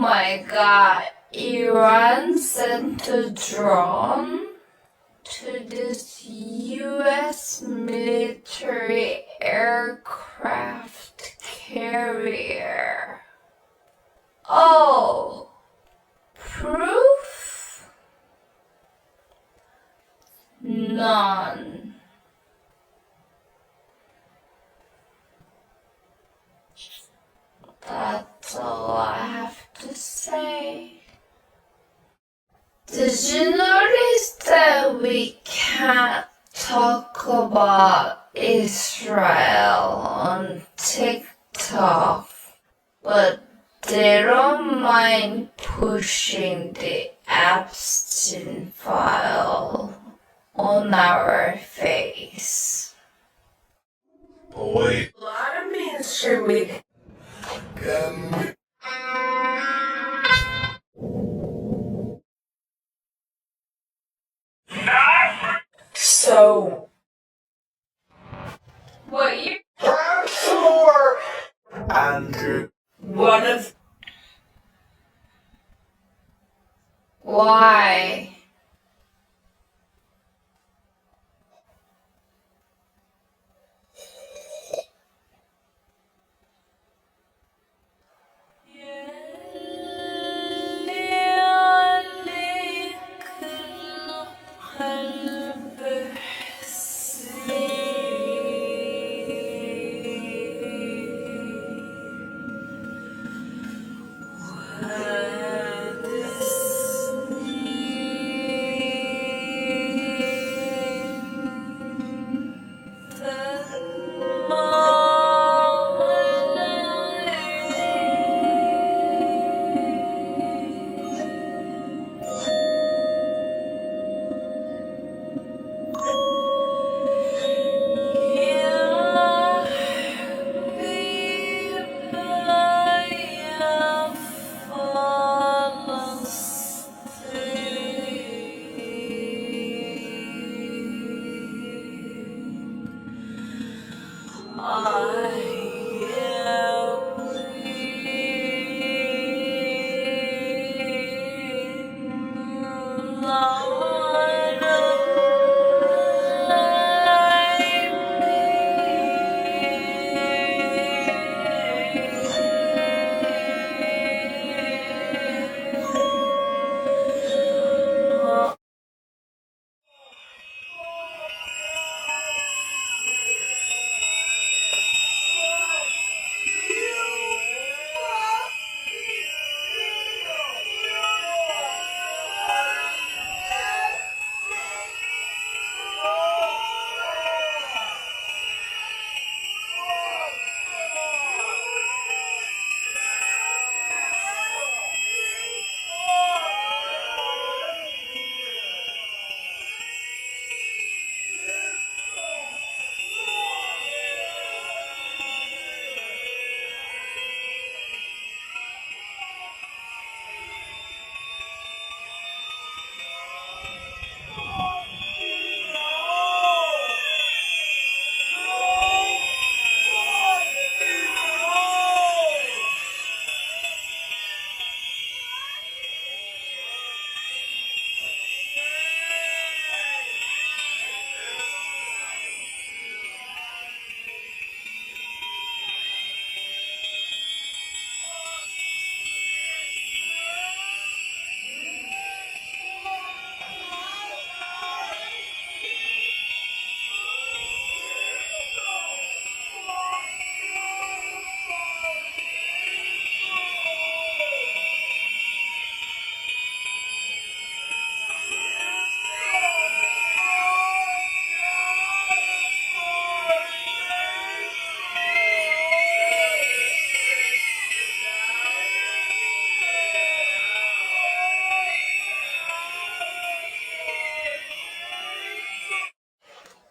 Speaker 2: my god, Iran sent a drone to this US military aircraft carrier. Oh, proof? None. That's all I have to say. Did you notice that we can't talk about Israel on TikTok, but they don't mind pushing the Epstein file on our face?
Speaker 3: Boy.
Speaker 5: A lot of mainstream media. So,
Speaker 2: What you?
Speaker 1: Grab some more, Andrew.
Speaker 5: one of
Speaker 2: Why?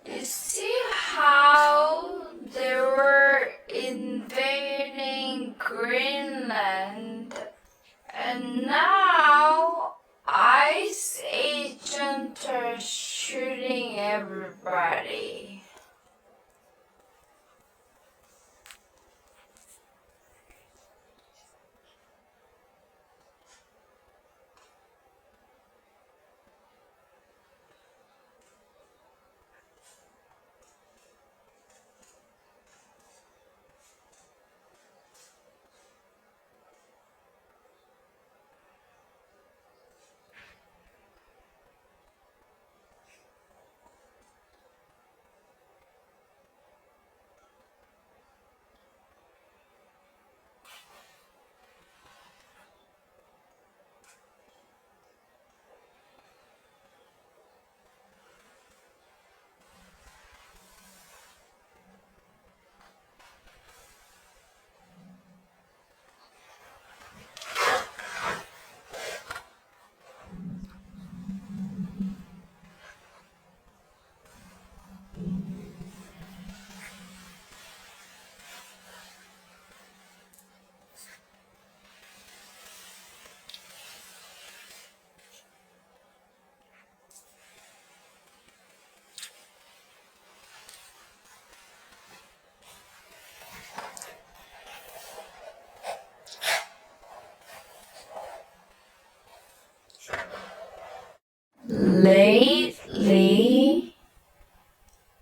Speaker 2: You see how they were invading Greenland, and now ICE agents are shooting everybody.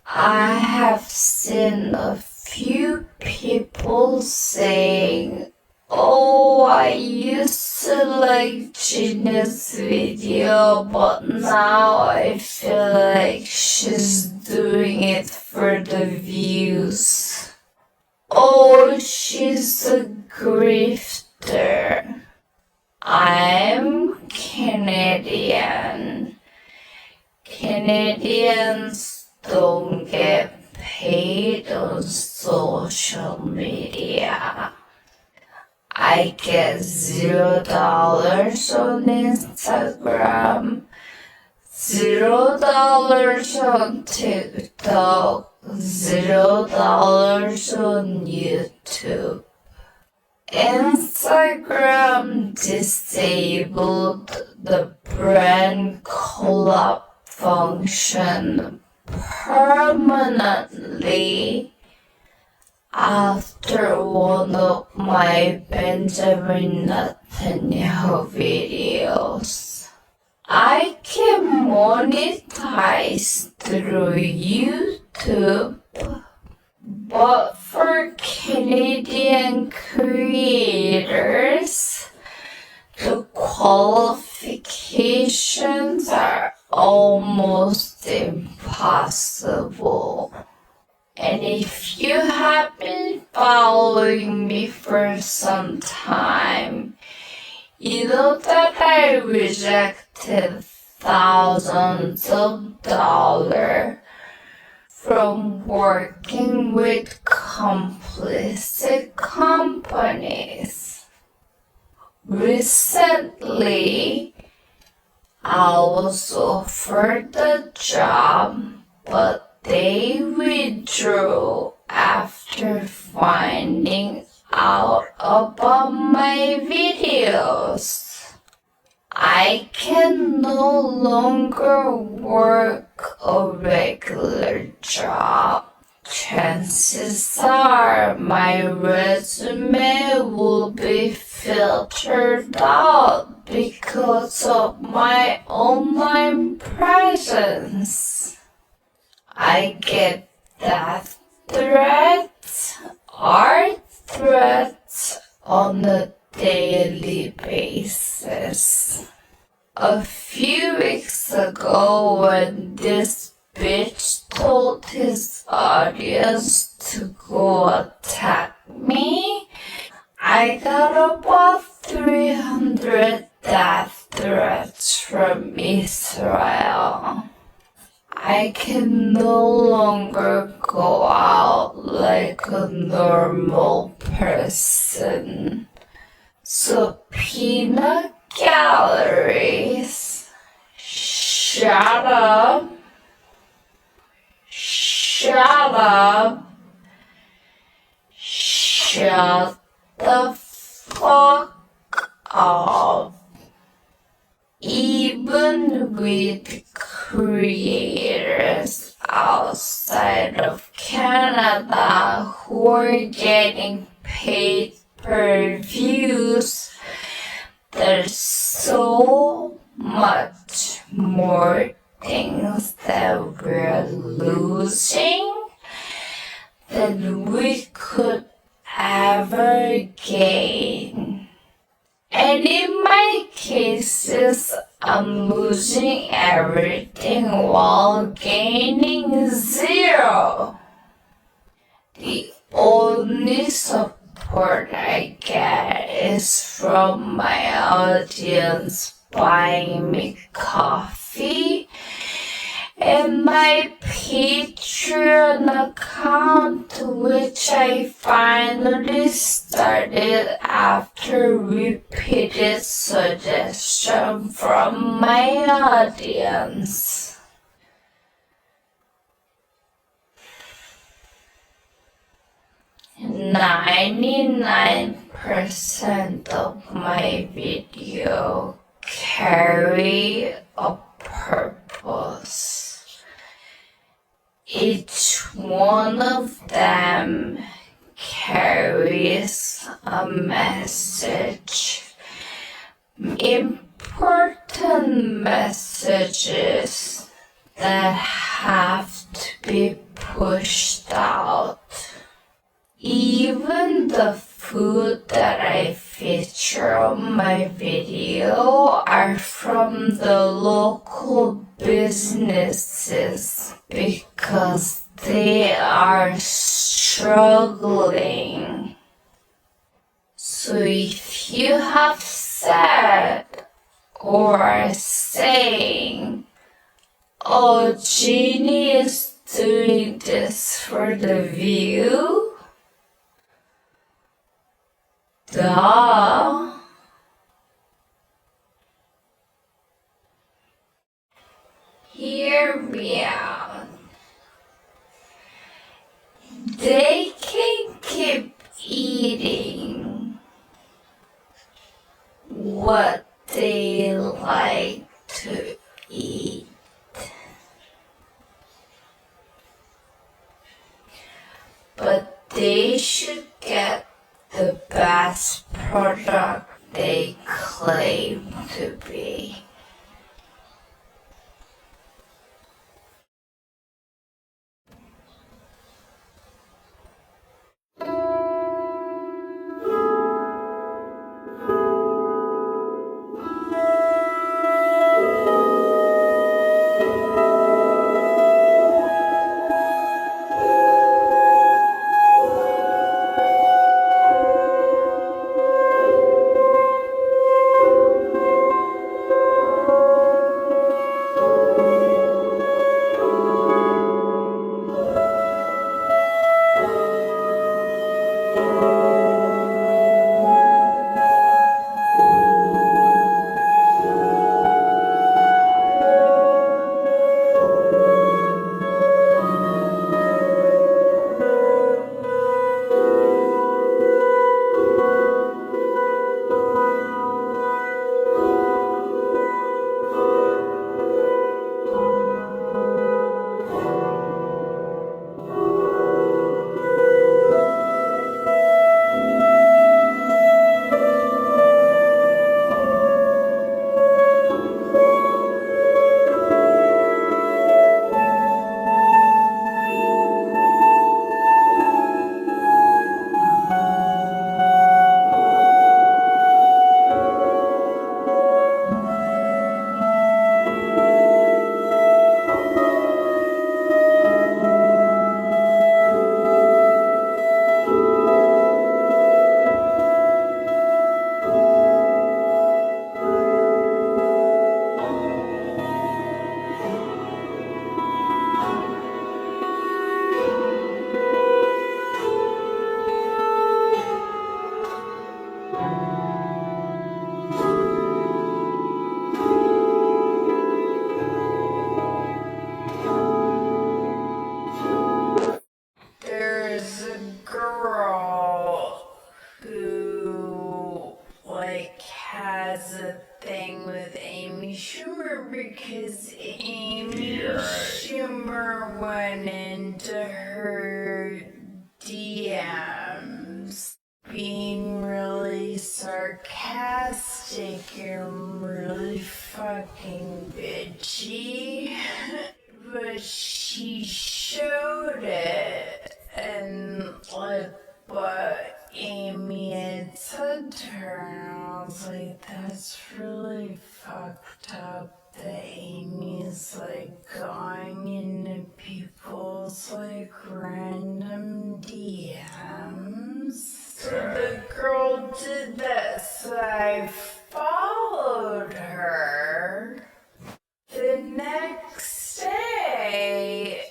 Speaker 2: I have seen a few people saying, "Oh, I used to like Gina's video, but now I feel like she's doing it for the views. Oh, she's a grifter." I'm Canadian. Canadians don't get paid on social media. I get $0 on Instagram, $0 on TikTok, $0 on YouTube. Instagram disabled the brand collab function permanently after one of my Benjamin Netanyahu videos. I can monetize through YouTube, but for Canadian creators, the qualifications are almost impossible. And if you have been following me for some time, you know that I rejected thousands of dollars from working with complicit companies. Recently, I was offered the job, but they withdrew after finding out about my videos. I can no longer work a regular job. Chances are my resume will be filtered out because of my online presence. I get death threats, art threats on a daily basis. A few weeks ago, when this bitch told his audience to go attack me, I got about 300 death threats from Israel. I can no longer go out like a normal person. Subpoena galleries. Shut up. Shut up. Shut the fuck up. Even with creators outside of Canada who are getting paid per views, there's so much more things that we're losing than we could ever gain. And in my cases, I'm losing everything while gaining zero. The only support I get is from my audience buying me coffee and my Patreon account, which I finally started after repeated suggestion from my audience. 99% of my video carry a purpose. Each one of them carries a message. Important messages that have to be pushed out. Even the food that I feature on my video are from the local businesses because they are struggling. So if you have said or are saying, "Oh, Jeannie is doing this for the view," duh. Hear me out. They can keep eating what they like to eat. But they should get the best product they claim to be. There's a girl who has a thing with Amy Schumer because Amy Schumer went into her DMs being really sarcastic and really fucking bitchy. But she showed it, and what Amy had said to her, and I was like, that's really fucked up that Amy's going into people's random DMs. So the girl did this, so I followed her. The next day,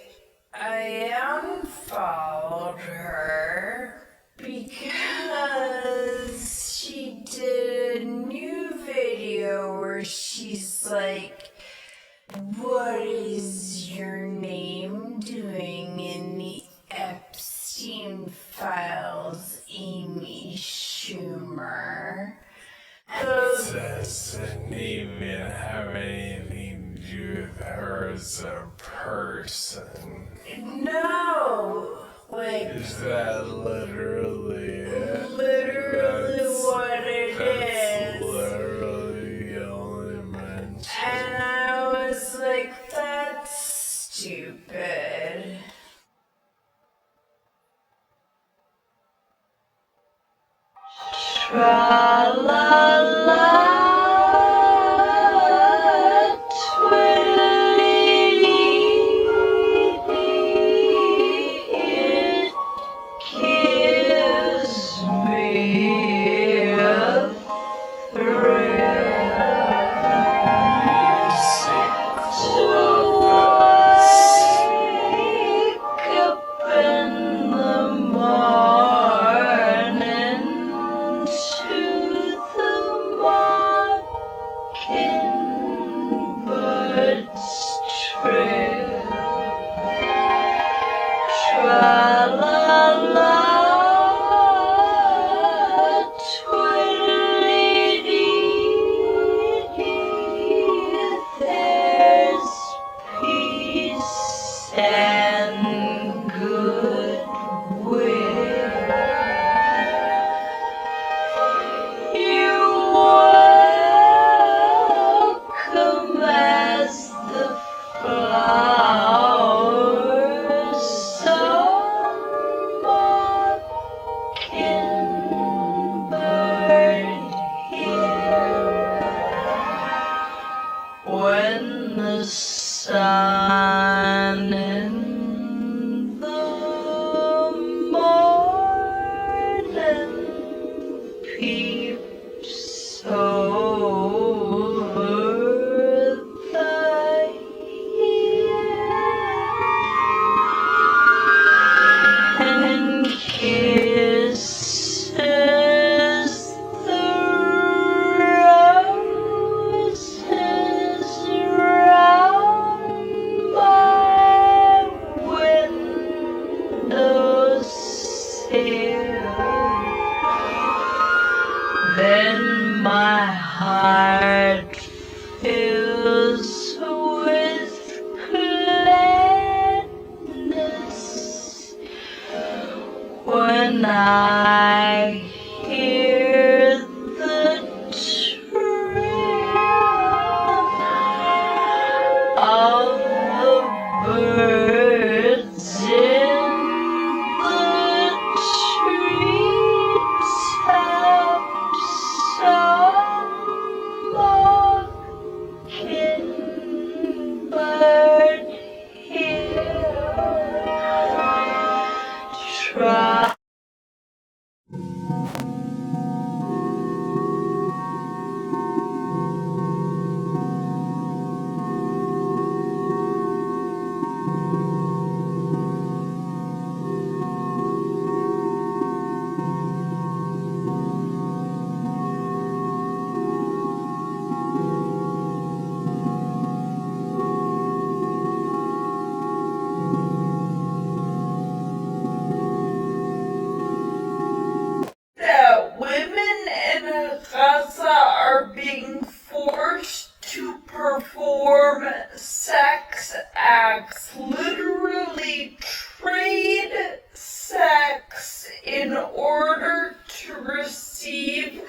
Speaker 2: I unfollowed her because she did a new video where she's like, "What is your name doing in the Epstein files, Amy Schumer?"
Speaker 1: Doesn't even have anything to do with her as a person.
Speaker 2: No,
Speaker 1: Is that literally it?
Speaker 2: literally what it
Speaker 1: That's
Speaker 2: is.
Speaker 1: literally the only mention.
Speaker 2: And I was like, that's stupid. Tra-la-la, twiddly-dee, it gives me a thrill. Wake up in the morning to the mockingbird's trill. Tra-la-la, twiddly-dee, there's peace and goodwill. You're welcome as the flowers on Mockingbird Hill. When the sun in the morning peeps over the hill and kisses the roses round my windowsill. Then my heart fills with gladness when I hear the trill of the birds in the treetops on Mockingbird Hill. Try that women in Gaza are being forced to perform sex acts, literally trade sex in order to receive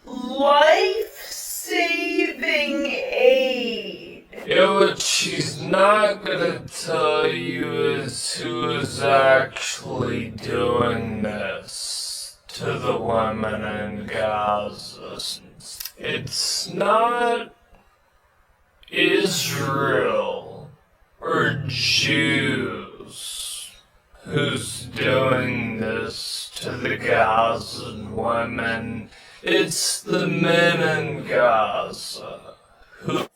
Speaker 2: life-saving aid.
Speaker 1: Yeah, what she's not gonna tell you is who is actually doing this to the women in Gaza. It's not Israel or Jews who's doing this to the Gazan women. It's the men in Gaza who.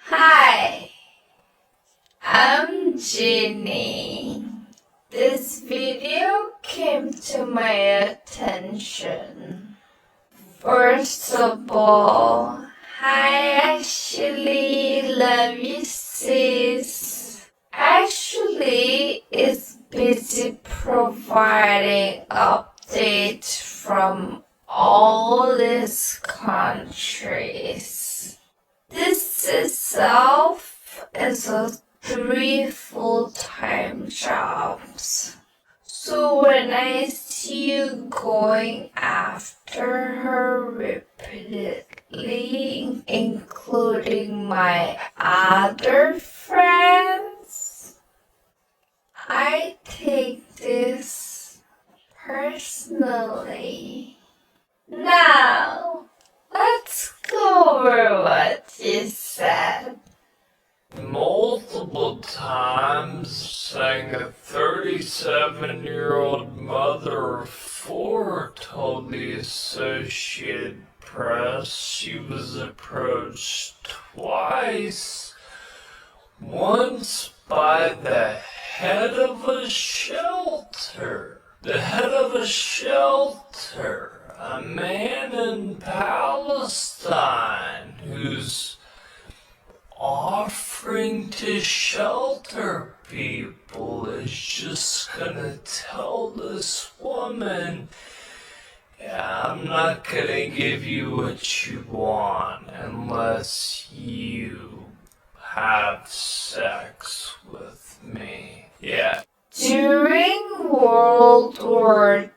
Speaker 2: Hi, I'm Ginny. This video came to my attention. First of all, hi Ashley, love you sis. Ashley is busy providing updates from all these countries. This itself is a 3 full-time jobs. So when I see you going after her repeatedly, including my other friends, I take this personally. Now, let's go over what you said.
Speaker 3: Multiple times, saying a 37-year-old mother of 4 told the Associated Press she was approached twice, once by the head of a shelter. The head of a shelter, a man in Palestine who's offering to shelter people is just gonna tell this woman, yeah, I'm not gonna give you what you want unless you have sex with me. Yeah.
Speaker 2: During World War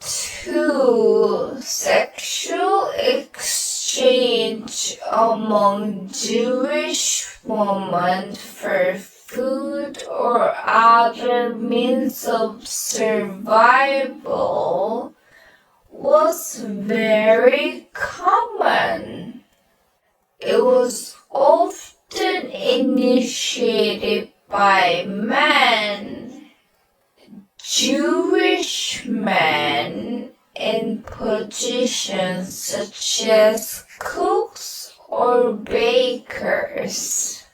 Speaker 2: II, sexual exchange among Jewish women for food or other means of survival was very common. It was often initiated by men. Jewish men in positions such as cooks or bakers.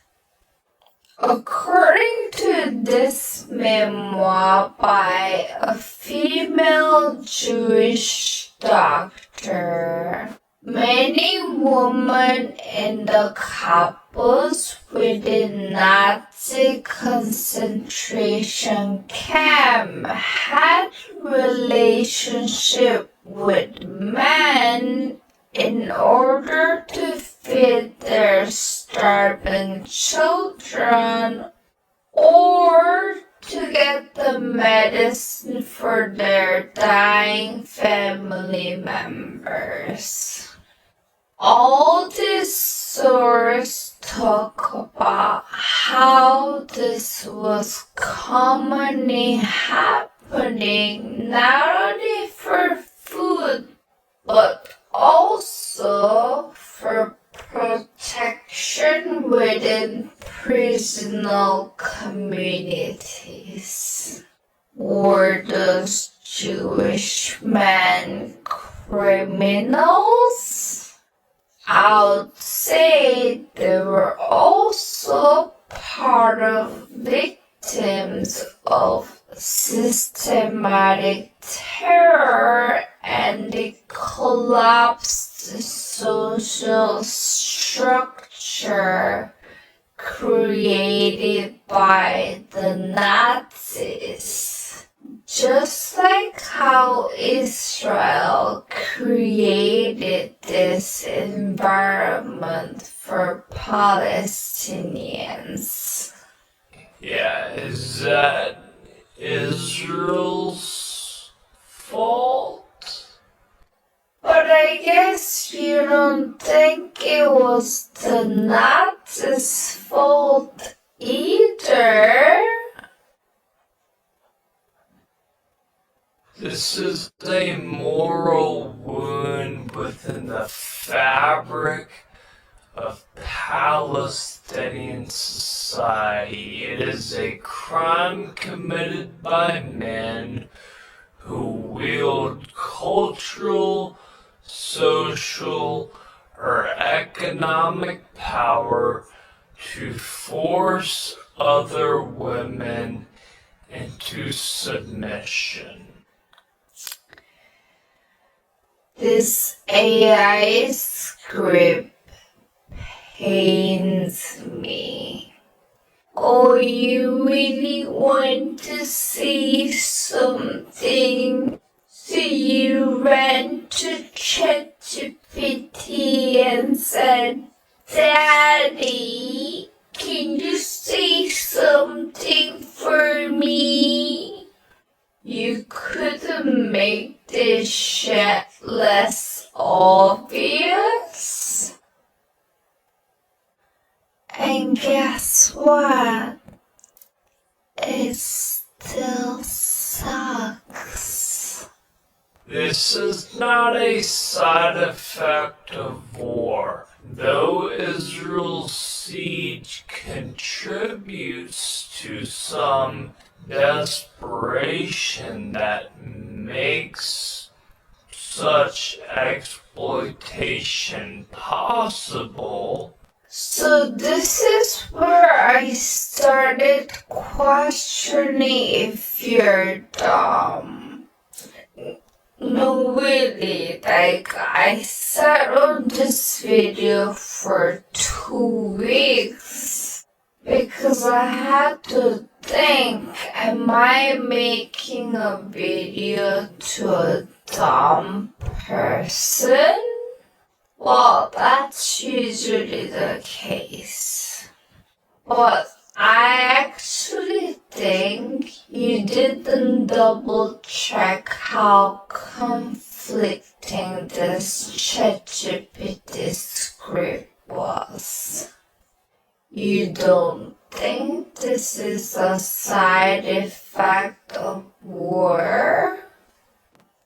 Speaker 2: According to this memoir by a female Jewish doctor, many women in the couples within Nazi concentration camp had relationship with men in order to feed their starving children or to get the medicine for their dying family members. All these sources talk about how this was commonly happening not only for food but also for protection within prisoner communities. Were those Jewish men criminals? I would say they were also part of victims of systematic terror and the collapsed social structure created by the Nazis. Just like how Israel created this environment for Palestinians.
Speaker 3: Yeah, is that Israel's fault?
Speaker 2: But I guess you don't think it was the Nazis' fault either.
Speaker 3: This is a moral wound within the fabric of Palestinian society. It is a crime committed by men who wield cultural, social, or economic power to force other women into submission.
Speaker 2: This AI script pains me. Oh, you really want to see something? So you ran to ChatGPT and said, Daddy, can you say something for me? You couldn't make this shit less obvious? And guess what? It still sucks.
Speaker 3: This is not a side effect of war. Though Israel's siege contributes to some desperation that makes such exploitation possible.
Speaker 2: So this is where I started questioning if you're dumb. No, really, like, I sat on this video for 2 weeks because I had to think, am I making a video to a dumb person? Well, that's usually the case. But I actually think you didn't double check how conflicting this ChatGPT script was. You don't think this is a side effect of war?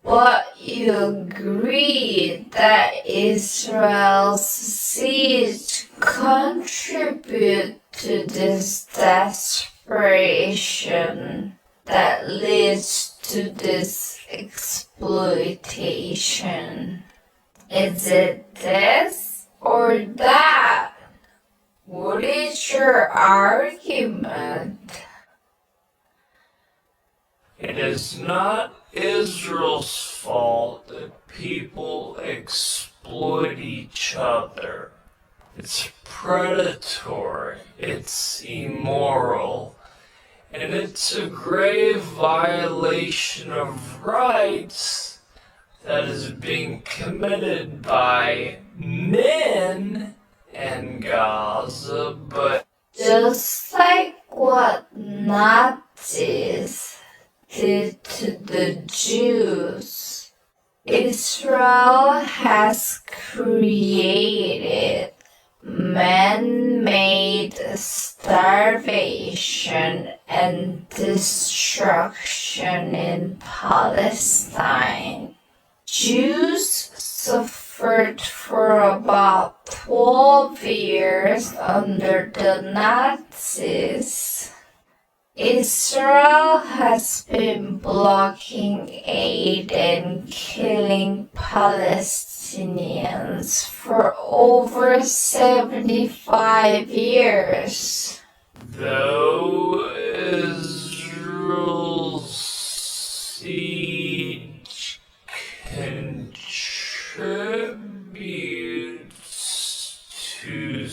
Speaker 2: But you agree that Israel's siege contribute to this desperation that leads to this exploitation. Is it this or that? What is your argument?
Speaker 3: It is not Israel's fault that people exploit each other. It's predatory, it's immoral, and it's a grave violation of rights that is being committed by men in Gaza, but
Speaker 2: just like what Nazis did to the Jews, Israel has created man-made starvation and destruction in Palestine. Jews suffered for about 12 years under the Nazis. Israel has been blocking aid and killing Palestinians for over 75 years.
Speaker 3: though Israel's siege contributes to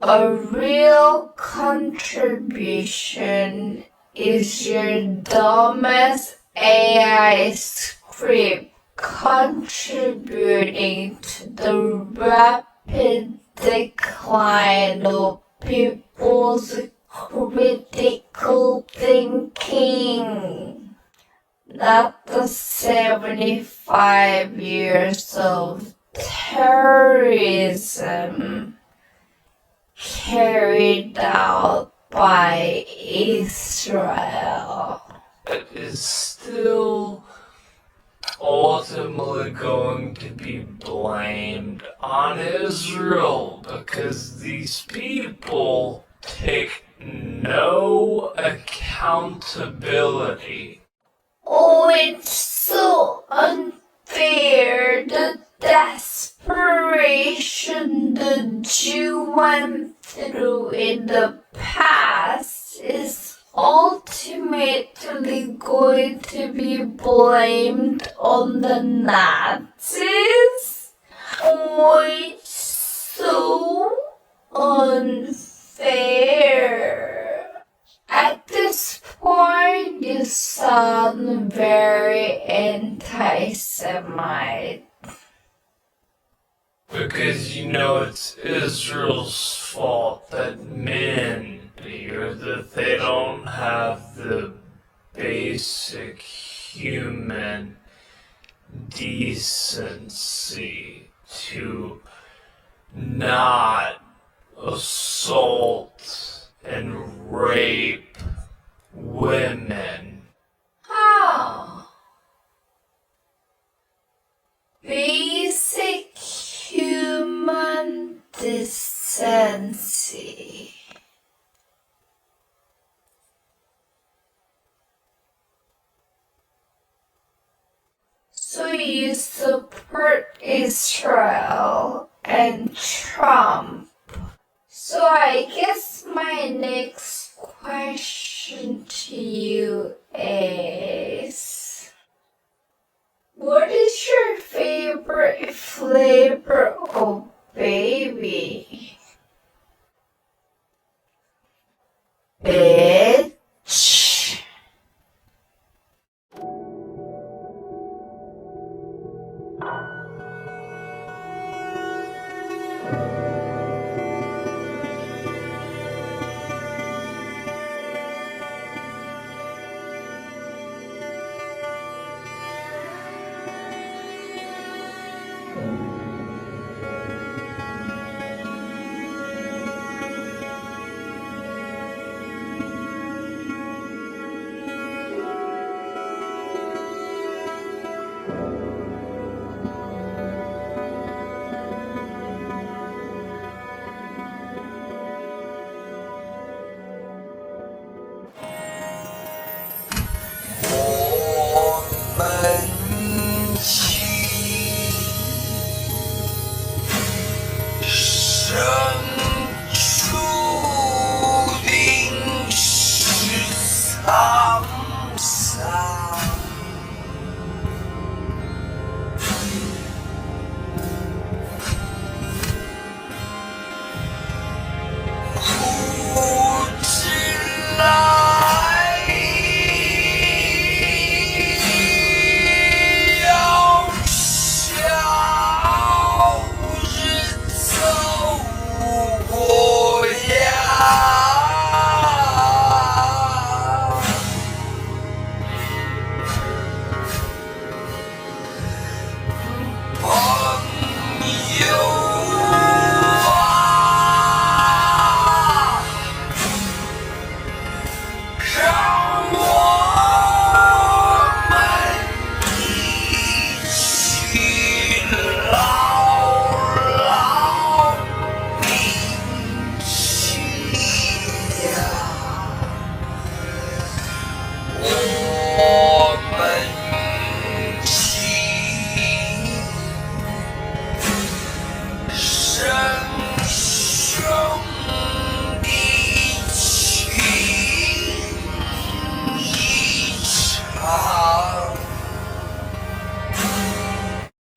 Speaker 2: A real contribution is your dumbest AI script contributing to the rapid decline of people's critical thinking, not the 75 years of terrorism carried out by Israel.
Speaker 3: it is still ultimately going to be blamed on Israel because these people take no accountability.
Speaker 2: Oh, it's so unfair. The desperation the Jew went through in the past is ultimately going to be blamed on the Nazis? Oh, it's so unfair. At this point, you sound very anti-Semite.
Speaker 3: Because you know it's Israel's fault that men, or that they don't have the basic human decency to not assault and rape women.
Speaker 2: How? you support Israel and Trump. So I guess my next question to you is, what is your favorite flavor of baby? Bitch.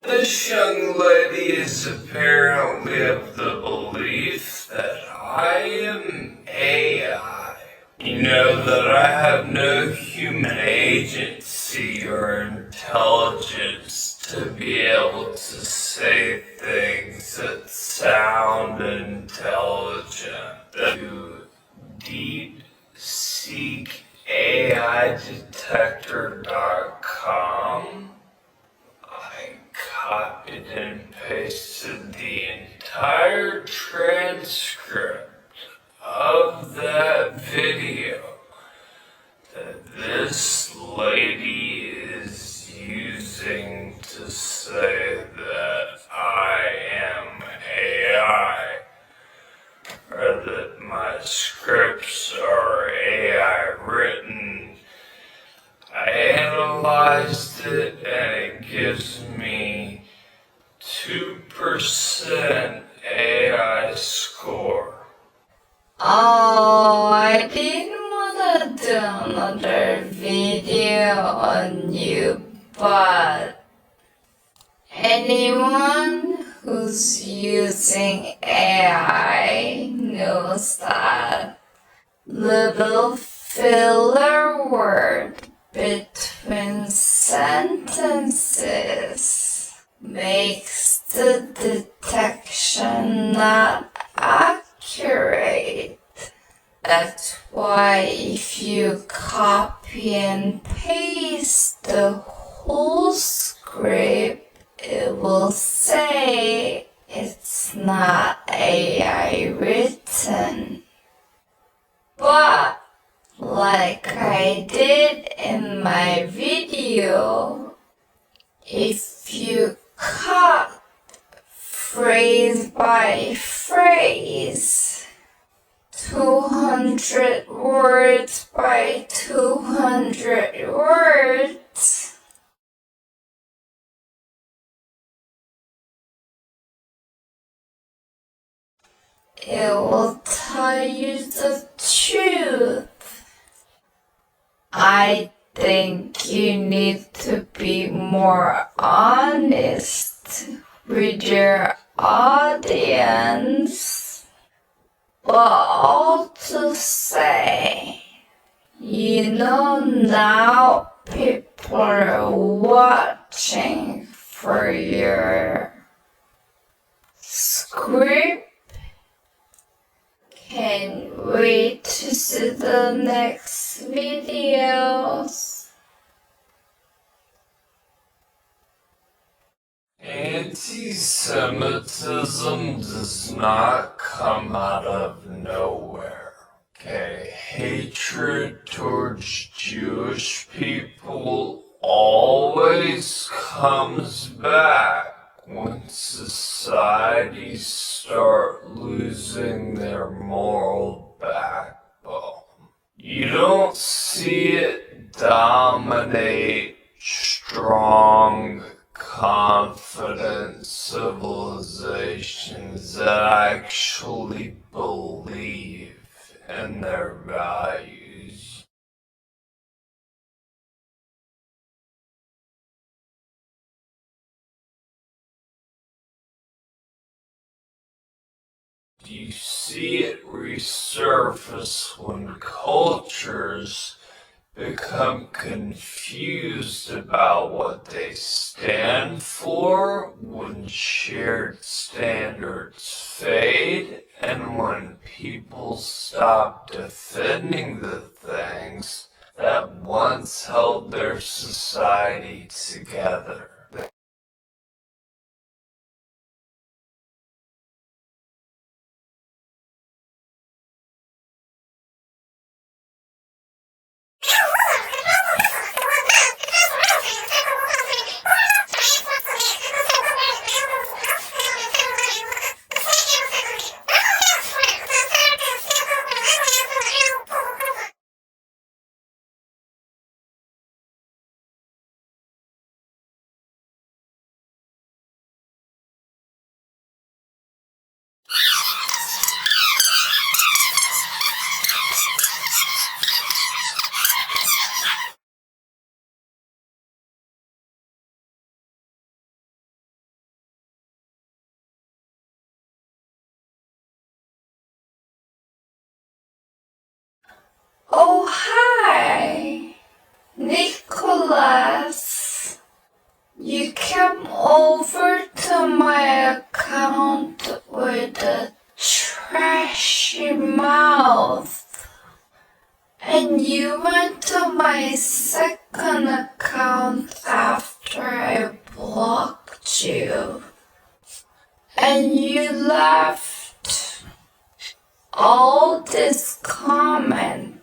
Speaker 3: This young lady is apparently of the belief that I am AI. You know that I have no human agency or intelligence to be able to say things that sound intelligent. To deepseekAIdetector.com, I copied and pasted the entire transcript of that video that this lady is using to say that I am AI, or that my scripts are AI written. I analyzed it and it gives me 2% AI score.
Speaker 2: Oh, I didn't want to do another video on you, but anyone who's using AI knows that little filler word between sentences makes the detection not accurate. That's why if you copy and paste the whole script, it will say it's not AI written. But like I did in my video, if you cut phrase by phrase, 200 words by 200 words, it will tell you the truth. I think you need to be more honest with your audience. But all to say, now people are watching for your script. Can't wait to see the next videos.
Speaker 3: Anti-Semitism does not come out of nowhere. Okay, hatred towards Jewish people always comes back when societies start losing their moral backbone. You don't see it dominate strong, confident civilizations that actually believe in their values. You see it resurface when cultures become confused about what they stand for, when shared standards fade, and when people stop defending the things that once held their society together.
Speaker 2: Oh, hi, Nicholas. You came over to my account with a trashy mouth, and you went to my second account after I blocked you, and you left all these comments.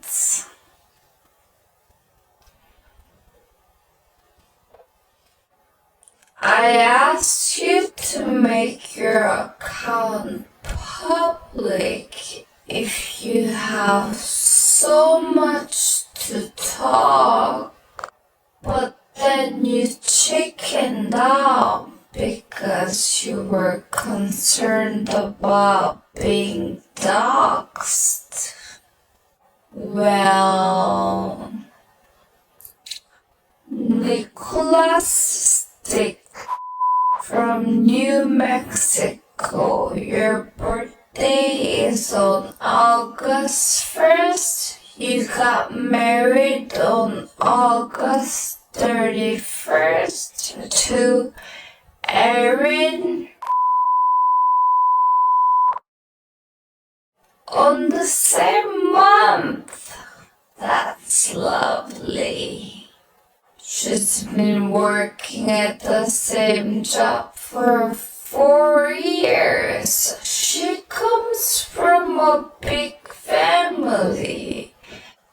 Speaker 2: I asked you to make your account public if you have so much to talk, but then you chickened out because you were concerned about being doxxed. Well, Nicholas Stick from New Mexico, your birthday is on August 1st. You got married on August 31st to Erin on the same month. That's lovely. She's been working at the same job for 4 years. She comes from a big family.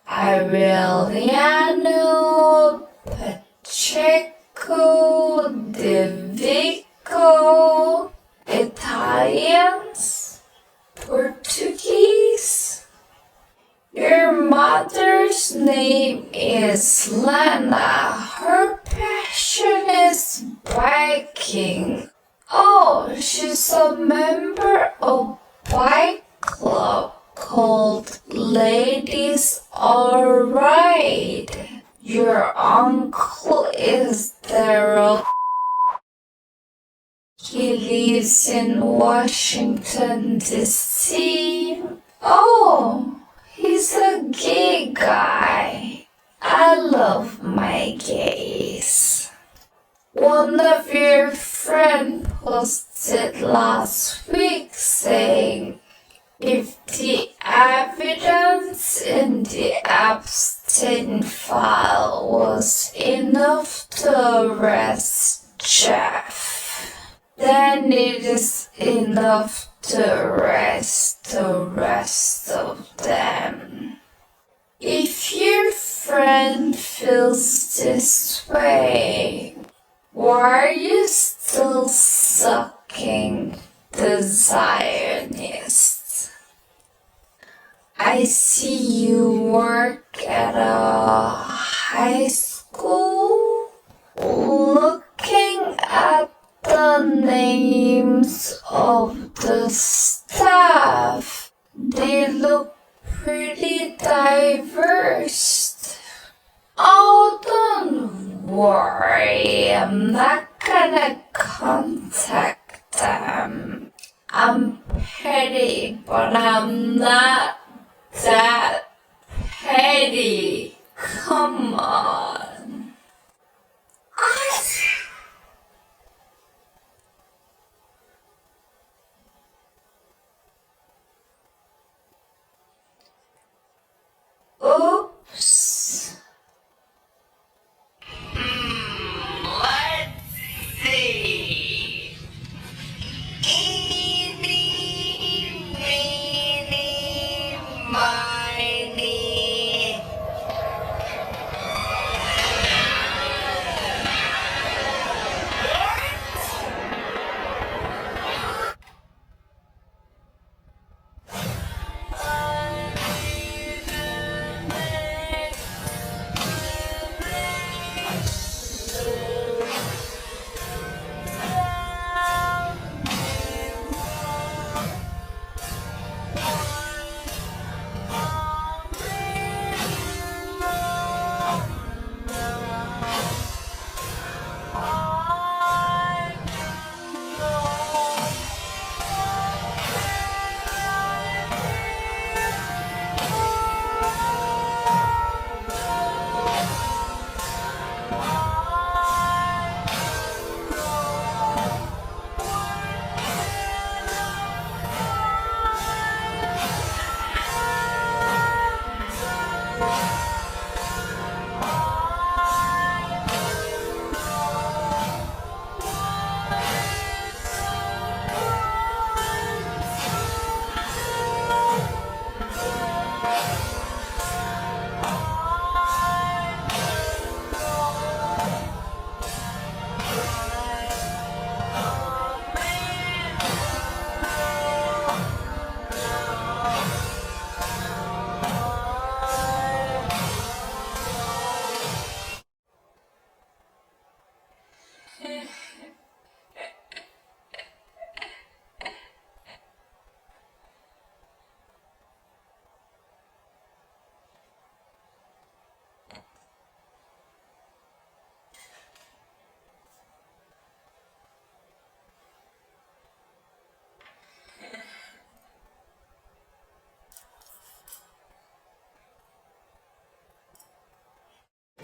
Speaker 2: Aureliano, Pacheco, De Vico, Italians, Portuguese. Your mother's name is Lena. Her passion is biking. Oh, she's a member of Bike club called Ladies Alright. Your uncle is there. He lives in Washington, D.C. Oh, he's a gay guy. I love my gays. One of your friends posted last week saying if the evidence in the Epstein file was enough to arrest Jeff, then it is enough to arrest the rest of them. If your friend feels this way, why are you still sucking the Zionists? I see you work at a high school. Looking at the names of the staff, they look pretty diverse. Oh, don't worry, I'm not gonna contact them. I'm petty, but I'm not that petty. Come on. Oops.
Speaker 4: Let's see. Eeny, meeny, miny.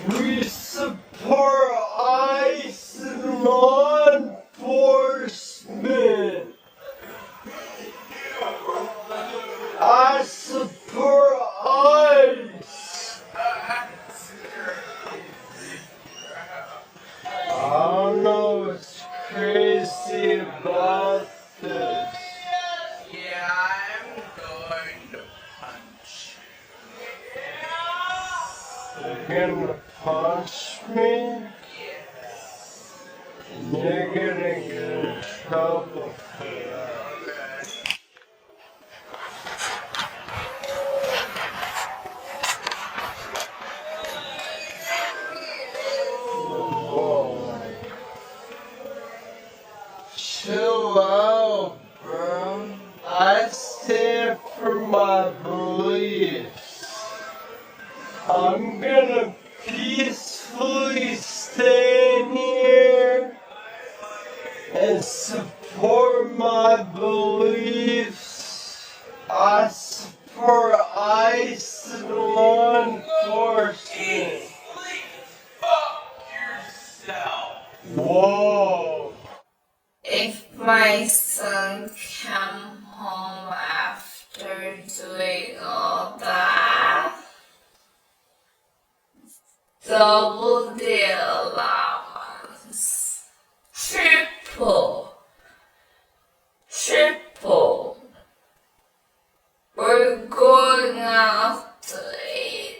Speaker 1: We support ICE and law enforcement. I support ICE. I don't know what's crazy about this.
Speaker 5: Yeah, I'm going to punch
Speaker 1: You're gonna punch me? You're gonna get in trouble for that. Whoa. Chill out, bro. I stand for
Speaker 2: my son come home after doing all that, double the allowance, triple, we're going out to eat.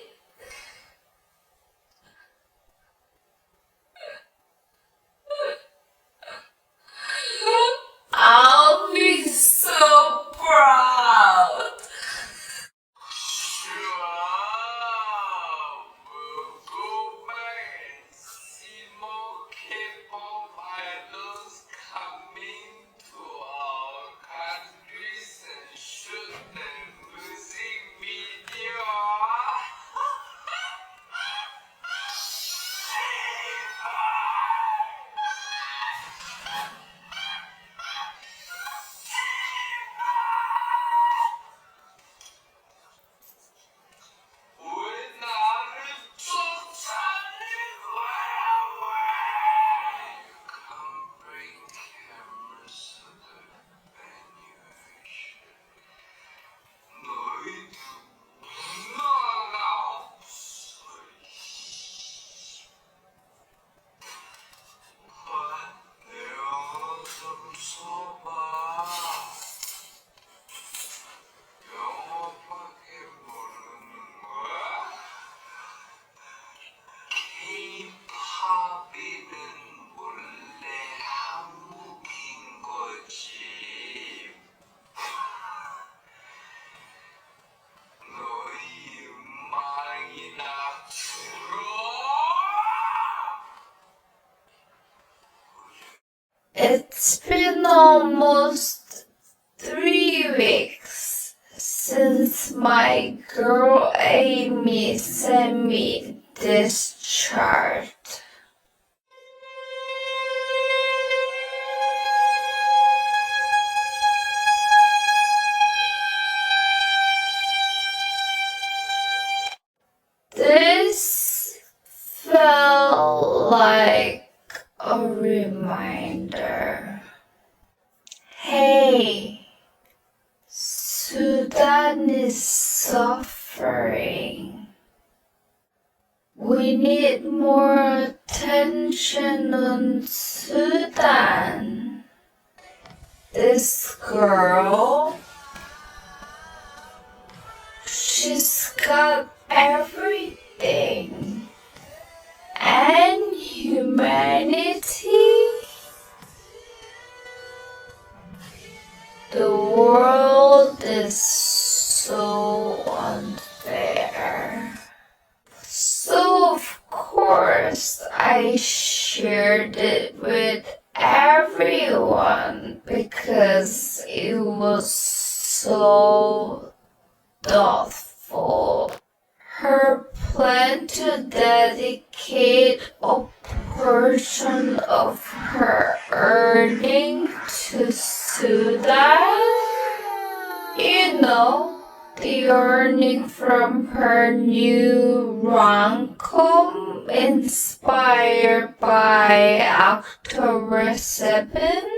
Speaker 2: I'll be so proud.
Speaker 5: Sure, we'll go back and see more K-pop idols coming to our countries and shoot their music video. 우리나라를 쫓아내고 Come bring cameras to the venue. 너희들 나가없어. 내 영어 좀 써봐. 영어밖에 모르는 거야? K-팝이는 원래 한국인 거지. 너희 음악이나 들어.
Speaker 2: It's been almost 3 weeks since my girl Amy sent me this chart. This felt like a reminder. Hey, Sudan is suffering. We need more attention on Sudan. This girl, she's got everything. And humanity. The world is so unfair. So of course I shared it with everyone because it was so thoughtful. Her plan to dedicate a portion of her earning to Sudan. You know, the earning from her new rom-com inspired by October 7th.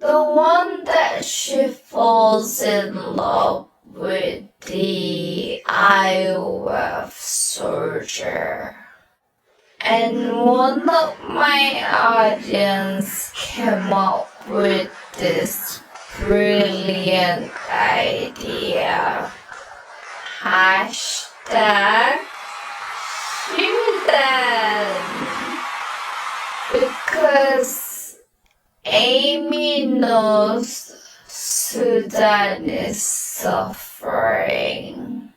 Speaker 2: The one that she falls in love with the IOF soldier. And one of my audience came up with this brilliant idea. Hashtag Sudan. Because Amy knows Sudan is suffering.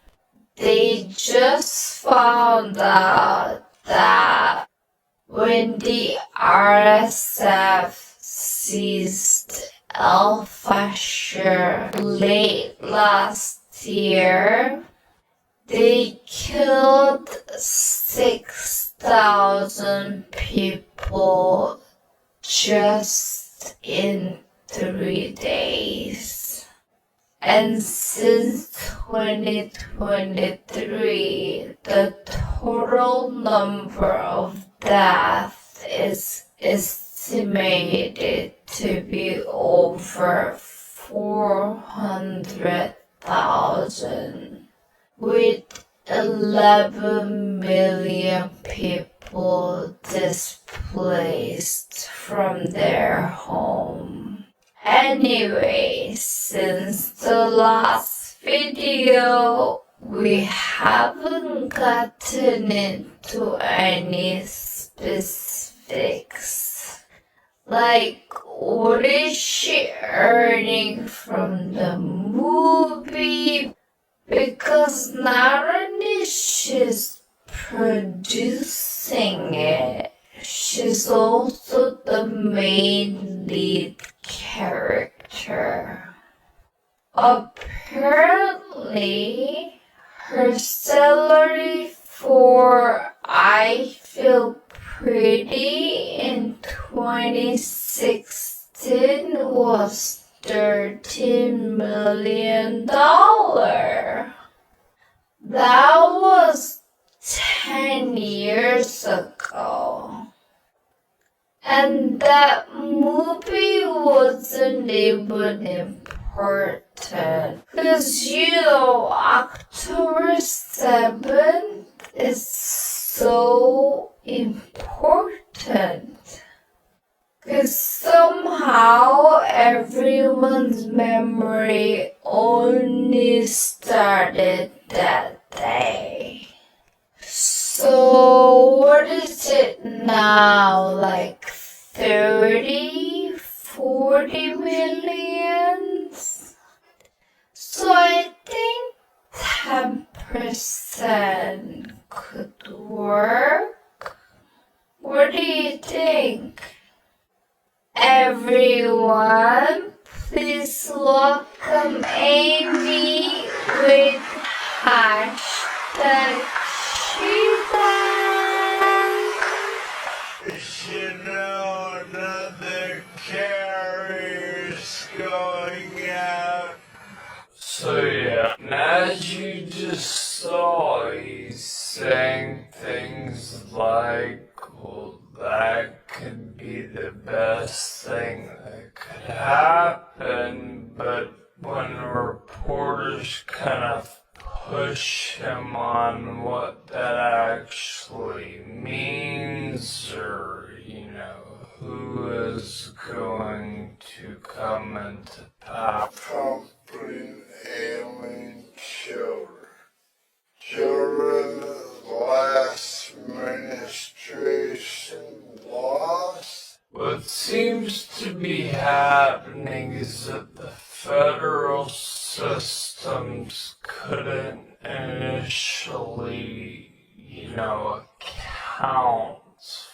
Speaker 2: They just found out that when the RSF seized El Fasher late last year, they killed 6,000 people just in 3 days. And since 2023, the total number of deaths is estimated to be over 400,000, with 11 million people displaced from their home. Anyway, since the last video, we haven't gotten into any specifics. Like, what is she earning from the movie? Because not only she's producing it, she's also the main lead character. Apparently, her salary for I Feel Pretty in 2016 was $13 million. That was 10 years ago. And that movie wasn't even important. Because October 7th is so important. Because somehow everyone's memory only started that day. So what is it now? Like 30, 40 millions? So I think 10% could work. What do you think? Everyone, please welcome Amy with hashtag Cheetah.
Speaker 5: Another carrier's going out.
Speaker 3: So yeah, and as you just saw, he's saying things like, well, that could be the best thing that could happen, but when reporters kind of push him on what that actually means, or, who is going to come into power.
Speaker 5: Pumping alien children. Children the last administration lost.
Speaker 3: What seems to be happening is that the federal systems couldn't initially, account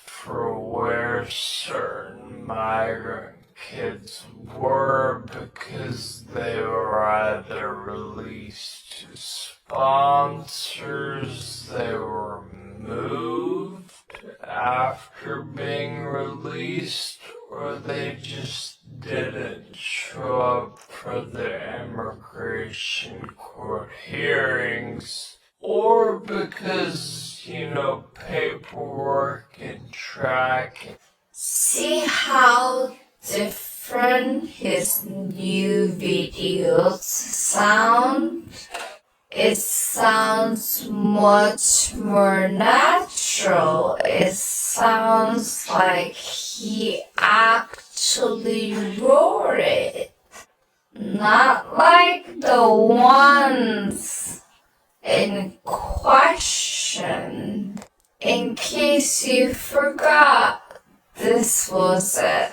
Speaker 3: for where certain migrant kids were because they were either released to sponsors, they were moved after being released, or they just didn't show up for the immigration court hearings, or because, paperwork and tracking.
Speaker 2: See how different his new videos sound? It sounds much more natural. It sounds like he actually wrote it. Not like the ones in question. In case you forgot, this was it.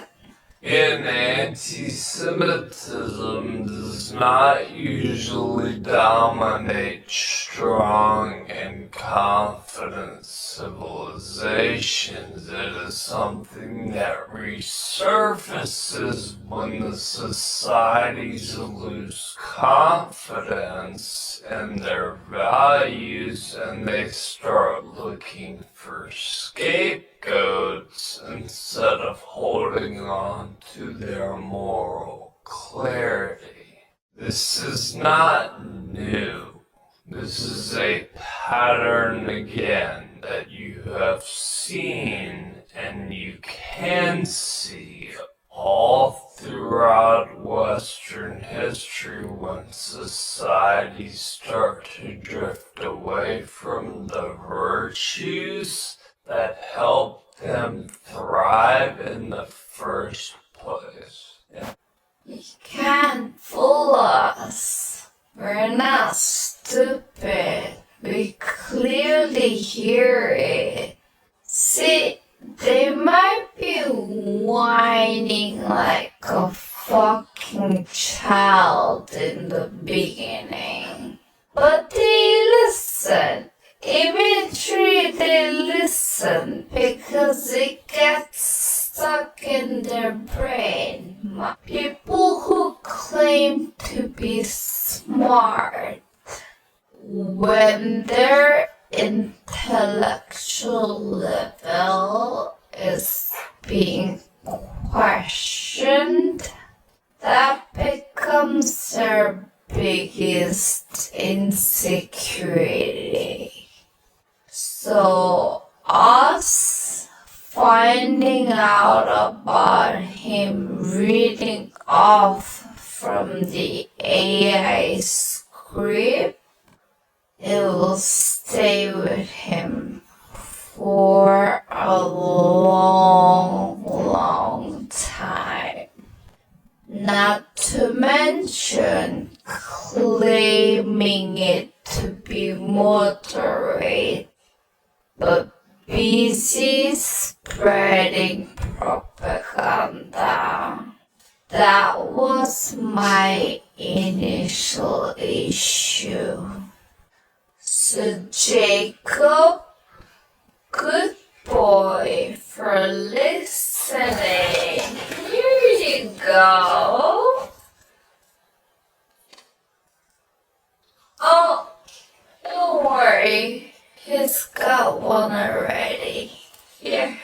Speaker 3: And anti-Semitism does not usually dominate strong and confident civilizations. It is something that resurfaces when the societies lose confidence in their values and they start looking for scapegoats instead of holding on to their moral clarity. This is not new. This is a pattern again that you have seen and you can see all throughout Western history when societies start to drift away from the virtues that help them thrive in the first place.
Speaker 2: You can't fool us. We're not stupid. We clearly hear it. See, they might be whining like a fucking child in the beginning. But they listen. Eventually they listen because it gets stuck in their brain. People who claim to be smart, when their intellectual level is being questioned, that becomes their biggest insecurity. So us finding out about him reading off from the AI script, it will stay with him for a long time. Not to mention claiming it to be moderate, but busy spreading propaganda. That was my initial issue. So Jacob, good boy for listening. Here you go. Oh, don't worry. He's got one already. Here.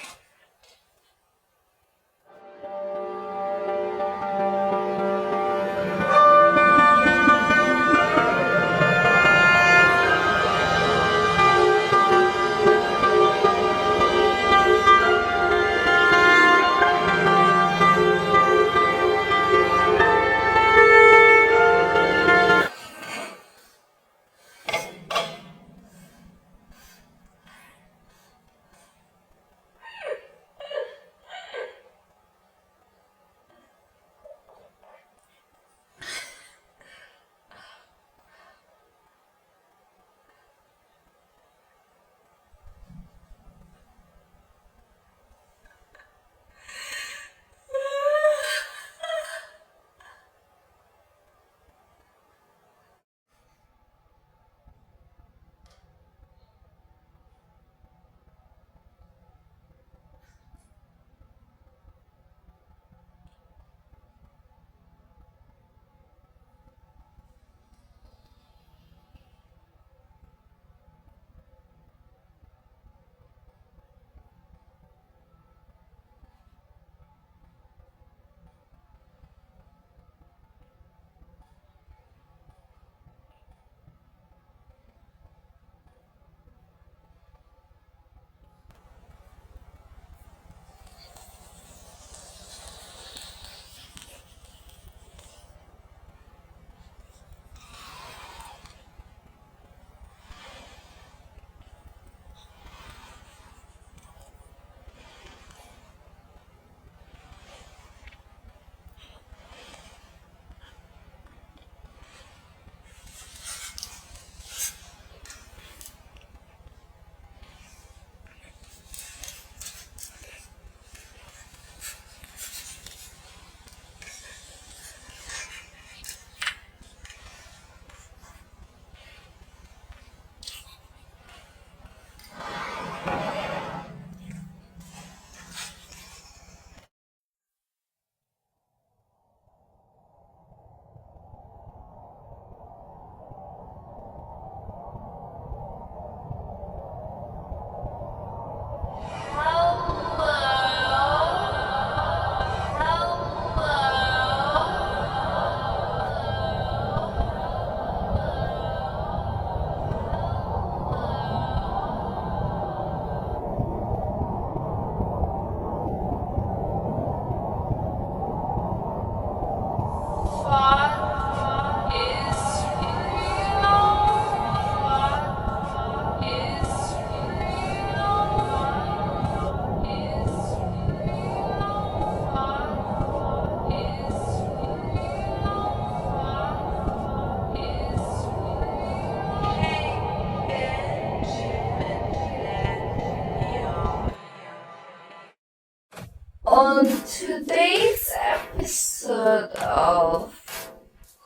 Speaker 2: On today's episode of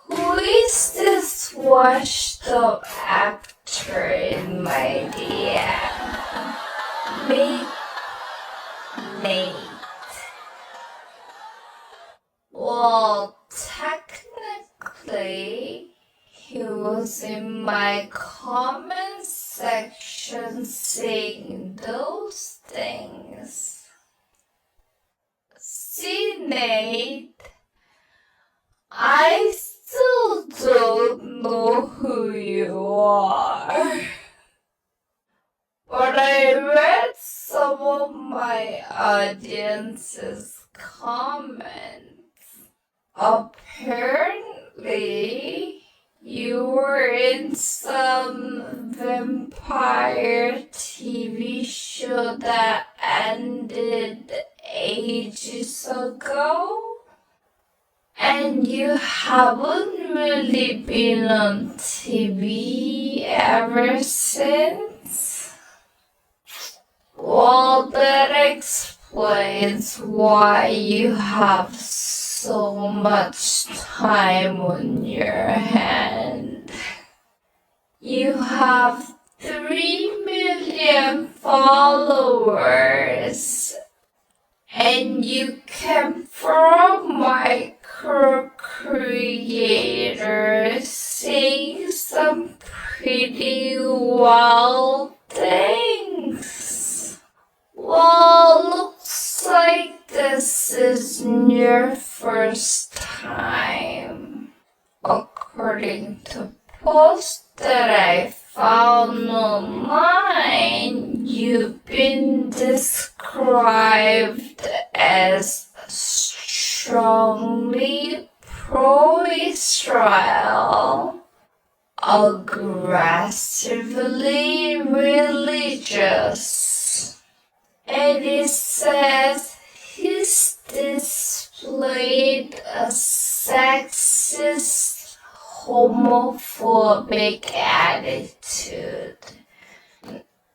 Speaker 2: Who is this washed up actor in my DM? Nate. Well, technically, he was in my comment section saying those things. See, Nate, I still don't know who you are. But I read some of my audience's comments. Apparently, you were in some vampire TV show that ended ages ago. And you haven't really been on TV ever since? Well, that explains why you have so much time on your hand. You have 3 million followers, and you came from micro creators saying some pretty wild things. Well, looks like this is your first time. According to posts that I found online, you've been described as strongly pro-Israel, aggressively religious, and it says he's displayed a sexist, homophobic attitude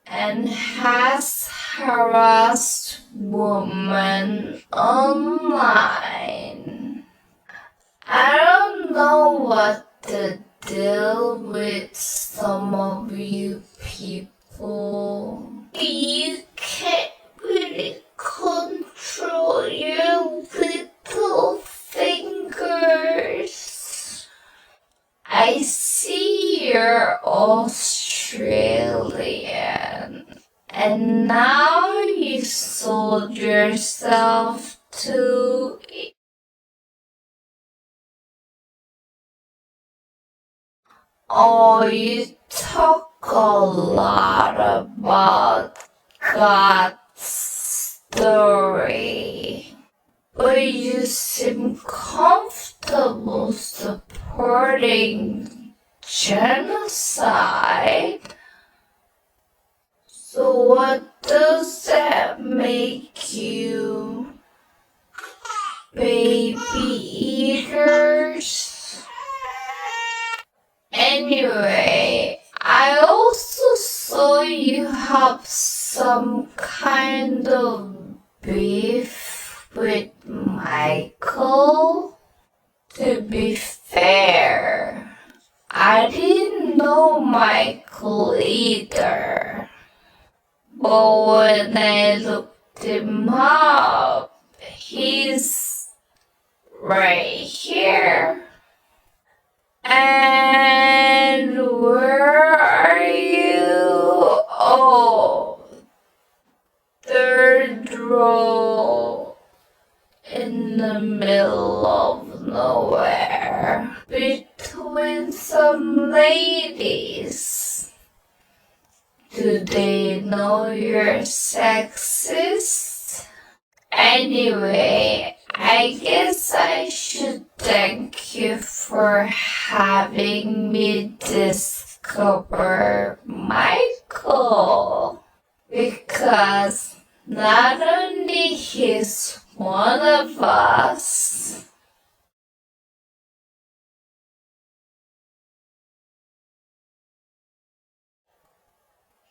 Speaker 2: and has harassed women online. I don't know what the deal with some of you people. You can't really control your little fingers. I see you're Australian, and now you sold yourself to... Oh, you talk a lot about God's story, but you seem comfortable supporting genocide. So what does that make you? Baby eaters? Anyway, I also saw you have some kind of beef with Michael. To be fair, I didn't know Michael either. But when I looked him up, he's right here. And where are you? Oh, third row in the middle of nowhere between some ladies. Do they know you're sexist? Anyway, I guess I should thank you for having me discover Michael. Because not only he's one of us,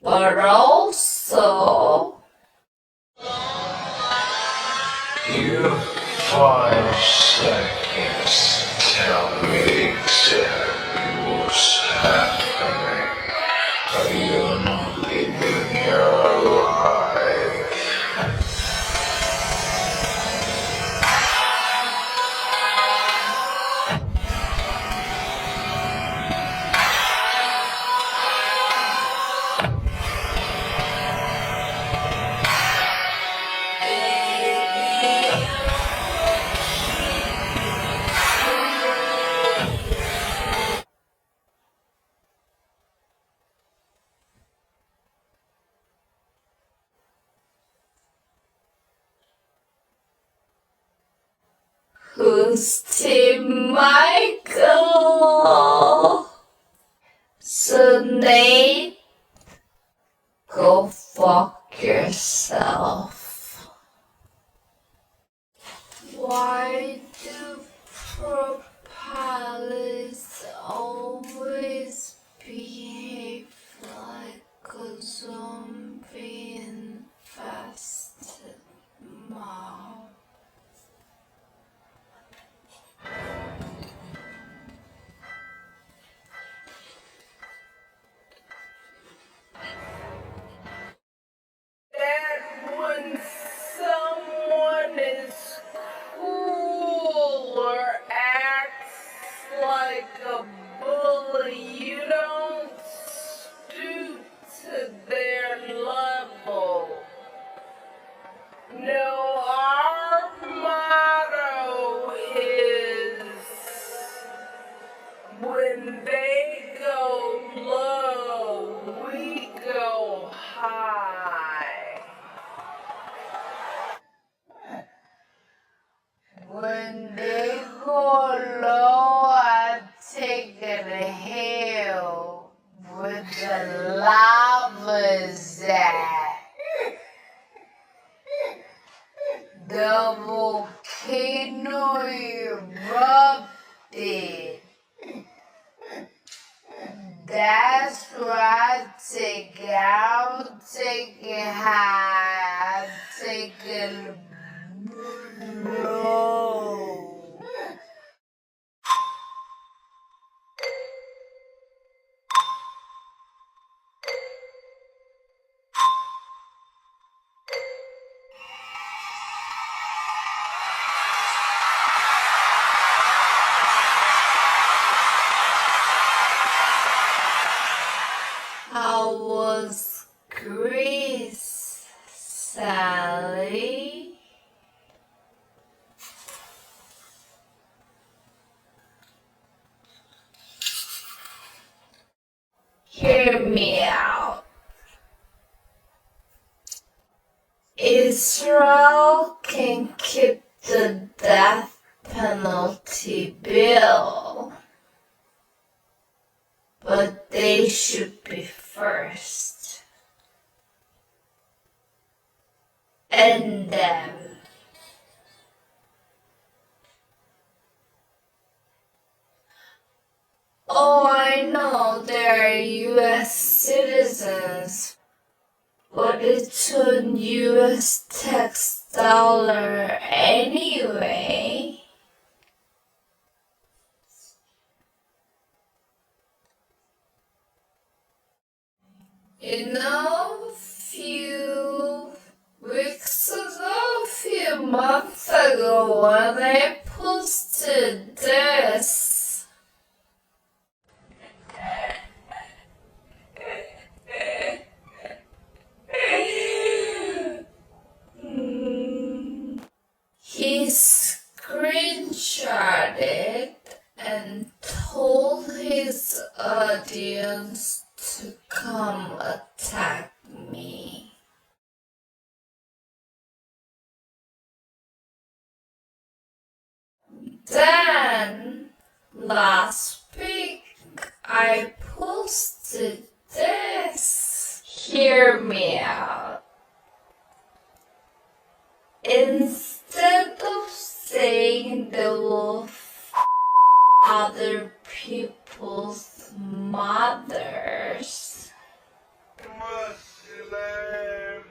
Speaker 2: but also
Speaker 3: you have 5 seconds to tell me exactly what's happening. Are you not living your life?
Speaker 2: Who's Team Michael? So Nate, go fuck yourself. Why do propellers always behave like a zombie infested mob?
Speaker 5: And when someone is cool or acts like a bully, you don't stoop to their level. No, our motto is when they go low, we go high. When they go low, I take it a hill with the lava zap. The volcano erupted. That's right, take it. I'll take it high. I'll take it low.
Speaker 2: How was Greece, Sally? Hear me out. Israel can keep the death penalty bill, but they should be first. And them. Oh, I know they're US citizens, but it's a US tax dollar anyway. You know, few months ago when I posted this, he screenshotted and told his audience to come attack me. Then, last week, I posted this. Hear me out. Instead of saying they will other people's mothers,
Speaker 5: Muslim.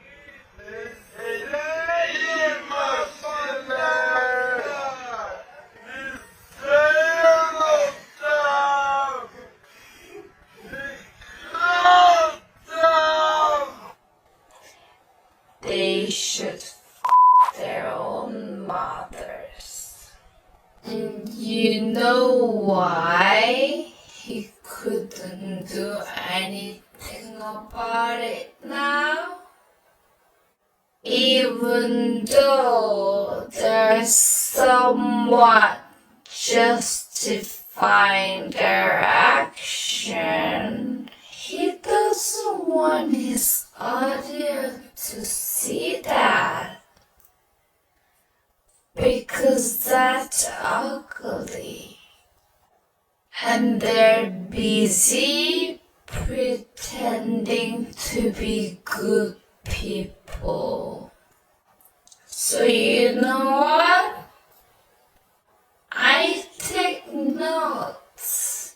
Speaker 2: you know why he couldn't do anything about it now? Even though they're somewhat justifying their action, he doesn't want his audience to see that, because that's ugly. And they're busy pretending to be good people. So you know what? I take notes.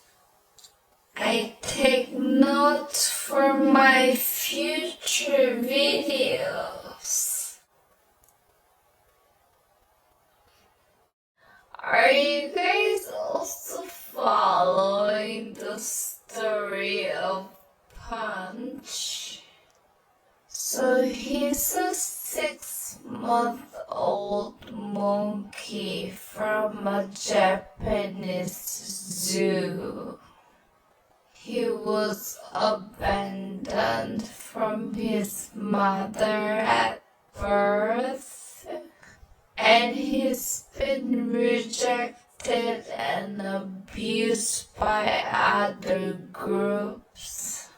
Speaker 2: I take notes for my future videos. Are you guys also following the story of Punch? So he's a 6-month-old monkey from a Japanese zoo. He was abandoned from his mother at birth, and he's been rejected and abused by other groups.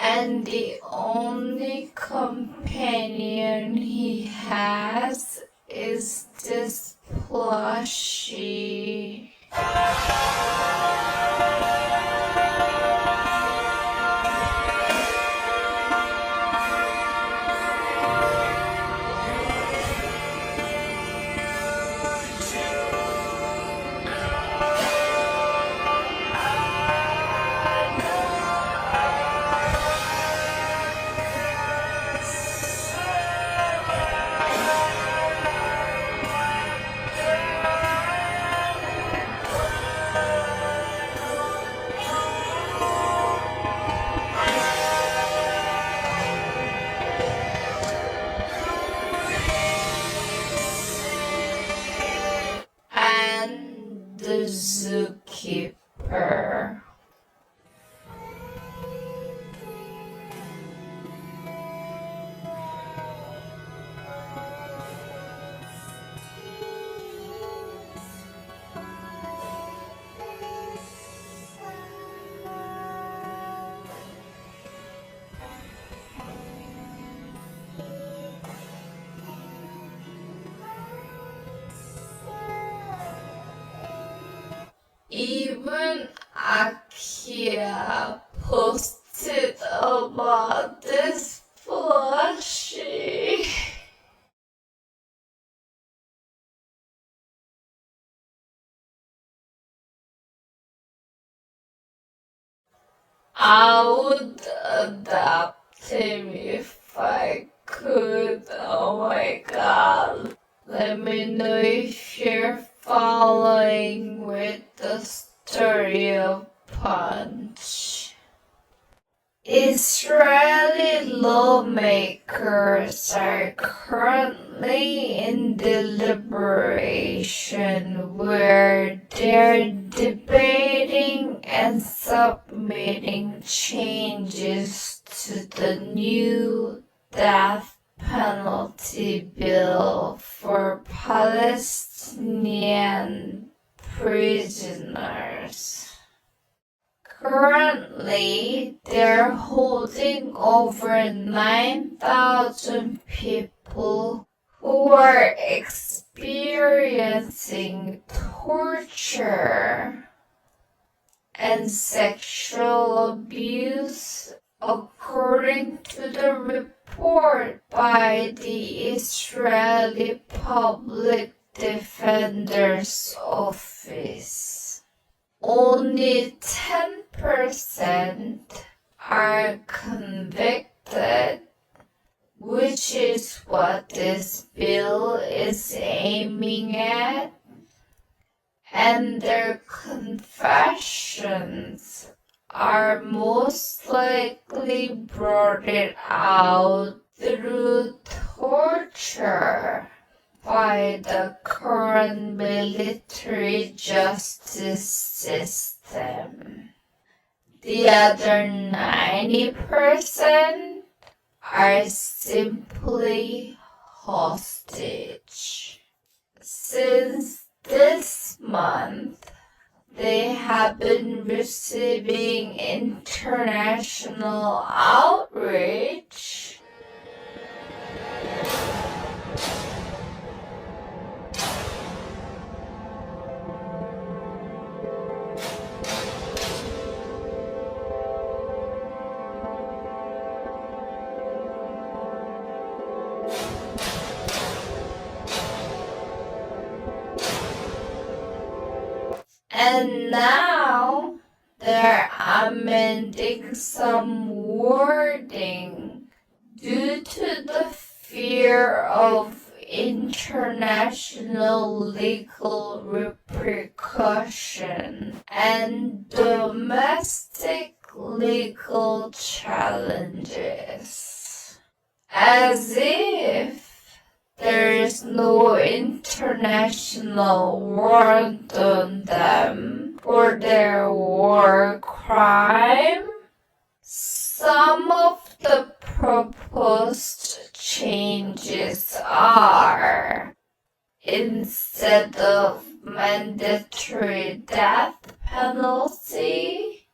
Speaker 2: And the only companion he has is this plushie. And the zookeeper. Even Akira posted about this plushie. I would adopt him if I could. Oh my god. Let me know if you're following with the story of Punch. Israeli lawmakers are currently in deliberation where they're debating and submitting changes to the new death penalty bill for Palestinian prisoners. Currently, they're holding over 9,000 people who are experiencing torture and sexual abuse, according to the report by the Israeli Public Defender's Office. Only 10% are convicted, which is what this bill is aiming at, and their confessions are most likely brought out through torture by the current military justice system. The other 90% are simply hostage. Since this month, they have been receiving international outrage. And now they're amending some wording due to the fear of international legal repercussion and domestic legal challenges. As if there is no international warrant on them for their war crime. Some of the proposed changes are, instead of mandatory death penalty,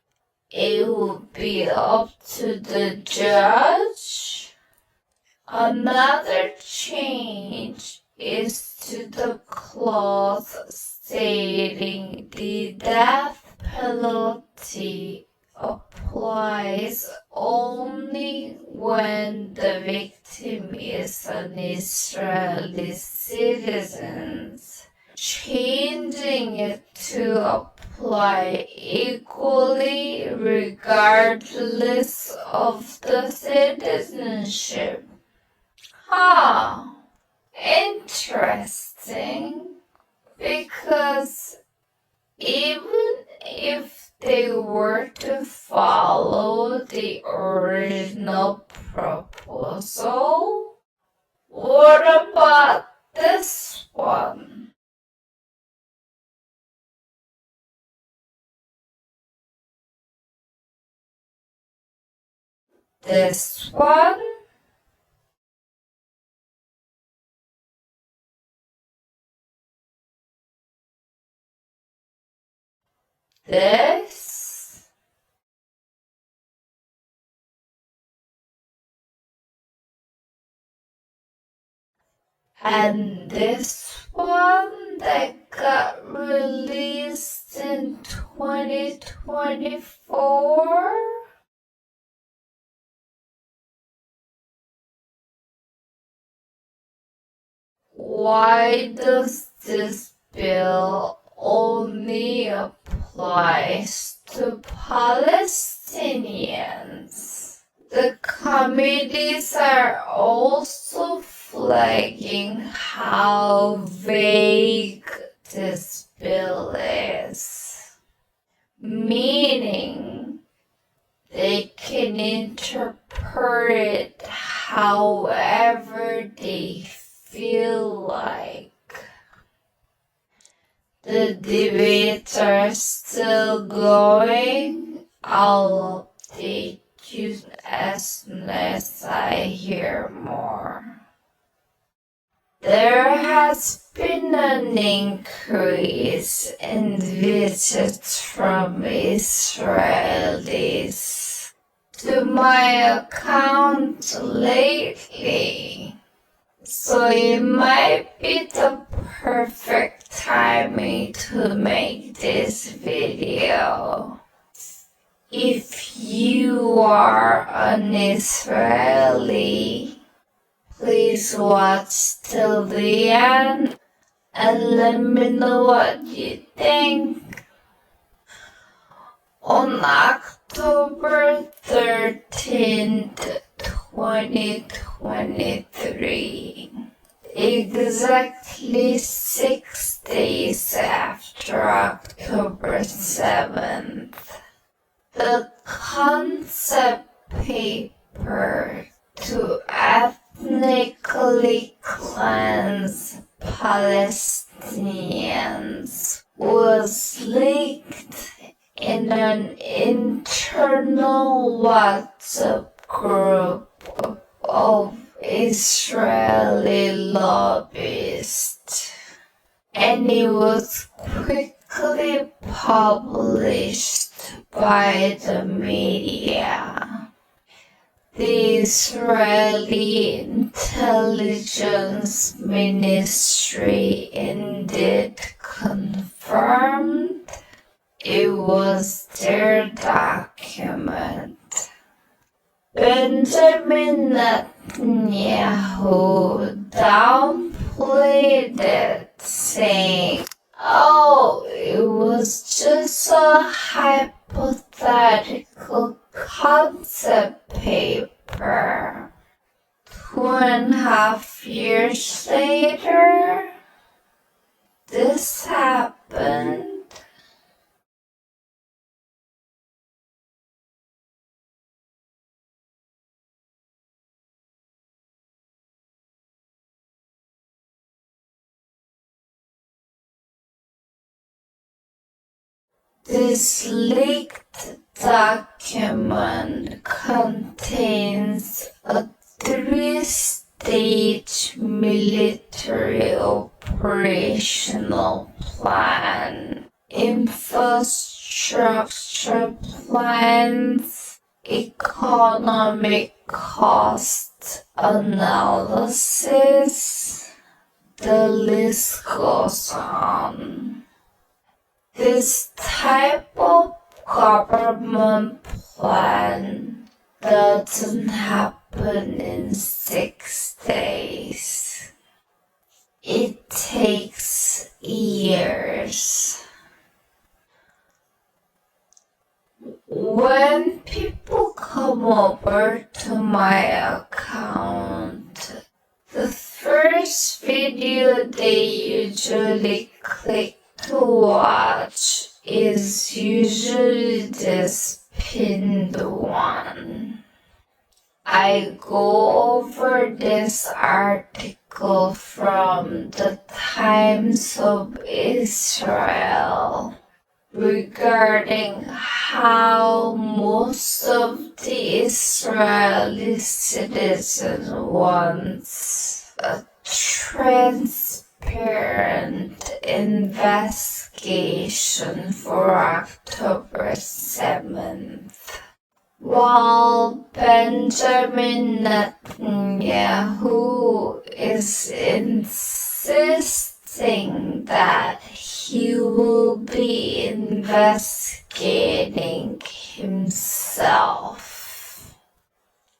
Speaker 2: it would be up to the judge. Another change is to the clause stating the death penalty applies only when the victim is an Israeli citizen, changing it to apply equally regardless of the citizenship. Interesting, because even if they were to follow the original proposal, what about this one? This one? This? And this one that got released in 2024? Why does this bill only apply applies to Palestinians. The committees are also flagging how vague this bill is, meaning they can interpret it however they feel like. The debates are still going. I'll update you as soon as I hear more. There has been an increase in visits from Israelis to my account lately, so it might be the perfect timing to make this video. If you are an Israeli, please watch till the end and let me know what you think. On October 13th, 2023, exactly 6 days after October 7th, the concept paper to ethnically cleanse Palestinians was leaked in an internal WhatsApp group of Israeli lobbyists, and it was quickly published by the media. The Israeli Intelligence Ministry indeed confirmed it was their document. Benjamin Netanyahu downplayed it, saying, "Oh, it was just a hypothetical concept paper." 2.5 years later, this happened. This leaked document contains a 3-stage military operational plan, infrastructure plans, economic cost analysis. The list goes on. This type of government plan doesn't happen in 6 days. It takes years. When people come over to my account, the first video they usually click to watch is usually this pinned one. I go over this article from the Times of Israel regarding how most of the Israeli citizens wants a transparent investigation for October 7th. While Benjamin Netanyahu is insisting that he will be investigating himself.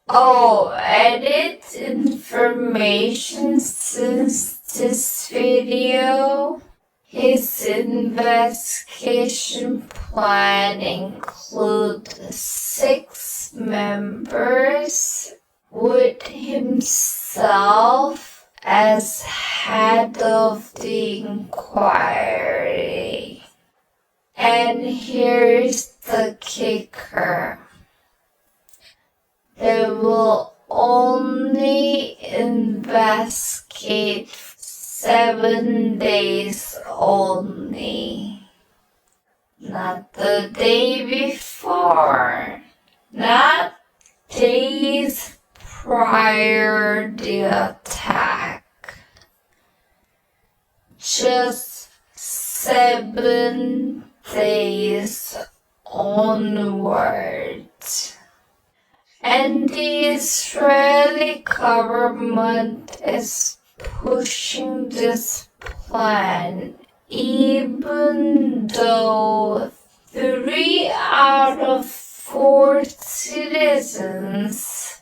Speaker 2: Oh, added information since this video. His investigation plan included 6 members, with himself as head of the inquiry. And here's the kicker. They will only investigate 7 days only. Not the day before. Not days prior the attack. Just 7 days onwards. And the Israeli government is pushing this plan even though 3 out of 4 citizens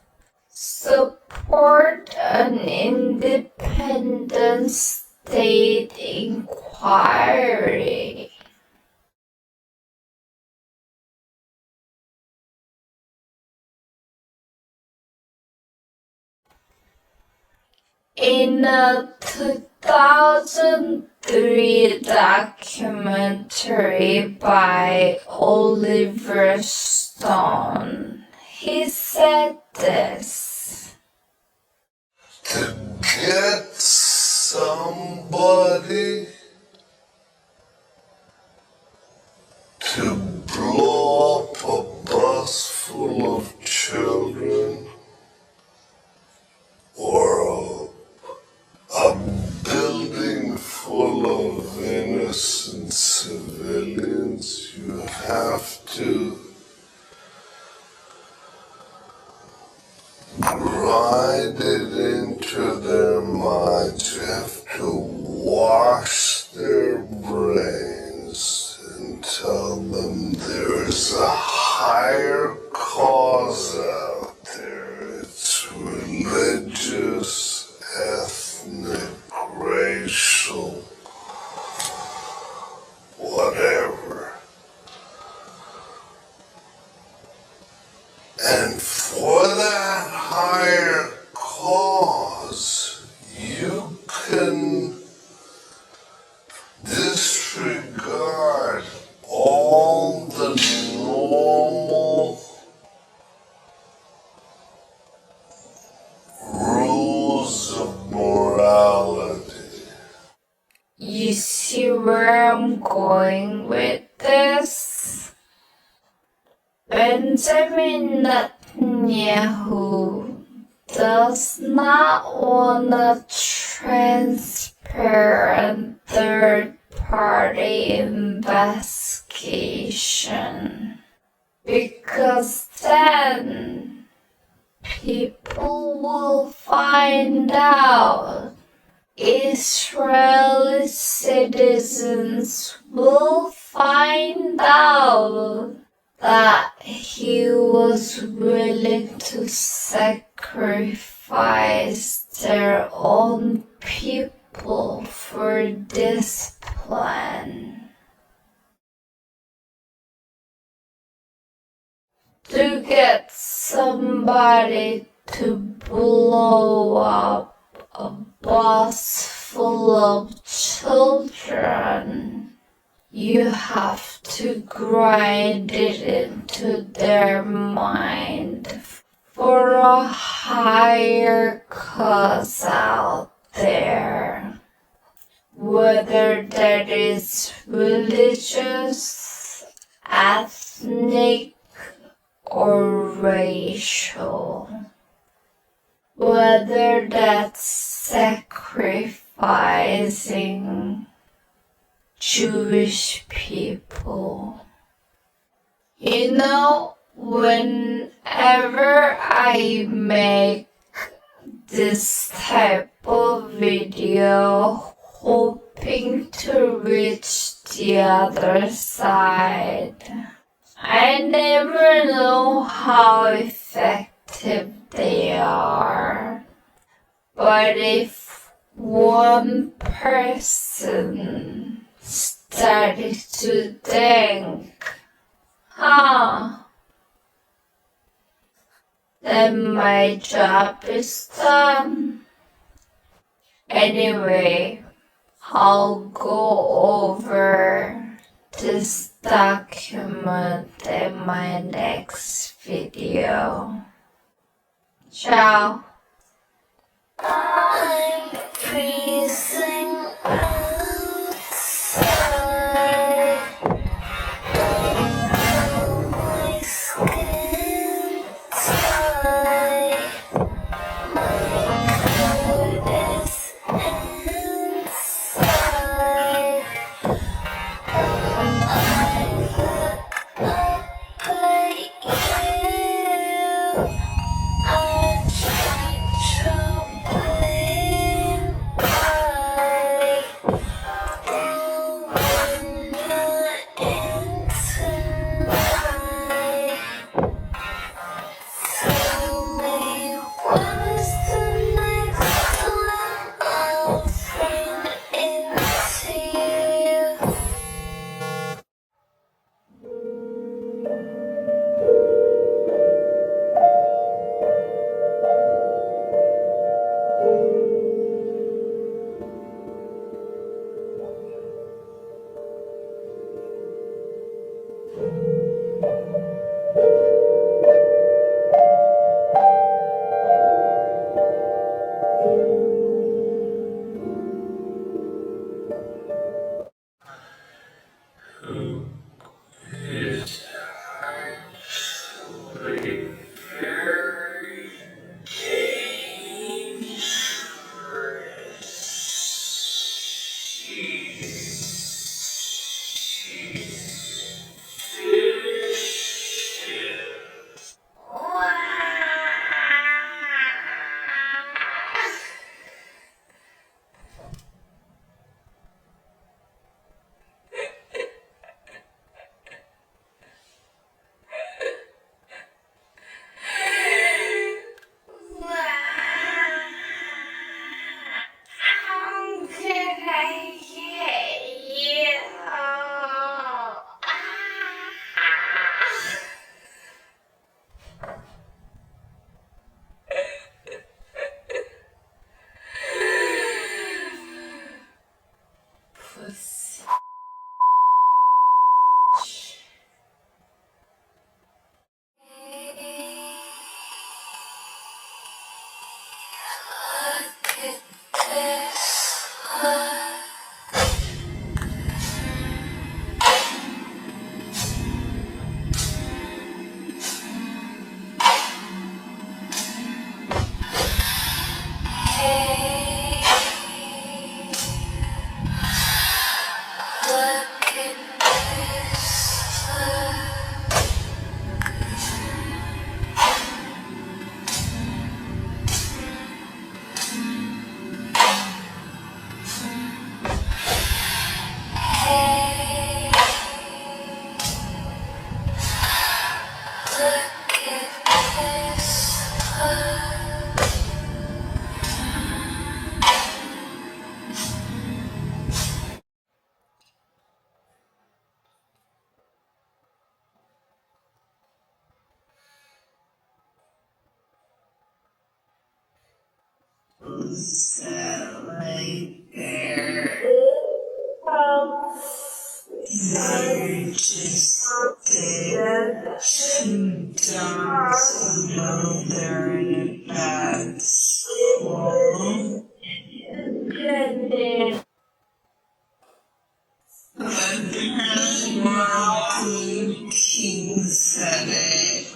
Speaker 2: support an independent state inquiry. In a 2003 documentary by Oliver Stone, he said this:
Speaker 5: To get somebody to blow up a bus full of children or a building full of innocent civilians, you have to grind it into their minds. You have to wash their brains and tell them there's a higher cause out there. It's religious, ethnic, racial, whatever. And for that higher cause, you can disregard all the normal rules of morality.
Speaker 2: You see where I'm going with this? Benjamin Netanyahu does not want a transparent third-party investigation, because then people will find out. Israeli citizens will find out that he was willing to sacrifice their own people for this plan. To get somebody to blow up a bus full of children, you have to grind it into their mind for a higher cause out there. Whether that is religious, ethnic, or racial. Whether that's sacrificing Jewish people. You know, whenever I make this type of video hoping to reach the other side, I never know how effective they are. But if one person started to think, then my job is done. Anyway, I'll go over this document in my next video. Ciao. I'm freezing outside. My skin tight. My foot is inside. I look up at you. I try to blame tonight. Tell me what's the next one I'll run into you.
Speaker 3: Who is actually very
Speaker 2: How can I get you? Pussy. Look at this one. Hey, look at this one. Hey, look at this one. Who's that right there? You're just there. Two dogs know they're in a bad school. Apparently, Martin King said it.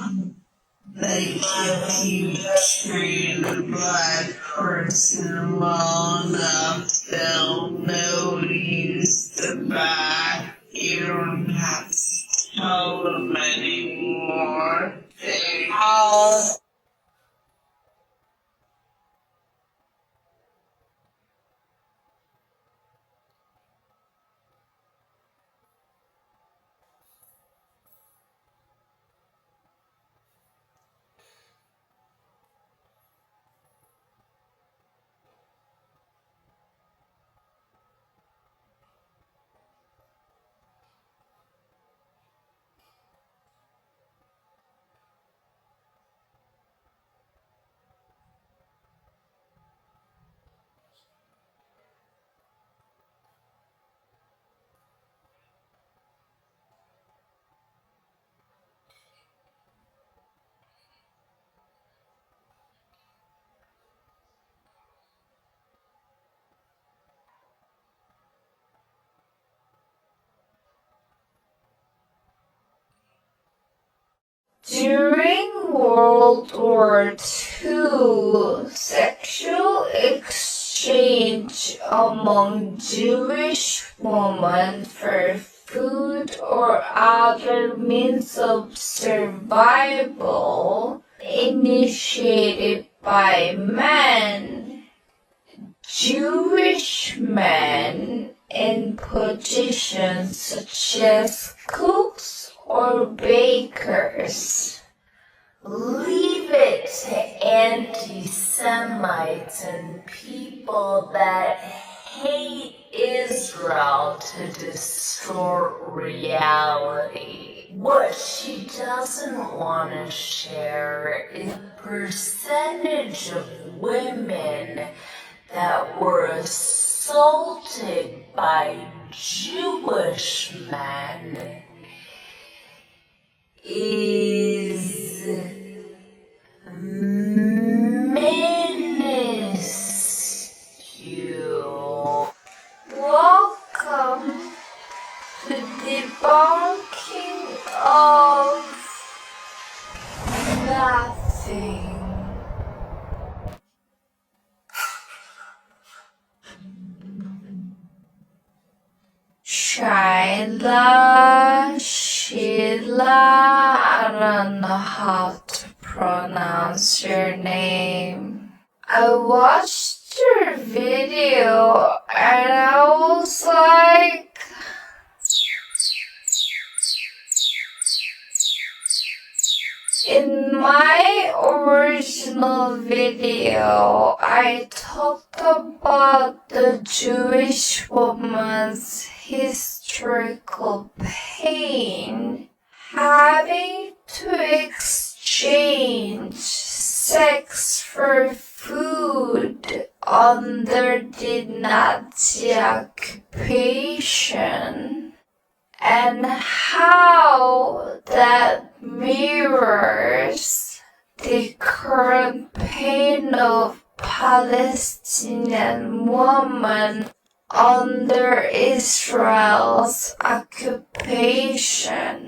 Speaker 2: Like if you treat a black person well enough, they'll know to use the back. You don't have to tell them anymore. They all During World War II, sexual exchange among Jewish women for food or other means of survival, initiated by men, Jewish men in positions such as cooks or bakers. Leave it to anti-Semites and people that hate Israel to distort reality. What she doesn't want to share is the percentage of women that were assaulted by Jewish men is minuscule. Welcome to debunking of nothing. Sheila, I don't know how to pronounce your name. I watched your video and I was like, in my original video, I talked about the Jewish woman's historical pain having to exchange sex for food under the Nazi occupation, and how that mirrors the current pain of Palestinian women under Israel's occupation.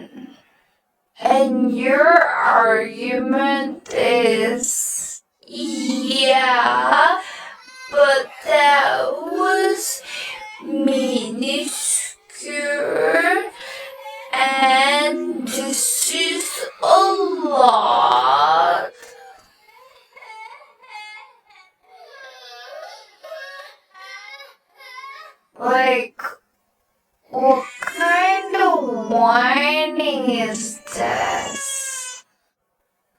Speaker 2: And your argument is, yeah, but that was minuscule, and this is a lot. Like, what kind of whining is this?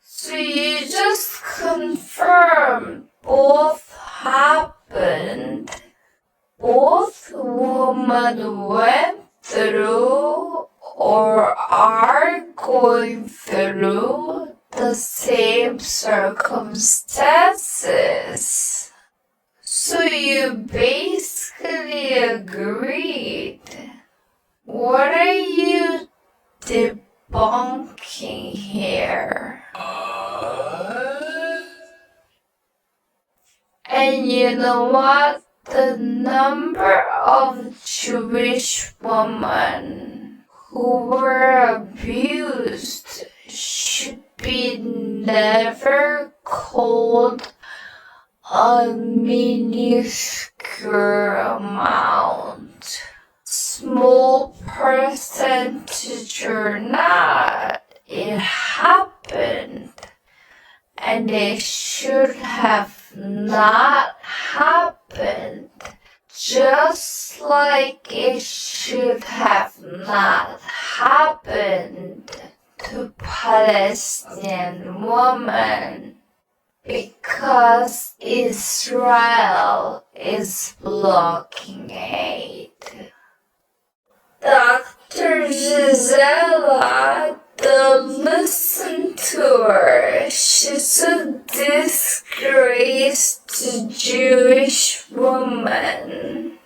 Speaker 2: So you just confirmed both happened. Both women went through or are going through the same circumstances. So you basically agreed. What are you debunking here? And you know what? The number of Jewish women who were abused should be never called a minuscule amount. Small percentage or not, it happened. And it should have not happened. Just like it should have not happened to Palestinian women, because Israel is blocking aid. Dr. Gisela, don't listen to her. She's a disgrace to Jewish women.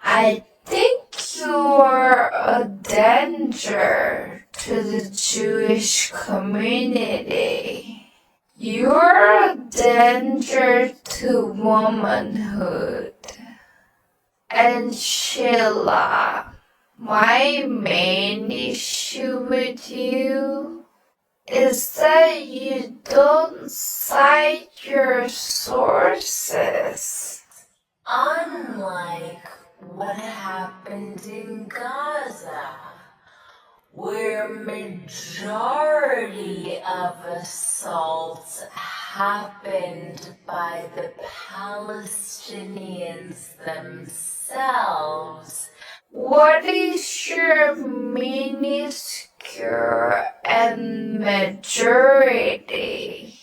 Speaker 2: I think you are a danger to the Jewish community. You're a danger to womanhood. And Sheila, my main issue with you is that you don't cite your sources. Unlike what happened in Gaza, where majority of assaults happened by the Palestinians themselves. What is your minuscule and majority?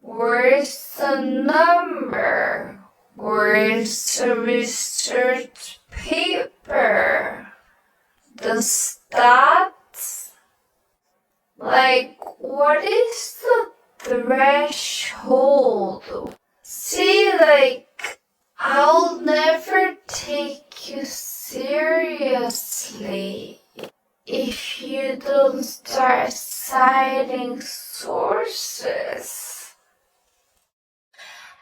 Speaker 2: Where's the number? Where's the research paper? The stats? Like, what is the threshold? See, like, I'll never take you seriously if you don't start citing sources.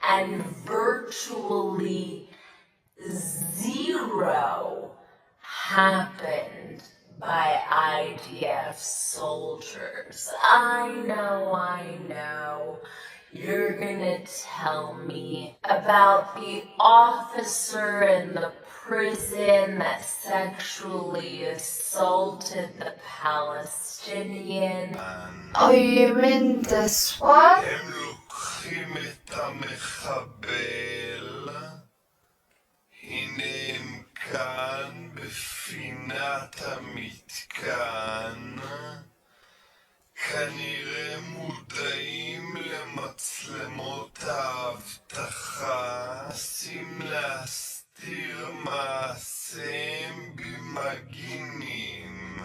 Speaker 2: And virtually zero happened by IDF soldiers. I know. You're gonna tell me about the officer in the prison that sexually assaulted the Palestinian. Oh, you mean this one?
Speaker 1: הם לוקחים את המחבל, הנה הם כאן בפינת המתקן, כנראה מודעים למצלמות האבטחה, שים להסתיר מעשיהם במגינים.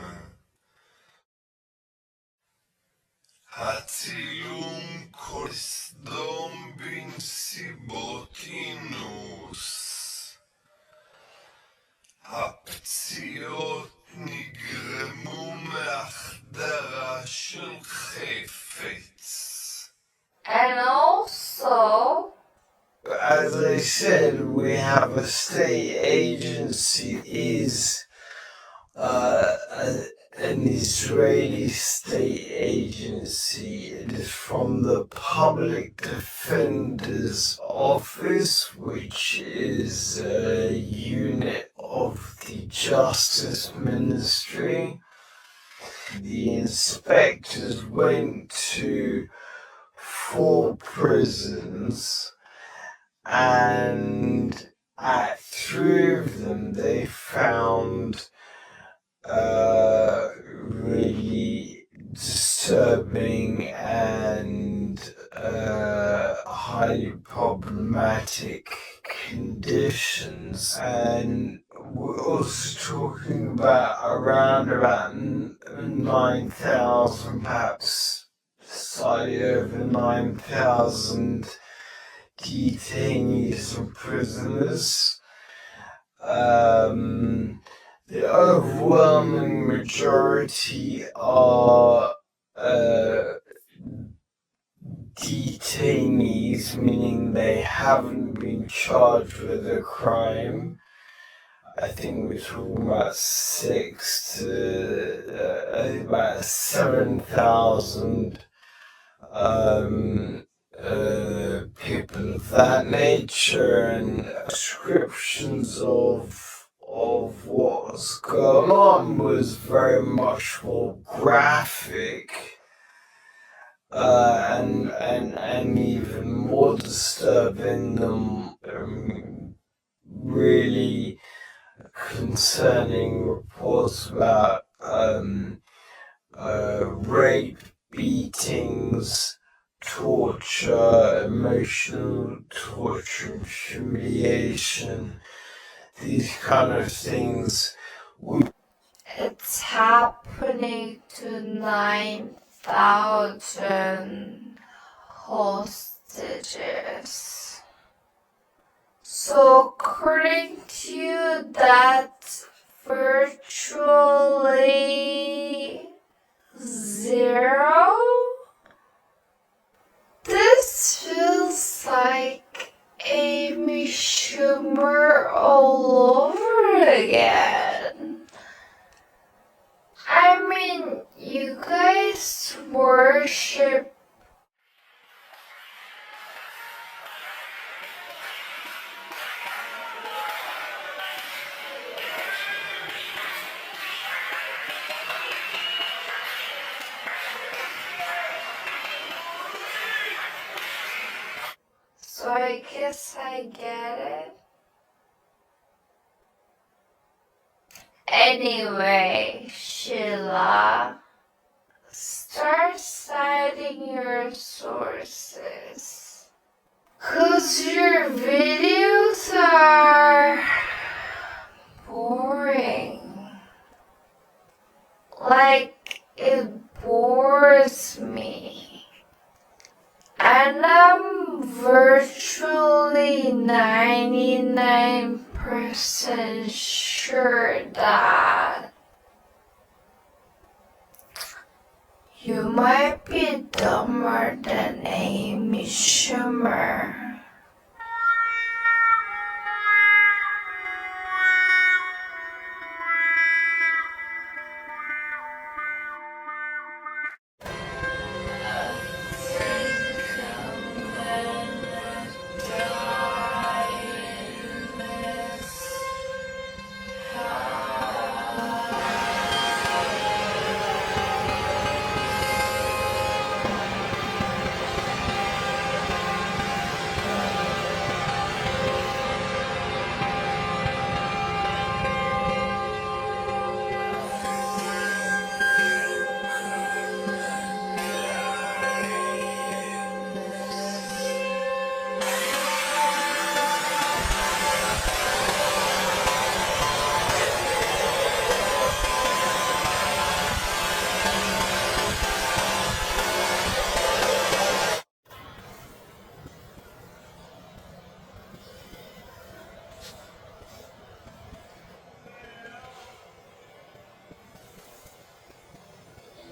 Speaker 1: הצילום כל סדום בנסיבות אינוס. הפציעות נגרמו מהחדרה של חפץ. And also, as I said, we have a state agency is an Israeli state agency. It is from the Public Defender's Office, which is a unit of the Justice Ministry. The inspectors went to 4 prisons, and at 3 of them they found really disturbing and highly problematic conditions. And we're also talking about around 9,000, perhaps slightly over 9,000 detainees and prisoners. The overwhelming majority are detainees, meaning they haven't been charged with a crime. I think we're talking about 7,000 people of that nature, and descriptions of what was going on was very much more graphic and even more disturbing than really concerning reports about rape, beatings, torture, emotional torture, and humiliation. These kind of things. It's happening to 9,000 hostages. So according to you, that's virtually 0? This feels like Amy Schumer all over again. I mean, you
Speaker 2: You guys worship so I guess I get it. Anyway, Sheila, start citing your sources. 'Cause your videos are boring. Like, it bores me. And I'm virtually 99% sure that you might be dumber than Amy Schumer.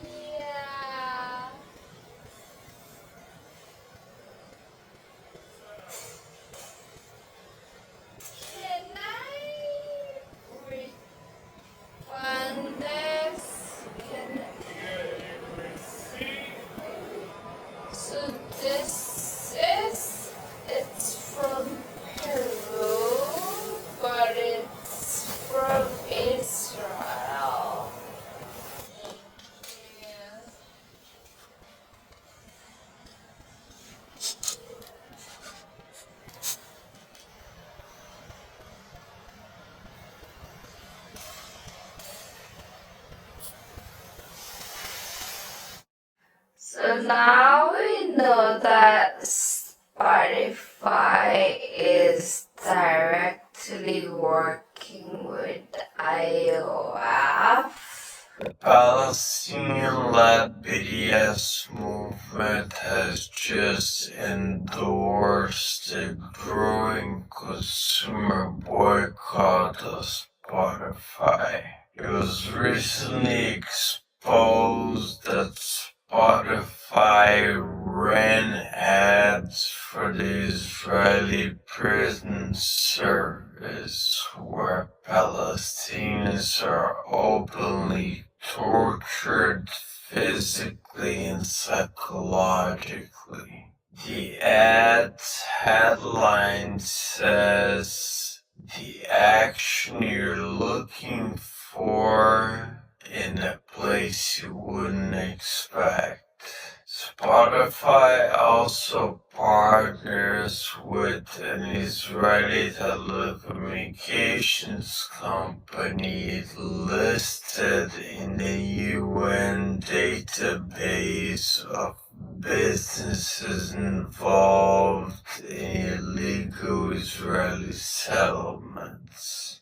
Speaker 2: Yeah. Can I refund this? So it's from Peru, but it's from Israel. Yeah. So now we know that Spotify is directly working with IOF.
Speaker 1: The Palestinian-led BDS movement has just endorsed a growing consumer boycott of Spotify. It was recently exposed that Spotify ran ads for the Israeli prison service where Palestinians are openly tortured physically and psychologically. The ad's headline says, "The action you're looking for in a place you wouldn't expect." Spotify also partners with an Israeli telecommunications company listed in the UN database of businesses involved in illegal Israeli settlements.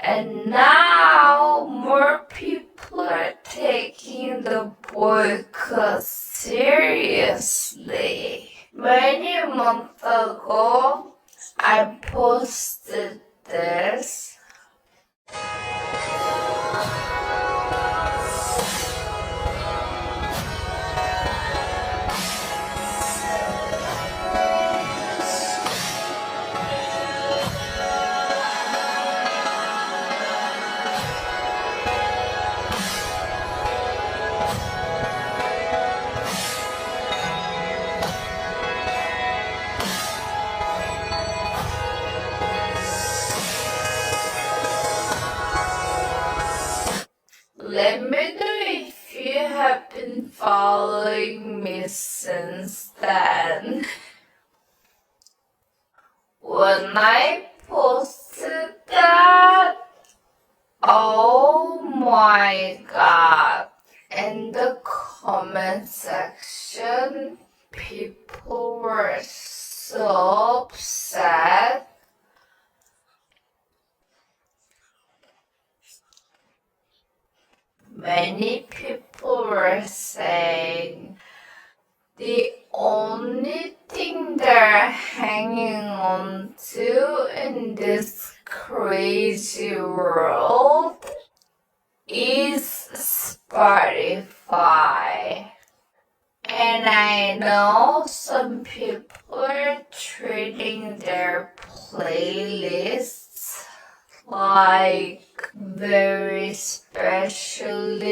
Speaker 2: And now more people are taking the boycott seriously. Many months ago, I posted this. Let me know if you have been following me since then. When I posted that, oh my god, in the comment section, people were so upset. Many people were saying the only thing they're hanging on to in this crazy world is Spotify. And I know some people are treating their playlists like very specially,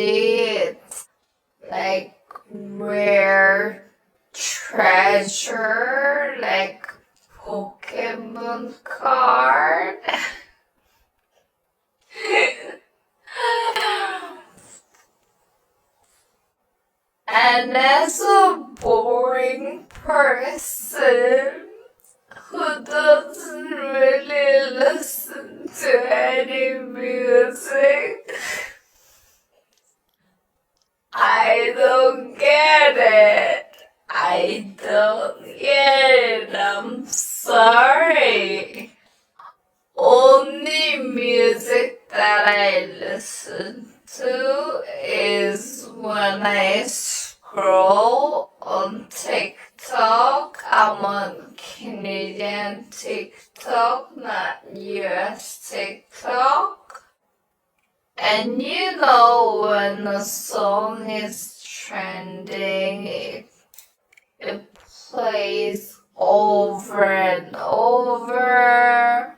Speaker 2: like rare treasure, like Pokemon card. And as a boring person who doesn't really listen to any music, I don't get it. I don't get it. I'm sorry. Only music that I listen to is when I scroll on TikTok. I'm on Canadian TikTok, not US TikTok. And you know when a song is trending, it plays over and over.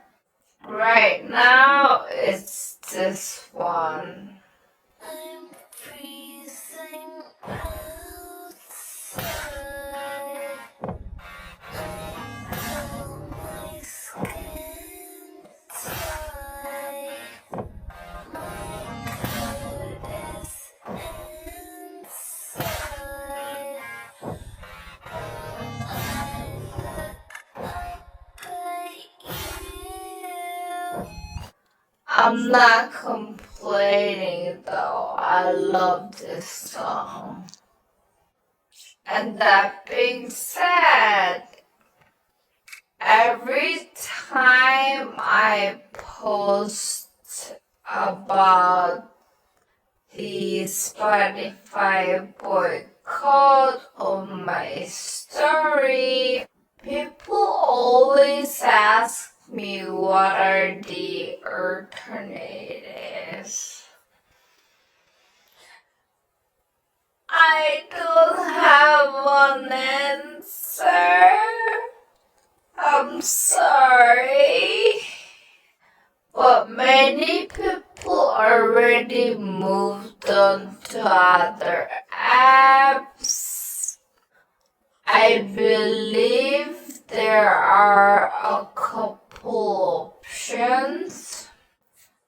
Speaker 2: Right now, it's this one. I'm freezing outside. My skin tight. My coat is inside. I I'm not complaining though. I love this song. And that being said, every time I post about the Spotify boycott on my story, people always ask me what are the alternatives. I don't have one answer. I'm sorry. But many people already moved on to other apps. I believe there are a couple options.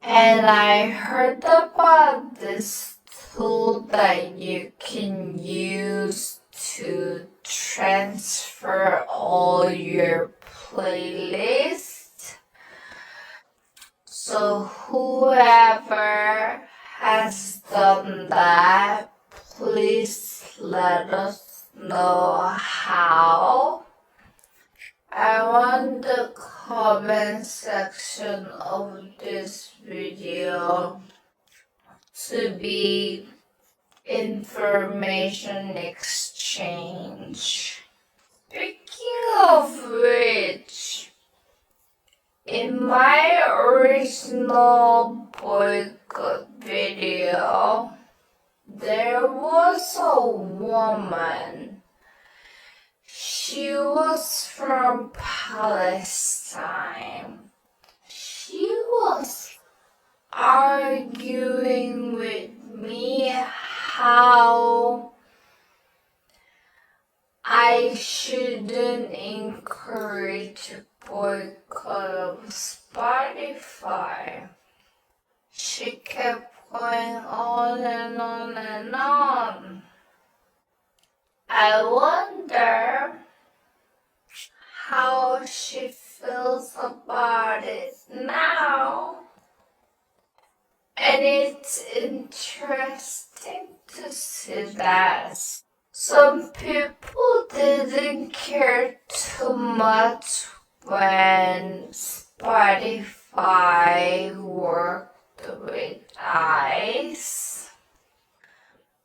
Speaker 2: And I heard about this tool that you can use to transfer all your playlists. So whoever has done that, please let us know how. I want the comment section of this video to be information exchange. Speaking of which, in my original boycott video, there was a woman. She was from Palestine. She was arguing with me how I shouldn't encourage boycott of Spotify. She kept going on and on and on. I wonder how she feels about it now. And it's interesting to see that some people didn't care too much when Spotify worked with ICE,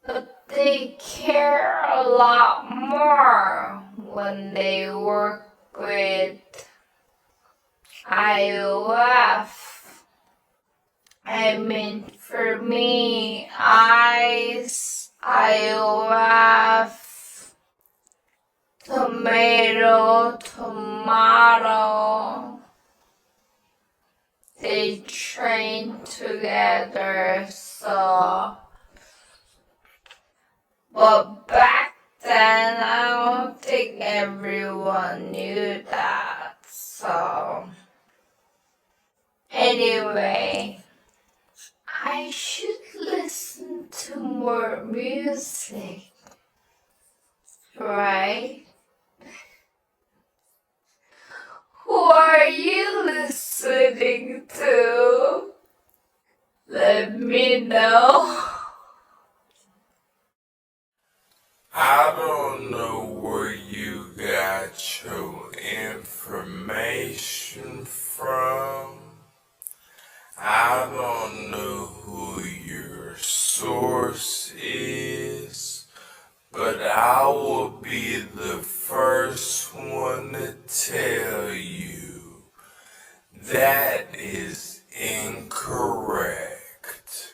Speaker 2: but they care a lot more when they work with IOF. I mean, for me, ICE, IOF, tomato, they train together, so. But back then, I don't think everyone knew that, so. Anyway. I should listen to more music, right? Who are you listening to? Let me know.
Speaker 5: I don't know where you got your information from. I don't know who your source is, but I will be the first one to tell you that is incorrect.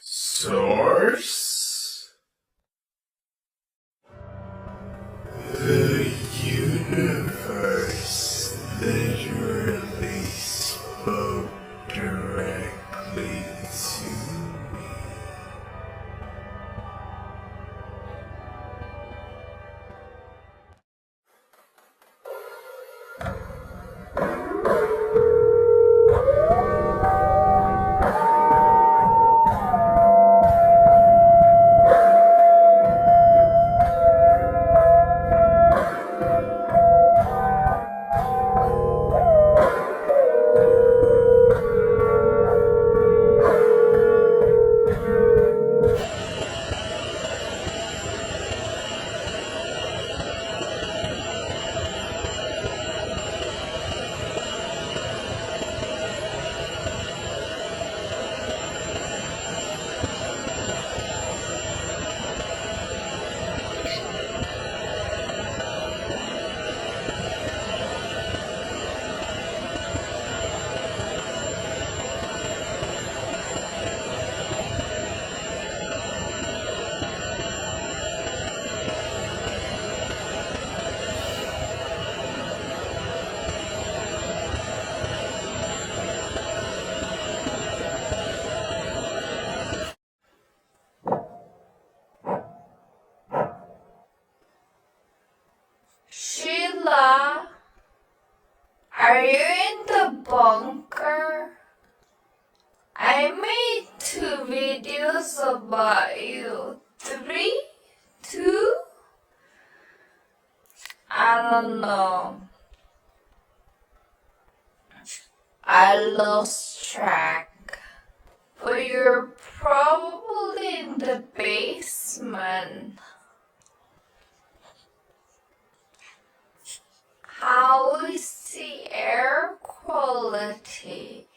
Speaker 5: Source? The universe literally spoke directly to me.
Speaker 2: Sheila, are you in the bunker? I made 2 videos about you. 3? 2? I don't know. I lost track. But you're probably in the basement. How is the air quality?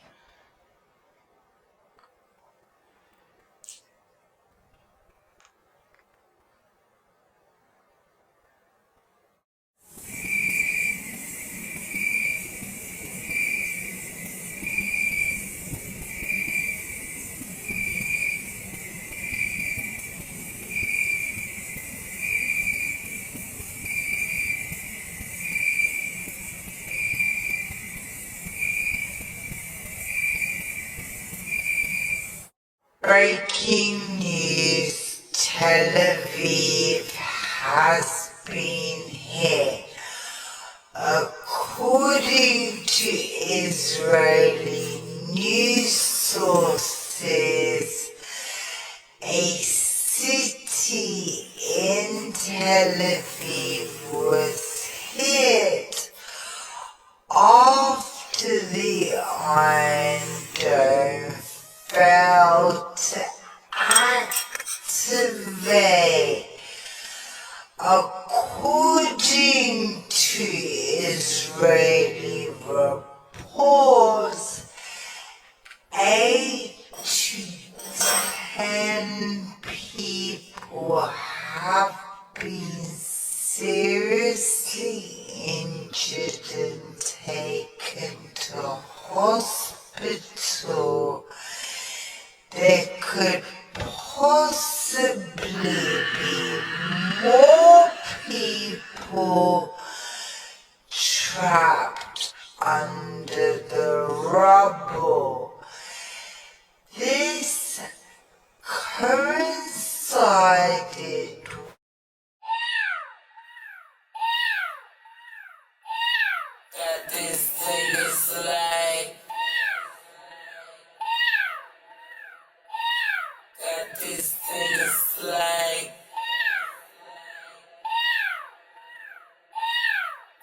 Speaker 4: Breaking news, Tel Aviv has been hit. According to Israeli news sources, Tel Aviv was hit after the Iron Dome failed to activate. According to Israeli reports, 8 to 10 people have been seriously injured and taken to hospital. There could possibly be more people trapped under the rubble. This coincided that this thing is like that this thing is like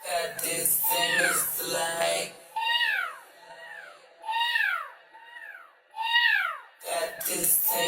Speaker 4: that this thing is like that this thing